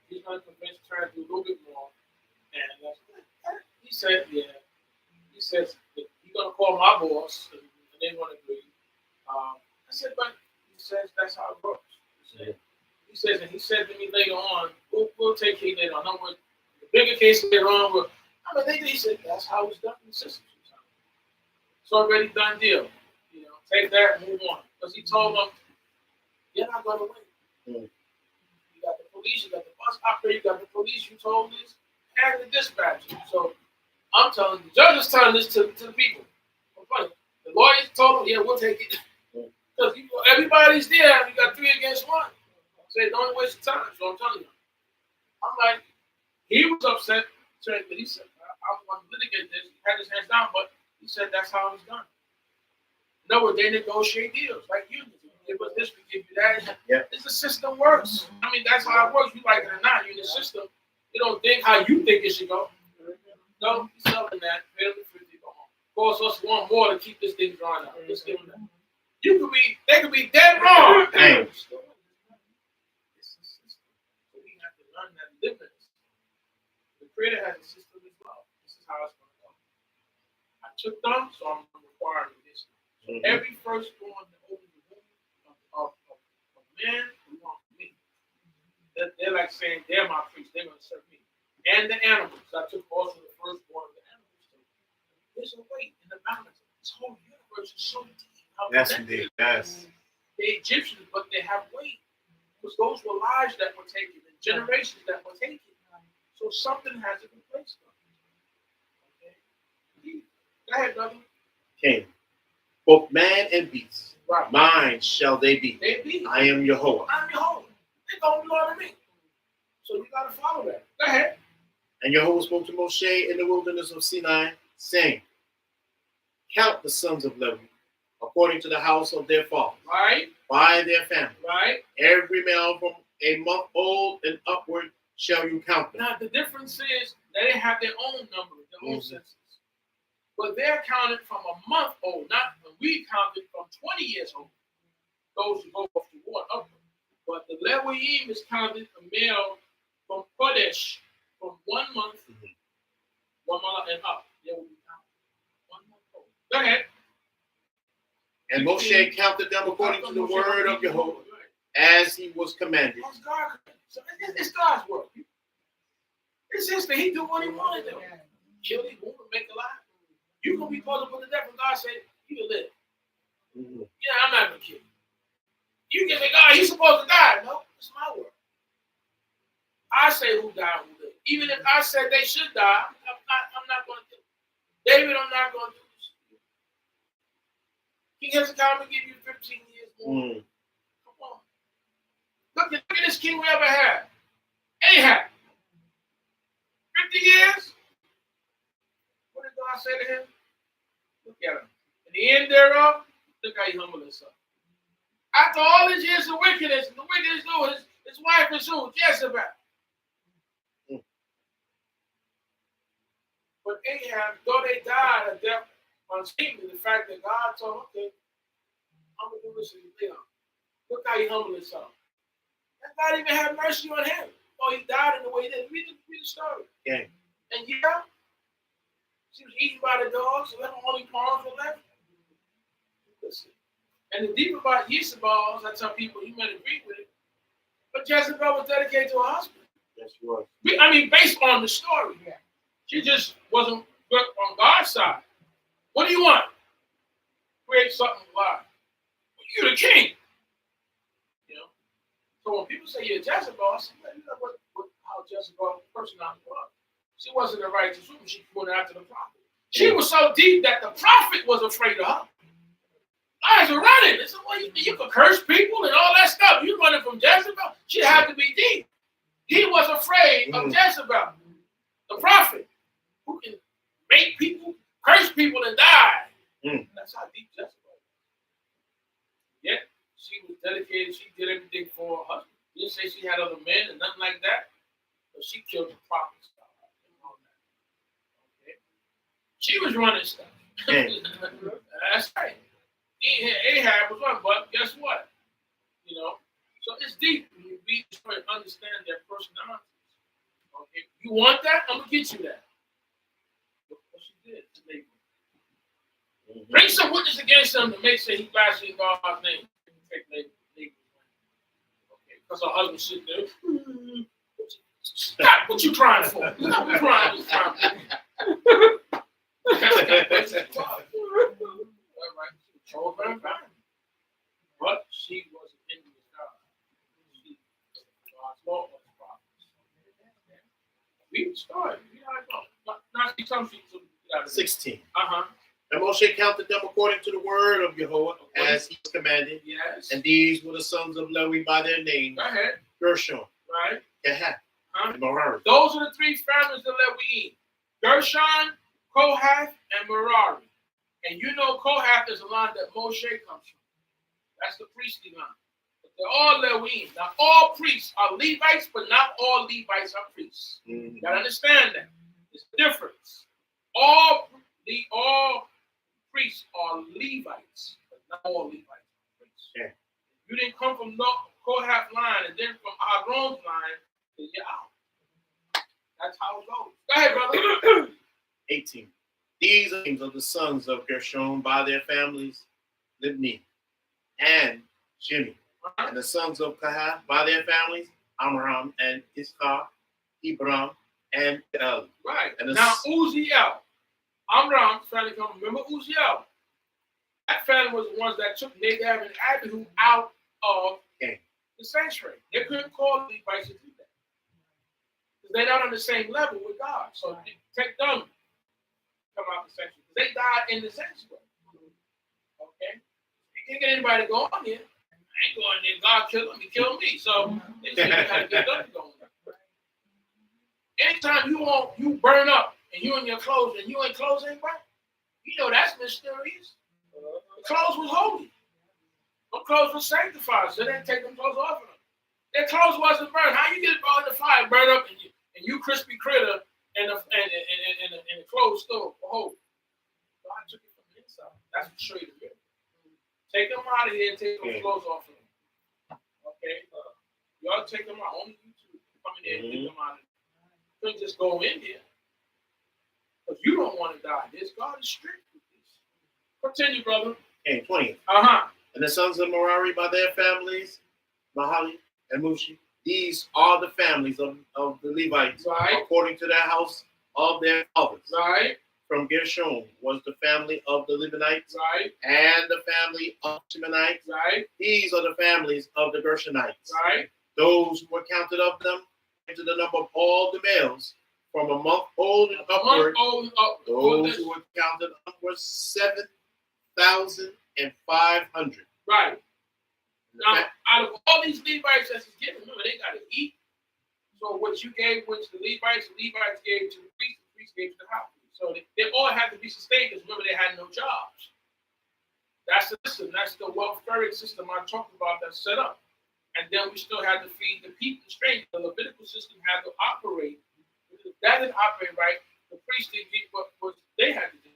S2: he's going to convince the try to do a little bit more. And he said, yeah. He says he's going to call my boss, and they want to agree. I said, but he says that's how it works. He says, and he said to me later on, we'll take it later on. The bigger case later on, he said that's how it's done in the system. It's already done deal. Take that and move on. Because he told them, you're not going to win. You got the police, you got the bus operator, you got the police, you told this, and the dispatcher. So I'm telling the judge is telling this to the people. Funny. The lawyers told them, yeah, we'll take it. Because everybody's there, you got 3 against 1. Say, don't waste your time. So I'm telling you. I'm like, he was upset, but he said, I want to litigate this. He had his hands down, but he said that's how it's done. No, they negotiate deals like unions. You give us this, we give you that. Yeah. It's the system works. I mean, that's how it works. You like it or not, you're in the system. You don't think how you think it should go. No, he's selling that. Pay them 50, go home. Of course, us want more to keep this thing drawn out. Let's give them that. They could be dead wrong. Hey. So we have to learn that difference. The Creator has a system as well. This is how it's going to go. I took them, so I'm requiring this. So every firstborn that opens the womb of man belongs to me. They're like saying, they're my priests, they're going to serve me. And the animals. I took also the firstborn of the animals too. There's a weight in the balance. This whole universe is so deep.
S1: Yes, indeed. Yes.
S2: The Egyptians, but they have weight. Because those were lives that were taken and generations that were taken. So something has to be placed on. Okay. Go ahead, brother.
S1: Okay. Both man and beast,
S2: right.
S1: Mine shall they be.
S2: They be.
S1: I am Jehovah.
S2: I'm Jehovah. They don't belong to me. So you got to follow that. Go ahead.
S1: And Jehovah spoke to Moshe in the wilderness of Sinai, saying, count the sons of Levi according to the house of their fathers,
S2: right,
S1: by their family,
S2: right.
S1: Every male from a month old and upward shall you count them.
S2: Now the difference is they have their own numbers, their own census, but they're counted from a month old, not when we counted from 20 years old. Those who go off the war upward, but the Leviim is counted a male from Kodesh from 1 month, 1 month and up. They will be counted 1 month old. Go ahead.
S1: And Moshe counted them according to the word of Jehovah, as he was commanded.
S2: So it's God's work. It's his thing. He do what he wanted to do. Kill these women, make a lie. You gonna be supposed to put the death, and God said, you can live. Yeah, I'm not gonna kill you. You can say, God, he's supposed to die. No, it's my work. I say who died, who lived. Even if I said they should die, I'm not gonna do it. David, I'm not gonna do this. King Hezekiah will give you 15 years more. Come on. Look at this king we ever had. Ahab. 50 years? What did God say to him? Look at him. In the end thereof, Look how he humbled himself. After all these years of wickedness, the wickedness knew his wife is who? Jezebel. But Ahab, though they died a death unseemly, the fact that God told him, okay, I'm going to do this in Leon. Look how he humbled himself. And God even had mercy on him. Oh, he died in the way he did. Read the story.
S1: Yeah.
S2: And yeah, she was eaten by the dogs, and left only palms were left. Listen. And the deep about Yisabal, I tell people, you might agree with it, but Jezebel was dedicated to her husband.
S1: Yes, she was.
S2: I mean, based on the story. Yeah. She just wasn't good on God's side. What do you want? Create something alive. You're the king. You know? So when people say you're Jezebel, I say, you know how Jezebel personality was. She wasn't a righteous woman. She went after the prophet. She was so deep that the prophet was afraid of her. Eyes are running. They said, well, you could curse people and all that stuff. You running from Jezebel? She had to be deep. He was afraid of Jezebel, the prophet, who can make people, curse people, and die. That's how deep Jezebel was. Yet, she was dedicated. She did everything for her husband. Didn't say she had other men and nothing like that, but she killed the prophets. Okay. She was running stuff. That's right. Ahab was one, but guess what? You know, so it's deep when you read the story and understand their personalities. Okay, you want that? I'm gonna get you that. Look what she did to Nabal. Bring some witness against him to make sure he blasphemed God's name. Okay, because her husband sitting there. Stop! What you crying for? Stop crying. But she was an enemy of God. She was God's law of the prophets. We started. You know how it goes. Now she comes to
S1: 16.
S2: Uh-huh.
S1: And Moshe counted them according to the word of Jehovah, as he commanded.
S2: Yes.
S1: And these were the sons of Levi by their names.
S2: Go ahead.
S1: Gershon,
S2: Right.
S1: Kehath, and Merari.
S2: Those are the three families that Levi. Gershon, Kohath, and Merari. And you know Kohath is a line that Moshe comes from. That's the priestly line. But they're all Levites. Now, all priests are Levites, but not all Levites are priests. You gotta understand that. There's a difference. All priests are Levites, but not all Levites are priests.
S1: Yeah.
S2: If you didn't come from Kohath line and then from Aaron's line, then you're out. That's how it goes. Go ahead, brother.
S1: 18. These are the names of the sons of Gershon by their families, Libni and Shimi. And the sons of Kohath by their families, Amram and Issachar, Hebron, and El.
S2: Right.
S1: And
S2: now, Uziel. Amram's family come. Remember Uziel? That family was the ones that took Nadab and Abihu out of the sanctuary. They couldn't call the Levites to do that. Because they're not on the same level with God. So take them, come out of the sanctuary. They died in the sanctuary. Okay? You can't get anybody to go on there. I ain't going there. God killed them. He killed me. So they say you got to get them to go on there. Anytime you burn up and you in your clothes and you ain't clothes ain't right, you know that's mysterious. The clothes was holy. The clothes was sanctified, so they didn't take them clothes off of them. Their clothes wasn't burned. How you get it all in the fire, burn up, and you crispy critter and the clothes still holy? God took it from the inside. That's what show you the good. Take them out of here and take those clothes off of them. Okay? Y'all take them out. Only you two come in here and take them out of here. You can't just go in here. Because you don't want to die. This God is strict with this. Continue, brother.
S1: Okay, 20.
S2: Uh-huh.
S1: And the sons of Merari by their families, Mahali and Mushi. These are the families of the Levites,
S2: right,
S1: according to their house of their fathers.
S2: Right.
S1: From Gershon was the family of the Libanites,
S2: right,
S1: and the family of Shimonites.
S2: Right.
S1: These are the families of the Gershonites.
S2: Right.
S1: Those who were counted of them into the number of all the males from a month old and upward. Those who were counted up were 7,500.
S2: Right. Now, out of all these Levites that's given, remember, they got to eat. So what you gave was the Levites gave to the priests gave to the high priest. So they all had to be sustained because remember, they had no jobs. That's the system. That's the welfare system I talked about that's set up. And then we still had to feed the people straight. The Levitical system had to operate. If that didn't operate right, the priests didn't get what they had to do.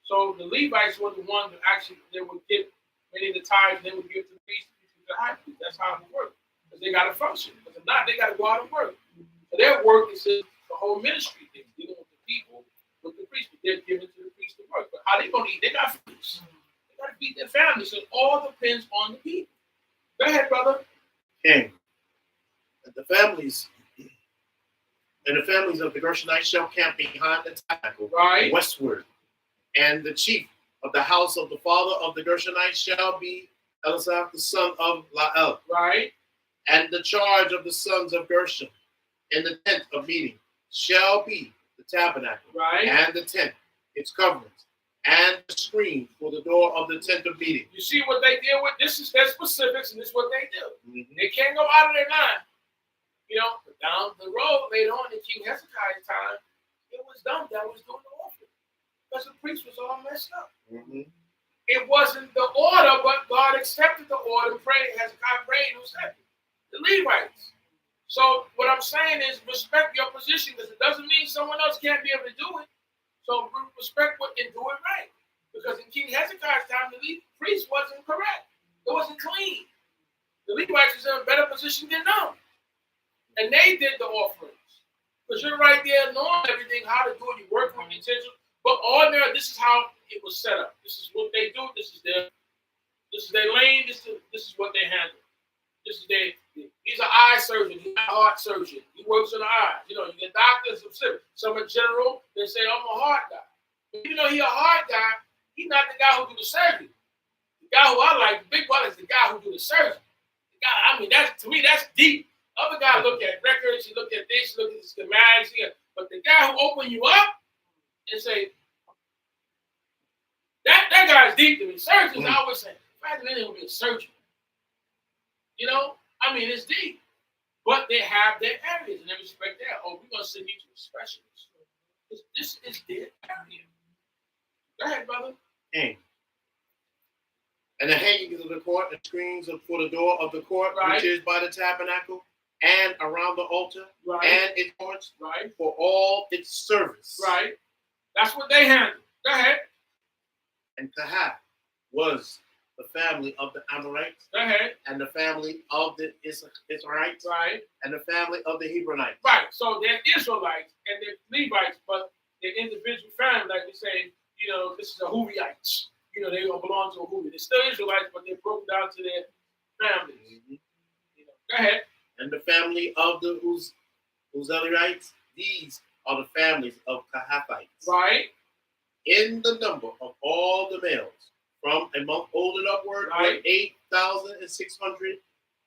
S2: So the Levites were the ones that actually they would get many of the tithes they would give to the priests to the high priest. That's how it worked. Because they got to function. Because if not, they got to go out and work. So their work is the whole ministry thing, dealing with the people, with the priests. But they're giving to the priests to work. But how they going to eat? They got families. They got to feed their families. So it all depends on the people. Go ahead, brother.
S1: King. And the families of the Gershonites shall camp behind the tabernacle,
S2: right,
S1: westward. And the chief of the house of the father of the Gershonites shall be Elisaph, the son of Lael.
S2: Right.
S1: And the charge of the sons of Gershon in the tent of meeting shall be the tabernacle,
S2: right,
S1: and the tent, its coverings, and the screen for the door of the tent of meeting.
S2: You see what they deal with? This is their specifics, and this is what they do.
S1: Mm-hmm.
S2: They can't go out of their line. You know, but down the road later on in King Hezekiah's time, it was them that was doing the offering. Because the priest was all messed up.
S1: Mm-hmm.
S2: It wasn't the order, but God accepted the order. Prayed, Hezekiah prayed, it was happy. The Levites. So what I'm saying is respect your position, because it doesn't mean someone else can't be able to do it. So respect what and do it right. Because in King Hezekiah's time, the priest wasn't correct. It wasn't clean. The Levites was in a better position than them. And they did the offerings. Because you're right there knowing everything, how to do it, you work with intention. But on there, this is how it was set up. This is what they do. This is their lane. This is what they handle. He's an eye surgeon. He's a heart surgeon. He works on the eyes. You know, you get doctors, some in general, they say, I'm a heart guy. But even though he's a heart guy, he's not the guy who do the surgery. The guy who I like, the big one, is the guy who do the surgery. The guy, I mean, to me, that's deep. Other guys look at records, you look at this, you look at the schematics, but the guy who open you up and say, that guy's deep to me. Surgeons, I always say, why did anyone be a surgeon? You know, I mean, it's deep. But they have their areas, and they respect that. Oh, we're going to send you to a specialist. This is their area. Go ahead, brother.
S1: Hang. And the hangings of the court and screens for the door of the court,
S2: right,
S1: which is by the tabernacle, and around the altar,
S2: right,
S1: and its courts,
S2: right,
S1: for all its service.
S2: Right. That's what they handle. Go ahead.
S1: And Kahath was the family of the Amorites.
S2: Go ahead.
S1: And the family of the Israelites.
S2: Right.
S1: And the family of the Hebronites.
S2: Right. So they're Israelites and they're Levites, but they're individual family. Like we say, you know, this is a Huveites. You know, they don't belong to a Huvi. They're still Israelites, but they're broken down to their families. Mm-hmm. You know, go ahead. And
S1: the family of the Uzzielites, these are the families of Kahathites.
S2: Right.
S1: In the number of all the males, from a month old and upward,
S2: right,
S1: 8,600,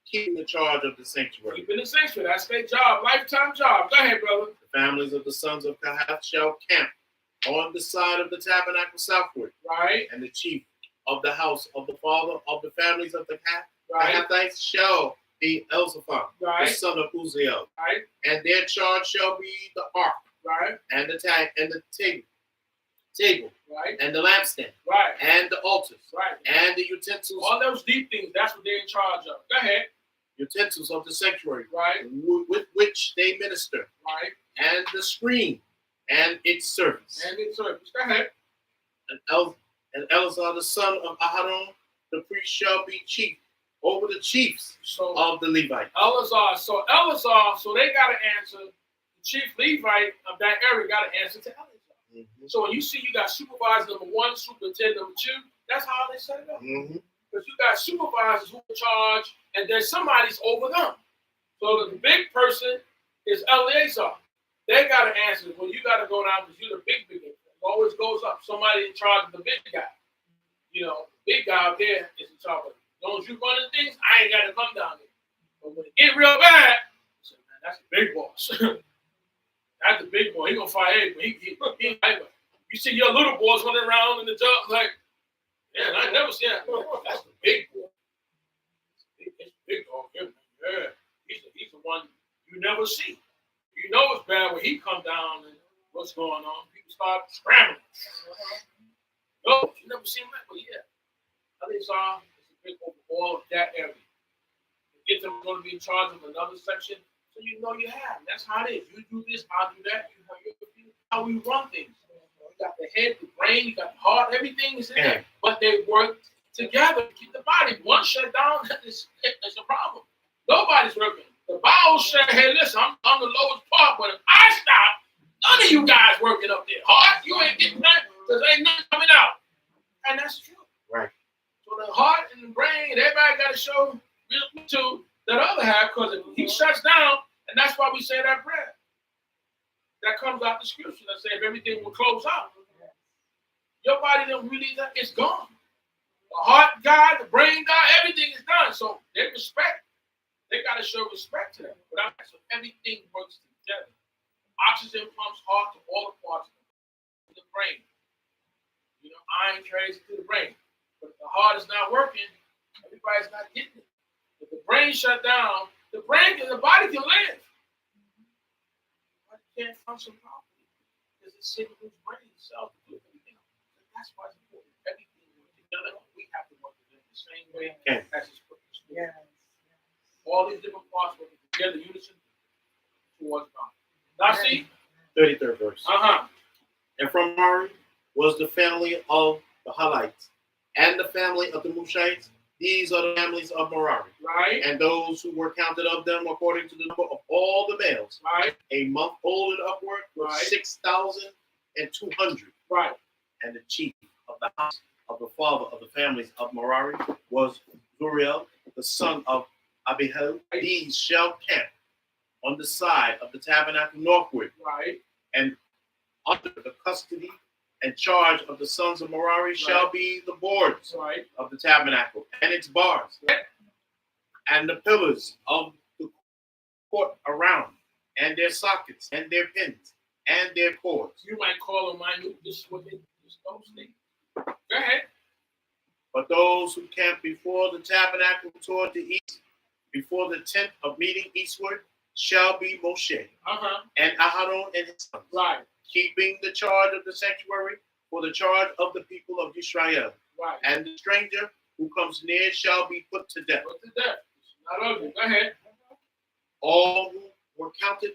S1: keeping the charge of the sanctuary.
S2: Keeping the sanctuary, that's their job, lifetime job. Go ahead, brother.
S1: The families of the sons of Kahath shall camp on the side of the tabernacle southward.
S2: Right.
S1: And the chief of the house of the father of the families of the
S2: right,
S1: Kahathites shall be Elzaphan,
S2: right,
S1: the son of Uzziel.
S2: Right.
S1: And their charge shall be the ark,
S2: right,
S1: and the table,
S2: right,
S1: and the lampstand,
S2: right,
S1: and the altars,
S2: right,
S1: and the utensils.
S2: All those deep things, that's what they're in charge of. Go ahead.
S1: Utensils of the sanctuary,
S2: right,
S1: with which they minister,
S2: right,
S1: and the screen, and its service.
S2: And its service. Go ahead.
S1: And Eleazar, the son of Aharon, the priest, shall be chief over the chiefs of the Levites.
S2: Eleazar, so they got to answer. The chief Levite of that area got to answer to Eleazar. Mm-hmm. So when you see you got supervisor number 1, superintendent number 2, that's how they set it up.
S1: Mm-hmm.
S2: Because you got supervisors who are in charge, and then somebody's over them. So the big person is Eleazar. They got to answer. Well, you got to go down because you're the big. It always goes up. Somebody in charge of the big guy. You know, big guy up there is in charge of it. As long as you running things, I ain't got to come down there. But when it get real bad, I said, man, that's the big boss. That's the big boy. He gonna fire everybody. He you see your little boys running around in the job like, yeah, I never seen that. That's the big boy. It's big dog. Yeah, he's the one you never see. You know it's bad when he come down and what's going on. People start scrambling. Oh, you never seen that, but yeah. Eleazar is to pick over all of that area. Get them going to be in charge of another section, so you know you have. That's how it is. You do this, I'll do that. You have how we run things. You got the head, the brain, you got the heart, everything is in there. But they work together to keep the body. One shut down, it's a problem. Nobody's working. The bowels say, hey, listen, I'm the lowest part, but if I stop, none of you guys working up there. Heart, you ain't getting nothing because ain't nothing coming out. And that's true.
S1: Right.
S2: So the heart and the brain, everybody got to show to that other half, because if he shuts down, and that's why we say that prayer. That comes out the scripture that say if everything will close out, your body don't really, it's gone. The heart died, the brain died, everything is done. So they got to show respect to that. So everything works together. Oxygen pumps heart to all the parts of the brain. You know, iron carries it to the brain. But if the heart is not working, everybody's not getting it. If the brain shut down, the body can live. But it can't function properly because it's sitting in the brain itself to do everything. So that's why it's important. Everything works together. We have to work together the same way as it's put in school. Yes. All these different parts working together, unison towards God. Now see?
S1: 33rd verse.
S2: Uh-huh.
S1: And from Merari was the family of the Halites and the family of the Mushites. These are the families of Merari.
S2: Right.
S1: And those who were counted of them according to the number of all the males.
S2: Right.
S1: A month old and upward was 6,200.
S2: Right.
S1: And the chief of the house of the father of the families of Merari was Zuriel, the son of Abihail. These shall camp on the side of the tabernacle northward.
S2: Right.
S1: And under the custody and charge of the sons of Merari shall be the boards of the tabernacle and its bars, and the pillars of the court around, and their sockets, and their pins, and their cords.
S2: You might call them minute. This is what they those things. Go ahead.
S1: But those who camp before the tabernacle toward the east, before the tent of meeting eastward, shall be Moshe and Aharon and his sons.
S2: Right.
S1: Keeping the charge of the sanctuary for the charge of the people of Israel.
S2: Right.
S1: And the stranger who comes near shall be put to death.
S2: Put to death. Not ugly. Go ahead.
S1: All who were counted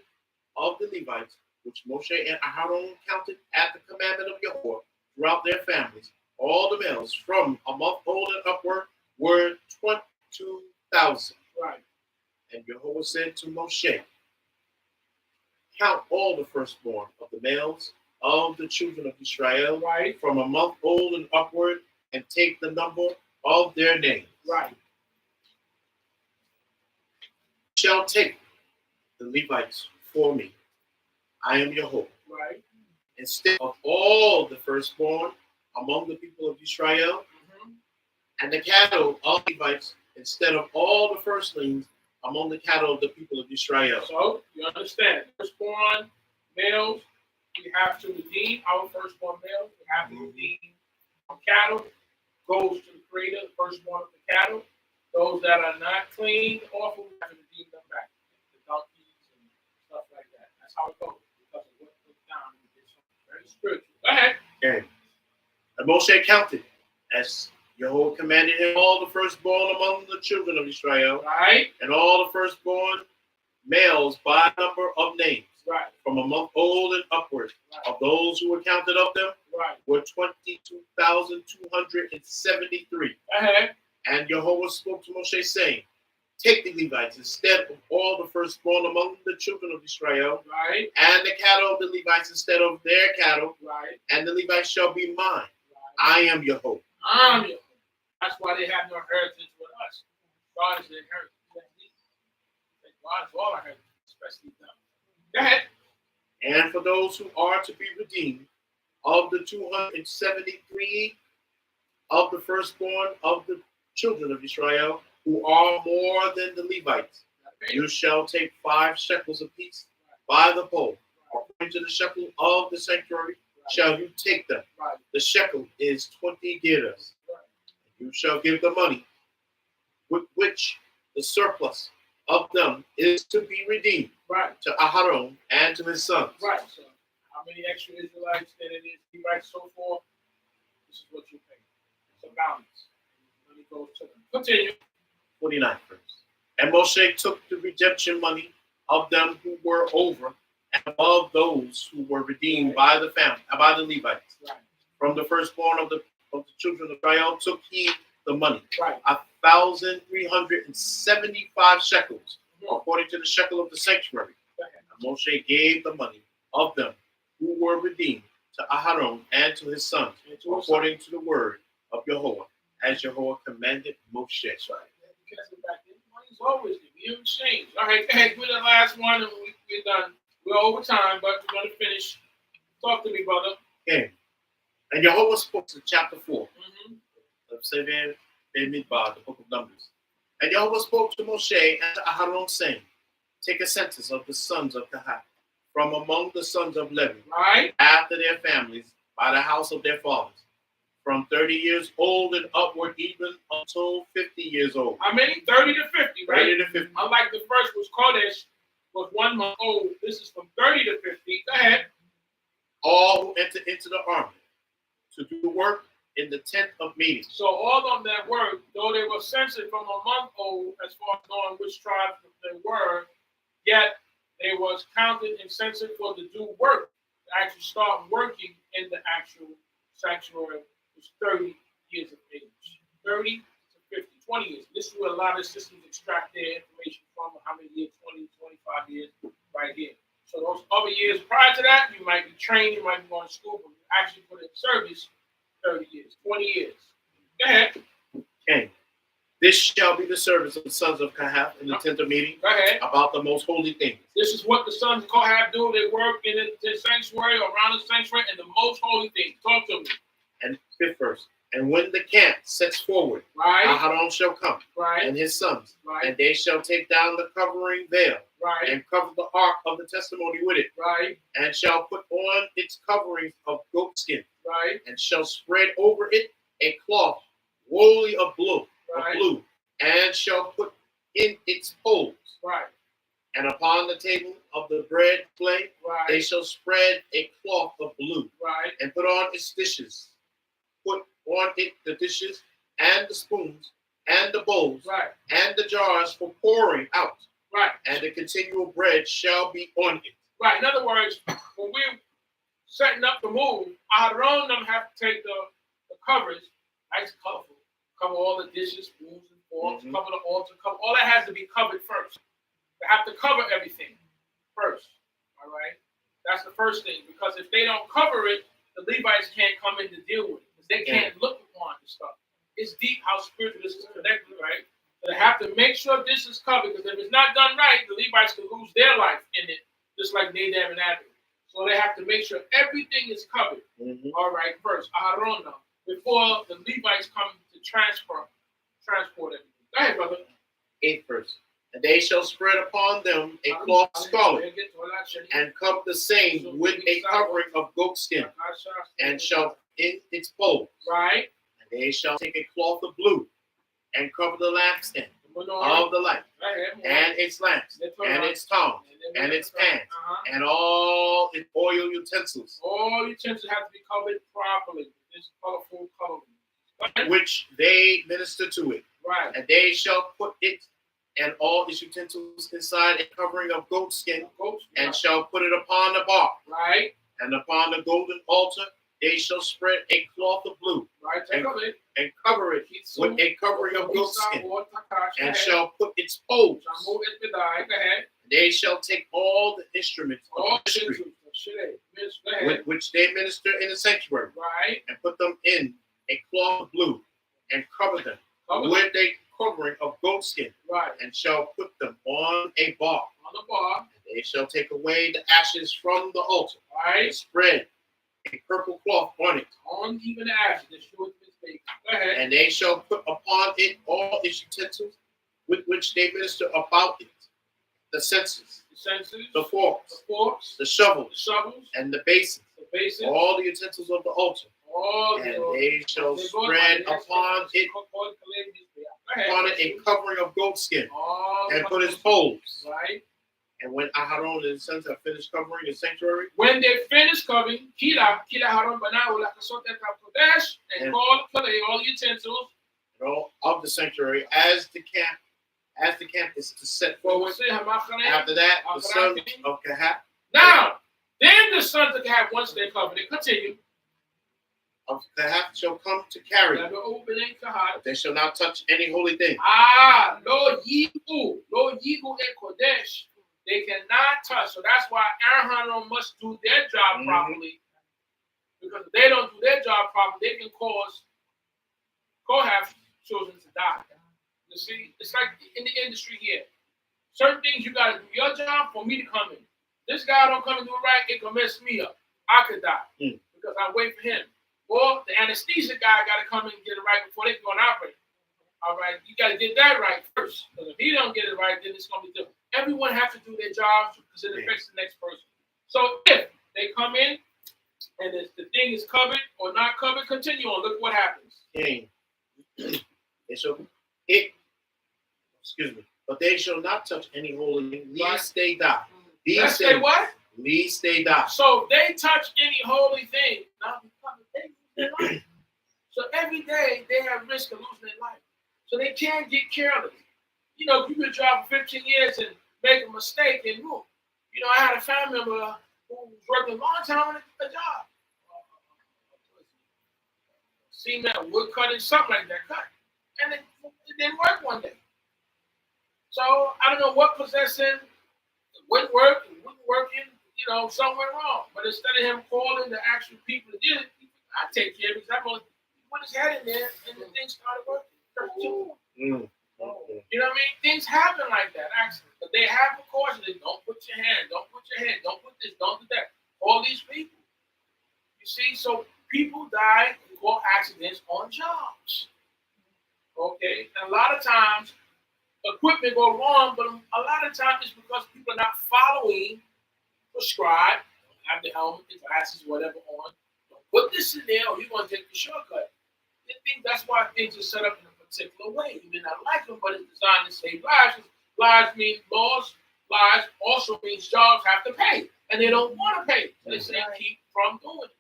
S1: of the Levites, which Moshe and Aharon counted at the commandment of Yahweh throughout their families, all the males from a month old and upward were 22,000.
S2: Right.
S1: And Yahweh said to Moshe, count all the firstborn of the males of the children of Israel from a month old and upward, and take the number of their names.
S2: Right.
S1: Shall take the Levites for me. I am Yahweh.
S2: Right.
S1: Instead of all the firstborn among the people of Israel, and the cattle of Levites, instead of all the firstlings among the cattle of the people of Israel.
S2: So, you understand, firstborn males, we have to redeem our firstborn males. We have to redeem our cattle. Goes to the creator, the firstborn of the cattle. Those that are not clean, awful, we have to redeem them back. The donkeys and stuff like that. That's how it goes. Because of what went down. It's very spiritual. Go ahead.
S1: Okay. And Moshe counted, as Yahweh commanded him, all the firstborn among the children of Israel, and all the firstborn males by number of names, from a month old and upward, of those who were counted of them, were 22,273. And Yahweh spoke to Moshe, saying, take the Levites instead of all the firstborn among the children of Israel, and the cattle of the Levites instead of their cattle, and the Levites shall be mine. I am Yahweh.
S2: That's why they have no heritage with us. God is the inheritance. God is all our heritage, especially them. Go ahead.
S1: And for those who are to be redeemed, of the 273 of the firstborn of the children of Israel, who are more than the Levites, you shall take 5 shekels apiece by the pole, according to the shekel of the sanctuary. Shall you take them? The shekel is 20 gerahs. You shall give the money with which the surplus of them is to be redeemed to Aharon and to his sons.
S2: So how many extra Israelites that it is, Levites, so forth? This is what you pay. It's a balance. Money goes to them. Continue.
S1: 49 verse. And Moshe took the redemption money of them who were over and above those who were redeemed by the family, by the Levites.
S2: Right.
S1: From the firstborn of the children of Israel took he the money,
S2: Right.
S1: 1,375 shekels,
S2: Mhm.
S1: according to the shekel of the sanctuary. And Moshe gave the money of them who were redeemed to Aharon and to his sons, according to the word of Jehovah, as Jehovah commanded Moshe.
S2: That's right. Because back then, money's always there. We haven't changed. All right, go ahead. We're the last one, and we're done. We're over time, but we're going to finish. Talk to me, brother.
S1: Okay. And Jehovah spoke to chapter 4
S2: Mm-hmm.
S1: of Bamidbar, the book of Numbers. And Jehovah spoke to Moshe and to Aharon, saying, take a census of the sons of Kahath from among the sons of Levi,
S2: Right.
S1: after their families, by the house of their fathers, from 30 years old and upward, even until 50 years old.
S2: How many? 30 to 50, right?
S1: 30 to 50.
S2: Unlike the first was Kodesh, was 1 month old. This is from 30 to 50. Go ahead.
S1: All who enter into the army to do work in the tent of meeting.
S2: So all of them that worked, though they were censored from a month old, as far as knowing which tribes they were, yet they was counted and censored for to do work, to actually start working in the actual sanctuary, was 30 years of age. 30 to 50, 20 years. This is where a lot of systems extract their information from, how many years, 20, 25 years, right here. So those other years prior to that, you might be trained, you might be going to school, but you actually put in service 30 years, 20 years. Go ahead.
S1: Okay. This shall be the service of the sons of Kahath in the tent of meeting
S2: Go ahead.
S1: about the most holy things.
S2: This is what the sons of Kohath do. They work in the sanctuary, around the sanctuary, and the most holy things. Talk to me.
S1: And 5th verse. And when the camp sets forward,
S2: Right.
S1: Aharon shall come,
S2: Right.
S1: and his sons,
S2: Right.
S1: and they shall take down the covering veil,
S2: Right.
S1: and cover the ark of the testimony with it,
S2: Right.
S1: and shall put on its coverings of goatskin,
S2: Right.
S1: and shall spread over it a cloth wholly of blue,
S2: Right.
S1: and shall put in its poles.
S2: Right.
S1: And upon the table of the bread plate,
S2: Right.
S1: they shall spread a cloth of blue,
S2: Right.
S1: and put on its dishes. Put on it the dishes and the spoons and the bowls
S2: Right.
S1: and the jars for pouring out,
S2: Right.
S1: and the continual bread shall be on it.
S2: Right. In other words, when we're setting up the move, Aaron them have to take the covers, nice and colorful, cover all the dishes, spoons and forks,
S1: Mhm.
S2: cover the altar, cover all that has to be covered first. They have to cover everything first. All right. That's the first thing, because if they don't cover it, the Levites can't come in to deal with it, because they can't look upon the stuff. It's deep how spiritual this is connected, right? So they have to make sure this is covered, because if it's not done right, the Levites can lose their life in it, just like Nadab and Abihu. So they have to make sure everything is covered.
S1: Mhm.
S2: All right, first, Aaron, before the Levites come to transport everything. Go ahead, brother.
S1: 8th verse. And they shall spread upon them a cloth scarlet, and cover the same with a covering of goatskin, and shall in its poles.
S2: Right.
S1: And they shall take a cloth of blue, and cover the lampstand of the light, and its lamps, and its tongs, and its pans, and all its oil utensils,
S2: All utensils have to be covered properly. This colorful coloring.
S1: which they minister to it.
S2: Right.
S1: And they shall put it and all its utensils inside a covering of goatskin, and shall put it upon the bar.
S2: Right.
S1: And upon the golden altar they shall spread a cloth of blue,
S2: Right. Take of it.
S1: and cover it with a covering of goatskin, and shall put its poles.
S2: Go ahead.
S1: They shall take all the instruments
S2: All
S1: of ministry,
S2: Go ahead.
S1: which they minister in the sanctuary,
S2: Right.
S1: and put them in a cloth of blue, and cover them
S2: Cover
S1: with a covering of goatskin,
S2: Right.
S1: and shall put them on a bar.
S2: On the bar.
S1: They shall take away the ashes from the altar,
S2: Right.
S1: and spread a purple cloth on it,
S2: On even the ashes. This shows mistake. Go ahead.
S1: and they shall put upon it all its utensils with which they minister about it, the censers,
S2: The censers.
S1: the forks,
S2: The forks.
S1: the
S2: The
S1: shovels,
S2: shovels.
S1: and the basins,
S2: The basin.
S1: all the utensils of the altar,
S2: All
S1: and
S2: the.
S1: they shall
S2: They go
S1: spread
S2: like this.
S1: upon it
S2: Go ahead.
S1: upon it a covering of goatskin,
S2: All
S1: and
S2: the-
S1: put its poles.
S2: Right.
S1: And when Aharon and his sons have finished covering the sanctuary,
S2: When they finish covering, Kila Haron Banahu Lakasote Kapodesh, and
S1: And-
S2: call all utensils,
S1: of the sanctuary as the camp is to set forward. After that, the sons of Kahat.
S2: Now, then the sons of Kahat, once they're covered, they continue.
S1: Of Kahat shall come to carry, but they shall not touch any holy thing.
S2: Lo yigu and kodesh. They cannot touch. So that's why Aaron must do their job properly. Because if they don't do their job properly, they can cause Kohath children to die. You see, it's like in the industry here. Certain things you got to do your job for me to come in. This guy don't come and do it right, it can mess me up. I could die because I wait for him. Or the anesthesia guy got to come in and get it right before they go and operate. All right, you got to get that right first. Because if he don't get it right, then it's going to be different. Everyone has to do their job because it affects the next person. So if they come in and if the thing is covered or not covered, continue on. Look what happens.
S1: But they shall not touch any holy thing, lest they die.
S2: Let's say what?
S1: Lest they die.
S2: So they touch any holy thing. Now they lose their life. So every day they have risk of losing their life. So they can't get careless. You know, you could drive for 15 years and make a mistake and move. You know, I had a family member who was working a long time on a job. Cement, wood cutting, something like that, cut. And it didn't work one day. So I don't know what possessed him. It wouldn't work, it wasn't working, you know, something went wrong. But instead of him calling the actual people that did it, I take care of it because I'm going to put his head in there and the thing started working. You know what I mean? Things happen like that, actually. But they have precautions. Don't put your hand, don't put your hand, don't put this, don't do that. All these people. You see, so people die in car accidents on jobs. Okay? And a lot of times, equipment go wrong, but a lot of times it's because people are not following prescribed, have the helmet, the glasses, whatever on. Don't put this in there or you're going to take the shortcut. I think that's why things are set up in a particular way. You may not like them, but it's designed to save lives. Lives mean laws. Lives also means jobs have to pay, and they don't want to pay. So they say keep from doing it.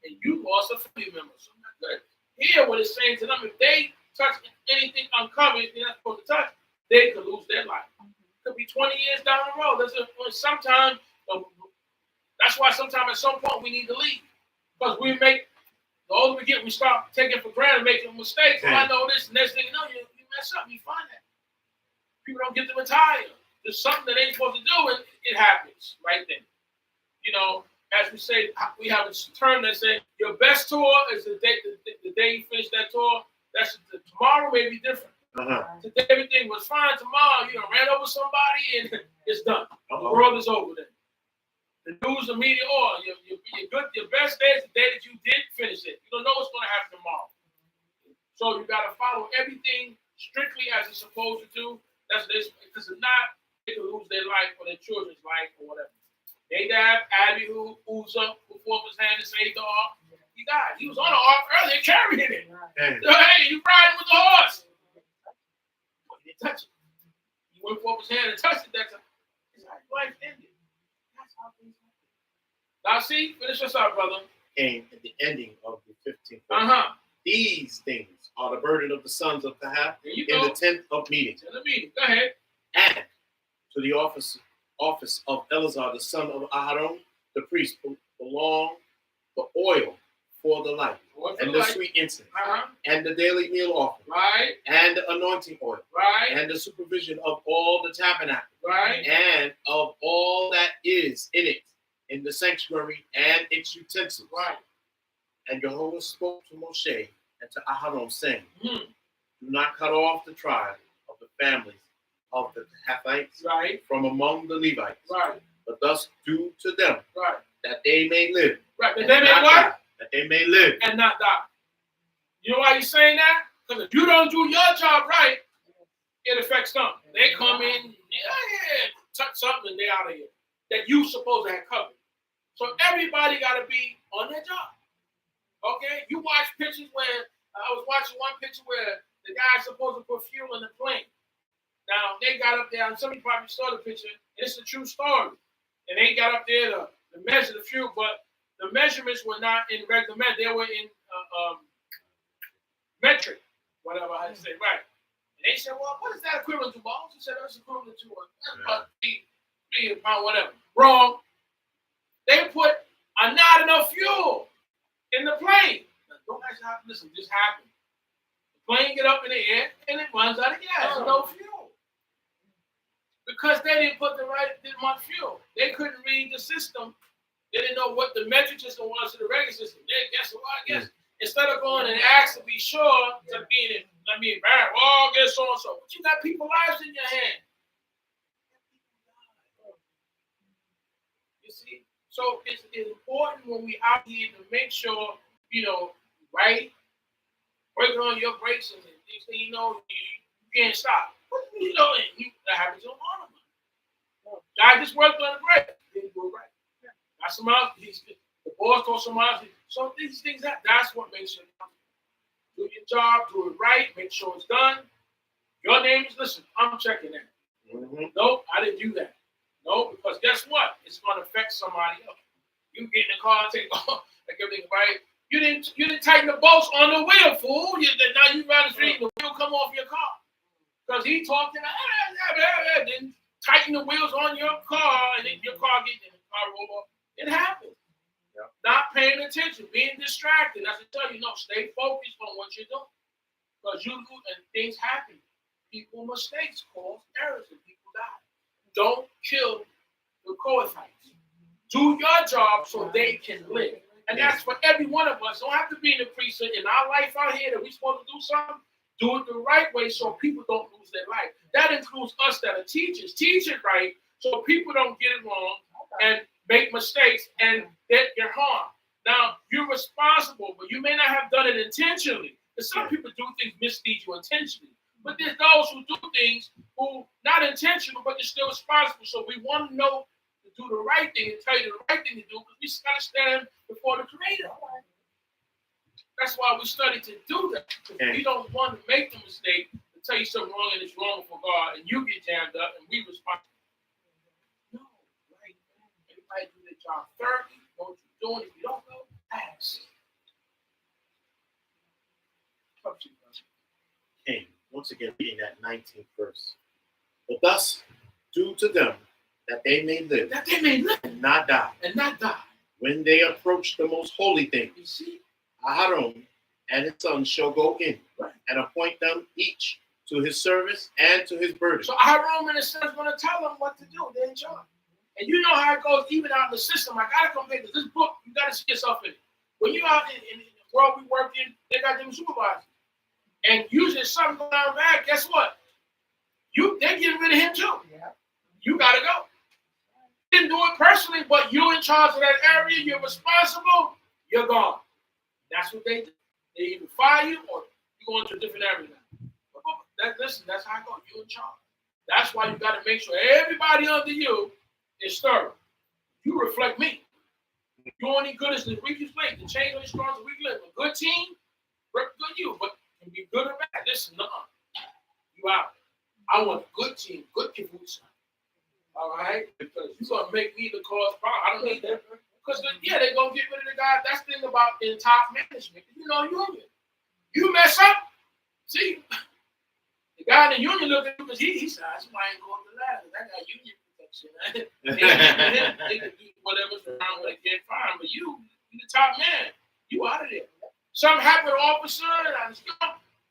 S2: And you lost a family member, so not good. Here, what it's saying to them, if they touch anything uncovered, they're not supposed to touch, they could lose their life. Could be 20 years down the road. Sometimes, that's why sometimes at some point we need to leave. Because we make, the older we get, we start taking for granted, making mistakes. Oh, I know this, and next thing you know, you mess up, you find that. People don't get to retire. There's something that they ain't supposed to do, and it happens right then. You know, as we say, we have a term that says your best tour is the day you finish that tour. That's tomorrow may be different. Today everything was fine. Tomorrow you ran over somebody and it's done. The world is over then. The news, the media, your best day is the day that you did finish it. You don't know what's going to happen tomorrow. So you got to follow everything strictly as it's supposed to do. That's this, because if not, they could lose their life or their children's life or whatever. Nadab, Abihu, Uzzah, who formed his hand to save the ark. He died. He was on the ark earlier carrying it. So, hey, you riding with the horse. But he didn't touch it. He went forth his hand and touched it that time. His life ended. That's how things happen. Now see, finish us out, brother.
S1: Came at the ending of the 15th verse. These things are the burden of the sons of Kahath in the tent of meeting.
S2: Go ahead.
S1: And to the office of Eleazar, the son of Aharon, the priest, belong the oil for the light, and the sweet incense, and the daily meal offering, and the anointing oil, and the supervision of all the tabernacle, and of all that is in it, in the sanctuary and its utensils. And Jehovah spoke to Moshe and to Aharon, saying, do not cut off the tribe of the families of the Hathites from among the Levites, but thus do to them that they may live.
S2: That they may what?
S1: That they may live
S2: and not die. You know why he's saying that? Because if you don't do your job right, it affects them. They come in, touch something, and they out of here. That you supposed to have covered. So everybody got to be on their job. Okay? You watch pictures where, I was watching one picture where the guy's supposed to put fuel in the plane. Now, they got up there, and somebody probably saw the picture, and it's a true story. And they got up there to measure the fuel, but the measurements were not in regular measure. They were in metric. whatever I say, right? And they said, well, what is that equivalent to, boss? He said, that's equivalent to about 3 pound, whatever. Wrong. They put not enough fuel in the plane. Now, don't actually have to listen, this happened. The plane get up in the air and it runs out of gas, no fuel. Because they didn't put didn't much fuel. They couldn't read the system. They didn't know what the metric system was to the regular system. They guess what? I guess instead of going and ask to be sure to be in, let me embarrass, oh, guess so and so. But you got people's lives in your hand. You see? So it's important when we out here to make sure, right? Working on your brakes and things that you can't stop. That happens on all of them. God just worked on the brake. Didn't do it right. Got someone else, the boss told someone else. So these things, that's what makes you do your job, do it right, make sure it's done. Your name is, listen, I'm checking that. Mm-hmm. Nope, I didn't do that. No, because guess what? It's going to affect somebody else. You get in the car and take off, like everything, right? You didn't tighten the bolts on the wheel, fool. Now you ride the street and the wheel come off your car. Because he talking, then tighten the wheels on your car, and then your car gets in the car roll off. It happens. Yep. Not paying attention, being distracted. That's to tell you, no, stay focused on what you're doing. Because things happen. Mistakes cause errors and people die. Don't kill the cohorts. Do your job so they can live. And that's for every one of us. Don't have to be in the precinct in our life out here that we're supposed to do something. Do it the right way so people don't lose their life. That includes us that are teachers. Teach it right so people don't get it wrong and make mistakes and get harmed. Now, you're responsible, but you may not have done it intentionally. Because some people do things mislead you intentionally. But there's those who do things who not intentional, but they're still responsible. So we want to know to do the right thing and tell you the right thing to do because we got to stand before the Creator. That's why we study to do that. Because we don't want to make the mistake to tell you something wrong and it's wrong for God and you get jammed up and we responsible. No, right? Everybody do their job thoroughly. Know what you're doing. If you don't know, ask.
S1: King, once again reading that 19th verse. But thus do to them that they may live, and not die. When they approach the most holy thing,
S2: you see?
S1: Aharon and his sons shall go in, right, and appoint them each to his service and to his burden.
S2: So Aharon and his sons are going to tell them what to do. They're in charge. And you know how it goes even out in the system. I got to come back to this book. You got to see yourself in it. When you're out in the world we work in, they got them supervisors. And usually if something goes down bad, guess what? They're getting rid of him too. Yeah. You got to go. You didn't do it personally, but you're in charge of that area. You're responsible. You're gone. That's what they do. They either fire you or you go into a different area now. Listen, that's how it goes. You're in charge. That's why you got to make sure everybody under you is thorough. You reflect me. You're only good as the weakest link. The change only strong as the weak link. A good team, good you, but can be good or bad. Listen, you out. I want a good team, good people. All right? Because you're going to make me the cause problem. I don't need that. Because, they're going to get rid of the guy. That's the thing about in top management. Union. You mess up, see, the guy in the union look at you because he said, somebody ain't going to the ladder. That got union protection. They can do whatever's around where they can't find. But you the top man. You out of there. Something happened to an officer,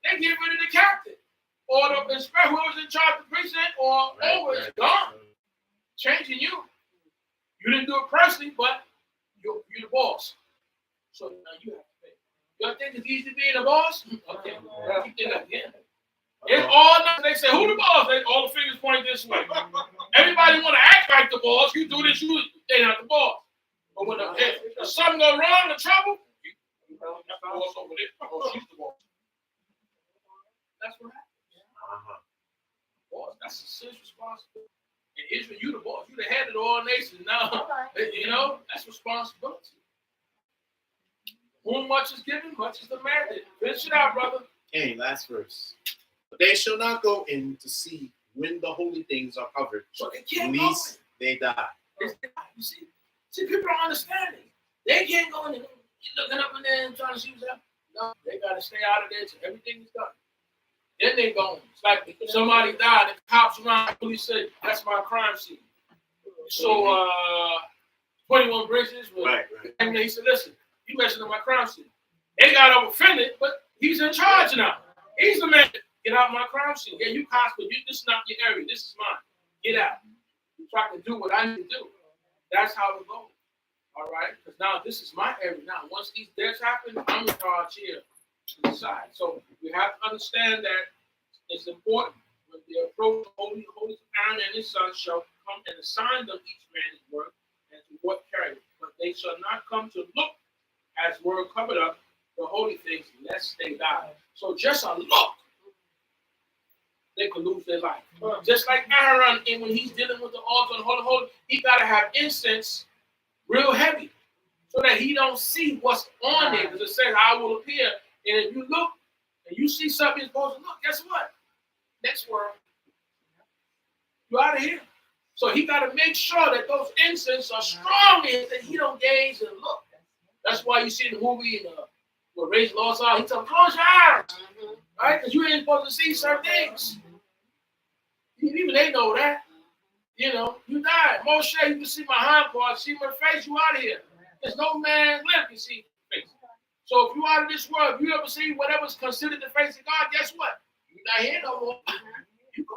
S2: they get rid of the captain. Or the inspector, whoever's in charge of the precinct, or over, it's gone. Changing you. You didn't do it personally, but you're the boss. So now you have to pay. You think it's easy being a boss? Okay. Keep that again. It's all nothing. They say, who the boss? All the fingers point this way. Everybody want to act like the boss. You do this, they not the boss. But when if something go wrong, the trouble, you the boss over there. Oh, she's the boss. That's what happens. Boss, that's a serious responsibility. In Israel, you the boss. You the head of the all nations. Now, that's responsibility. Whom much is given, much is demanded. Finish it out, brother.
S1: Okay, last verse. But they shall not go in to see when the holy things are covered,
S2: so they can't
S1: lest they die.
S2: You see, people don't understand it. They can't go in and looking up in there and trying to see what's happening. No, they got to stay out of there till everything is done. Then they going. It's like if somebody died, and the cops around, the police say, that's my crime scene. So 21 Bridges, and he said, listen, you messing up my crime scene. They got offended, but he's in charge now. He's the man. Get out of my crime scene. Yeah, you cops, but this is not your area. This is mine. Get out. You try to do what I need to do. That's how it goes. All right? Because now this is my area. Now, once these deaths happen, I'm in charge here to the side. So we have to understand that it's important when they approach the Holy Aaron and his sons shall come and assign them each man his work and to what carry. But they shall not come to look as were covered up the holy things lest they die. So just a look, they could lose their life. Just like Aaron, and when he's dealing with the altar and holy, he got to have incense real heavy so that he don't see what's on there. Because it says, I will appear. And if you look and you see something you're supposed to look, guess what? Next world, you're out of here. So he got to make sure that those incense are strong in that he don't gaze and look. That's why you see in the movie where Rage Lost Out, he told him, close your eyes. Right? Because you ain't supposed to see certain things. Even they know that. You know, you died. Moshe, you can see my hind part, see my face, you out of here. There's no man left, you see face. So if you out of this world, if you ever see whatever's considered the face of God, guess what? You're not here no more. You go.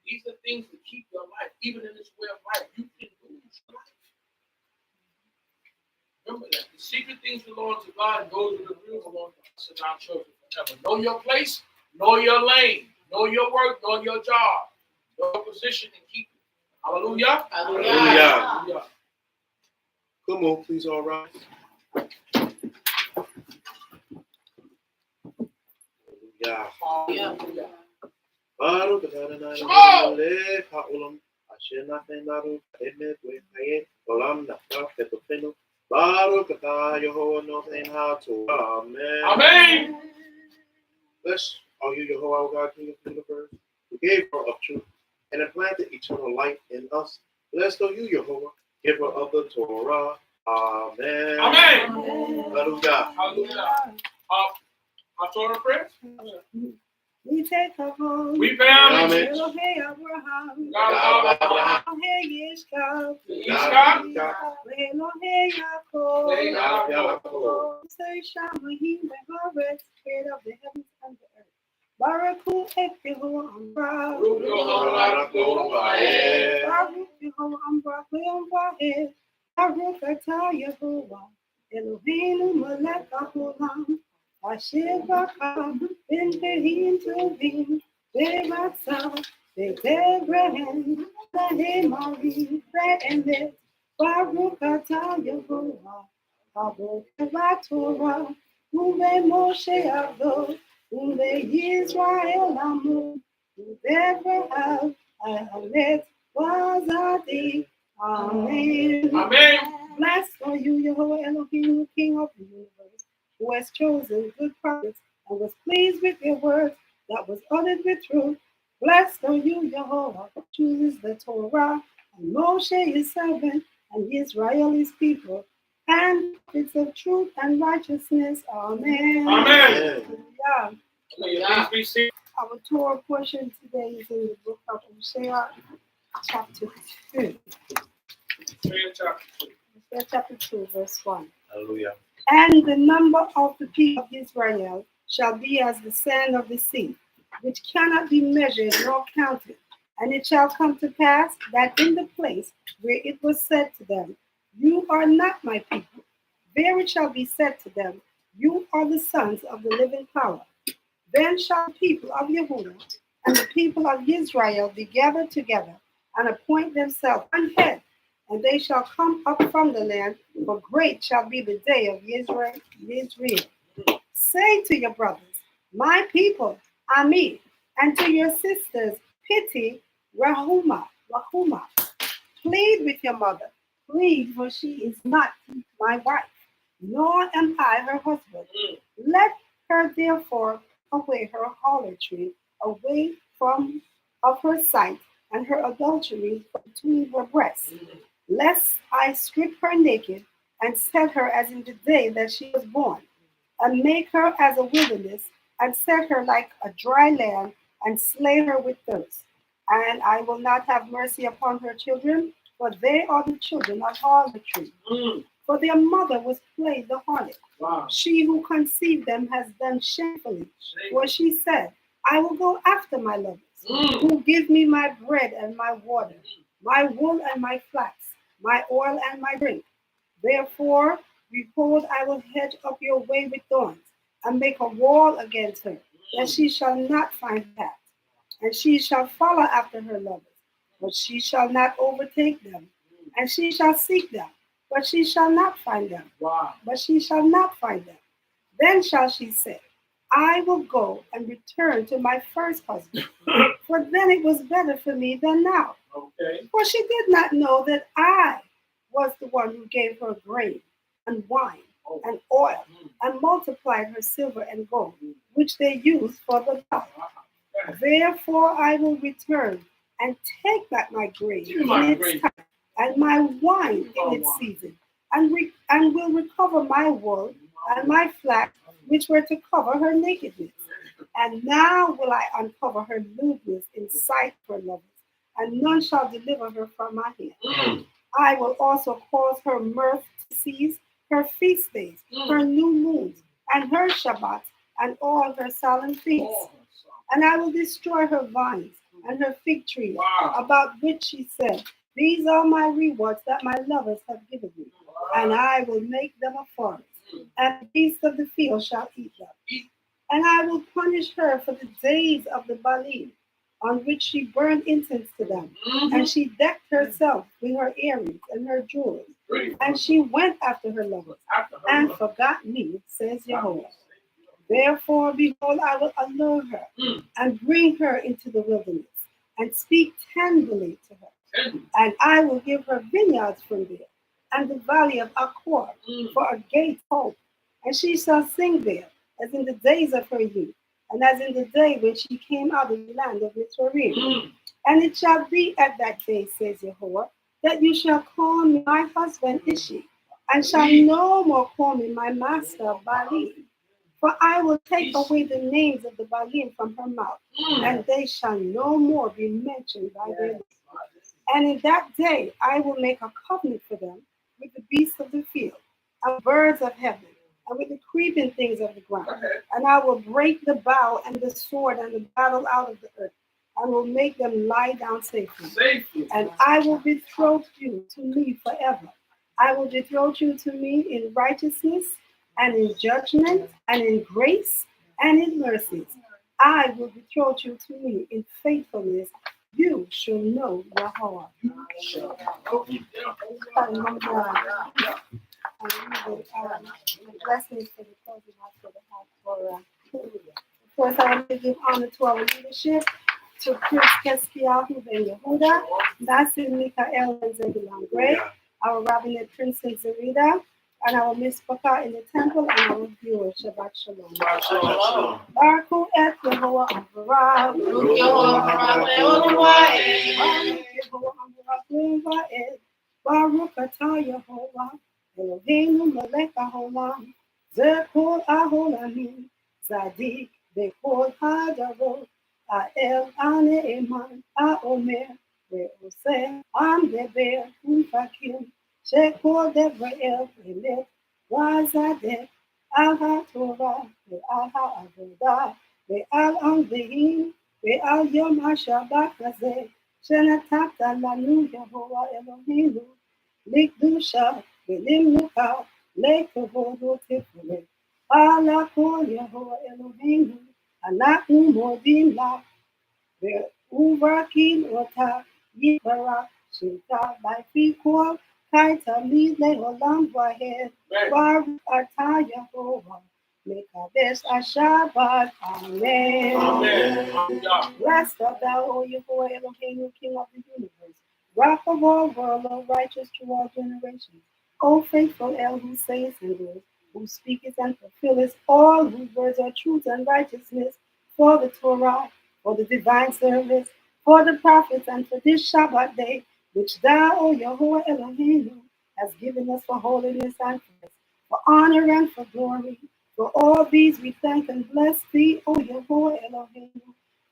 S2: These are things that keep your life. Even in this way of life, you can lose your life. Remember that. The secret things belong to God, and those that are real belong to us and our children forever. Know your place, know your lane, know your work, know your job, know your position, and keep it. Hallelujah.
S1: Hallelujah.
S2: Hallelujah.
S1: Come on, please, all rise.
S2: Hallelujah.
S1: Baruch Adonai
S2: Shema!
S1: melech haolam asher natan לנו אמת וחיי עולם נפתח כתפינו. Baruch atah Yehovah nothen haTorah. Amen.
S2: Amen.
S1: Bless are you, Yehovah, our God, King of the universe, who gave her of truth and implanted eternal life in us. Blessed are you, Yehovah, giver of the Torah. Amen.
S2: Amen.
S1: Hallelujah.
S2: Hallelujah. Our Torah prayers.
S3: We take a vote.
S2: We pay homage.
S3: Elohei Abraham.
S2: God,
S3: Elohei Yishkak.
S2: Yishkak.
S3: Elohei Yaakov.
S2: Yaakov.
S3: Say Shamayim Beharetz, creator of the heavens and the earth. Baruch Hu et Yehovah Amra. Baruch Yehovah Amra Le'omvahe. Baruch atah Yehovah Eloheinu melech haolam. Asher baka ben tehim tovim be'ratzah be'tevrehen lehemari be'emet Baruch atah Yehovah haboker b'Torah u'be'Moshe avdo u'be'Yisrael amo u'be'Avraham ha'amet v'azadik. Amen.
S2: Amen.
S3: Blessed are you, Yehovah Elohim, King of the universe, who has chosen good prophets and was pleased with your words that was uttered with truth. Blessed are you, Jehovah, who chooses the Torah, and Moshe his servant, and Israel his people, and prophets of truth and righteousness. Amen.
S2: Amen.
S3: Yeah.
S2: Please be seated.
S3: Our Torah portion today is in the book of Hosea, chapter 2. Hosea chapter 2, verse 1.
S1: Hallelujah.
S3: And the number of the people of Israel shall be as the sand of the sea, which cannot be measured nor counted. And it shall come to pass that in the place where it was said to them, you are not my people, there it shall be said to them, you are the sons of the living power. Then shall the people of Yehudah and the people of Israel be gathered together and appoint themselves one head, and they shall come up from the land, for great shall be the day of Israel. Say to your brothers, my people, Ami, and to your sisters, Pity, Rahuma. Plead with your mother, plead, for she is not my wife, nor am I her husband. Let her therefore away her harlotry, away from of her sight, and her adultery from between her breasts, lest I strip her naked and set her as in the day that she was born, and make her as a wilderness, and set her like a dry land, and slay her with thirst. And I will not have mercy upon her children, for they are the children of harlotry. For their mother was played the harlot.
S2: Wow.
S3: She who conceived them has done shamefully. For she said, I will go after my lovers, who give me my bread and my water, my wool and my flax, my oil and my drink. Therefore, behold, I will hedge up your way with thorns, and make a wall against her, that she shall not find path. And she shall follow after her lovers, but she shall not overtake them. And she shall seek them, but she shall not find them.
S2: Wow.
S3: But she shall not find them. Then shall she say, I will go and return to my first husband, for then it was better for me than now.
S2: Okay.
S3: For she did not know that I was the one who gave her grain and wine and oil, and multiplied her silver and gold, which they used for the dye. Therefore I will return and take back my grain
S2: Give me my
S3: in its
S2: grain.
S3: time, and my wine in its season, and will recover my wool and my flax, which were to cover her nakedness. And now will I uncover her lewdness in sight of her lovers, and none shall deliver her from my hand. I will also cause her mirth to cease, her feast days, her new moons, and her Shabbats, and all her solemn feasts. And I will destroy her vines and her fig trees, about which she said, These are my rewards that my lovers have given me, and I will make them a forest, and the beasts of the field shall eat them. And I will punish her for the days of the Baalim, on which she burned incense to them, and she decked herself with her earrings and her jewels, and she went after her lovers, and forgot me, says Jehovah. Therefore, behold, I will allure her, and bring her into the wilderness, and speak tenderly to her. And I will give her vineyards from there, and the valley of Achor for a gate home. And she shall sing there, as in the days of her youth, and as in the day when she came out of the land of Mitzrayim. And it shall be at that day, says Jehovah, that you shall call me my husband Ishi, and shall no more call me my master Baalim. For I will take away the names of the Baalim from her mouth, and they shall no more be mentioned by their lips. And in that day I will make a covenant for them with the beasts of the field, and birds of heaven, and with the creeping things of the ground. And I will break the bow and the sword and the battle out of the earth, and will make them lie down safely. And I will betroth you to me forever. I will betroth you to me in righteousness, and in judgment, and in grace, and in mercies. I will betroth you to me in faithfulness. You shall know Yahweh. Blessings for the closing out for the house Torah. Of course, I want to give honor to our leadership, to Prince Keskiahu Ben Yehuda, Nasir Mikael and Zebulon Gray, our Rabbinate Princess Zarida, and our Miss Baka in the temple, and our viewers. Shabbat Shalom. Baruch et Yehovah Amvarav.
S2: Baruch Yehovah Amvarav.
S3: Baruch atah Yehovah Eloheinu melech haolam, zekol aholamim, zadik bekol hadarot, האל הנאמן האומר ועושה המדבר ומפקים שכל דבריו אמת וצדק על התורה ועל העבודה ועל הנביאים ועל יום השבת הזה שנתת לנו יהוה אלוהינו לקדושה ולמלוכה לכבוד ותפארת על הכל יהוה אלוהינו אנחנו מודים לך ומברכים אותה יתברך שמך בפי כל חי תמיד לעולם ועד. ברוך אתה יהוה מקדש השבת. Amen. Blessed art thou, O Yehovah Eloheinu, King of the universe, rock of all world, O righteous to all generations, O faithful El who saith and doeth, who speaketh and fulfilleth all whose words are truth and righteousness, for the Torah, for the divine service, for the prophets, and for this Shabbat day, which thou, O Yehovah Eloheinu, hast given us for holiness and praise, for honor and for glory, For all these we thank and bless thee, O Yehovah Elohim.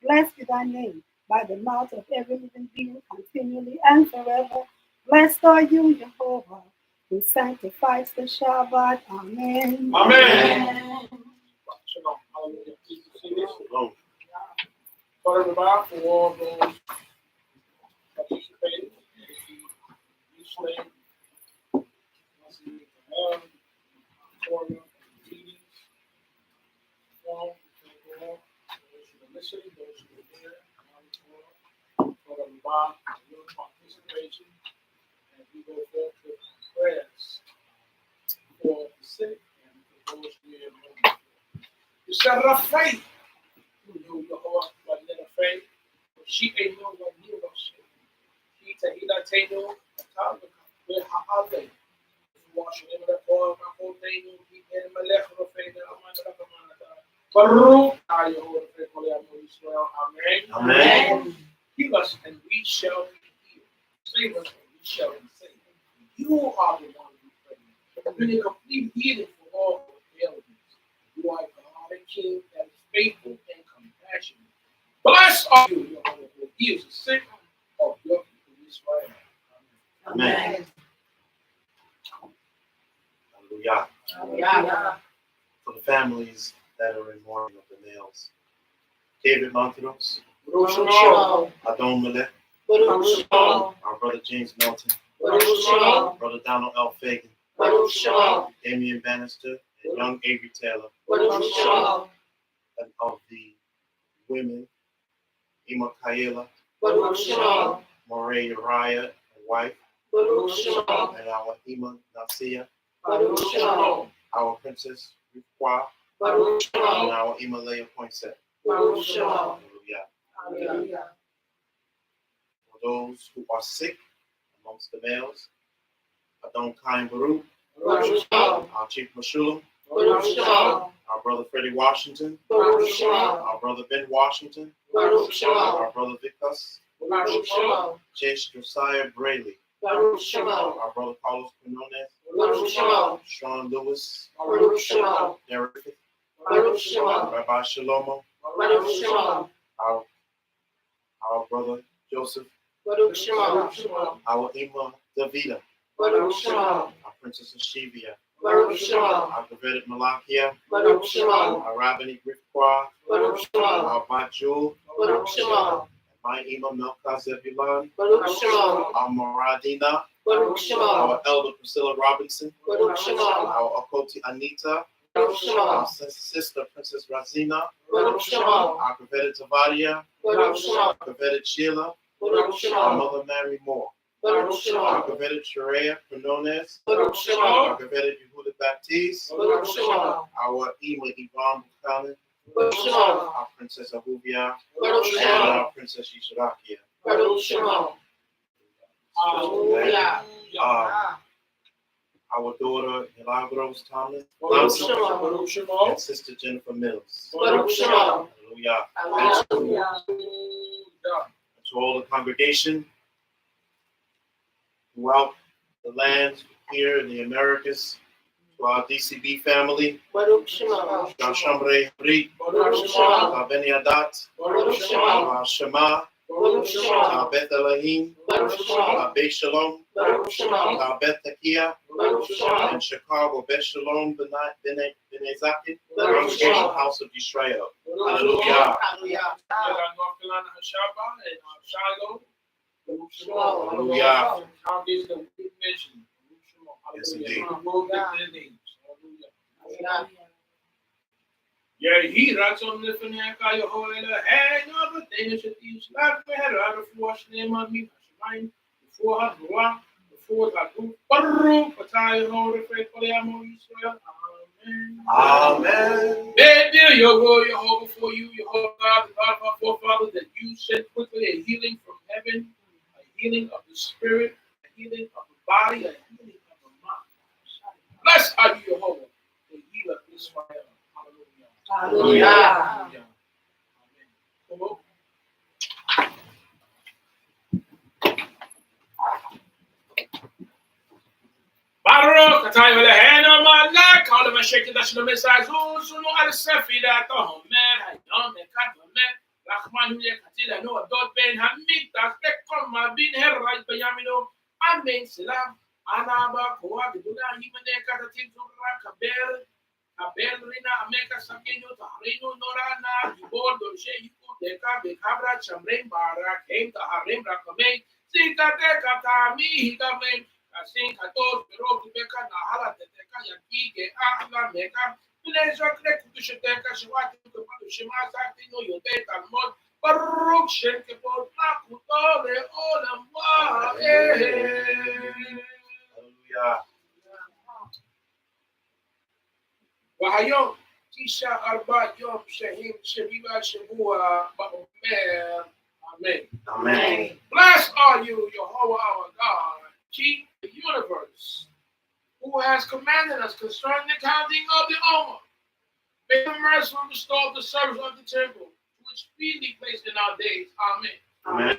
S3: Blessed be thy name by the mouth of every living being continually and forever. Blessed are you, Jehovah, who sanctifies the Shabbat. Amen.
S2: Amen.
S4: Shalom. Hallelujah. Please see this. Bamidbar for all those participating in the Israel, Torah, readings, those who are listening, those who are there, Bamidbar, your participation, and we go forth with prayers for the sick and for those who are moving. You said of faith. You Jehovah, what let of faith. She ain't no one knew of shit. He tahila tenu, a time with Ha'ale. Wash him in the form of whole thing, he in Malech of faith, and Amanda Baruch, I Jehovah, faith, Holy Israel. Amen.
S2: Amen.
S4: Heal us and we shall be healed. Save us and we shall be saved. You are the one we pray. Bring a complete healing for all ailments. You are God and King that is faithful and compassionate. Blessed are you, your Lord, who heals the sick of your people Israel.
S2: Amen. Hallelujah.
S5: Hallelujah.
S1: For the families that are in mourning of the males, David Montanos,
S5: Shalom.
S1: Adon Melech,
S5: Shalom.
S1: our brother James Melton,
S5: Shalom.
S1: brother Donald L. Fagan,
S5: Shalom.
S1: Damian Bannister, and young Avery Taylor,
S5: Shalom.
S1: and of the women, Ima Kaela,
S5: Shalom.
S1: Moray Uriah and wife,
S5: Shalom.
S1: and our Ima Nasia,
S5: Shalom.
S1: our princess Rufwa,
S5: Shalom.
S1: and our Ima Leah Poinsett.
S5: Shalom.
S1: Hallelujah.
S5: Hallelujah.
S1: For those who are sick amongst the males, Adon Kaim Baruch,
S5: Shalom.
S1: our Chief Meshulam,
S5: Shalom.
S1: our brother Freddie Washington,
S5: Shalom.
S1: our brother Ben Washington,
S5: Shalom.
S1: our brother Vicus,
S5: Shalom.
S1: Chase Josiah Braley,
S5: Shalom.
S1: our brother Carlos Quinones,
S5: Shalom.
S1: Sean Lewis,
S5: Shalom.
S1: Derek,
S5: Shalom.
S1: Rabbi Shalomo,
S5: Shalom.
S1: our brother Joseph,
S5: Shalom.
S1: our Ima Davida,
S5: Shalom.
S1: our princess Ashivia,
S5: Shalom.
S1: our Davidic Malakia,
S5: Shalom.
S1: our Rabbinic Rifqua,
S5: Shalom.
S1: our Bat Jewel,
S5: Shalom.
S1: my Ima Melka Zebulon,
S5: Shalom.
S1: our Moradina,
S5: Shalom.
S1: our elder Priscilla Robinson,
S5: Shalom.
S1: our Okoti Anita,
S5: Shalom.
S1: our sister Princess Razina,
S5: Shalom.
S1: our Kaveda Tavadia,
S5: Shalom.
S1: our Kaveda Sheila, our
S5: Shalom.
S1: mother Mary Moore,
S5: Shalom.
S1: our Kaveda Shaare Quinones,
S5: Shalom.
S1: our Kaveda Yehuda Baptiste,
S5: Shalom.
S1: our Ima Yvonne Buchanan,
S5: Shalom.
S1: our Princess Ahuvia,
S5: Shalom.
S1: and our Princess Yishrakia.
S5: Shalom.
S4: Hallelujah.
S1: Our daughter Milagros Thomas,
S5: Shalom.
S1: and Sister Jennifer Mills.
S5: Shalom.
S1: Hallelujah.
S5: Hallelujah.
S1: And to all the congregation throughout the land here in the Americas, to our DCB family,
S5: Shalom.
S1: Shamre Habri,
S5: Shalom.
S1: Beni Adat,
S5: Shalom.
S1: Shema,
S5: Shalom.
S1: Beth Elohim,
S5: Shalom.
S1: Beth Shalom,
S5: Shalom.
S1: Beth Takia,
S5: Shalom.
S1: and Chicago, Beth Shalom, B'nai Zakit,
S5: Shalom.
S1: Congregation House of Israel. Hallelujah.
S5: Hallelujah.
S4: North Carolina, Hashaba, and Shiloh.
S5: Shalom.
S1: Hallelujah.
S4: Congregation of Good Mission.
S1: Yes, indeed.
S5: Hallelujah.
S4: Yeah, he writes on the Fanaka, your whole head, no, but then it should be slapped the head out of wash name on me, before her, before that group, Patai, hold the faith for the Amo Israel. Amen.
S1: Amen.
S4: Baby, your will, your hope before you, your whole God, the God of our forefathers, that you sent quickly a healing from heaven, a healing of the spirit, a healing of the body, a healing of the mind. Blessed are you, Jehovah, the healer of Israel. Hallelujah.
S5: Hallelujah.
S4: Amen. Baruch, Katay, with the hand on my neck. all of my shaking that should have missed as well. So no other stuff that oh man, I don't make up man. Rahman who Katila no dot ben Hamid that come my bin her right by Yamino. Amen Salam. Anaba Koa Duna Himane Katatin to Rakabel. Abelrina America Sakino Tarino Norana, Ibor Doshe Yuku Deka Becabra Chambrain Bara came to Harim Rakame, Sika Deka Tami, Hikamen, Kator, Pero Beka Nahala Teka Yaki, Ahla Meka, Pleasure Kushaka Shawati to Shima Sakino, your data mod, Baruch Shenkepor, Nakutore, Olam.
S1: Hallelujah.
S4: Wahayom, Tisha Arba Yom Shahim Shabiba Shabua Ba'omer. Amen.
S1: Amen.
S4: Blessed are you, Jehovah our God, King of the universe, who has commanded us concerning the counting of the Omer. May the merciful restore the service of the temple, which freely placed in our days. Amen.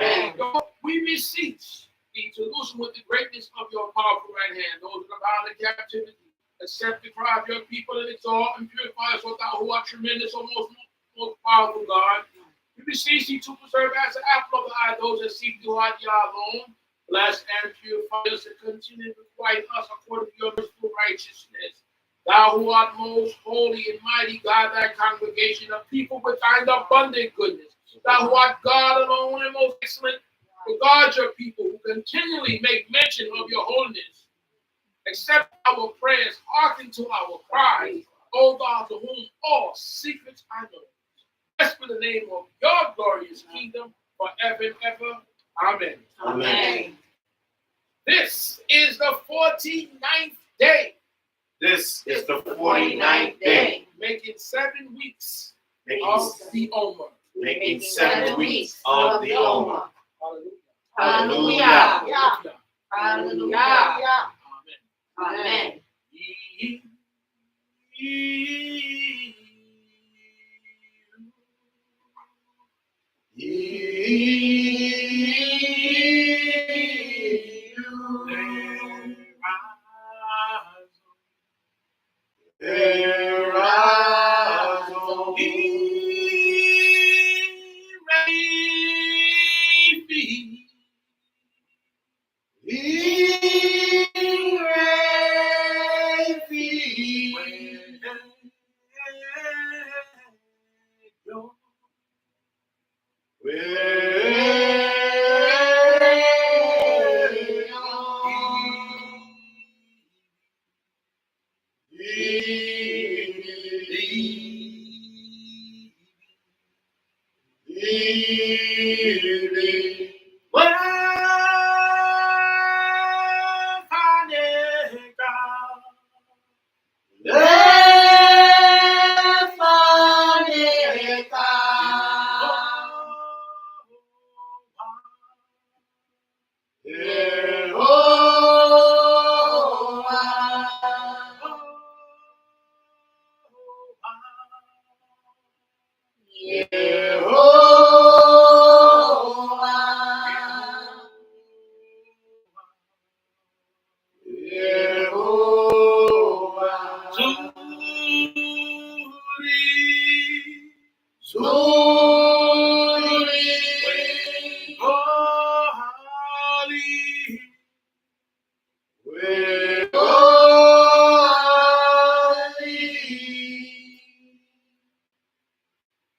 S1: Amen.
S4: Lord, we beseech thee to loosen with the greatness of your powerful right hand those that are bound in captivity. Accept the cry of your people and exalt and purify us, O thou who art tremendous, O most powerful God. We beseech thee to preserve as the apple of the eye those that seek thee, art Yah alone. Bless and purify us and continue to quiet us according to your merciful righteousness. Thou who art most holy and mighty, God, thy congregation of people with thine abundant goodness. Thou who art God alone and most excellent, regard your people who continually make mention of your holiness. Accept our prayers, hearken to our cries, O God, to whom all secrets are known. Bless for the name of your glorious kingdom forever and ever. Amen.
S1: Amen.
S4: This is the 49th day.
S1: This is the 49th day,
S4: Making 7 weeks
S1: making,
S4: of the Omer.
S1: making 7 weeks of the Omer.
S4: Hallelujah.
S1: Hallelujah.
S5: Hallelujah.
S4: Amen.
S5: Amen.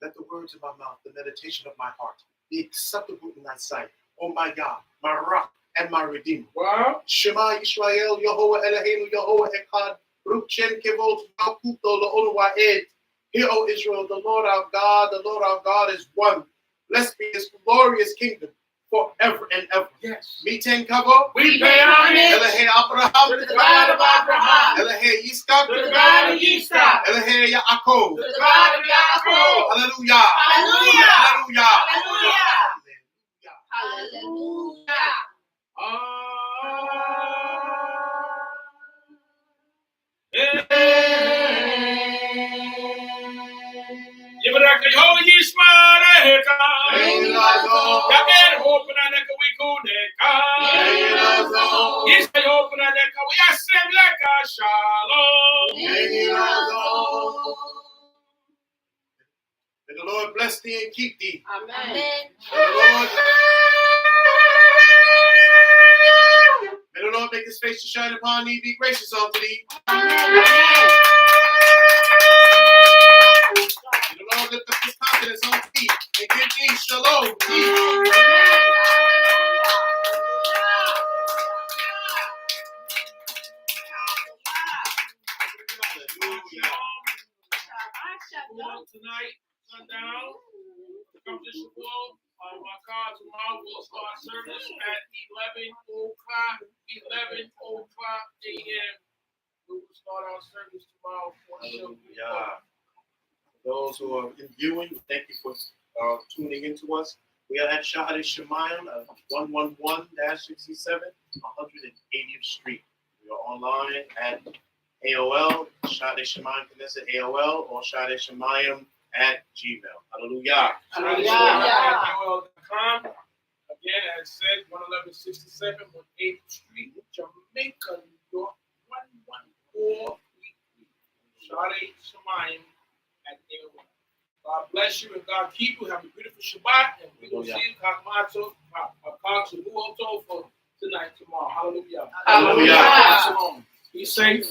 S1: Let the words of my mouth, the meditation of my heart, be acceptable in thy sight, O my God, my rock and my redeemer.
S4: Wow.
S1: Shema Yisrael, Yehovah Eloheinu, Yehovah Echad, Baruch Shem Kevod, Malkuto, La'ol Wa'ed. Hear, O Israel, the Lord our God is one. Blessed be his glorious kingdom forever and ever.
S4: Yes.
S1: Miten Kavo,
S5: We pay homage
S1: Elohe Abraham,
S5: to the God of Abraham,
S1: Elohe Yitzchak,
S5: to the God of Yitzchak,
S1: Elohe Yaakov.
S5: to the God of Yaakov.
S1: Hallelujah.
S5: Hallelujah.
S1: Hallelujah.
S5: Hallelujah.
S4: Yebraka yo yismare heka. Yaber hopna neka wikuneka. Yisma hopna neka we assemble ka shalom.
S1: May the Lord bless thee and keep thee.
S5: Amen.
S1: May the Lord make his face to shine upon thee, be gracious unto thee.
S5: Amen.
S1: May the Lord lift up his countenance unto thee and give thee shalom. Peace. Hallelujah.
S4: Tonight, sundown, come to Shavuot. My God, tomorrow we'll start service at 11 o'clock a.m. We will start our service tomorrow.
S1: Hallelujah. Those who are viewing, thank you for tuning in to us. We are at Shaare Shamayim, 111-67, 180th Street. We are online at AOL, Shaare Shamayim Knesset AOL, or Shaare Shamayim at Gmail. Hallelujah.
S4: ShaareShamayim.com. Again, as said, 11167, 180th Street, Jamaica, New York, 11433. Shaare Shamayim at AOL. God bless you and God keep you. Have a beautiful Shabbat, and we will see you for tonight, tomorrow. Hallelujah.
S5: Hallelujah.
S4: Be safe.